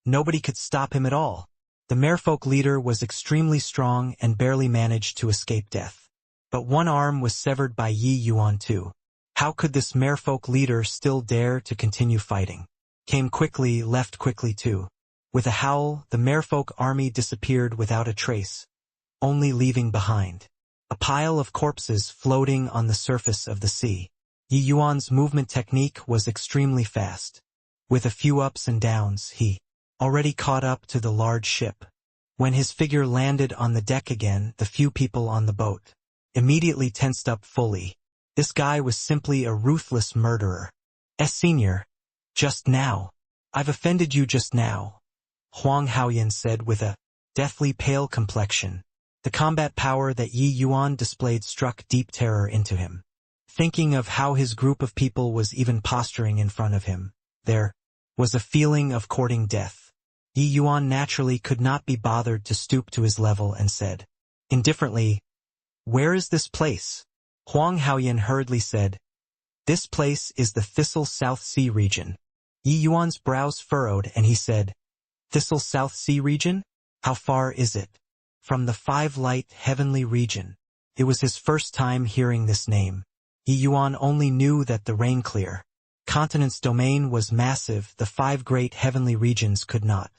Nobody could stop him at all. The merfolk leader was extremely strong and barely managed to escape death. But one arm was severed by Yi Yuan too. How could this merfolk leader still dare to continue fighting? Came quickly, left quickly too. With a howl, the merfolk army disappeared without a trace, only leaving behind a pile of corpses floating on the surface of the sea. Yi Yuan's movement technique was extremely fast. With a few ups and downs, he already caught up to the large ship. When his figure landed on the deck again, the few people on the boat immediately tensed up fully. This guy was simply a ruthless murderer. Senior, just now. I've offended you just now, Huang Haoyan said with a deathly pale complexion. The combat power that Yi Yuan displayed struck deep terror into him. Thinking of how his group of people was even posturing in front of him, there was a feeling of courting death. Yi Yuan naturally could not be bothered to stoop to his level and said, indifferently, "Where is this place?" Huang Haoyan hurriedly said, "This place is the Thistle South Sea region." Yi Yuan's brows furrowed and he said, "Thistle South Sea region? How far is it from the Five Light Heavenly region?" It was his first time hearing this name. Yi Yuan only knew that the Rain-Clear continent's domain was massive. The five great heavenly regions could not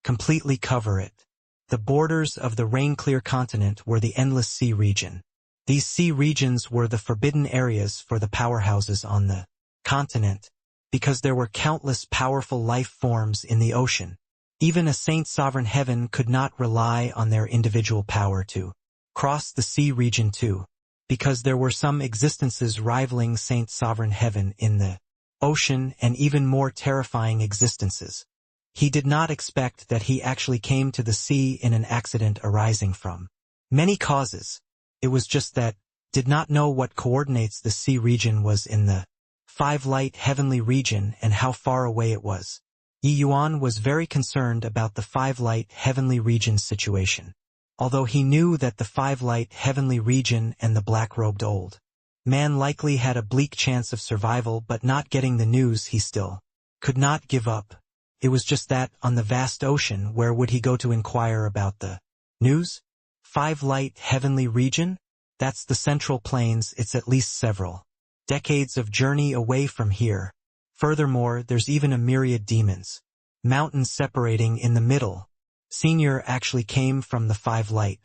completely cover it. The borders of the Rain-Clear continent were the Endless Sea region. These sea regions were the forbidden areas for the powerhouses on the continent, because there were countless powerful life forms in the ocean. Even a Saint Sovereign Heaven could not rely on their individual power to cross the sea region too, because there were some existences rivaling Saint Sovereign Heaven in the ocean and even more terrifying existences. He did not expect that he actually came to the sea in an accident arising from many causes. It was just that, did not know what coordinates the sea region was in the Five Light Heavenly region and how far away it was. Yi Yuan was very concerned about the Five Light Heavenly region's situation. Although he knew that the Five Light Heavenly region and the black-robed old man likely had a bleak chance of survival, but not getting the news, he still could not give up. It was just that, on the vast ocean, where would he go to inquire about the news? Five Light Heavenly region? That's the Central Plains. It's at least several decades of journey away from here. Furthermore, there's even a myriad demons. Mountains separating in the middle. Senior actually came from the Five Light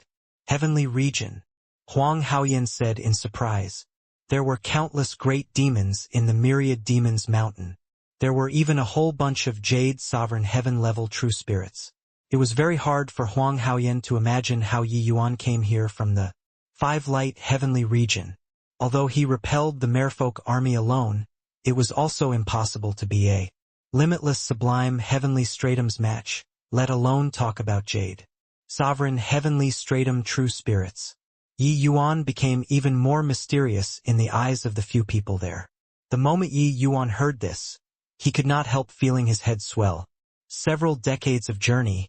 Heavenly region, Huang Haoyan said in surprise. There were countless great demons in the myriad demons mountain. There were even a whole bunch of Jade Sovereign Heaven-level true spirits. It was very hard for Huang Haoyan to imagine how Yi Yuan came here from the Five Light Heavenly region. Although he repelled the Merfolk army alone, it was also impossible to be a limitless sublime heavenly stratums match, let alone talk about Jade Sovereign Heavenly stratum true spirits. Yi Yuan became even more mysterious in the eyes of the few people there. The moment Yi Yuan heard this, he could not help feeling his head swell. Several decades of journey.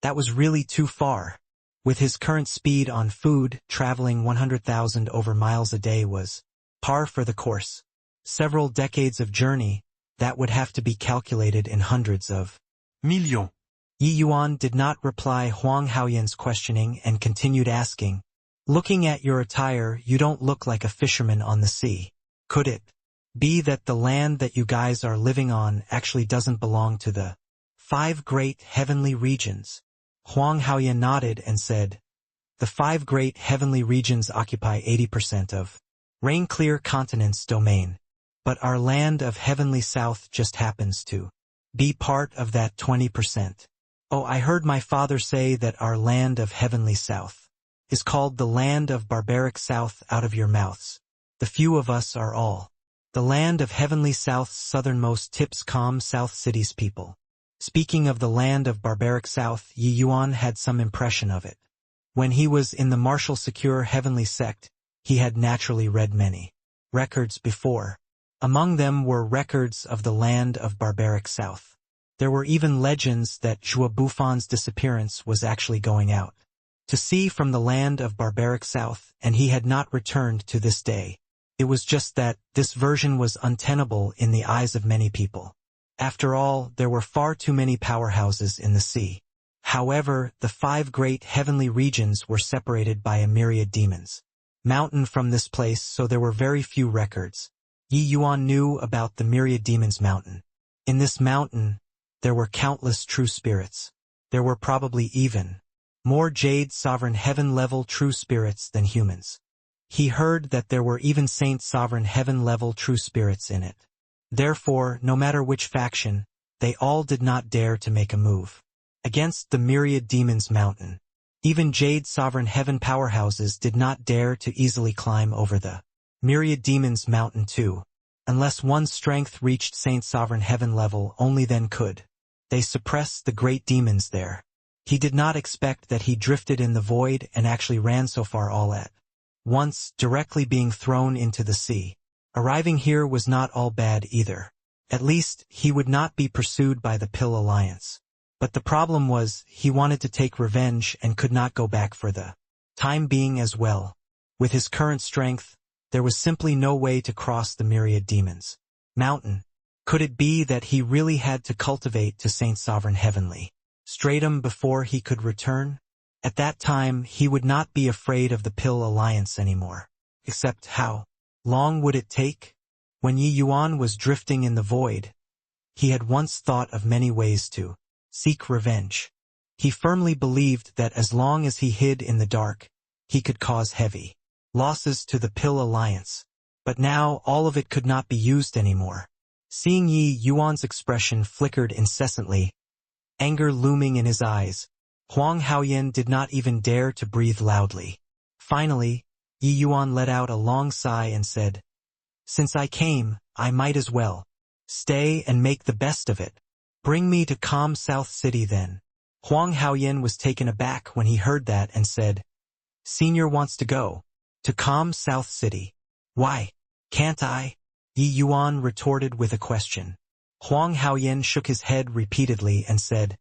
That was really too far. With his current speed on food, traveling 100,000 over miles a day was par for the course. Several decades of journey, that would have to be calculated in hundreds of millions. Yi Yuan did not reply Huang Haoyan's questioning and continued asking, "Looking at your attire, you don't look like a fisherman on the sea. Could it be that the land that you guys are living on actually doesn't belong to the Five Great Heavenly Regions?" Huang Haoyan nodded and said, "The Five Great Heavenly Regions occupy 80% of Rain-Clear continent's domain. But our land of Heavenly South just happens to be part of that 20%. Oh, I heard my father say that our land of Heavenly South is called the land of Barbaric South out of your mouths. The few of us are all the land of Heavenly South's southernmost tips calm South City's people." Speaking of the land of Barbaric South, Yi Yuan had some impression of it. When he was in the Martial Secure Heavenly Sect, he had naturally read many records before. Among them were records of the land of Barbaric South. There were even legends that Zhua Bufan's disappearance was actually going out to sea from the land of Barbaric South, and he had not returned to this day. It was just that this version was untenable in the eyes of many people. After all, there were far too many powerhouses in the sea. However, the Five Great Heavenly Regions were separated by a myriad demons mountain from this place, so there were very few records. Yi Yuan knew about the myriad demons mountain. In this mountain, there were countless true spirits. There were probably even more Jade Sovereign Heaven-level true spirits than humans. He heard that there were even Saint Sovereign Heaven-level true spirits in it. Therefore, no matter which faction, they all did not dare to make a move against the myriad demons mountain. Even Jade Sovereign Heaven powerhouses did not dare to easily climb over the myriad demons mountain too. Unless one's strength reached Saint Sovereign Heaven level, only then could they suppress the great demons there. He did not expect that he drifted in the void and actually ran so far all at once, directly being thrown into the sea. Arriving here was not all bad either. At least, he would not be pursued by the Pill Alliance. But the problem was, he wanted to take revenge and could not go back for the time being as well. With his current strength, there was simply no way to cross the myriad demons mountain. Could it be that he really had to cultivate to Saint Sovereign Heavenly Stratum before he could return? At that time, he would not be afraid of the Pill Alliance anymore. Except how long would it take? When Yi Yuan was drifting in the void, he had once thought of many ways to seek revenge. He firmly believed that as long as he hid in the dark, he could cause heavy losses to the Pill Alliance. But now all of it could not be used anymore. Seeing Yi Yuan's expression flickered incessantly, anger looming in his eyes, Huang Haoyan did not even dare to breathe loudly. Finally, Yi Yuan let out a long sigh and said, "Since I came, I might as well stay and make the best of it. Bring me to calm South City then." Huang Haoyan was taken aback when he heard that and said, "Senior wants to go to calm South City. Why can't I?" Yi Yuan retorted with a question. Huang Haoyan shook his head repeatedly and said,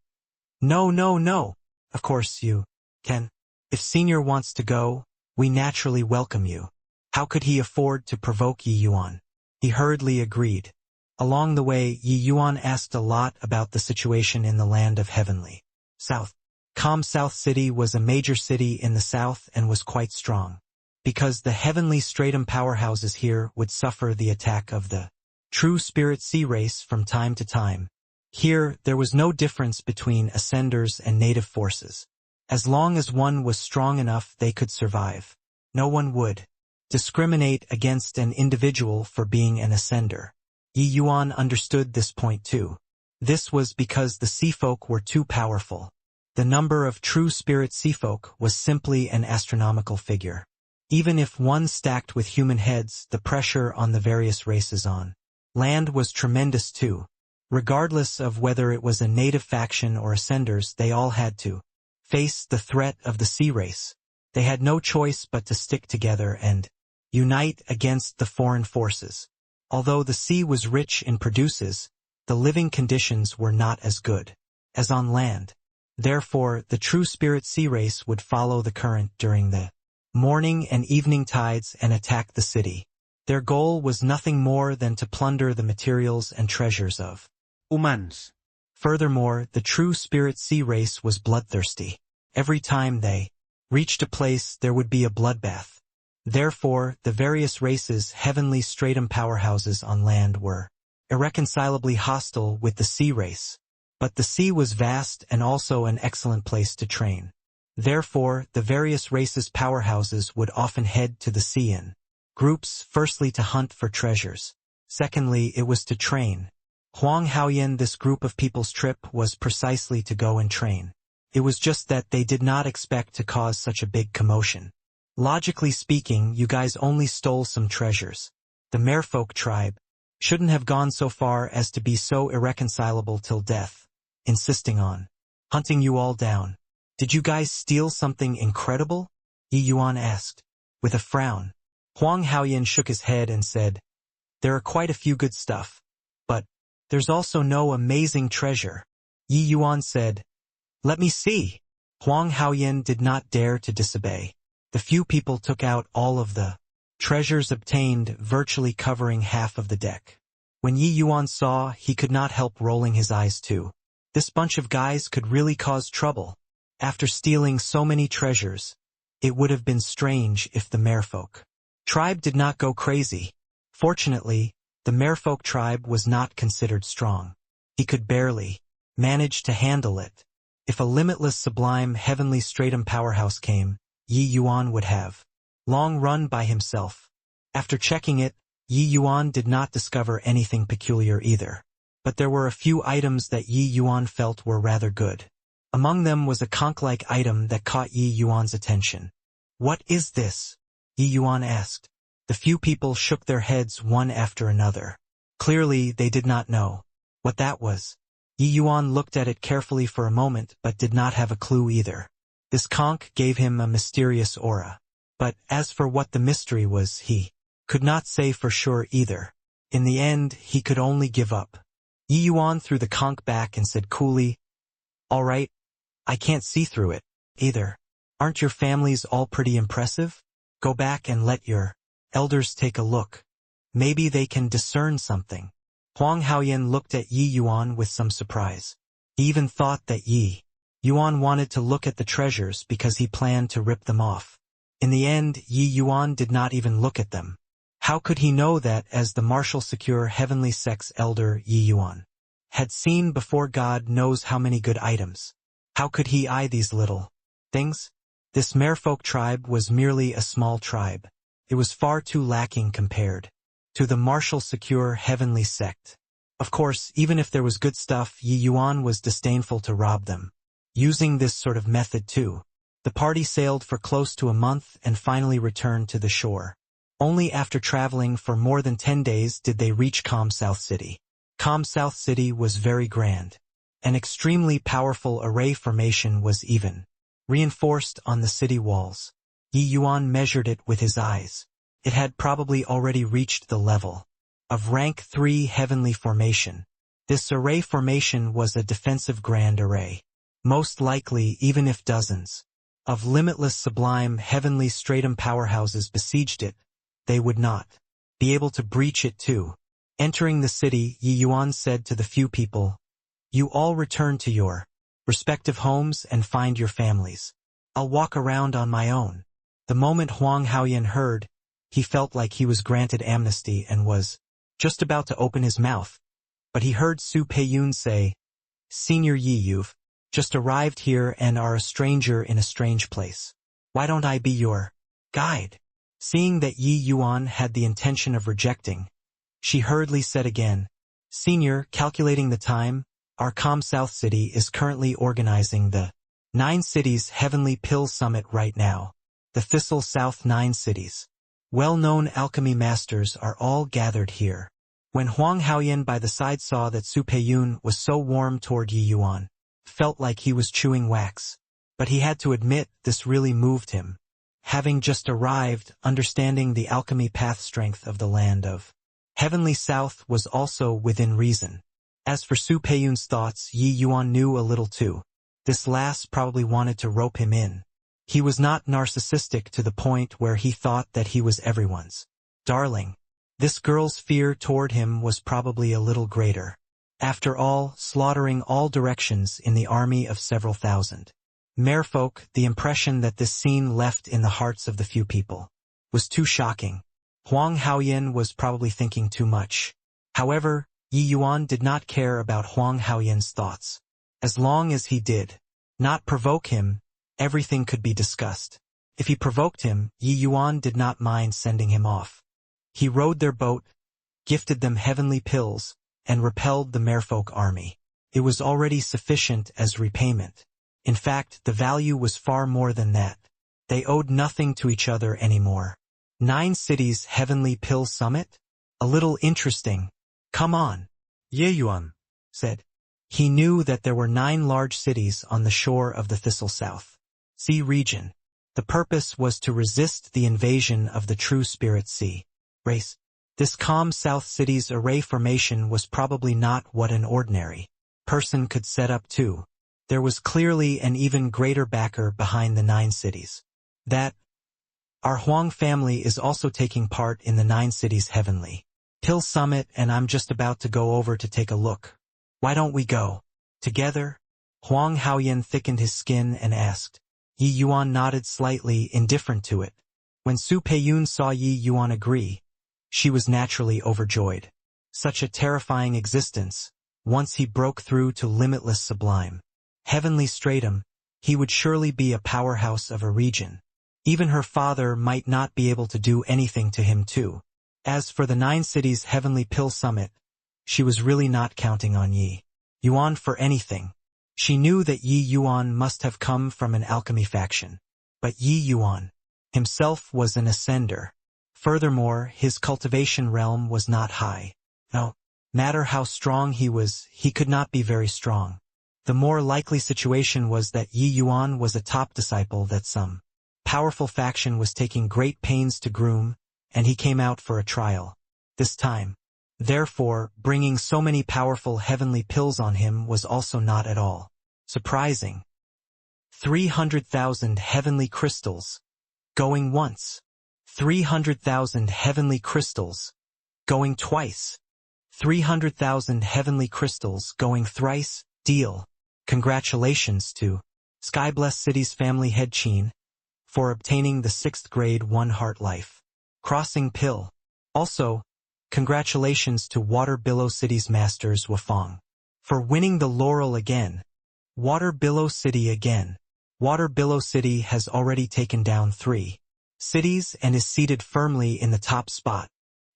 "No, no, no. Of course you can. If Senior wants to go, we naturally welcome you." How could he afford to provoke Yi Yuan? He hurriedly agreed. Along the way, Yi Yuan asked a lot about the situation in the land of Heavenly South. Calm South City was a major city in the south and was quite strong. Because the Heavenly Stratum powerhouses here would suffer the attack of the true spirit sea race from time to time. Here, there was no difference between ascenders and native forces. As long as one was strong enough, they could survive. No one would discriminate against an individual for being an ascender. Yi Yuan understood this point too. This was because the Seafolk were too powerful. The number of true spirit Seafolk was simply an astronomical figure. Even if one stacked with human heads, the pressure on the various races on land was tremendous too. Regardless of whether it was a native faction or ascenders, they all had to face the threat of the sea race. They had no choice but to stick together and unite against the foreign forces. Although the sea was rich in produces, the living conditions were not as good as on land. Therefore, the true spirit sea race would follow the current during the morning and evening tides and attack the city. Their goal was nothing more than to plunder the materials and treasures of humans. Furthermore, the true spirit sea race was bloodthirsty. Every time they reached a place, there would be a bloodbath. Therefore, the various races' heavenly stratum powerhouses on land were irreconcilably hostile with the sea race. But the sea was vast and also an excellent place to train. Therefore, the various races' powerhouses would often head to the sea in groups, firstly to hunt for treasures. Secondly, it was to train. Huang Haoyan, this group of people's trip was precisely to go and train. It was just that they did not expect to cause such a big commotion. Logically speaking, you guys only stole some treasures. The Merfolk tribe shouldn't have gone so far as to be so irreconcilable till death, insisting on hunting you all down. Did you guys steal something incredible? Yi Yuan asked. With a frown, Huang Haoyan shook his head and said, "There are quite a few good stuff. But there's also no amazing treasure." Yi Yuan said, "Let me see." Huang Haoyan did not dare to disobey. The few people took out all of the treasures obtained, virtually covering half of the deck. When Yi Yuan saw, he could not help rolling his eyes too. This bunch of guys could really cause trouble. After stealing so many treasures, it would have been strange if the Merfolk tribe did not go crazy. Fortunately, the Merfolk tribe was not considered strong. He could barely manage to handle it. If a limitless sublime heavenly stratum powerhouse came, Yi Yuan would have long run by himself. After checking it, Yi Yuan did not discover anything peculiar either. But there were a few items that Yi Yuan felt were rather good. Among them was a conch-like item that caught Yi Yuan's attention. "What is this?" Yi Yuan asked. The few people shook their heads one after another. Clearly, they did not know what that was. Yi Yuan looked at it carefully for a moment but did not have a clue either. This conch gave him a mysterious aura. But as for what the mystery was, he could not say for sure either. In the end, he could only give up. Yi Yuan threw the conch back and said coolly, "All right, I can't see through it, either. Aren't your families all pretty impressive? Go back and let your elders take a look. Maybe they can discern something." Huang Haoyan looked at Yi Yuan with some surprise. He even thought that Yi Yuan wanted to look at the treasures because he planned to rip them off. In the end, Yi Yuan did not even look at them. How could he know that as the martial secure heavenly sex elder Yi Yuan had seen before? God knows how many good items. How could he eye these little things? This merfolk tribe was merely a small tribe. It was far too lacking compared to the martial secure heavenly sect. Of course, even if there was good stuff, Yi Yuan was disdainful to rob them. Using this sort of method too, the party sailed for close to a month and finally returned to the shore. Only after traveling for more than 10 days did they reach Calm South City. Calm South City was very grand. An extremely powerful array formation was even reinforced on the city walls. Yi Yuan measured it with his eyes. It had probably already reached the level of rank 3 heavenly formation. This array formation was a defensive grand array. Most likely, even if dozens of limitless sublime heavenly stratum powerhouses besieged it, they would not be able to breach it too. Entering the city, Yi Yuan said to the few people, "You all return to your respective homes and find your families. I'll walk around on my own." The moment Huang Haoyan heard, he felt like he was granted amnesty and was just about to open his mouth. But he heard Su Peiyun say, "Senior Yi, you've just arrived here and are a stranger in a strange place. Why don't I be your guide?" Seeing that Yi Yuan had the intention of rejecting, she hurriedly said again, "Senior, calculating the time, our Calm South City is currently organizing the 9 Cities Heavenly Pill Summit right now. The Thistle South 9 cities. Well-known alchemy masters are all gathered here." When Huang Haoyan by the side saw that Su Peiyun was so warm toward Yi Yuan, felt like he was chewing wax. But he had to admit this really moved him. Having just arrived, understanding the alchemy path strength of the land of Heavenly South was also within reason. As for Su Peiyun's thoughts, Yi Yuan knew a little too. This last probably wanted to rope him in. He was not narcissistic to the point where he thought that he was everyone's darling. This girl's fear toward him was probably a little greater. After all, slaughtering all directions in the army of several thousand merfolk, the impression that this scene left in the hearts of the few people was too shocking. Huang Haoyan was probably thinking too much. However, Yi Yuan did not care about Huang Haoyan's thoughts. As long as he did not provoke him, everything could be discussed. If he provoked him, Yi Yuan did not mind sending him off. He rowed their boat, gifted them heavenly pills, and repelled the merfolk army. It was already sufficient as repayment. In fact, the value was far more than that. They owed nothing to each other anymore. 9 Cities Heavenly Pill Summit? A little interesting. Come on, Ye Yuan said. He knew that there were 9 large cities on the shore of the Thistle South Sea region. The purpose was to resist the invasion of the True Spirit Sea race. This Calm South City's array formation was probably not what an ordinary person could set up too. There was clearly an even greater backer behind the 9 cities. That our Huang family is also taking part in the 9 Cities Heavenly Pill Summit, and I'm just about to go over to take a look. Why don't we go together? Huang Haoyan thickened his skin and asked. Yi Yuan nodded slightly, indifferent to it. When Su Peiyun saw Yi Yuan agree, she was naturally overjoyed. Such a terrifying existence. Once he broke through to limitless sublime heavenly stratum, he would surely be a powerhouse of a region. Even her father might not be able to do anything to him too. As for the 9 cities Heavenly Pill Summit, she was really not counting on Yi Yuan for anything. She knew that Yi Yuan must have come from an alchemy faction. But Yi Yuan himself was an ascender. Furthermore, his cultivation realm was not high. No matter how strong he was, he could not be very strong. The more likely situation was that Yi Yuan was a top disciple that some powerful faction was taking great pains to groom, and he came out for a trial. This time. Therefore, bringing so many powerful heavenly pills on him was also not at all surprising. 300,000 heavenly crystals. Going once. 300,000 heavenly crystals. Going twice. 300,000 heavenly crystals going thrice. Deal. Congratulations to Skybless City's family head Qin for obtaining the 6th grade 1 heart life crossing pill. Also, congratulations to Water Billow City's masters Wafang for winning the laurel again. Water Billow City again. Water Billow City has already taken down 3 cities and is seated firmly in the top spot.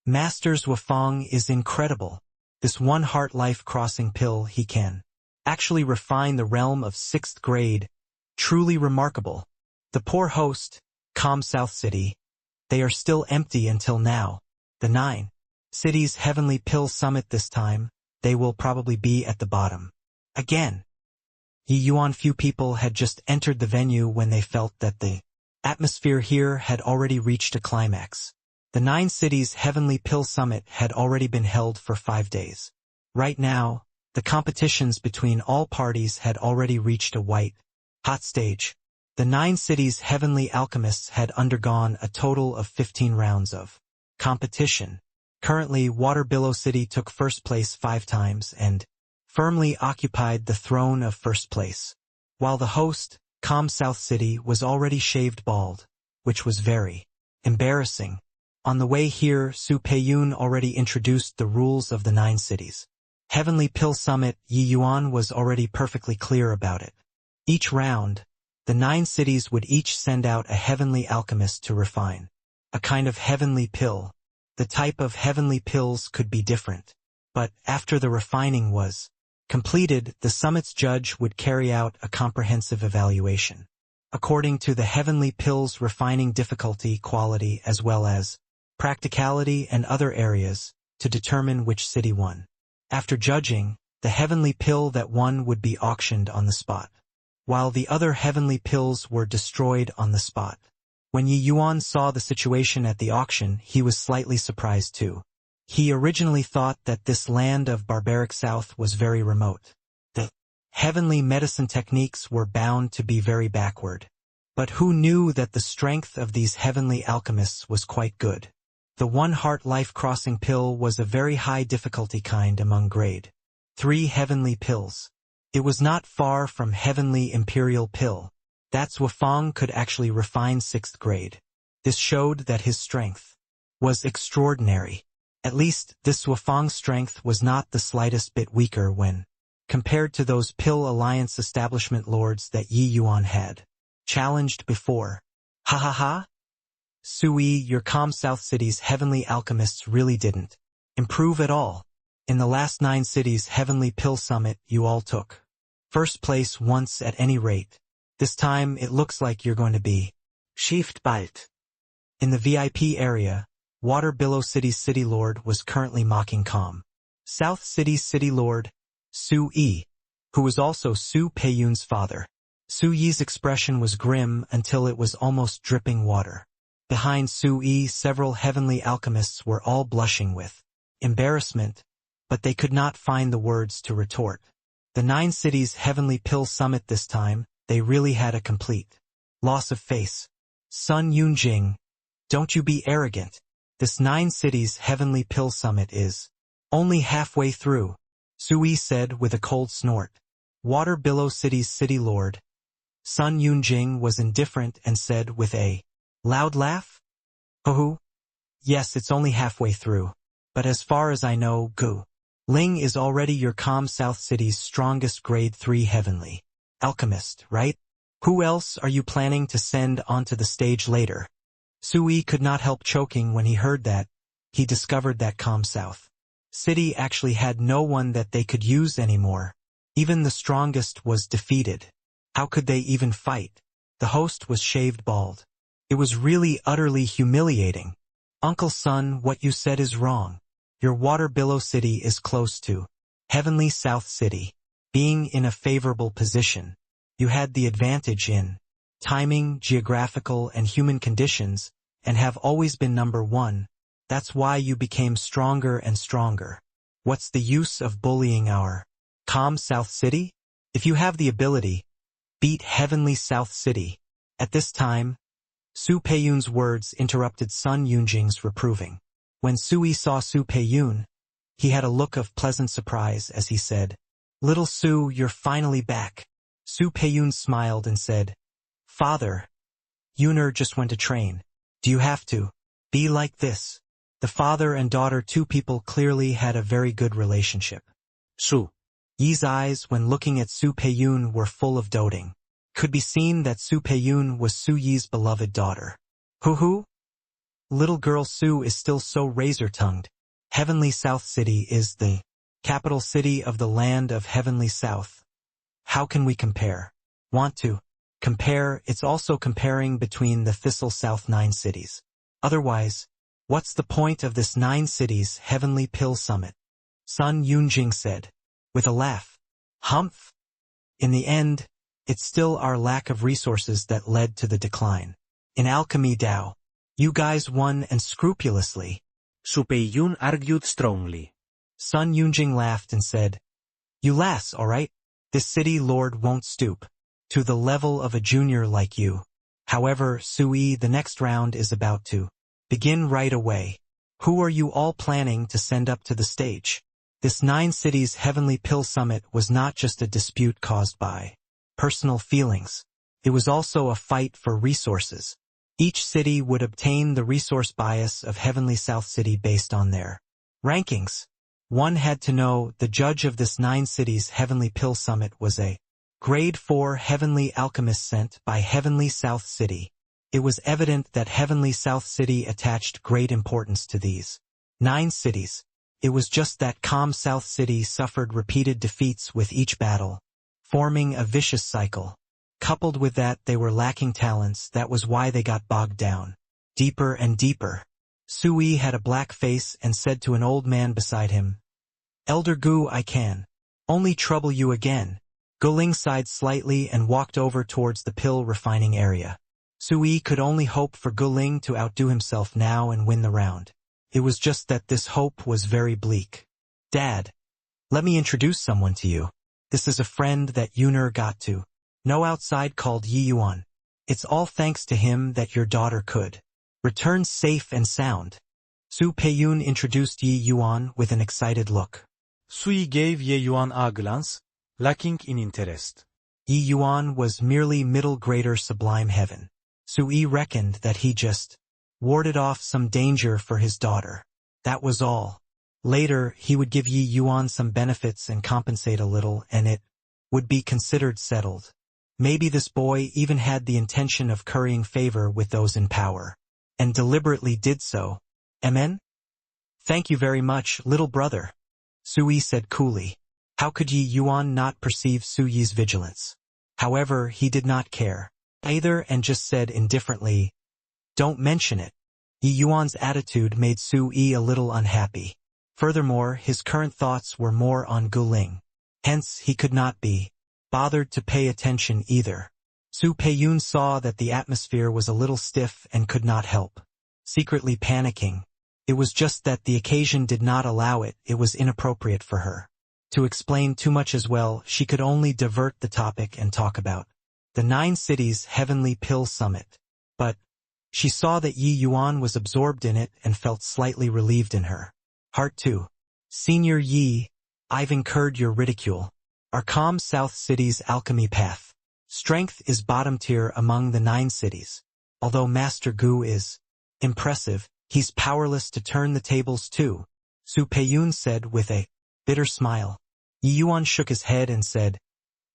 Masters Wafang is incredible. This 1 heart life crossing pill he can actually refine the realm of 6th grade. Truly remarkable. The poor host, Calm South City, they are still empty until now. The 9 cities Heavenly Pill Summit this time, they will probably be at the bottom. Again. Yi Yuan few people had just entered the venue when they felt that the atmosphere here had already reached a climax. The 9 cities Heavenly Pill Summit had already been held for 5 days. Right now, the competitions between all parties had already reached a hot stage. The 9 cities Heavenly Alchemists had undergone a total of 15 rounds of competition. Currently, Water Billow City took first place 5 times and firmly occupied the throne of first place, while the host, Calm South City, was already shaved bald, which was very embarrassing. On the way here, Su Peiyun already introduced the rules of the 9 cities Heavenly Pill Summit. Yi Yuan was already perfectly clear about it. Each round, the 9 cities would each send out a heavenly alchemist to refine a kind of heavenly pill. The type of heavenly pills could be different. But after the refining was completed, the summit's judge would carry out a comprehensive evaluation, according to the heavenly pills refining difficulty, quality, as well as practicality and other areas, to determine which city won. After judging, the heavenly pill that won would be auctioned on the spot, while the other heavenly pills were destroyed on the spot. When Yi Yuan saw the situation at the auction, he was slightly surprised too. He originally thought that this land of barbaric south was very remote. The heavenly medicine techniques were bound to be very backward. But who knew that the strength of these heavenly alchemists was quite good? The 1 heart life crossing pill was a very high difficulty kind among grade 3 heavenly pills. It was not far from heavenly imperial pill. That's Wafang could actually refine 6th grade. This showed that his strength was extraordinary. At least, this Wafang's strength was not the slightest bit weaker when compared to those Pill Alliance establishment lords that Yi Yuan had challenged before. Ha ha ha! Sui, your Calm South City's heavenly alchemists really didn't improve at all. In the last 9 cities Heavenly Pill Summit, you all took first place once at any rate. This time it looks like you're going to be schieft bald. In the VIP area, Water Billow City's City Lord was currently mocking Calm South City's City Lord, Su Yi, who was also Su Peiyun's father. Su Yi's expression was grim until it was almost dripping water. Behind Su Yi, several heavenly alchemists were all blushing with embarrassment, but they could not find the words to retort. The 9 cities Heavenly Pill Summit this time, they really had a complete loss of face. Sun Yunjing, don't you be arrogant. This 9 cities Heavenly Pill Summit is only halfway through, Sui said with a cold snort. Water Billow City's City Lord, Sun Yunjing, was indifferent and said with a loud laugh, "Hoo-hoo. Yes, it's only halfway through. But as far as I know, Gu Ling is already your Calm South City's strongest grade 3 heavenly alchemist, right? Who else are you planning to send onto the stage later? Sui could not help choking when he heard that. He discovered that Calm South City actually had no one that they could use anymore. Even the strongest was defeated. How could they even fight? The host was shaved bald. It was really utterly humiliating. Uncle Son, what you said is wrong. Your Water Billow City is close to Heavenly South City. Being in a favorable position, you had the advantage in timing, geographical, and human conditions, and have always been number one. That's why you became stronger and stronger. What's the use of bullying our Calm South City? If you have the ability, beat Heavenly South City. At this time, Su Peiyun's words interrupted Sun Yunjing's reproving. When Sui saw Su Peiyun, he had a look of pleasant surprise as he said, "Little Su, you're finally back." Su Peiyun smiled and said, "Father, Yuner just went to train. Do you have to be like this?" The father and daughter, two people, clearly had a very good relationship. Su Yi's eyes, when looking at Su Peiyun, were full of doting. Could be seen that Su Peiyun was Su Yi's beloved daughter. Hoo-hoo? Little girl Su is still so razor-tongued. Heavenly South City is the capital city of the land of Heavenly South. How can we compare? Want to compare? It's also comparing between the Thistle South 9 cities. Otherwise, what's the point of this 9 cities Heavenly Pill Summit? Sun Yunjing said, with a laugh. Humph. In the end, it's still our lack of resources that led to the decline. In Alchemy Dao, you guys won, and scrupulously. Su Peiyun argued strongly. Sun Yunjing laughed and said, "You lass, all right? This city lord won't stoop to the level of a junior like you." However, Sui, the next round is about to begin right away. Who are you all planning to send up to the stage? This 9 cities Heavenly Pill Summit was not just a dispute caused by personal feelings. It was also a fight for resources. Each city would obtain the resource bias of Heavenly South City based on their rankings. One had to know the judge of this 9 cities Heavenly Pill Summit was a Grade 4 Heavenly Alchemist sent by Heavenly South City. It was evident that Heavenly South City attached great importance to these 9 cities. It was just that Calm South City suffered repeated defeats with each battle, forming a vicious cycle. Coupled with that, they were lacking talents. That was why they got bogged down deeper and deeper. Sui had a black face and said to an old man beside him, "Elder Gu, I can only trouble you again." Guling sighed slightly and walked over towards the pill refining area. Sui could only hope for Guling to outdo himself now and win the round. It was just that this hope was very bleak. "Dad, let me introduce someone to you. This is a friend that Yuner got to know outside called Yi Yuan. It's all thanks to him that your daughter could return safe and sound." Su Peiyun introduced Yi Yuan with an excited look. Sui gave Ye Yuan a glance, lacking in interest. Yi Yuan was merely middle grader sublime heaven. Sui reckoned that he just warded off some danger for his daughter. That was all. Later, he would give Yi Yuan some benefits and compensate a little, and it would be considered settled. Maybe this boy even had the intention of currying favor with those in power, and deliberately did so. Amen? "Thank you very much, little brother," Sui said coolly. How could Yi Yuan not perceive Su Yi's vigilance? However, he did not care either and just said indifferently, "Don't mention it." Yi Yuan's attitude made Sui a little unhappy. Furthermore, his current thoughts were more on Guling. Hence, he could not be bothered to pay attention either. Su Peiyun saw that the atmosphere was a little stiff and could not help secretly panicking. It was just that the occasion did not allow it. It was inappropriate for her to explain too much as well. She could only divert the topic and talk about the 9 cities Heavenly Pill Summit. But she saw that Yi Yuan was absorbed in it and felt slightly relieved in her heart too. "Senior Yi, I've incurred your ridicule. Our Calm South City's alchemy path strength is bottom tier among the 9 cities. Although Master Gu is impressive, he's powerless to turn the tables too," Su Peiyun said with a bitter smile. Yi Yuan shook his head and said,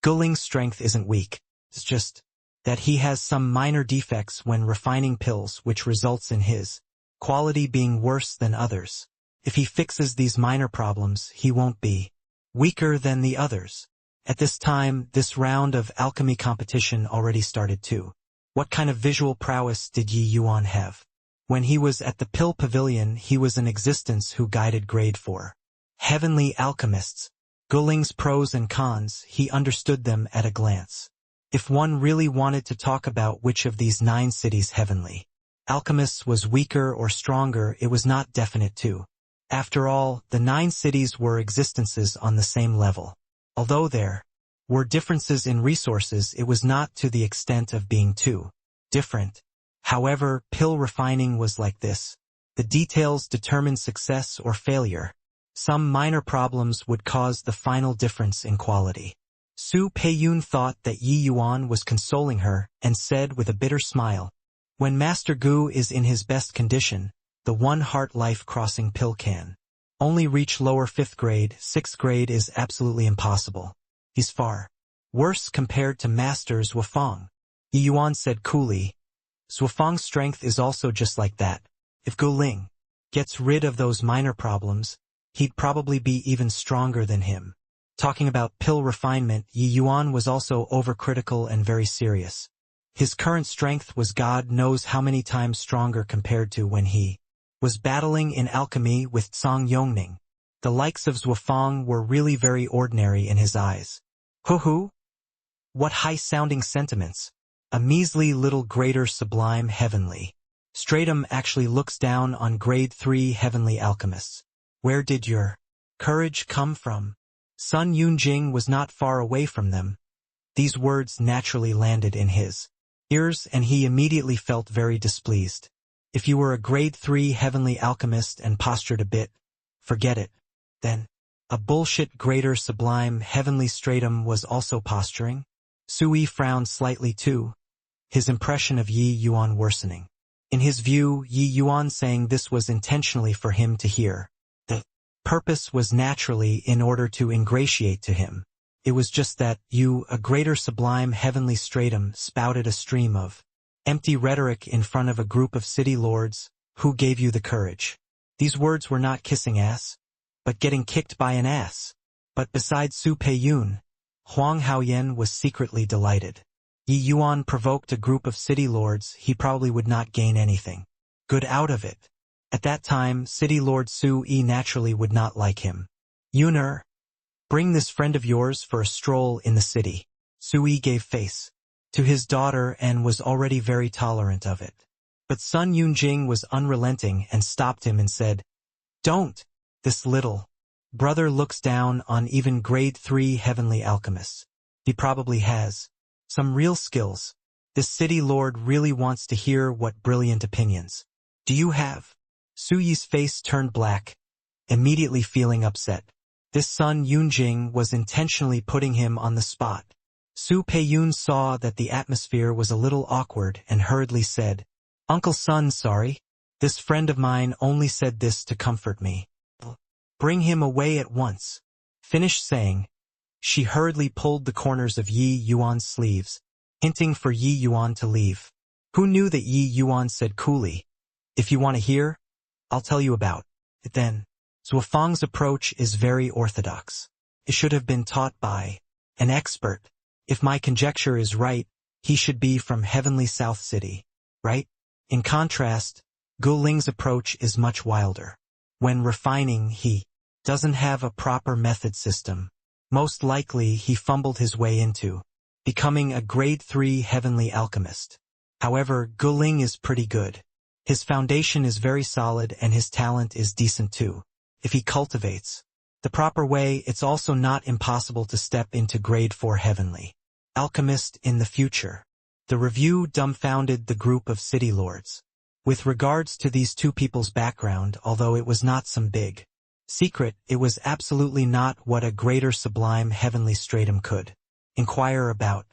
"Guling's strength isn't weak. It's just that he has some minor defects when refining pills which results in his quality being worse than others. If he fixes these minor problems, he won't be weaker than the others. At this time, this round of alchemy competition already started too. What kind of visual prowess did Yi Yuan have? When he was at the Pill Pavilion, he was an existence who guided grade 4 heavenly alchemists. Guling's pros and cons, he understood them at a glance. If one really wanted to talk about which of these 9 cities heavenly alchemists was weaker or stronger, it was not definite too. After all, the 9 cities were existences on the same level. Although there were differences in resources, it was not to the extent of being too different. However, pill refining was like this. The details determined success or failure. Some minor problems would cause the final difference in quality. Su Peiyun thought that Yi Yuan was consoling her and said with a bitter smile, "When Master Gu is in his best condition, the one heart life-crossing pill can only reach lower 5th grade. 6th grade is absolutely impossible. He's far worse compared to Master Zhuofang." Yi Yuan said coolly, "Zhuofang's strength is also just like that. If Gu Ling gets rid of those minor problems, he'd probably be even stronger than him." Talking about pill refinement, Yi Yuan was also overcritical and very serious. His current strength was God knows how many times stronger compared to when he was battling in alchemy with Zhang Yongning. The likes of Zhuofang were really very ordinary in his eyes. Hoo-hoo! What high-sounding sentiments! A measly little greater sublime heavenly stratum actually looks down on grade 3 heavenly alchemists. Where did your courage come from? Sun Yunjing was not far away from them. These words naturally landed in his ears, and he immediately felt very displeased. If you were a grade 3 heavenly alchemist and postured a bit, forget it. Then, a bullshit greater sublime heavenly stratum was also posturing? Sui frowned slightly too, his impression of Yi Yuan worsening. In his view, Yi Yuan saying this was intentionally for him to hear. The purpose was naturally in order to ingratiate to him. It was just that you, a greater sublime heavenly stratum, spouted a stream of empty rhetoric in front of a group of city lords. Who gave you the courage? These words were not kissing ass, but getting kicked by an ass. But besides Su Peiyun, Huang Haoyan was secretly delighted. Yi Yuan provoked a group of city lords. He probably would not gain anything good out of it. At that time, City Lord Su Yi naturally would not like him. Yuner, bring this friend of yours for a stroll in the city. Su Yi gave face to his daughter and was already very tolerant of it. But Sun Yunjing was unrelenting and stopped him and said, "Don't! This little brother looks down on even grade 3 heavenly alchemists. He probably has some real skills. This city lord really wants to hear what brilliant opinions do you have?" Su Yi's face turned black, immediately feeling upset. This Sun Yunjing was intentionally putting him on the spot. Su Peiyun saw that the atmosphere was a little awkward and hurriedly said, "Uncle Sun, sorry. This friend of mine only said this to comfort me. Bring him away at once." Finished saying, she hurriedly pulled the corners of Yi Yuan's sleeves, hinting for Yi Yuan to leave. Who knew that Yi Yuan said coolly, "If you want to hear, I'll tell you about it then." Zhuofang's approach is very orthodox. It should have been taught by an expert. If my conjecture is right, he should be from heavenly South City, right? In contrast, Gu Ling's approach is much wilder. When refining, he doesn't have a proper method system. Most likely, he fumbled his way into becoming a grade 3 heavenly alchemist. However, Gu Ling is pretty good. His foundation is very solid and his talent is decent too. If he cultivates the proper way, it's also not impossible to step into grade 4 heavenly alchemist in the future. The review dumbfounded the group of city lords. With regards to these two people's background, although it was not some big secret, it was absolutely not what a greater sublime heavenly stratum could inquire about.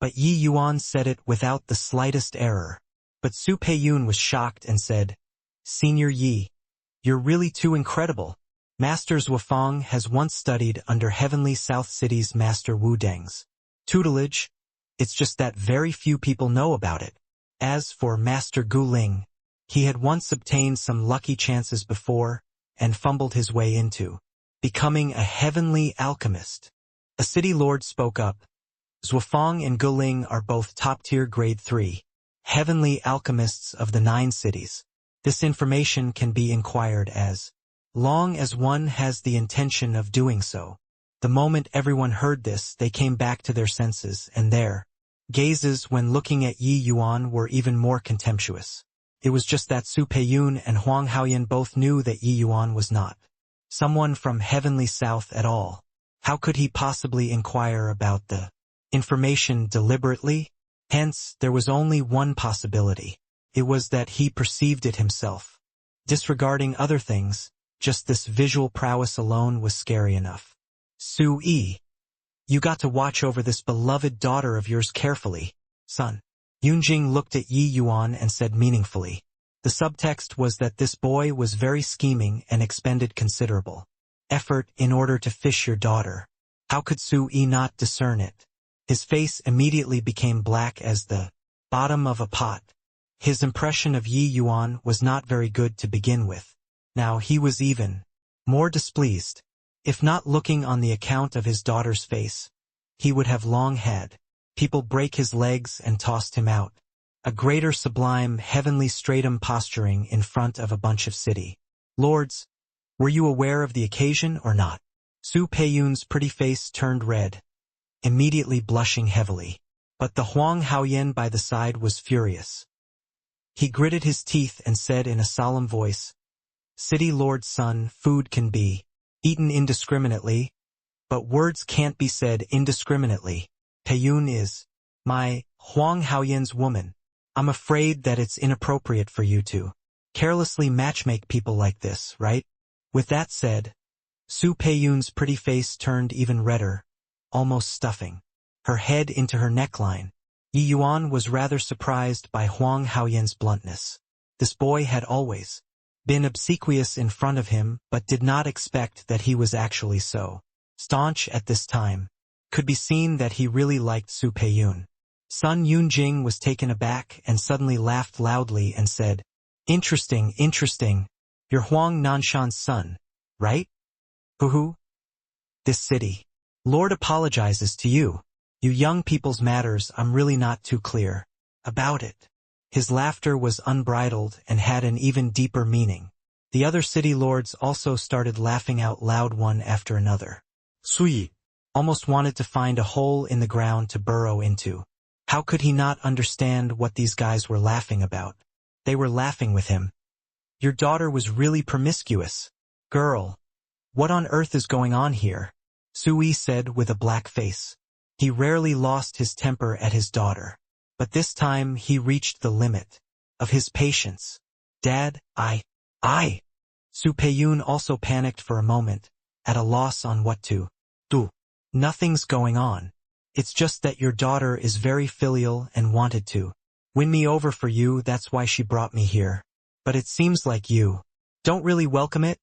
But Yi Yuan said it without the slightest error. But Su Peiyun was shocked and said, "Senior Yi, you're really too incredible. Master Zhuofang has once studied under Heavenly South City's Master Wu Deng's tutelage. It's just that very few people know about it. As for Master Gu Ling, he had once obtained some lucky chances before and fumbled his way into becoming a heavenly alchemist. A city lord spoke up. Zhuofang and Guling are both top-tier grade 3 heavenly alchemists of the 9 cities. This information can be inquired as long as one has the intention of doing so. The moment everyone heard this, they came back to their senses, and their gazes when looking at Yi Yuan were even more contemptuous. It was just that Su Peiyun and Huang Haoyan both knew that Yi Yuan was not someone from heavenly south at all. How could he possibly inquire about the information deliberately? Hence, there was only one possibility. It was that he perceived it himself. Disregarding other things, just this visual prowess alone was scary enough. Su-yi, you got to watch over this beloved daughter of yours carefully, son. Yunjing looked at Yi Yuan and said meaningfully. The subtext was that this boy was very scheming and expended considerable effort in order to fish your daughter. How could Su-yi not discern it? His face immediately became black as the bottom of a pot. His impression of Yi Yuan was not very good to begin with. Now he was even more displeased. If not looking on the account of his daughter's face, he would have long had people break his legs and tossed him out. A greater sublime heavenly stratum posturing in front of a bunch of city lords. Were you aware of the occasion or not? Su Peiyun's pretty face turned red, immediately blushing heavily. But the Huang Haoyan by the side was furious. He gritted his teeth and said in a solemn voice, City Lord's son, food can be eaten indiscriminately, but words can't be said indiscriminately. Peiyun is my Huang Haoyan's woman. I'm afraid that it's inappropriate for you to carelessly matchmake people like this, right? With that said, Su Peiyun's pretty face turned even redder, almost stuffing her head into her neckline. Yi Yuan was rather surprised by Huang Haoyan's bluntness. This boy had always been obsequious in front of him, but did not expect that he was actually so staunch at this time. Could be seen that he really liked Su Peiyun. Sun Yunjing was taken aback and suddenly laughed loudly and said, Interesting, interesting. You're Huang Nanshan's son, right? Hoo-hoo. This city lord apologizes to you. You young people's matters, I'm really not too clear about it. His laughter was unbridled and had an even deeper meaning. The other city lords also started laughing out loud one after another. Sui almost wanted to find a hole in the ground to burrow into. How could he not understand what these guys were laughing about? They were laughing with him. Your daughter was really promiscuous. Girl, what on earth is going on here? Sui said with a black face. He rarely lost his temper at his daughter, but this time he reached the limit of his patience. Dad, I. Su Peiyun also panicked for a moment, at a loss on what to do. Nothing's going on. It's just that your daughter is very filial and wanted to win me over for you, that's why she brought me here. But it seems like you don't really welcome it,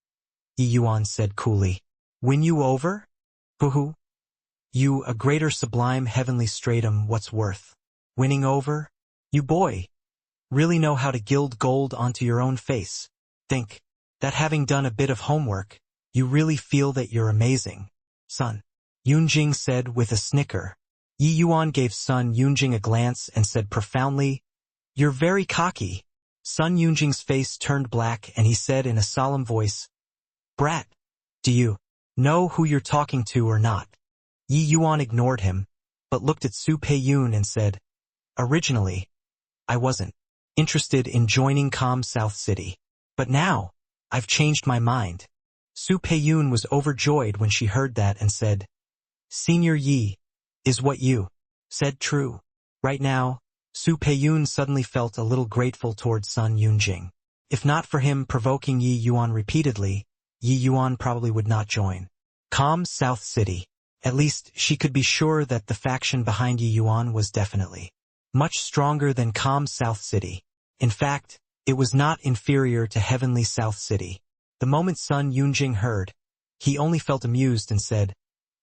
Yi Yuan said coolly. Win you over? Hoo-hoo. You, a greater sublime heavenly stratum, what's worth winning over? You boy, really know how to gild gold onto your own face. Think that having done a bit of homework, you really feel that you're amazing, son. Yunjing said with a snicker. Yi Yuan gave Sun Yunjing a glance and said profoundly, You're very cocky. Sun Yunjing's face turned black and he said in a solemn voice, Brat, do you know who you're talking to or not? Yi Yuan ignored him, but looked at Su Peiyun and said, Originally, I wasn't interested in joining Com South City, but now, I've changed my mind. Su Peiyun was overjoyed when she heard that and said, Senior Yi, is what you said true? Right now, Su Peiyun suddenly felt a little grateful towards Sun Yunjing. If not for him provoking Yi Yuan repeatedly, Yi Yuan probably would not join Com South City. At least, she could be sure that the faction behind Yi Yuan was definitely much stronger than Com South City. In fact, it was not inferior to Heavenly South City. The moment Sun Yunjing heard, he only felt amused and said,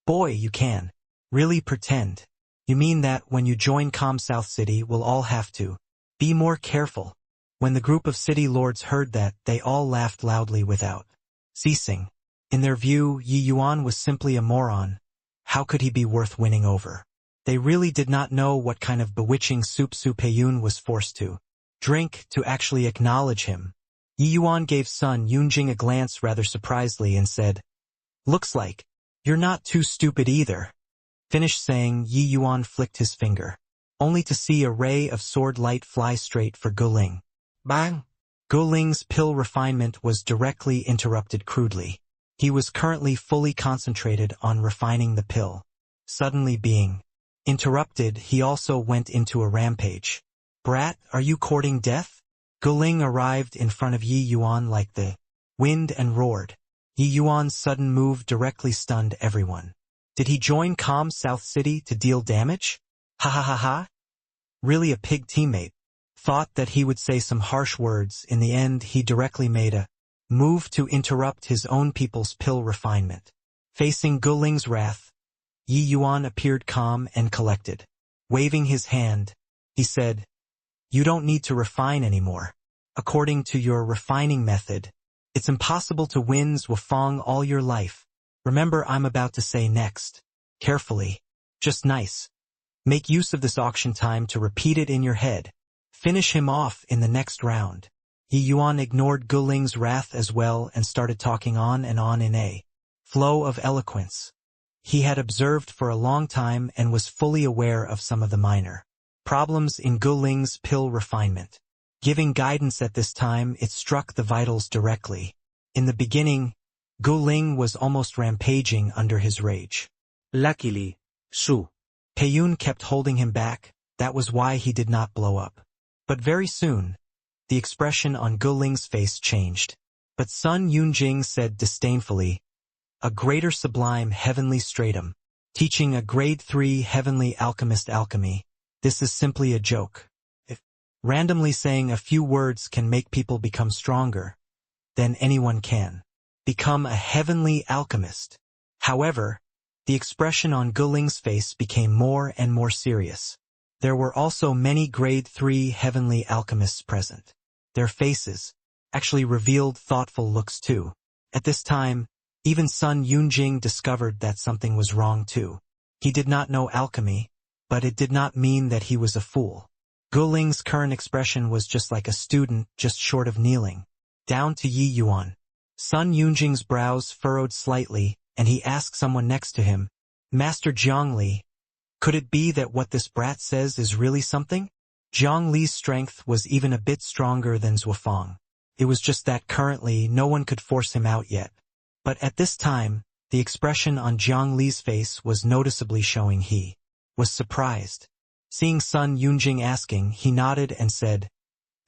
Boy, you can really pretend. You mean that when you join Com South City we'll all have to be more careful. When the group of city lords heard that, they all laughed loudly without ceasing. In their view, Yi Yuan was simply a moron. How could he be worth winning over? They really did not know what kind of bewitching soup Su Peiyun was forced to drink to actually acknowledge him. Yi Yuan gave Sun Yunjing a glance rather surprisedly and said, "Looks like you're not too stupid either." Finished saying, Yi Yuan flicked his finger, only to see a ray of sword light fly straight for Guling. Bang! Guling's pill refinement was directly interrupted crudely. He was currently fully concentrated on refining the pill. Suddenly being interrupted, he also went into a rampage. "Brat, are you courting death?" Guling arrived in front of Yi Yuan like the wind and roared. Yi Yuan's sudden move directly stunned everyone. Did he join Com South City to deal damage? Ha ha ha ha. Really a pig teammate. Thought that he would say some harsh words. In the end, he directly made a move to interrupt his own people's pill refinement. Facing Guling's wrath, Yi Yuan appeared calm and collected. Waving his hand, he said, "You don't need to refine anymore. According to your refining method, it's impossible to win Zwafong all your life. Remember I'm about to say next. Carefully. Just nice. Make use of this auction time to repeat it in your head. Finish him off in the next round." Yi Yuan ignored Guling's wrath as well and started talking on and on in a flow of eloquence. He had observed for a long time and was fully aware of some of the minor problems in Guling's pill refinement. Giving guidance at this time, it struck the vitals directly. In the beginning, Guling was almost rampaging under his rage. Luckily, Su Peiyun kept holding him back. That was why he did not blow up. But very soon, the expression on Guling's face changed. But Sun Yunjing said disdainfully, "A greater sublime heavenly stratum, teaching a grade 3 heavenly alchemist alchemy. This is simply a joke. If randomly saying a few words can make people become stronger, then anyone can become a heavenly alchemist." However, the expression on Guling's face became more and more serious. There were also many grade 3 heavenly alchemists present. Their faces actually revealed thoughtful looks too. At this time, even Sun Yunjing discovered that something was wrong too. He did not know alchemy, but it did not mean that he was a fool. Guling's current expression was just like a student just short of kneeling down to Yi Yuan. Sun Yunjing's brows furrowed slightly, and he asked someone next to him, "Master Zhongli, could it be that what this brat says is really something?" Zhongli's strength was even a bit stronger than Zwafong. It was just that currently no one could force him out yet. But at this time, the expression on Zhongli's face was noticeably showing he was surprised. Seeing Sun Yunjing asking, he nodded and said,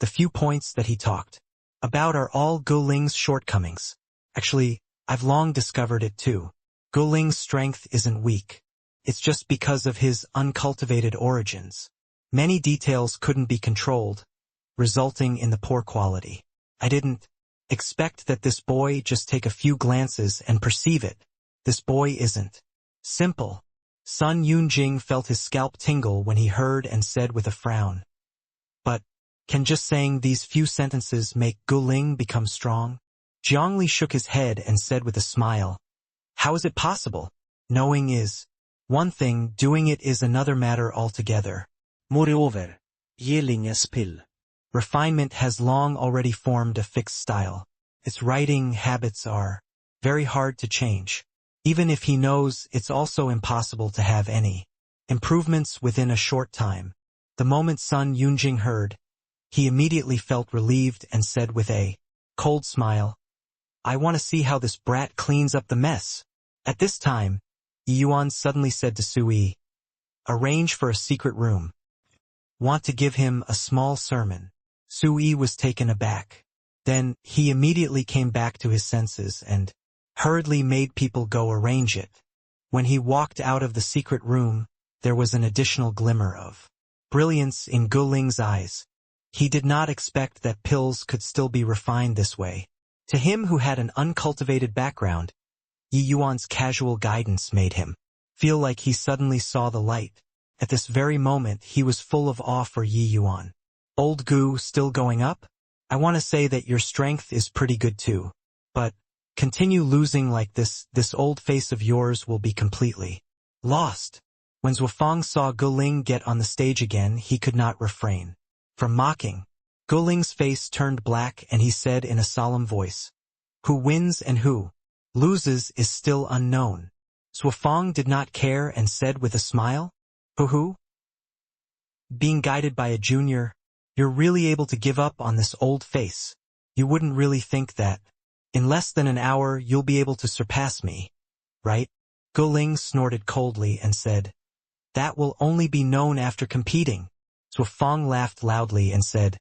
"The few points that he talked about are all Guling's shortcomings. Actually, I've long discovered it too. Guling's strength isn't weak. It's just because of his uncultivated origins. Many details couldn't be controlled, resulting in the poor quality. I didn't expect that this boy just take a few glances and perceive it. This boy isn't simple." Sun Yunjing felt his scalp tingle when he heard and said with a frown, "But can just saying these few sentences make Guling become strong?" Zhongli shook his head and said with a smile, "How is it possible? Knowing is one thing, doing it is another matter altogether. Moreover, Yeling's pill refinement has long already formed a fixed style. Its writing habits are very hard to change. Even if he knows, it's also impossible to have any improvements within a short time." The moment Sun Yunjing heard, he immediately felt relieved and said with a cold smile, "I want to see how this brat cleans up the mess." At this time, Yi Yuan suddenly said to Sui, "Arrange for a secret room. Want to give him a small sermon." Sui was taken aback. Then, he immediately came back to his senses and hurriedly made people go arrange it. When he walked out of the secret room, there was an additional glimmer of brilliance in Guling's eyes. He did not expect that pills could still be refined this way. To him who had an uncultivated background, Yi Yuan's casual guidance made him feel like he suddenly saw the light. At this very moment he was full of awe for Yi Yuan. Old Gu still going up? I want to say that your strength is pretty good too. But, continue losing like this old face of yours will be completely lost. When Zhuofang saw Guling get on the stage again, he could not refrain from mocking. Guling's face turned black and he said in a solemn voice, "Who wins and who loses is still unknown." Zhuofang did not care and said with a smile, "Who? Being guided by a junior, you're really able to give up on this old face. You wouldn't really think that. In less than an hour you'll be able to surpass me, right?" Guling snorted coldly and said, "That will only be known after competing." Zhuofang laughed loudly and said,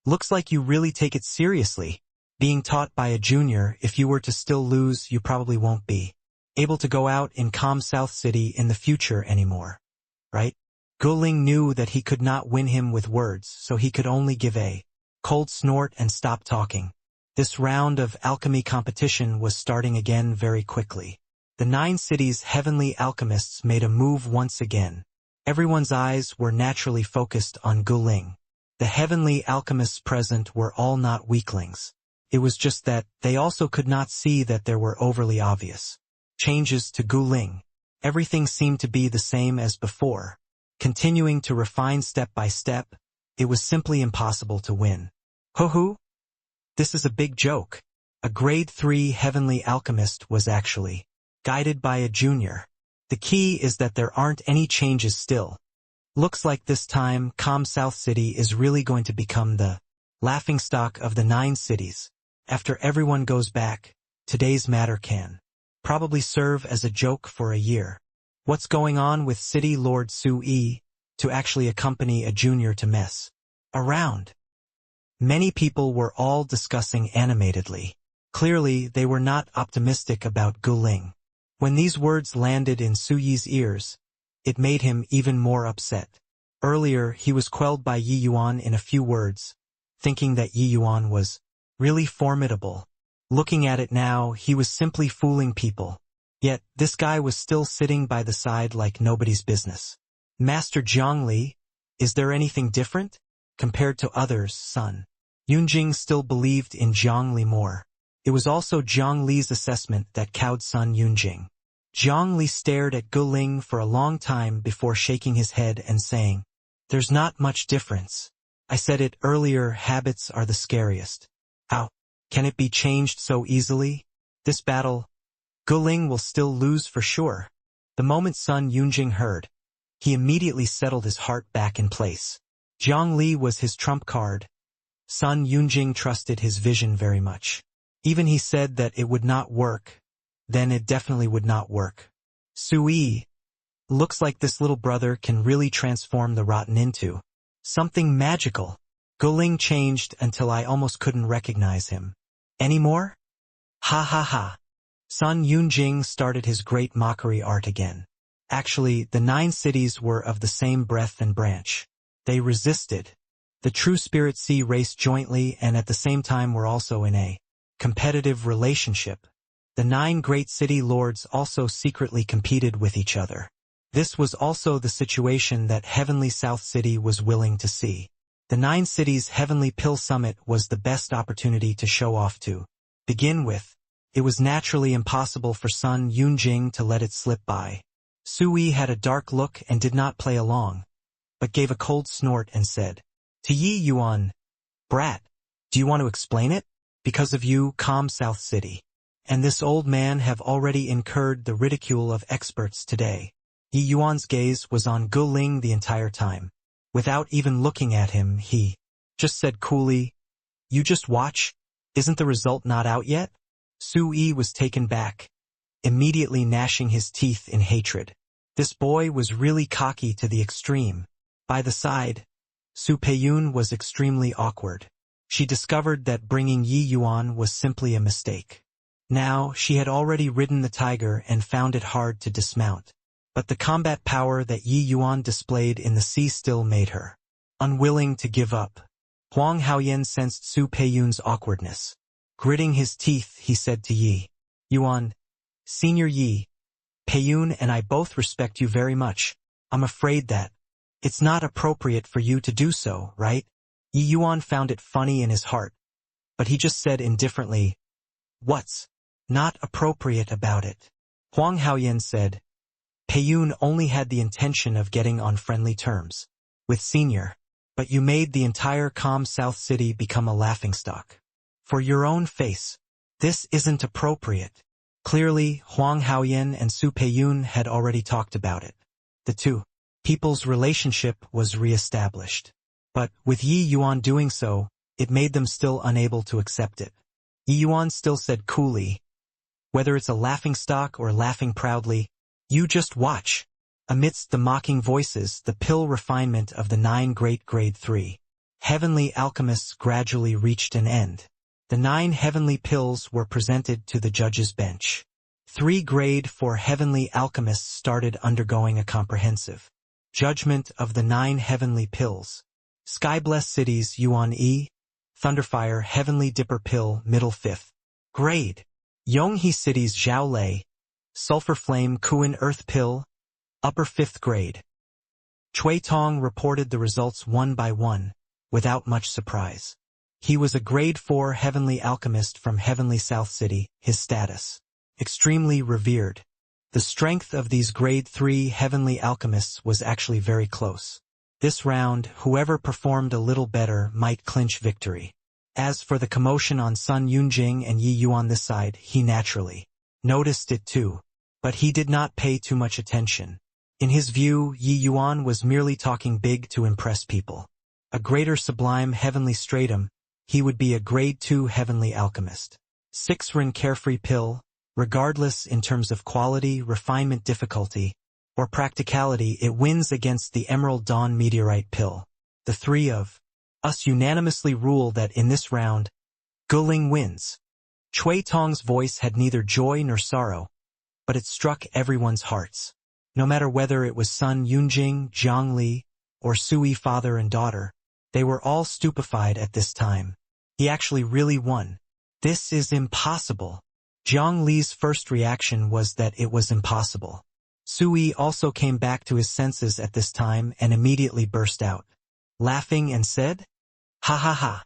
"Looks like you really take it seriously. Being taught by a junior, if you were to still lose, you probably won't be able to go out in calm South City in the future anymore, right?" Guling knew that he could not win him with words, so he could only give a cold snort and stop talking. This round of alchemy competition was starting again very quickly. The 9 cities' heavenly alchemists made a move once again. Everyone's eyes were naturally focused on Guling. The heavenly alchemists present were all not weaklings. It was just that they also could not see that there were overly obvious changes to Guling. Everything seemed to be the same as before. Continuing to refine step by step, it was simply impossible to win. Hoo-hoo? This is a big joke. A grade 3 heavenly alchemist was actually guided by a junior. The key is that there aren't any changes still. Looks like this time Calm South City is really going to become the laughingstock of the 9 cities. After everyone goes back, today's matter can probably serve as a joke for a year. What's going on with City Lord Su-yi to actually accompany a junior to mess around? Many people were all discussing animatedly. Clearly, they were not optimistic about Guling. When these words landed in Su-yi's ears, it made him even more upset. Earlier, he was quelled by Yi Yuan in a few words, thinking that Yi Yuan was really formidable. Looking at it now, he was simply fooling people. Yet, this guy was still sitting by the side like nobody's business. "Master Zhongli, is there anything different? Compared to others, son?" Yunjing still believed in Zhongli more. It was also Zhongli's assessment that cowed Sun Yunjing. Zhongli stared at Guling for a long time before shaking his head and saying, "There's not much difference. I said it earlier, habits are the scariest. How can it be changed so easily? This battle, Guling will still lose for sure." The moment Sun Yunjing heard, he immediately settled his heart back in place. Zhongli was his trump card. Sun Yunjing trusted his vision very much. Even he said that it would not work, then it definitely would not work. Su-yi, looks like this little brother can really transform the rotten into something magical. Guling changed until I almost couldn't recognize him anymore. Ha ha ha. Sun Yunjing started his great mockery art again. Actually, the 9 cities were of the same breadth and branch. They resisted. The True Spirit Sea raced jointly and at the same time were also in a competitive relationship. The 9 great city lords also secretly competed with each other. This was also the situation that Heavenly South City was willing to see. The 9 cities' Heavenly Pill Summit was the best opportunity to show off to begin with. It was naturally impossible for Sun Yunjing to let it slip by. Su-yi had a dark look and did not play along, but gave a cold snort and said, "To Yi Yuan, brat, do you want to explain it? Because of you, Calm South City and this old man have already incurred the ridicule of experts today." Yi Yuan's gaze was on Guling the entire time. Without even looking at him, he just said coolly, "You just watch. Isn't the result not out yet?" Su-yi was taken back, immediately gnashing his teeth in hatred. This boy was really cocky to the extreme. By the side, Su Peiyun was extremely awkward. She discovered that bringing Yi Yuan was simply a mistake. Now, she had already ridden the tiger and found it hard to dismount. But the combat power that Yi Yuan displayed in the sea still made her unwilling to give up. Huang Haoyan sensed Su Peiyun's awkwardness. Gritting his teeth, he said to Yi Yuan, "Senior Yi, Peiyun and I both respect you very much. I'm afraid that It's not appropriate for you to do so, right? Yi Yuan found it funny in his heart, but he just said indifferently, "What's not appropriate about it?" Huang Haoyan said, "Peiyun only had the intention of getting on friendly terms with Senior, but you made the entire calm South City become a laughingstock. For your own face, this isn't appropriate." Clearly, Huang Haoyan and Su Peiyun had already talked about it. The two people's relationship was re-established. But, with Yi Yuan doing so, it made them still unable to accept it. Yi Yuan still said coolly, "Whether it's a laughingstock or laughing proudly, you just watch." Amidst the mocking voices, the pill refinement of the 9 great grade 3 heavenly alchemists gradually reached an end. The 9 heavenly pills were presented to the judge's bench. 3 grade 4 heavenly alchemists started undergoing a comprehensive judgment of the 9 heavenly pills. Skyblessed Cities Yuan E, Thunderfire Heavenly Dipper Pill Middle 5th grade. Yonghe Cities Zhao Lei, Sulfur Flame Kuan Earth Pill, Upper 5th grade. Chui Tong reported the results one by one, without much surprise. He was a grade 4 heavenly alchemist from Heavenly South City, his status extremely revered. The strength of these grade 3 heavenly alchemists was actually very close. This round, whoever performed a little better might clinch victory. As for the commotion on Sun Yunjing and Yi Yuan this side, he naturally noticed it too, but he did not pay too much attention. In his view, Yi Yuan was merely talking big to impress people. A greater sublime heavenly stratum, he would be a grade 2 heavenly alchemist. 6 Ren Carefree Pill, regardless in terms of quality, refinement, difficulty, or practicality, it wins against the Emerald Dawn Meteorite Pill. The 3 of us unanimously rule that in this round, Guling wins. Chui Tong's voice had neither joy nor sorrow, but it struck everyone's hearts. No matter whether it was Sun Yunjing, Jiang Li, or Sui father and daughter, they were all stupefied at this time. He actually really won. This is impossible. Jiang Li's first reaction was that it was impossible. Sui also came back to his senses at this time and immediately burst out laughing and said, "Ha ha ha.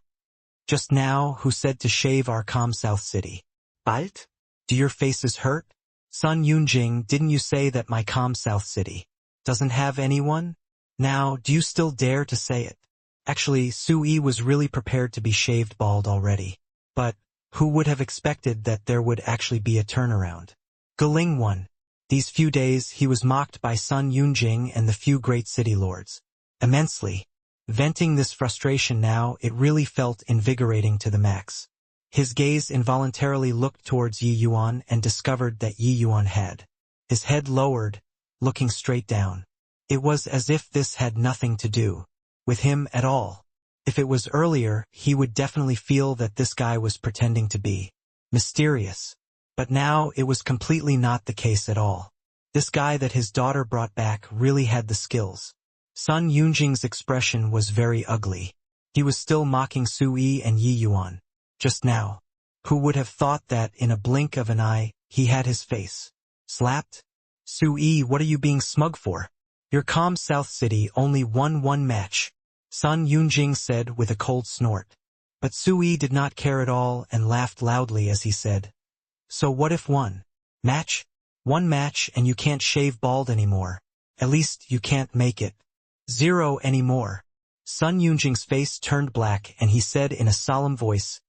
Just now, who said to shave our calm South City? Bald? Do your faces hurt? Sun Yunjing, didn't you say that my calm South City doesn't have anyone? Now, do you still dare to say it?" Actually, Sui was really prepared to be shaved bald already. But, who would have expected that there would actually be a turnaround? Guling won. These few days he was mocked by Sun Yunjing and the few great city lords immensely. Venting this frustration now, it really felt invigorating to the max. His gaze involuntarily looked towards Yi Yuan and discovered that Yi Yuan had his head lowered, looking straight down. It was as if this had nothing to do with him at all. If it was earlier, he would definitely feel that this guy was pretending to be mysterious. But now it was completely not the case at all. This guy that his daughter brought back really had the skills. Sun Yunjing's expression was very ugly. He was still mocking Sui and Yi Yuan. Just now. Who would have thought that in a blink of an eye, he had his face slapped? Sui, what are you being smug for? Your calm South City only won 1 match. Sun Yunjing said with a cold snort. But Sui did not care at all and laughed loudly as he said, "So what if 1 match? 1 match and you can't shave bald anymore. At least you can't make it 0 anymore." Sun Yunjing's face turned black and he said in a solemn voice,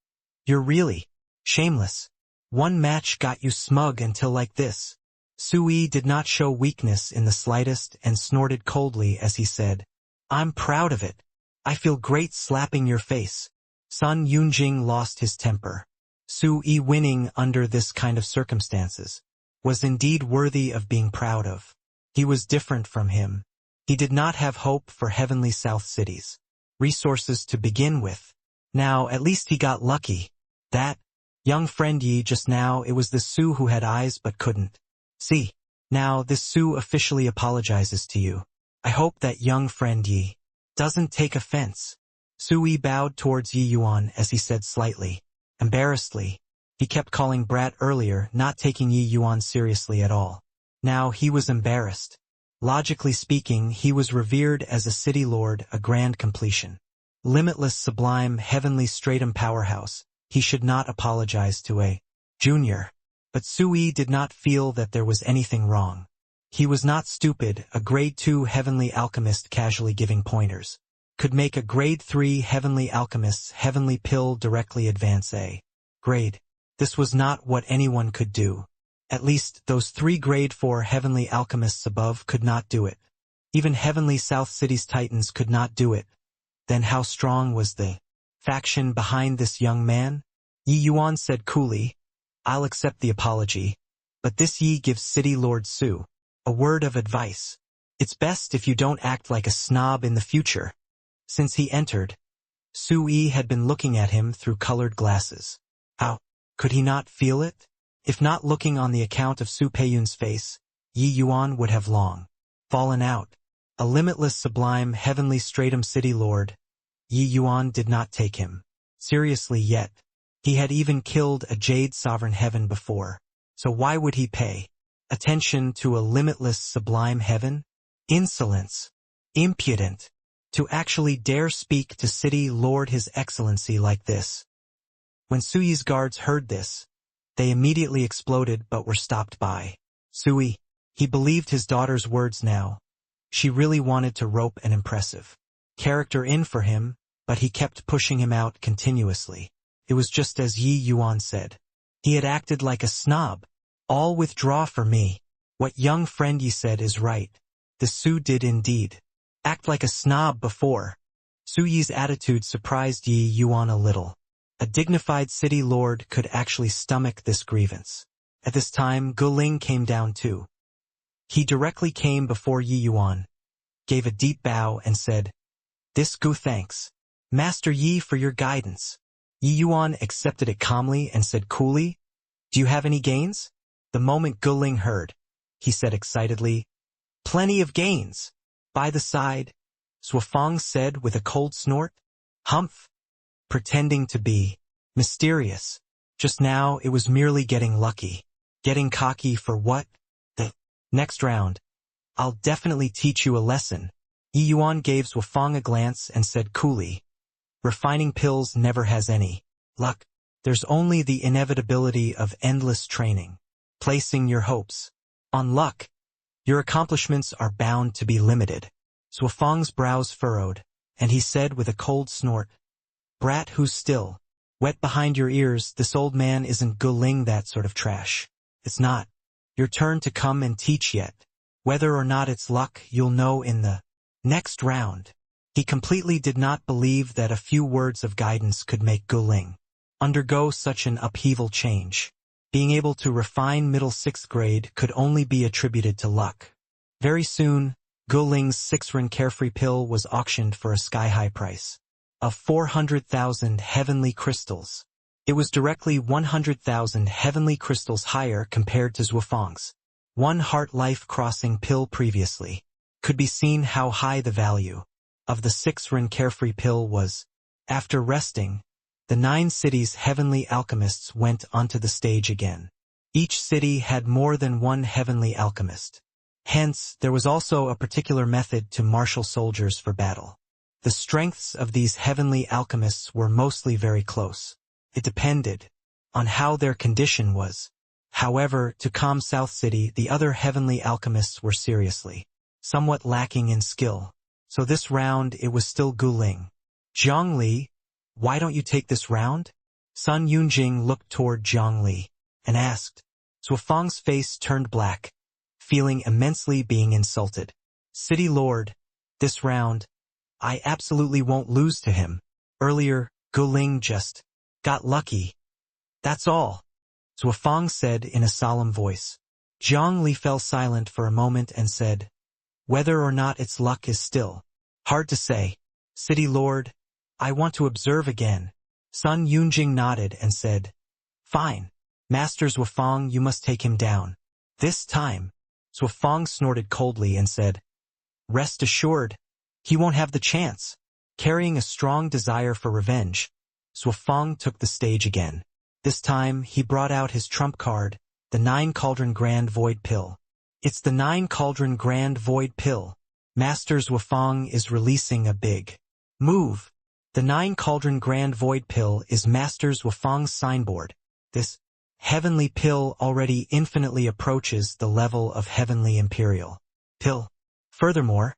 "You're really shameless. 1 match got you smug until like this." Sui did not show weakness in the slightest and snorted coldly as he said, "I'm proud of it. I feel great slapping your face." Sun Yunjing lost his temper. Sui winning under this kind of circumstances was indeed worthy of being proud of. He was different from him. He did not have hope for Heavenly South Cities resources to begin with. Now at least he got lucky. That young friend Yi just now, it was the Su who had eyes but couldn't see. Now this Su officially apologizes to you. I hope that young friend Yi doesn't take offense. Sui bowed towards Yi Yuan as he said slightly embarrassedly. He kept calling brat earlier, not taking Yi Yuan seriously at all. Now he was embarrassed. Logically speaking, he was revered as a city lord, a grand completion. Limitless, sublime, heavenly stratum powerhouse. He should not apologize to a junior. But Sui did not feel that there was anything wrong. He was not stupid. A grade 2 heavenly alchemist casually giving pointers could make a grade 3 heavenly alchemist's heavenly pill directly advance a grade. This was not what anyone could do. At least, those 3 grade 4 heavenly alchemists above could not do it. Even heavenly South City's titans could not do it. Then how strong was the faction behind this young man? Yi Yuan said coolly, I'll accept the apology, but this Yi gives City Lord Su a word of advice. It's best if you don't act like a snob in the future. Since he entered, Su-yi had been looking at him through colored glasses. How could he not feel it? If not looking on the account of Su Peiyun's face, Yi Yuan would have long fallen out. A limitless, sublime, heavenly stratum city lord, Yi Yuan did not take him seriously yet. He had even killed a jade sovereign heaven before, so why would he pay attention to a limitless, sublime heaven? Insolence. Impudent. To actually dare speak to City Lord His Excellency like this. When Sui's guards heard this, they immediately exploded but were stopped by Sui. He believed his daughter's words now. She really wanted to rope an impressive character in for him, but he kept pushing him out continuously. It was just as Yi Yuan said. He had acted like a snob. All withdraw for me. What young friend Yi said is right. The Su did indeed act like a snob before. Su Yi's attitude surprised Yi Yuan a little. A dignified city lord could actually stomach this grievance. At this time, Gu Ling came down too. He directly came before Yi Yuan, gave a deep bow and said, This Gu thanks Master Yi for your guidance. Yi Yuan accepted it calmly and said coolly, Do you have any gains? The moment Gu Ling heard, he said excitedly, Plenty of gains. By the side, Suofang said with a cold snort. Humph. Pretending to be mysterious. Just now it was merely getting lucky. Getting cocky for what? The next round. I'll definitely teach you a lesson. Yi Yuan gave Suofang a glance and said coolly, Refining pills never has any luck. There's only the inevitability of endless training. Placing your hopes on luck. Your accomplishments are bound to be limited. Suofang's brows furrowed, and he said with a cold snort, Brat who's still wet behind your ears, this old man isn't Gu Ling that sort of trash. It's not your turn to come and teach yet. Whether or not it's luck, you'll know in the next round. He completely did not believe that a few words of guidance could make Gu Ling undergo such an upheaval change. Being able to refine middle 6th grade could only be attributed to luck. Very soon, Gu Ling's 6-ren carefree pill was auctioned for a sky-high price of 400,000 heavenly crystals. It was directly 100,000 heavenly crystals higher compared to Zuofang's 1 heart life-crossing pill previously. Could be seen how high the value of the 6-ren carefree pill was. After resting, the 9 cities' heavenly alchemists went onto the stage again. Each city had more than 1 heavenly alchemist. Hence, there was also a particular method to marshal soldiers for battle. The strengths of these heavenly alchemists were mostly very close. It depended on how their condition was. However, to calm South City, the other heavenly alchemists were seriously somewhat lacking in skill. So this round it was still Gu Ling. Zhongli, why don't you take this round? Sun Yunjing looked toward Zhongli and asked. Suofang's face turned black, feeling immensely being insulted. City Lord, this round, I absolutely won't lose to him. Earlier, Gu Ling just got lucky. That's all, Suofang said in a solemn voice. Zhongli fell silent for a moment and said, Whether or not it's luck is still hard to say. City Lord, I want to observe again. Sun Yunjing nodded and said, Fine. Master Suofang, you must take him down. This time, Suofang snorted coldly and said, Rest assured, he won't have the chance. Carrying a strong desire for revenge, Suofang took the stage again. This time, he brought out his trump card, the 9 Cauldron Grand Void Pill. It's the 9-cauldron Grand Void Pill. Master Zhuofang is releasing a big move. The 9-cauldron Grand Void Pill is Master Zhuofang's signboard. This heavenly pill already infinitely approaches the level of heavenly imperial pill. Furthermore,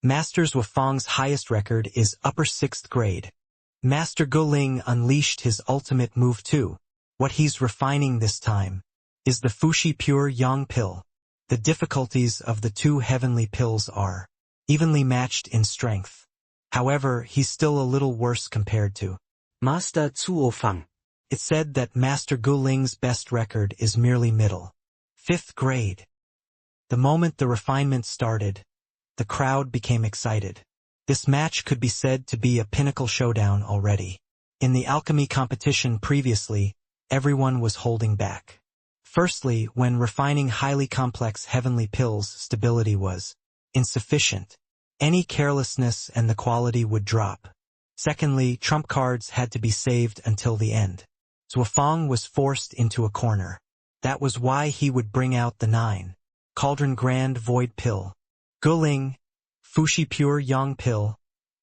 Master Zhuofang's highest record is upper 6th grade. Master Guling unleashed his ultimate move too. What he's refining this time is the Fushi Pure Yang Pill. The difficulties of the two heavenly pills are evenly matched in strength. However, he's still a little worse compared to Master Zhuofang. It's said that Master Guling's best record is merely middle 5th grade. The moment the refinement started, the crowd became excited. This match could be said to be a pinnacle showdown already. In the alchemy competition previously, everyone was holding back. Firstly, when refining highly complex heavenly pills, stability was insufficient. Any carelessness and the quality would drop. Secondly, trump cards had to be saved until the end. Zhuofang was forced into a corner. That was why he would bring out the 9-cauldron Grand Void Pill. Guling, Fushi Pure Yang Pill,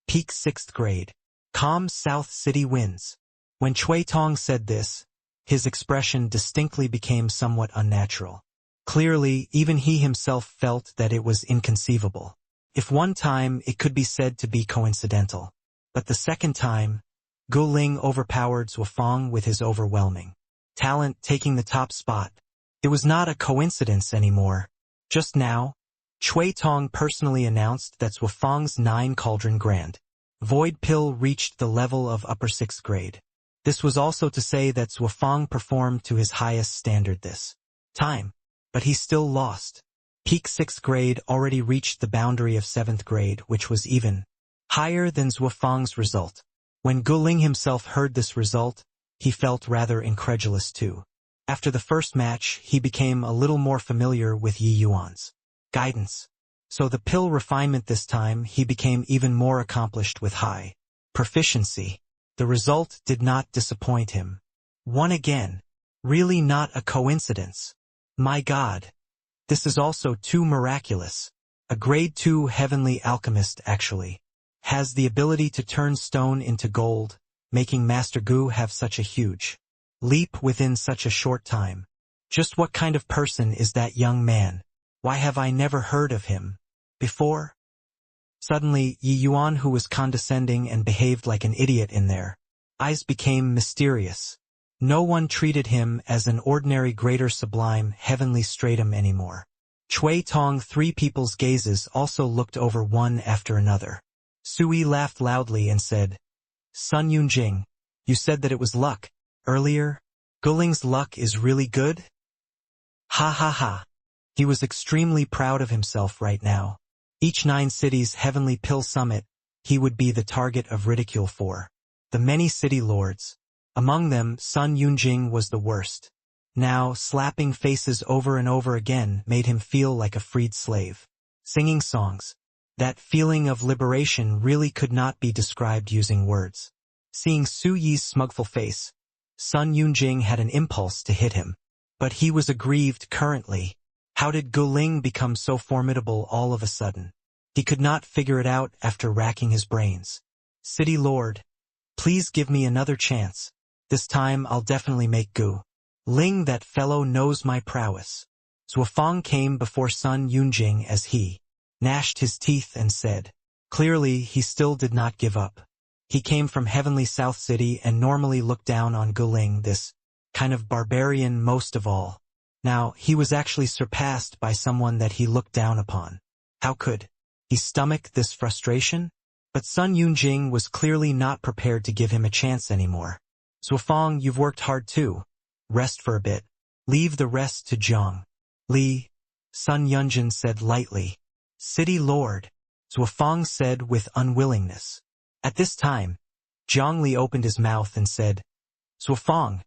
peak 6th grade. Calm South City wins. When Cui Tong said this, his expression distinctly became somewhat unnatural. Clearly, even he himself felt that it was inconceivable. If one time it could be said to be coincidental, but the second time, Guling overpowered Zhuofang with his overwhelming talent, taking the top spot. It was not a coincidence anymore. Just now, Cui Tong personally announced that Zhuofang's 9-cauldron Grand Void Pill reached the level of upper 6th grade. This was also to say that Zhuofang performed to his highest standard this time, but he still lost. Peak 6th grade already reached the boundary of 7th grade, which was even higher than Zhuofang's result. When Guling himself heard this result, he felt rather incredulous too. After the first match, he became a little more familiar with Yi Yuan's guidance. So the pill refinement this time, he became even more accomplished with high proficiency. The result did not disappoint him. Won again. Really not a coincidence. My God. This is also too miraculous. A grade 2 heavenly alchemist actually has the ability to turn stone into gold, making Master Gu have such a huge leap within such a short time. Just what kind of person is that young man? Why have I never heard of him before? Suddenly, Yi Yuan, who was condescending and behaved like an idiot in their eyes, became mysterious. No one treated him as an ordinary greater sublime heavenly stratum anymore. Cui Tong, 3 people's gazes also looked over one after another. Sui laughed loudly and said, Sun Yunjing, you said that it was luck earlier. Guling's luck is really good? Ha ha ha. He was extremely proud of himself right now. Each 9 cities' heavenly pill summit, he would be the target of ridicule for the many city lords. Among them, Sun Yunjing was the worst. Now, slapping faces over and over again made him feel like a freed slave. Singing songs. That feeling of liberation really could not be described using words. Seeing Su Yi's smugful face, Sun Yunjing had an impulse to hit him. But he was aggrieved currently. How did Guling become so formidable all of a sudden? He could not figure it out after racking his brains. City Lord, please give me another chance. This time I'll definitely make Gu Ling, that fellow knows my prowess. Zhuofang came before Sun Yunjing as he gnashed his teeth and said, clearly he still did not give up. He came from heavenly South City and normally looked down on Guling, this kind of barbarian, most of all. Now, he was actually surpassed by someone that he looked down upon. How could he stomach this frustration? But Sun Yunjing was clearly not prepared to give him a chance anymore. Zhuofang, you've worked hard too. Rest for a bit. Leave the rest to Zhang Li, Sun Yunjin said lightly. City Lord, Zhuofang said with unwillingness. At this time, Zhang Li opened his mouth and said, Zhuofang,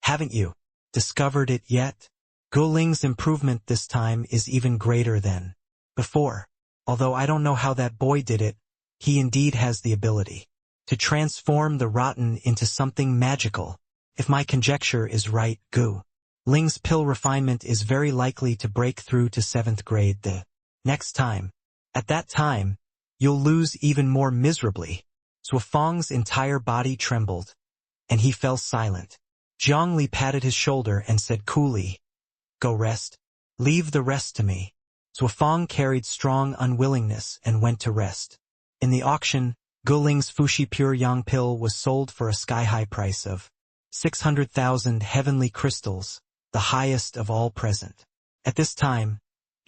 haven't you discovered it yet? Guling's improvement this time is even greater than before. Although I don't know how that boy did it, he indeed has the ability to transform the rotten into something magical. If my conjecture is right, Gu Ling's pill refinement is very likely to break through to 7th grade the next time. At that time, you'll lose even more miserably. Fang's entire body trembled, and he fell silent. Zhongli patted his shoulder and said coolly, "Go rest. Leave the rest to me." Fang carried strong unwillingness and went to rest. In the auction, Guling's Fushi Pure Yang pill was sold for a sky-high price of 600,000 heavenly crystals, the highest of all present. At this time,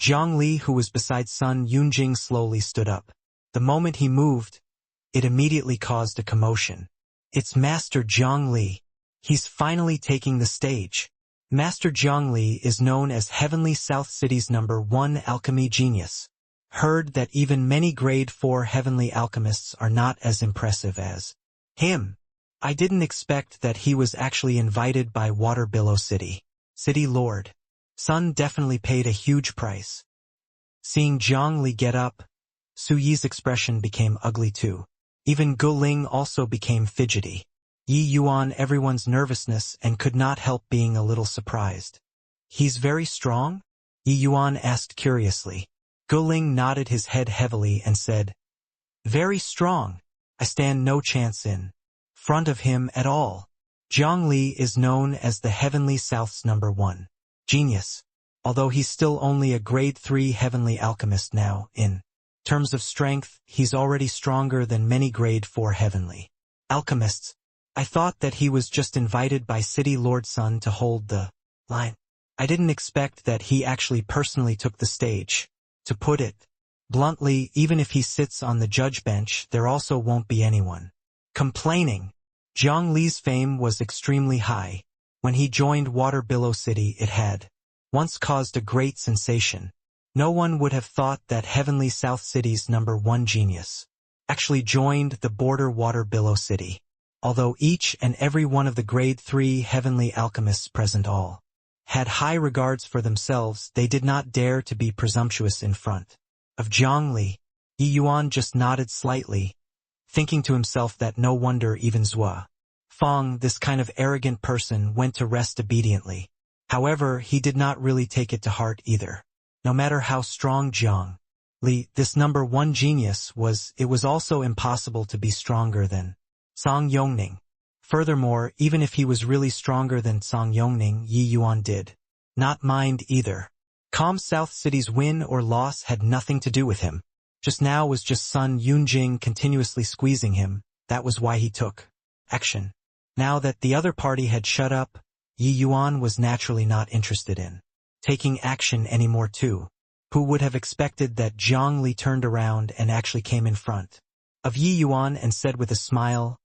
Zhongli, who was beside Sun Yunjing, slowly stood up. The moment he moved, it immediately caused a commotion. It's Master Zhongli. He's finally taking the stage. Master Zhongli is known as Heavenly South City's #1 alchemy genius. Heard that even many grade 4 heavenly alchemists are not as impressive as him. I didn't expect that he was actually invited by Water Billow City. City Lord. Sun definitely paid a huge price. Seeing Zhongli get up, Su Yi's expression became ugly too. Even Guling also became fidgety. Yi Yuan everyone's nervousness and could not help being a little surprised. "He's very strong?" Yi Yuan asked curiously. Guling nodded his head heavily and said, "Very strong. I stand no chance in front of him at all." Zhongli is known as the Heavenly South's #1 genius, although he's still only a grade 3 heavenly alchemist now. In terms of strength, he's already stronger than many grade 4 heavenly alchemists. I thought that he was just invited by City Lord Sun to hold the line. I didn't expect that he actually personally took the stage. To put it bluntly, even if he sits on the judge bench, there also won't be anyone complaining. Zhongli's fame was extremely high. When he joined Water Billow City, it had once caused a great sensation. No one would have thought that Heavenly South City's #1 genius actually joined the border Water Billow City. Although each and every one of the grade 3 heavenly alchemists present all had high regards for themselves, they did not dare to be presumptuous in front of Zhongli. Yi Yuan just nodded slightly, thinking to himself that no wonder even Zhua Fang, this kind of arrogant person, went to rest obediently. However, he did not really take it to heart either. No matter how strong Zhongli, this #1 genius was, it was also impossible to be stronger than Song Yongning. Furthermore, even if he was really stronger than Song Yongning, Yi Yuan did not mind either. Calm South City's win or loss had nothing to do with him. Just now was just Sun Yunjing continuously squeezing him. That was why he took action. Now that the other party had shut up, Yi Yuan was naturally not interested in taking action anymore too. Who would have expected that Zhongli turned around and actually came in front of Yi Yuan and said with a smile,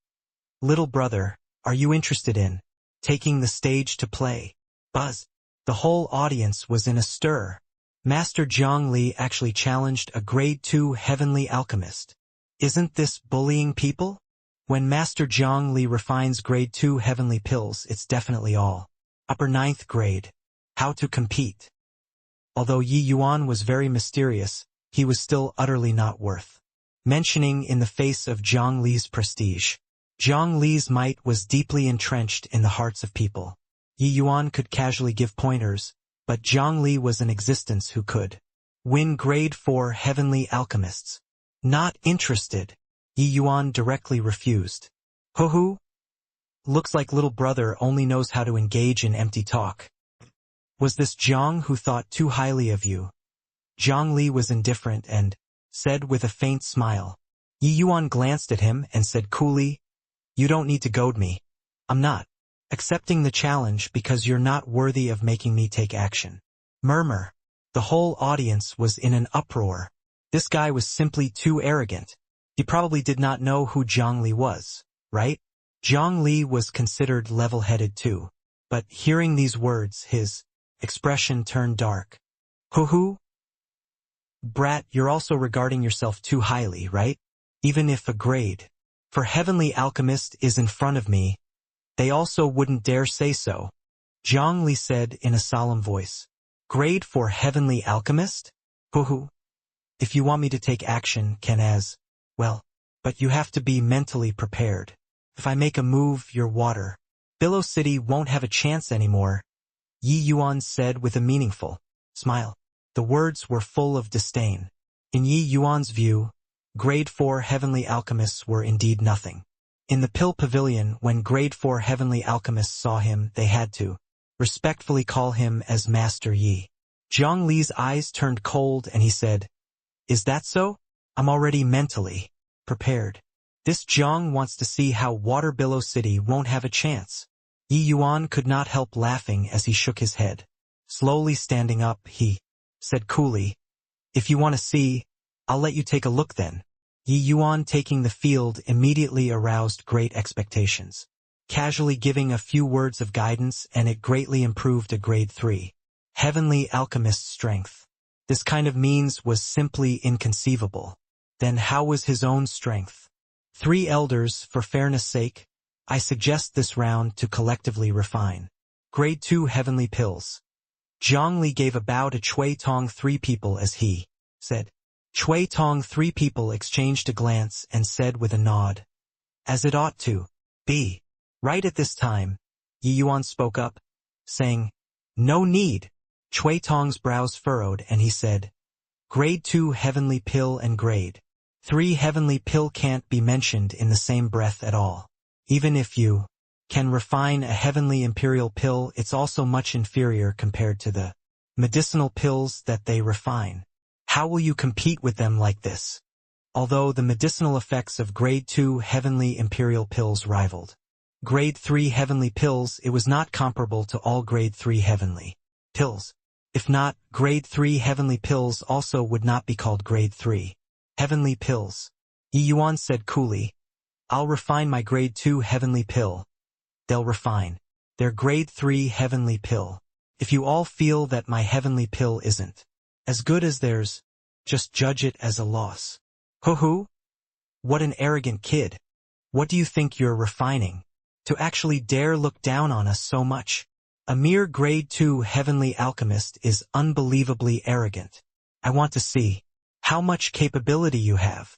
"Little brother, are you interested in taking the stage to play?" Buzz. The whole audience was in a stir. Master Zhongli actually challenged a grade 2 heavenly alchemist. Isn't this bullying people? When Master Zhongli refines grade 2 heavenly pills, it's definitely all upper 9th grade. How to compete? Although Yi Yuan was very mysterious, he was still utterly not worth mentioning in the face of Zhongli's prestige. Zhongli's might was deeply entrenched in the hearts of people. Yi Yuan could casually give pointers, but Zhongli was an existence who could win grade 4 heavenly alchemists. Not interested. Yi Yuan directly refused. Hoo-hoo? Looks like little brother only knows how to engage in empty talk. Was this Zhong who thought too highly of you? Zhongli was indifferent and said with a faint smile. Yi Yuan glanced at him and said coolly, "You don't need to goad me. I'm not accepting the challenge because you're not worthy of making me take action." Murmur. The whole audience was in an uproar. This guy was simply too arrogant. He probably did not know who Zhongli was, right? Zhongli was considered level-headed too. But hearing these words, his expression turned dark. Hoo-hoo? Brat, you're also regarding yourself too highly, right? Even if a grade for heavenly alchemist is in front of me, they also wouldn't dare say so. Zhongli said in a solemn voice. Grade for heavenly alchemist? Hoo-hoo. If you want me to take action, can as well, but you have to be mentally prepared. If I make a move, your Water Billow City won't have a chance anymore. Yi Yuan said with a meaningful smile. The words were full of disdain. In Yi Yuan's view, Grade 4 heavenly alchemists were indeed nothing. In the pill pavilion, when Grade 4 heavenly alchemists saw him, they had to respectfully call him as Master Yi. Zhang Li's eyes turned cold and he said, "Is that so? I'm already mentally prepared. This Zhang wants to see how Water Billow City won't have a chance." Yi Yuan could not help laughing as he shook his head. Slowly standing up, he said coolly, "If you want to see, I'll let you take a look then." Yi Yuan taking the field immediately aroused great expectations. Casually giving a few words of guidance and it greatly improved a Grade 3 heavenly alchemist's strength. This kind of means was simply inconceivable. Then how was his own strength? 3 elders, for fairness sake, I suggest this round to collectively refine. Grade 2 heavenly pills. Zhang Li gave a bow to Cui Tong. 3 people as he said. Cui Tong. 3 people exchanged a glance and said with a nod, "As it ought to be." Right at this time, Yi Yuan spoke up, saying, "No need." Cui Tong's brows furrowed and he said, "Grade 2 heavenly pill and Grade 3 heavenly pill can't be mentioned in the same breath at all. Even if you can refine a heavenly imperial pill, it's also much inferior compared to the medicinal pills that they refine. How will you compete with them like this?" Although the medicinal effects of Grade 2 heavenly imperial pills rivaled Grade 3 heavenly pills, it was not comparable to all Grade 3 heavenly pills. If not, Grade 3 heavenly pills also would not be called Grade 3 heavenly pills. Yi Yuan said coolly, "I'll refine my Grade 2 heavenly pill. They'll refine their Grade 3 heavenly pill. If you all feel that my heavenly pill isn't as good as theirs, just judge it as a loss." Hoo-hoo? What an arrogant kid. What do you think you're refining? To actually dare look down on us so much? A mere Grade 2 heavenly alchemist is unbelievably arrogant. I want to see how much capability you have.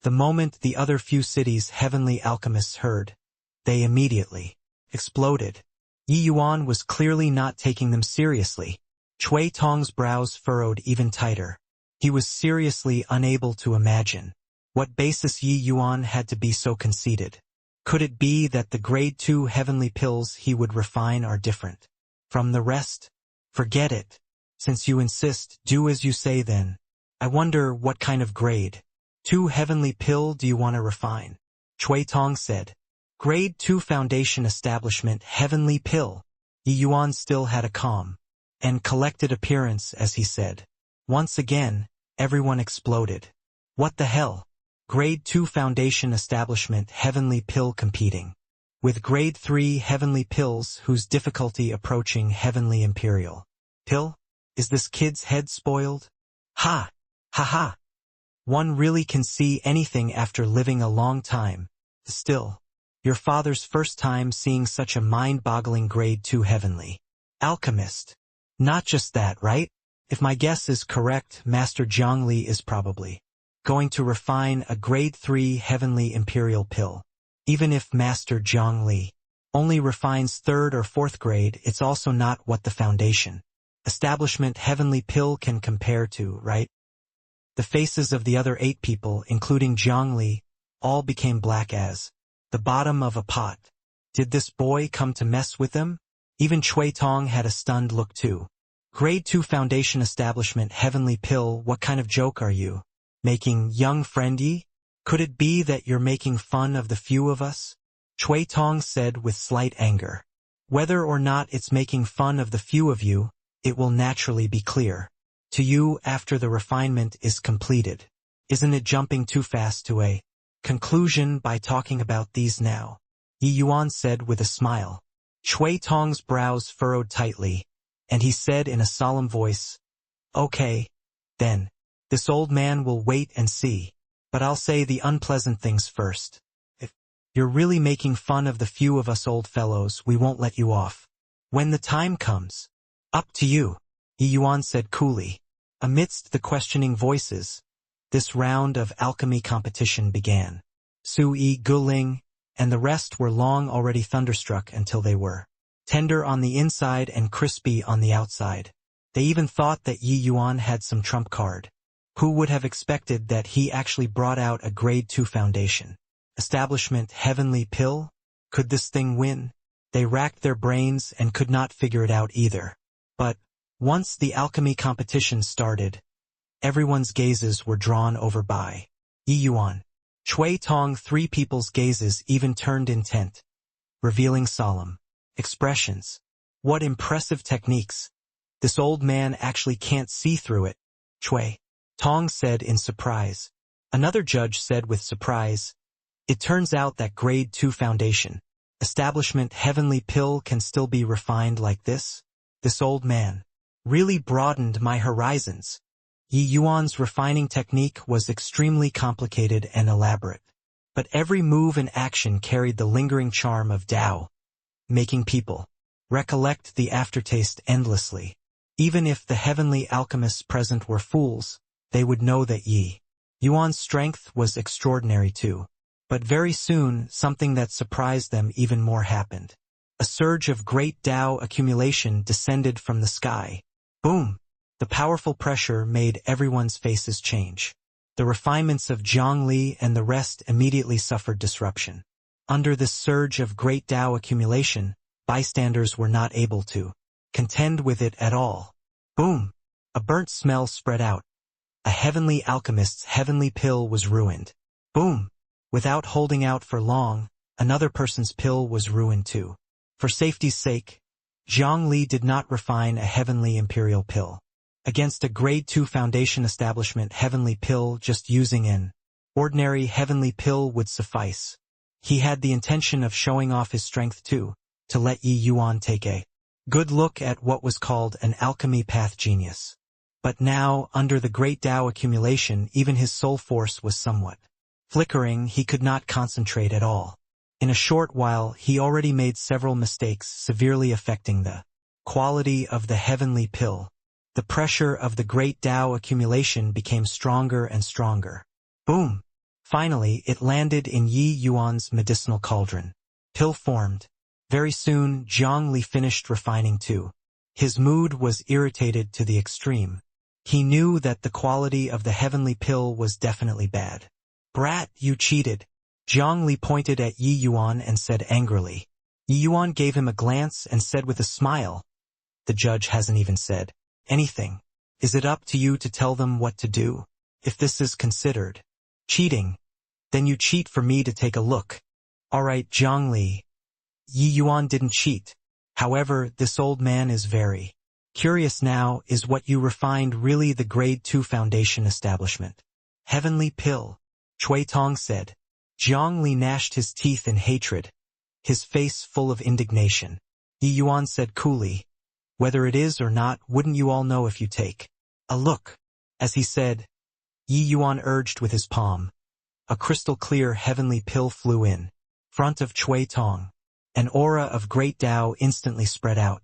The moment the other few cities' heavenly alchemists heard, they immediately exploded. Yi Yuan was clearly not taking them seriously. Cui Tong's brows furrowed even tighter. He was seriously unable to imagine what basis Yi Yuan had to be so conceited. Could it be that the Grade 2 heavenly pills he would refine are different from the rest? Forget it. Since you insist, do as you say then. I wonder what kind of Grade 2 heavenly pill do you want to refine? Cui Tong said. Grade 2 Foundation Establishment Heavenly Pill. Yi Yuan still had a calm and collected appearance as he said. Once again, everyone exploded. What the hell? Grade 2 Foundation Establishment Heavenly Pill competing with Grade 3 Heavenly Pills whose difficulty approaching Heavenly Imperial Pill? Is this kid's head spoiled? Ha! Ha ha! One really can see anything after living a long time. Still, your father's first time seeing such a mind-boggling Grade 2 Heavenly Alchemist. Not just that, right? If my guess is correct, Master Zhang Li is probably going to refine a Grade 3 Heavenly Imperial Pill. Even if Master Zhang Li only refines 3rd or 4th grade, it's also not what the Foundation Establishment Heavenly Pill can compare to, right? The faces of the other 8 people, including Zhang Li, all became black as the bottom of a pot. Did this boy come to mess with them? Even Cui Tong had a stunned look too. Grade 2 Foundation Establishment Heavenly Pill, what kind of joke are you making, young friendy? Could it be that you're making fun of the few of us? Cui Tong said with slight anger. Whether or not it's making fun of the few of you, it will naturally be clear to you after the refinement is completed. Isn't it jumping too fast to a conclusion by talking about these now? Yi Yuan said with a smile. Cui Tong's brows furrowed tightly, and he said in a solemn voice, "Okay, then. This old man will wait and see. But I'll say the unpleasant things first. If you're really making fun of the few of us old fellows, we won't let you off. When the time comes, up to you," Yi Yuan said coolly. Amidst the questioning voices, this round of alchemy competition began. Sui Guling and the rest were long already thunderstruck until they were tender on the inside and crispy on the outside. They even thought that Yi Yuan had some trump card. Who would have expected that he actually brought out a grade 2 foundation? Establishment Heavenly Pill? Could this thing win? They racked their brains and could not figure it out either. But once the alchemy competition started, everyone's gazes were drawn over by Yi Yuan. Chui Tong, three people's gazes even turned intent, revealing solemn expressions. What impressive techniques! This old man actually can't see through it, Chui Tong said in surprise. Another judge said with surprise, it turns out that grade 2 foundation, establishment Heavenly Pill can still be refined like this? This old man really broadened my horizons. Yi Yuan's refining technique was extremely complicated and elaborate, but every move and action carried the lingering charm of Tao, making people recollect the aftertaste endlessly. Even if the heavenly alchemists present were fools, they would know that Yi Yuan's strength was extraordinary too. But very soon, something that surprised them even more happened. A surge of great Tao accumulation descended from the sky. Boom! The powerful pressure made everyone's faces change. The refinements of Zhongli and the rest immediately suffered disruption. Under this surge of great Tao accumulation, bystanders were not able to contend with it at all. Boom! A burnt smell spread out. A heavenly alchemist's heavenly pill was ruined. Boom! Without holding out for long, another person's pill was ruined too. For safety's sake, Zhongli did not refine a heavenly imperial pill. Against a grade 2 foundation establishment heavenly pill, just using an ordinary heavenly pill would suffice. He had the intention of showing off his strength too, to let Yi Yuan take a good look at what was called an alchemy path genius. But now, under the great Tao accumulation, even his soul force was somewhat flickering. He could not concentrate at all. In a short while, he already made several mistakes, severely affecting the quality of the heavenly pill. The pressure of the great Tao accumulation became stronger and stronger. Boom! Finally, it landed in Yi Yuan's medicinal cauldron. Pill formed. Very soon, Zhongli finished refining too. His mood was irritated to the extreme. He knew that the quality of the heavenly pill was definitely bad. Brat, you cheated! Zhongli pointed at Yi Yuan and said angrily. Yi Yuan gave him a glance and said with a smile, the judge hasn't even said anything. Is it up to you to tell them what to do? If this is considered cheating, then you cheat for me to take a look. Alright, Zhongli. Yi Yuan didn't cheat. However, this old man is very curious now. Is what you refined really the grade 2 foundation establishment? Heavenly pill, Chui Tong said. Zhongli gnashed his teeth in hatred, his face full of indignation. Yi Yuan said coolly, whether it is or not, wouldn't you all know if you take a look? As he said, Yi Yuan urged with his palm. A crystal-clear heavenly pill flew in front of Chui Tong. An aura of great Tao instantly spread out.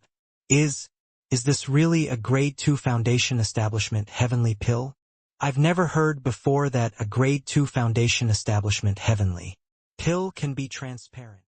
Is this really a grade 2 foundation establishment heavenly pill? I've never heard before that a grade 2 foundation establishment heavenly pill can be transparent.